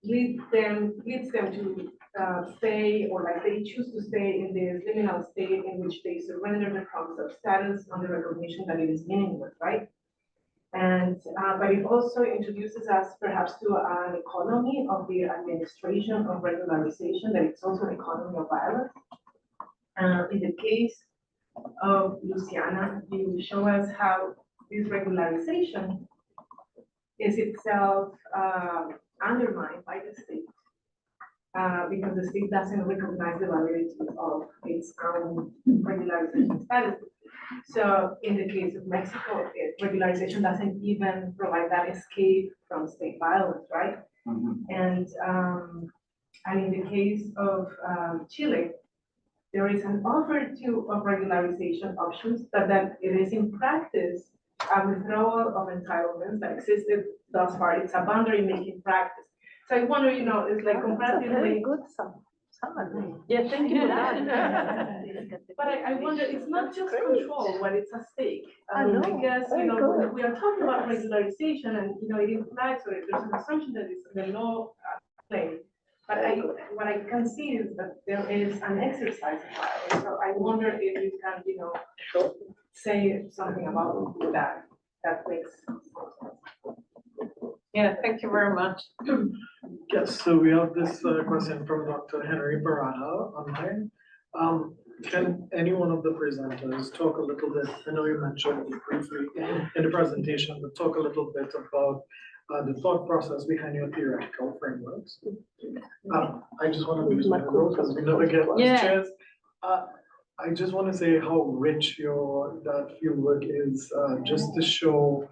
leads them to stay, or like they choose to stay in this liminal state in which they surrender the promise of status on the recognition that it is meaningless, right? And but it also introduces us perhaps to an economy of the administration of regularization, that it's also an economy of violence. In the case of Luciana, you show us how this regularization is itself undermined by the state. Because the state doesn't recognize the validity of its own regularization status. So in the case of Mexico, regularization doesn't even provide that escape from state violence, right? And in the case of Chile, there is an offer of regularization options, but that it is in practice a withdrawal of entitlements that existed thus far. It's a boundary making practice. So I wonder, you know, it's like comparatively Very good summary. Yeah, thank you for that. But I wonder, it's not just control when it's at stake. I know, Because, you very know, good. we are talking about regularization and, you know, it implies, or there's an assumption that it's the law play. But what I can see is that there is an exercise in violence. So I wonder if you can, you know, say something about that. That makes sense. Yeah, thank you very much. Yes, so we have this question from Dr. Henry Barata online. Can any one of the presenters talk a little bit, I know you mentioned it briefly in the presentation, but talk a little bit about the thought process behind your theoretical frameworks? I just want to use my role because we never get last chance. I just want to say how rich that fieldwork is, just to show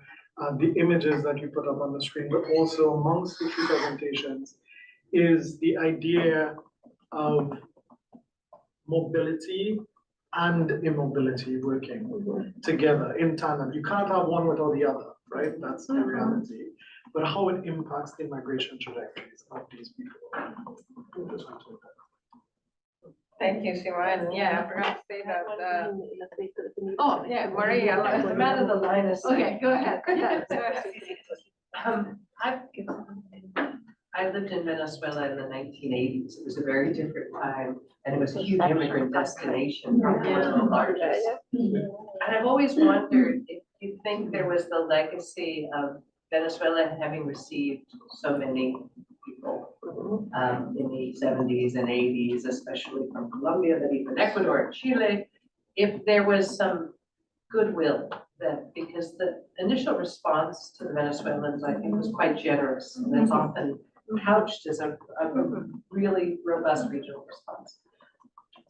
the images that you put up on the screen, but also amongst the two presentations is the idea of mobility and immobility working together in tandem. You can't have one without the other, right? That's the reality. But how it impacts the migration trajectories of these people. Thank you, Shiva, and yeah, I forgot to say that, oh, yeah, Maria, The man in the line is. okay, go ahead. I lived in Venezuela in the 1980s. It was a very different time, and it was a huge immigrant destination, probably one of the largest. And I've always wondered if you think there was the legacy of Venezuela having received so many people in the 70s and 80s, especially from Colombia, but even Ecuador and Chile, if there was some goodwill that, because the initial response to the Venezuelans, I think, was quite generous, and it's often couched as a really robust regional response.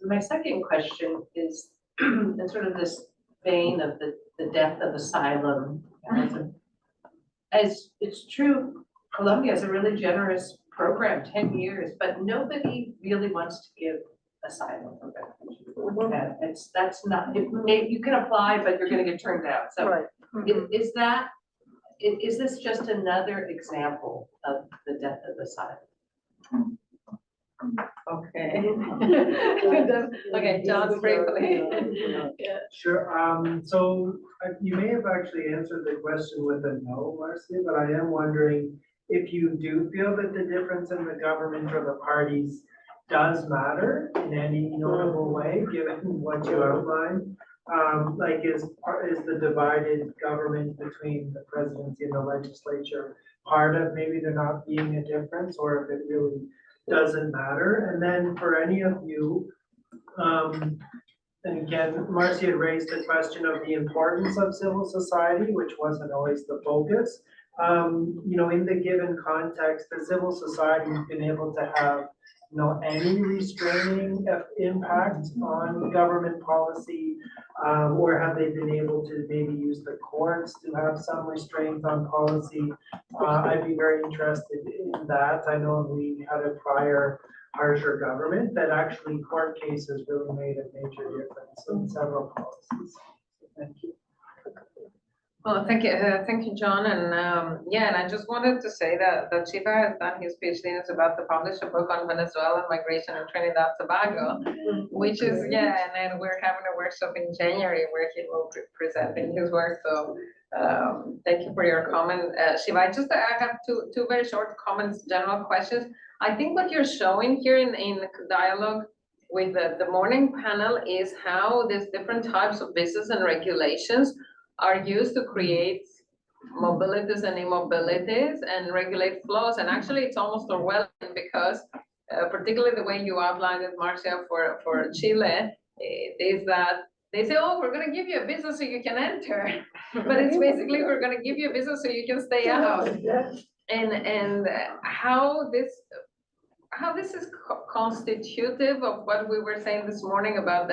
My second question is in sort of this vein of the death of asylum. As it's true, Colombia has a really generous program, 10 years, but nobody really wants to give asylum for refugees. That's not, you can apply, but you're gonna get turned down. So is this just another example of the death of asylum? Okay. Okay, John, briefly. Sure, so you may have actually answered the question with a no, Marcia, but I am wondering if you do feel that the difference in the government or the parties does matter in any notable way, given what you outlined. Like is the divided government between the presidency and the legislature part of maybe there not being a difference, or if it really doesn't matter? And then for any of you, and again, Marcy had raised the question of the importance of civil society, which wasn't always the focus. You know, in the given context, the civil society has been able to have, you know, any restraining impact on government policy, or have they been able to maybe use the courts to have some restraint on policy? I'd be very interested in that. I know we had a prior harsher government that actually court cases really made a major difference in several policies. Thank you. Well, thank you, John, and yeah, and I just wanted to say that Shiva has done his PhD and is about to publish a book on Venezuelan migration in Trinidad and Tobago, which is, yeah, and then we're having a workshop in January where he will be presenting his work. So thank you for your comment, Shiva. I have two very short comments, general questions. I think what you're showing here in the dialogue with the morning panel is how these different types of visas and regulations are used to create mobilities and immobilities and regulate flows. And actually it's almost Orwellian because particularly the way you outlined it, Marcia, for Chile, is that they say, oh, we're gonna give you a visa so you can enter. But it's basically, we're gonna give you a visa so you can stay out. And how this is constitutive of what we were saying this morning about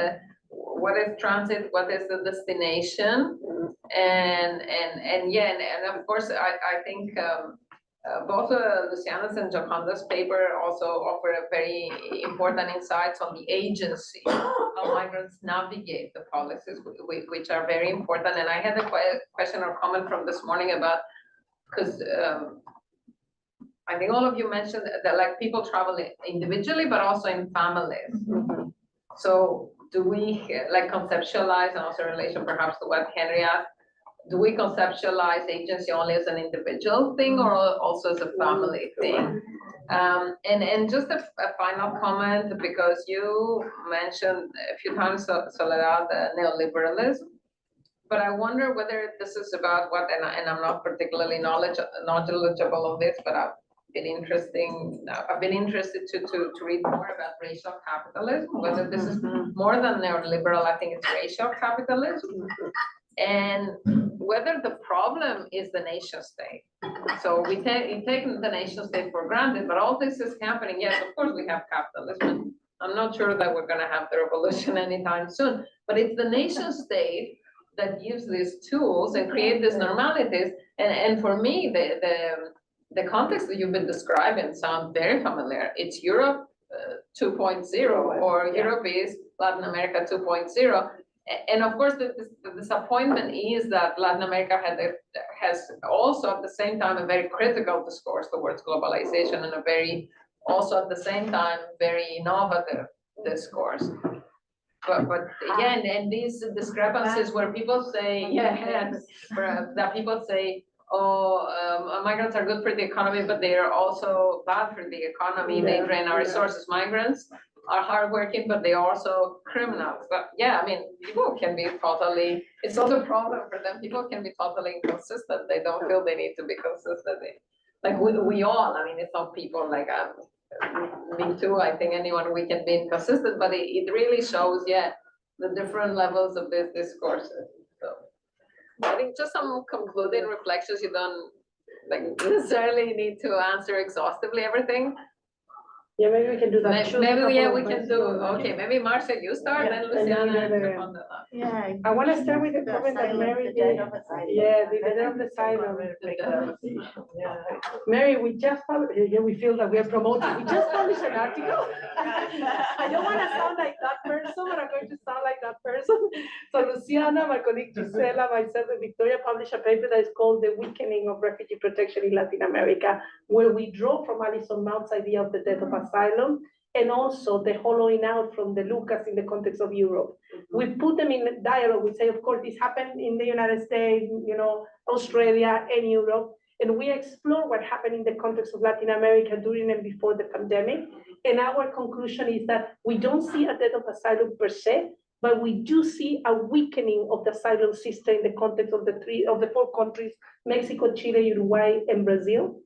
what is transit, what is the destination, and of course I think both Luciana's and Joconda's paper also offer a very important insights on the agency, how migrants navigate the policies, which are very important. And I had a question or comment from this morning about, because I think all of you mentioned that like people travel individually, but also in families. So do we like conceptualize, and also in relation perhaps to what Henry asked, do we conceptualize agency only as an individual thing or also as a family thing? And just a final comment, because you mentioned a few times, Soledad, neoliberalism, but I wonder whether this is about what, and I'm not particularly knowledgeable on this, but been interested to read more about racial capitalism, whether this is more than neoliberal, I think it's racial capitalism. And whether the problem is the nation state. So we take the nation state for granted, but all this is happening. Yes, of course we have capitalism. I'm not sure that we're gonna have the revolution anytime soon, but it's the nation state that gives these tools and create these normalities. And for me, the context that you've been describing sounds very familiar. It's Europe 2.0, or Europe is Latin America 2.0. And of course, the disappointment is that Latin America has also at the same time a very critical discourse towards globalization, and a very, also at the same time, very innovative discourse. But again, and these discrepancies where people say, that people say, oh, migrants are good for the economy, but they are also bad for the economy. They drain our resources. Migrants are hardworking, but they are also criminals. But yeah, I mean, people can be totally, it's not a problem for them. People can be totally inconsistent. They don't feel they need to be consistent. Like we all, I mean, it's not people like, me too, I think anyone, we can be inconsistent, but it really shows, the different levels of this discourses. So I think just some concluding reflections. You don't necessarily need to answer exhaustively everything. Yeah, maybe we can do that. Maybe we can do, okay, maybe Marcia, you start, then Luciana. I want to start with the comment that Mary did. Yeah, the dead of the asylum. Mary, we just published, we feel that we are promoting, we just published an article. I don't want to sound like that person, but I'm going to sound like that person. So Luciana, my colleague Gisela, myself, and Victoria published a paper that is called The Weakening of Refugee Protection in Latin America, where we draw from Alison Mount's idea of the death of asylum, and also the hollowing out from the Lucas in the context of Europe. We put them in dialogue. We say, of course, this happened in the United States, Australia and Europe, and we explore what happened in the context of Latin America during and before the pandemic. And our conclusion is that we don't see a death of asylum per se, but we do see a weakening of the asylum system in the context of the four countries, Mexico, Chile, Uruguay, and Brazil.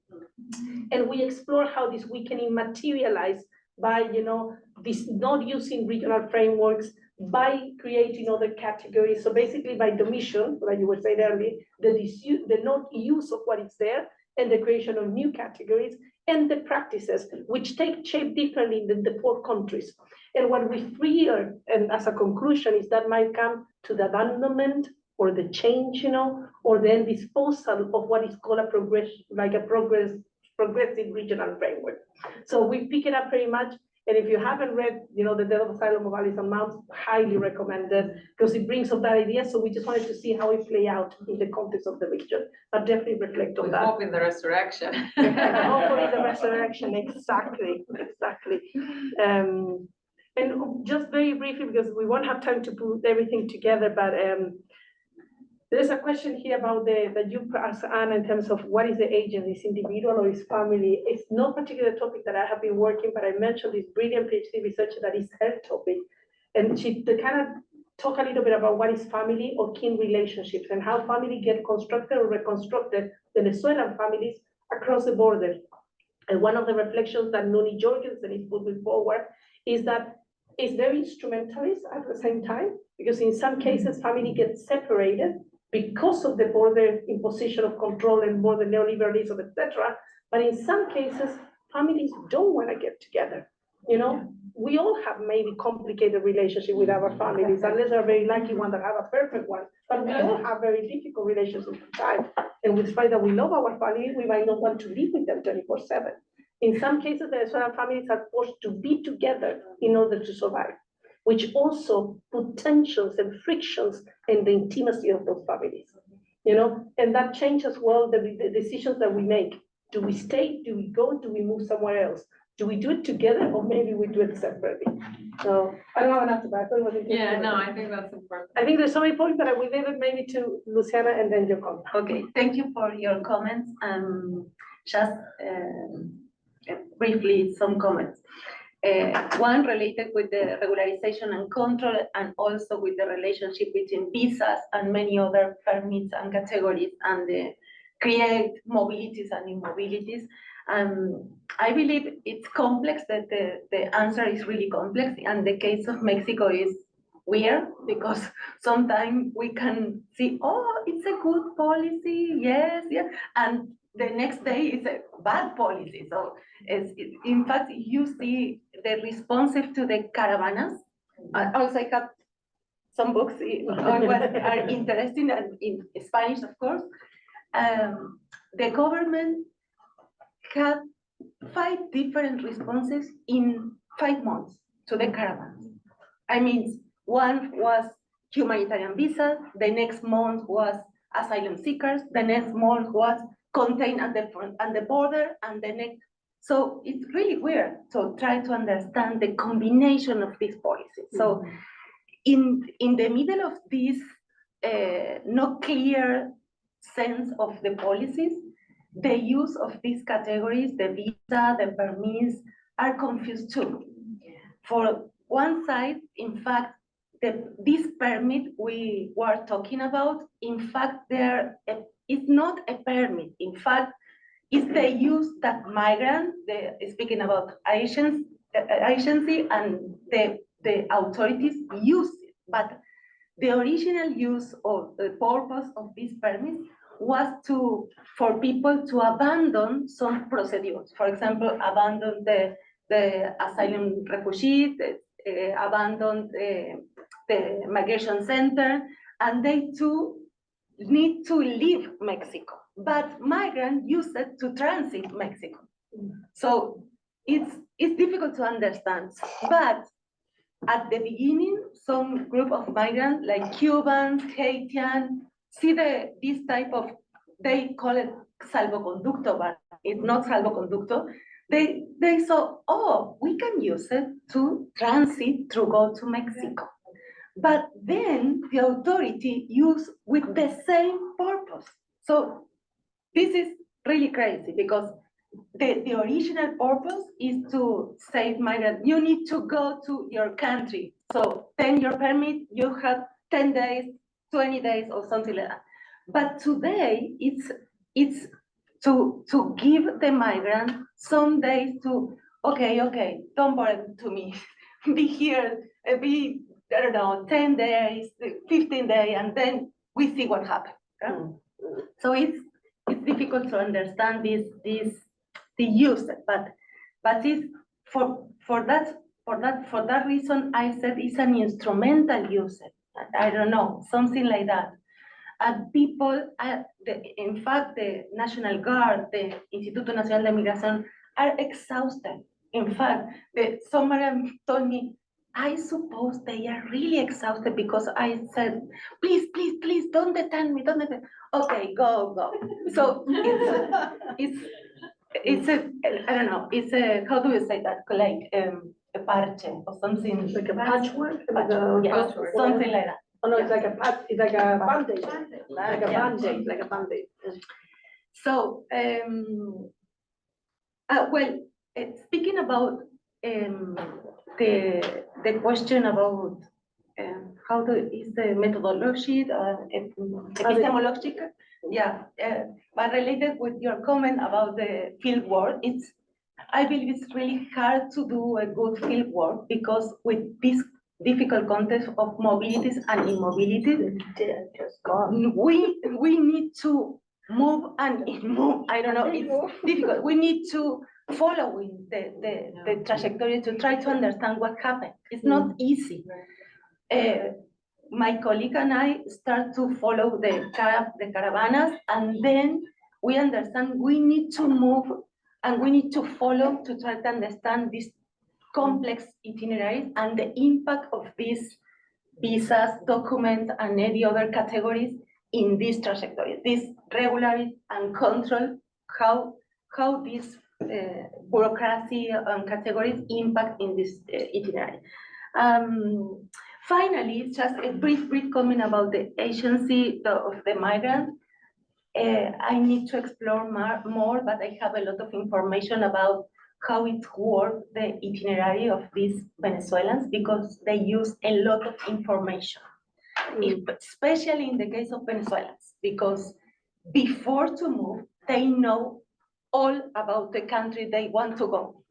And we explore how this weakening materialized by, this not using regional frameworks, by creating other categories. So basically by the mission, like you were saying earlier, the not use of what is there, and the creation of new categories, and the practices which take shape differently in the four countries. And what we fear, and as a conclusion, is that might come to the abandonment or the change, or then disposal of what is called a progressive regional framework. So we pick it up very much. And if you haven't read, The Death of Asylum of Alison Mount, highly recommended, because it brings up that idea. So we just wanted to see how it play out in the context of the region, but definitely reflect on that. Hope in the resurrection. Hopefully the resurrection, exactly. And just very briefly, because we won't have time to put everything together, but there's a question here about that you asked Anna in terms of what is the agent, is individual or is family. It's no particular topic that I have been working, but I mentioned this brilliant PhD researcher that is her topic. And she kind of talk a little bit about what is family or kin relationships and how family get constructed or reconstructed, Venezuelan families across the border. And one of the reflections that Nuni Jorgensen is putting forward is that it's very instrumentalist at the same time, because in some cases family gets separated because of the border imposition of control and border neoliberalism, etc. But in some cases, families don't want to get together. We all have maybe complicated relationship with our families, unless they're very lucky one that have a perfect one. But we all have very difficult relationships with time. And despite that we love our family, we might not want to live with them 24/7. In some cases, the Venezuelan families are forced to be together in order to survive, which also put tensions and frictions in the intimacy of those families, and that changes the decisions that we make. Do we stay? Do we go? Do we move somewhere else? Do we do it together, or maybe we do it separately? So I don't have enough to back. I think that's important. I think there's so many points that I will leave it maybe to Luciana and then your comment. Okay, thank you for your comments. Just briefly, some comments. One related with the regularization and control, and also with the relationship between visas and many other permits and categories and the create mobilities and immobilities. I believe it's complex, that the answer is really complex, and the case of Mexico is weird, because sometimes we can see, oh, it's a good policy, yes, and the next day it's a bad policy. So in fact, you see the responsive to the caravanas. Also, I have some books on what are interesting, and in Spanish, of course. The government had 5 different responses in 5 months to the caravans. I mean, one was humanitarian visa, the next month was asylum seekers, the next month was contained at the front and the border, and the next. So it's really weird to try to understand the combination of these policies. So in the middle of this not clear sense of the policies, the use of these categories, the visa, the permits, are confused too. For one side, in fact, this permit we were talking about, in fact, it's not a permit. In fact, it's the use that migrants, speaking about agency and the authorities use it. But the original use of the purpose of this permit was for people to abandon some procedures. For example, abandon the asylum refugee, abandon the migration center, and they too need to leave Mexico. But migrants use it to transit Mexico. So it's difficult to understand. But at the beginning, some group of migrants, like Cubans, Haitians, see this type of, they call it salvoconducto, but it's not salvoconducto. They saw, oh, we can use it to transit to go to Mexico. But then the authority used with the same purpose. So this is really crazy, because the original purpose is to say, migrants, you need to go to your country. So then your permit, you have 10 days, 20 days, or something like that. But today, it's to give the migrant some days to, okay, don't bother to me. Be here, be, I don't know, 10 days, 15 days, and then we see what happens. Yeah? So it's difficult to understand the use, but it's for that reason I said it's an instrumental use. I don't know, something like that. And people, in fact, the National Guard, the Instituto Nacional de Migración, are exhausted. In fact, someone told me, I suppose they are really exhausted, because I said, please, don't detain me, don't detain me. Okay, go. So it's a, I don't know, it's a, how do you say that? Like a parche or something. Like a patchwork? Yeah, something like that. Oh, no, it's like a band-aid. Like a band-aid. So, well, speaking about the question about how is the methodology, epistemological, but related with your comment about the field work, I believe it's really hard to do a good field work, because with this difficult context of mobilities and immobilities, we need to move and move. I don't know, it's difficult. We need to follow the trajectory to try to understand what happened. It's not easy. My colleague and I start to follow the caravanas, and then we understand we need to move and we need to follow to try to understand this complex itinerary and the impact of these visas, documents, and any other categories in this trajectory, this regularity and control, how these bureaucracy and categories impact in this itinerary. Finally, just a brief comment about the agency of the migrant. I need to explore more, but I have a lot of information about how it works, the itinerary of these Venezuelans, because they use a lot of information, especially in the case of Venezuelans, because before to move, they know all about the country they want to go.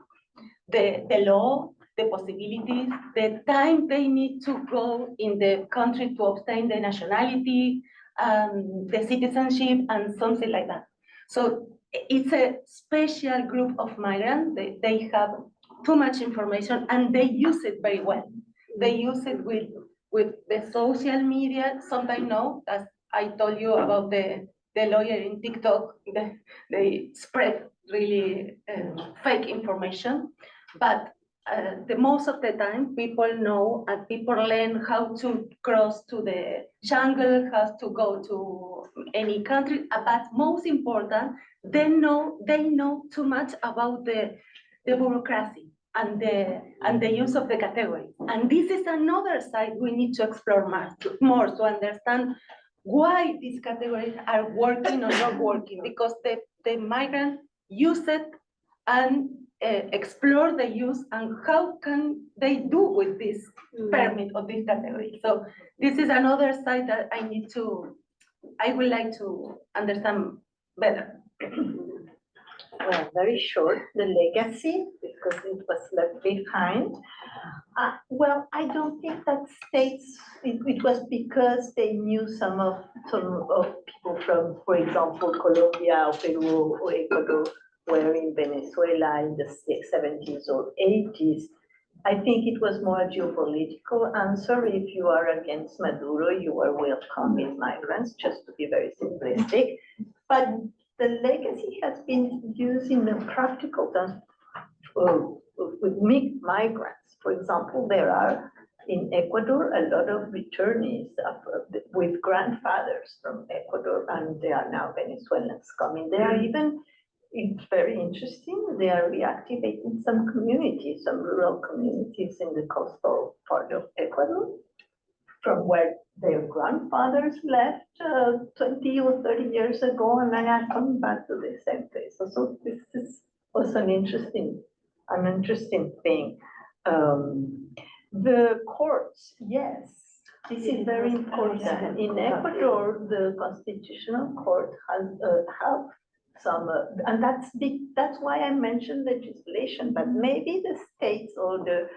The law, the possibilities, the time they need to go in the country to obtain the nationality, the citizenship, and something like that. So it's a special group of migrants. They have too much information and they use it very well. They use it with the social media. Sometimes no, as I told you about the lawyer in TikTok, they spread really fake information. But the most of the time, people know and people learn how to cross to the jungle, how to go to any country. But most important, they know too much about the bureaucracy and the use of the categories. And this is another side we need to explore more to understand why these categories are working or not working, because the migrants use it and explore the use and how can they do with this permit of this category. So this is another side that I would like to understand better. Well, very short, the legacy, because it was left behind. Well, I don't think that states, it was because they knew some of people from, for example, Colombia or Peru or Ecuador were in Venezuela in the 70s or 80s. I think it was more a geopolitical answer. If you are against Maduro, you are welcome with migrants, just to be very simplistic. But the legacy has been used in a practical terms with mixed migrants. For example, there are in Ecuador a lot of returnees with grandfathers from Ecuador, and they are now Venezuelans coming. They are even, it's very interesting, they are reactivating some communities, some rural communities in the coastal part of Ecuador, from where their grandfathers left 20 or 30 years ago, and they are coming back to the same place. So this is also an interesting thing. The courts, yes, this is very important. In Ecuador, the Constitutional Court has helped some, and that's why I mentioned legislation, but maybe the states or the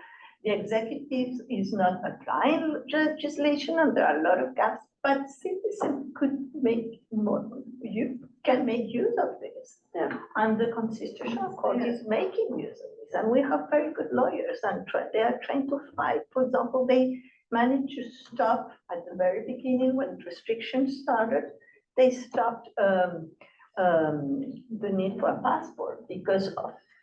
executive is not applying legislation, and there are a lot of gaps, but citizens could make more, you can make use of this. Yeah. And the Constitutional Court is making use of this, and we have very good lawyers, and they are trying to fight. For example, they managed to stop at the very beginning when restrictions started, they stopped the need for a passport, because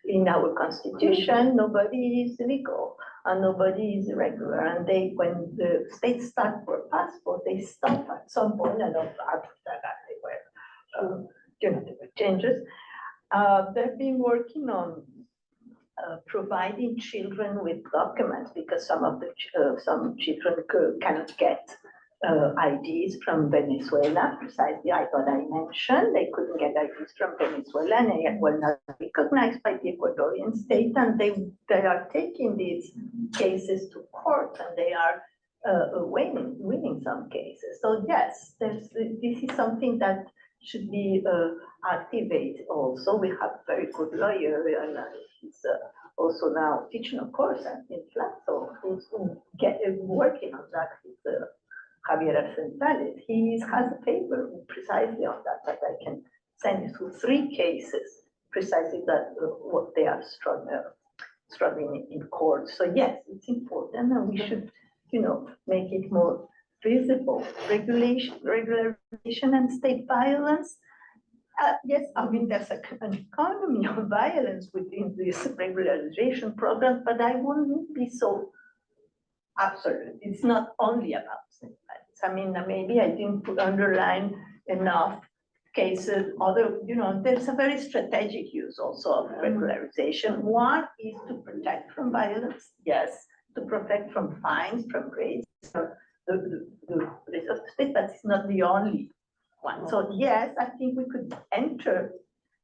in our constitution, nobody is illegal and nobody is irregular. And when the states start for a passport, they stop at some point, and after that they were, there were changes. They've been working on providing children with documents, because some children cannot get IDs from Venezuela, precisely what I mentioned. They couldn't get IDs from Venezuela, and they were not recognized by the Ecuadorian state, and they are taking these cases to court, and they are winning some cases. So yes, this is something that should be activated also. We have a very good lawyer, and he's also now teaching a course in Flaxo, who's working on that. He's Javier Arcentales. He has a paper precisely on that I can send you through 3 cases, precisely that what they are struggling in court. So yes, it's important, and we should, make it more visible. Regularization and state violence. Yes, I mean, there's an economy of violence within this regularization program, but I wouldn't be so absolute. It's not only about state violence. I mean, maybe I didn't underline enough cases. There's a very strategic use also of regularization. One is to protect from violence, yes, to protect from fines, from raids, the police of the state, but it's not the only one. So yes, I think we could enter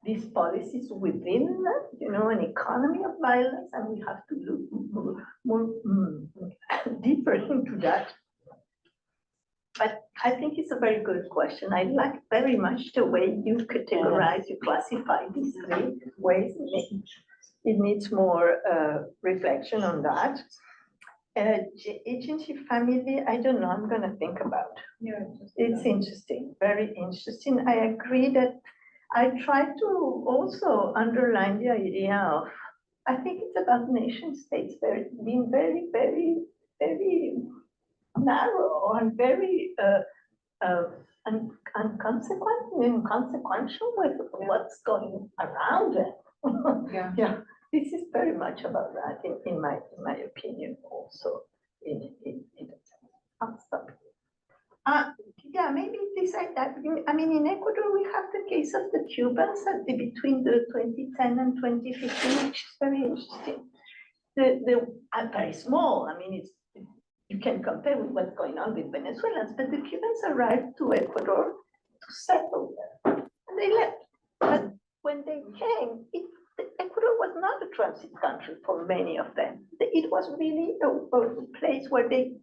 these policies within, an economy of violence, and we have to look more deeper into that. but I think it's a very good question. I like very much the way you categorize, you classify these three ways. It needs more reflection on that. Agency family, I don't know, I'm gonna think about. It's interesting, very interesting. I agree that I try to also underline the idea of, I think it's about nation states being very, very, very narrow and very inconsequential with what's going around them. Yeah, this is very much about that in my opinion also. I'll stop. Yeah, maybe this, I mean, in Ecuador, we have the case of the Cubans between the 2010 and 2015, which is very interesting. Very small, I mean, you can compare with what's going on with Venezuelans, but the Cubans arrived to Ecuador to settle there, and they left. But when they came, Ecuador was not a transit country for many of them. It was really a place where they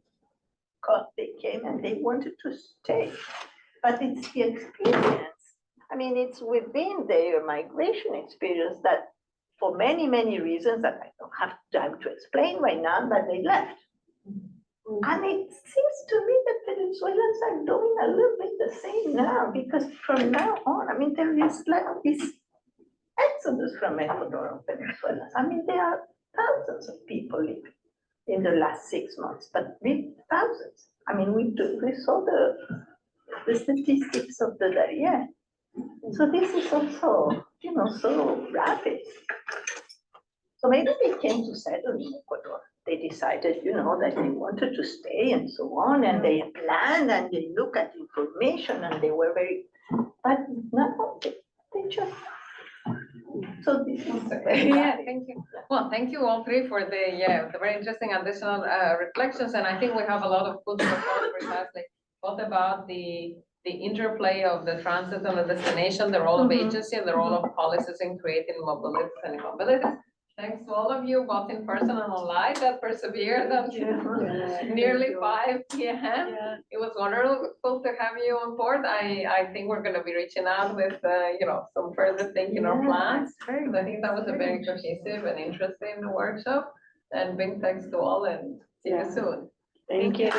came and they wanted to stay. But it's the experience. I mean, it's within their migration experience that for many, many reasons that I don't have time to explain right now, but they left. And it seems to me that Venezuelans are doing a little bit the same now, because from now on, I mean, there is like this exodus from Ecuador of Venezuelans. I mean, there are thousands of people leaving in the last 6 months, but really thousands. I mean, we saw the statistics of the Darien. So this is also, so rapid. So maybe they came to settle in Ecuador. They decided, that they wanted to stay and so on, and they planned and they look at information and they were very, but no, they just. So this is yeah, thank you. Well, thank you all three for the very interesting additional reflections, and I think we have a lot of food for thought precisely, both about the interplay of the transit and the destination, the role of agency, and the role of policies in creating mobilities and immobilities. Thanks to all of you, both in person and online, that persevered until nearly 5 p.m. It was wonderful to have you on board. I think we're going to be reaching out with, some further thinking or plans. Because I think that was a very cohesive and interesting workshop. And big thanks to all, and see you soon. Thank you.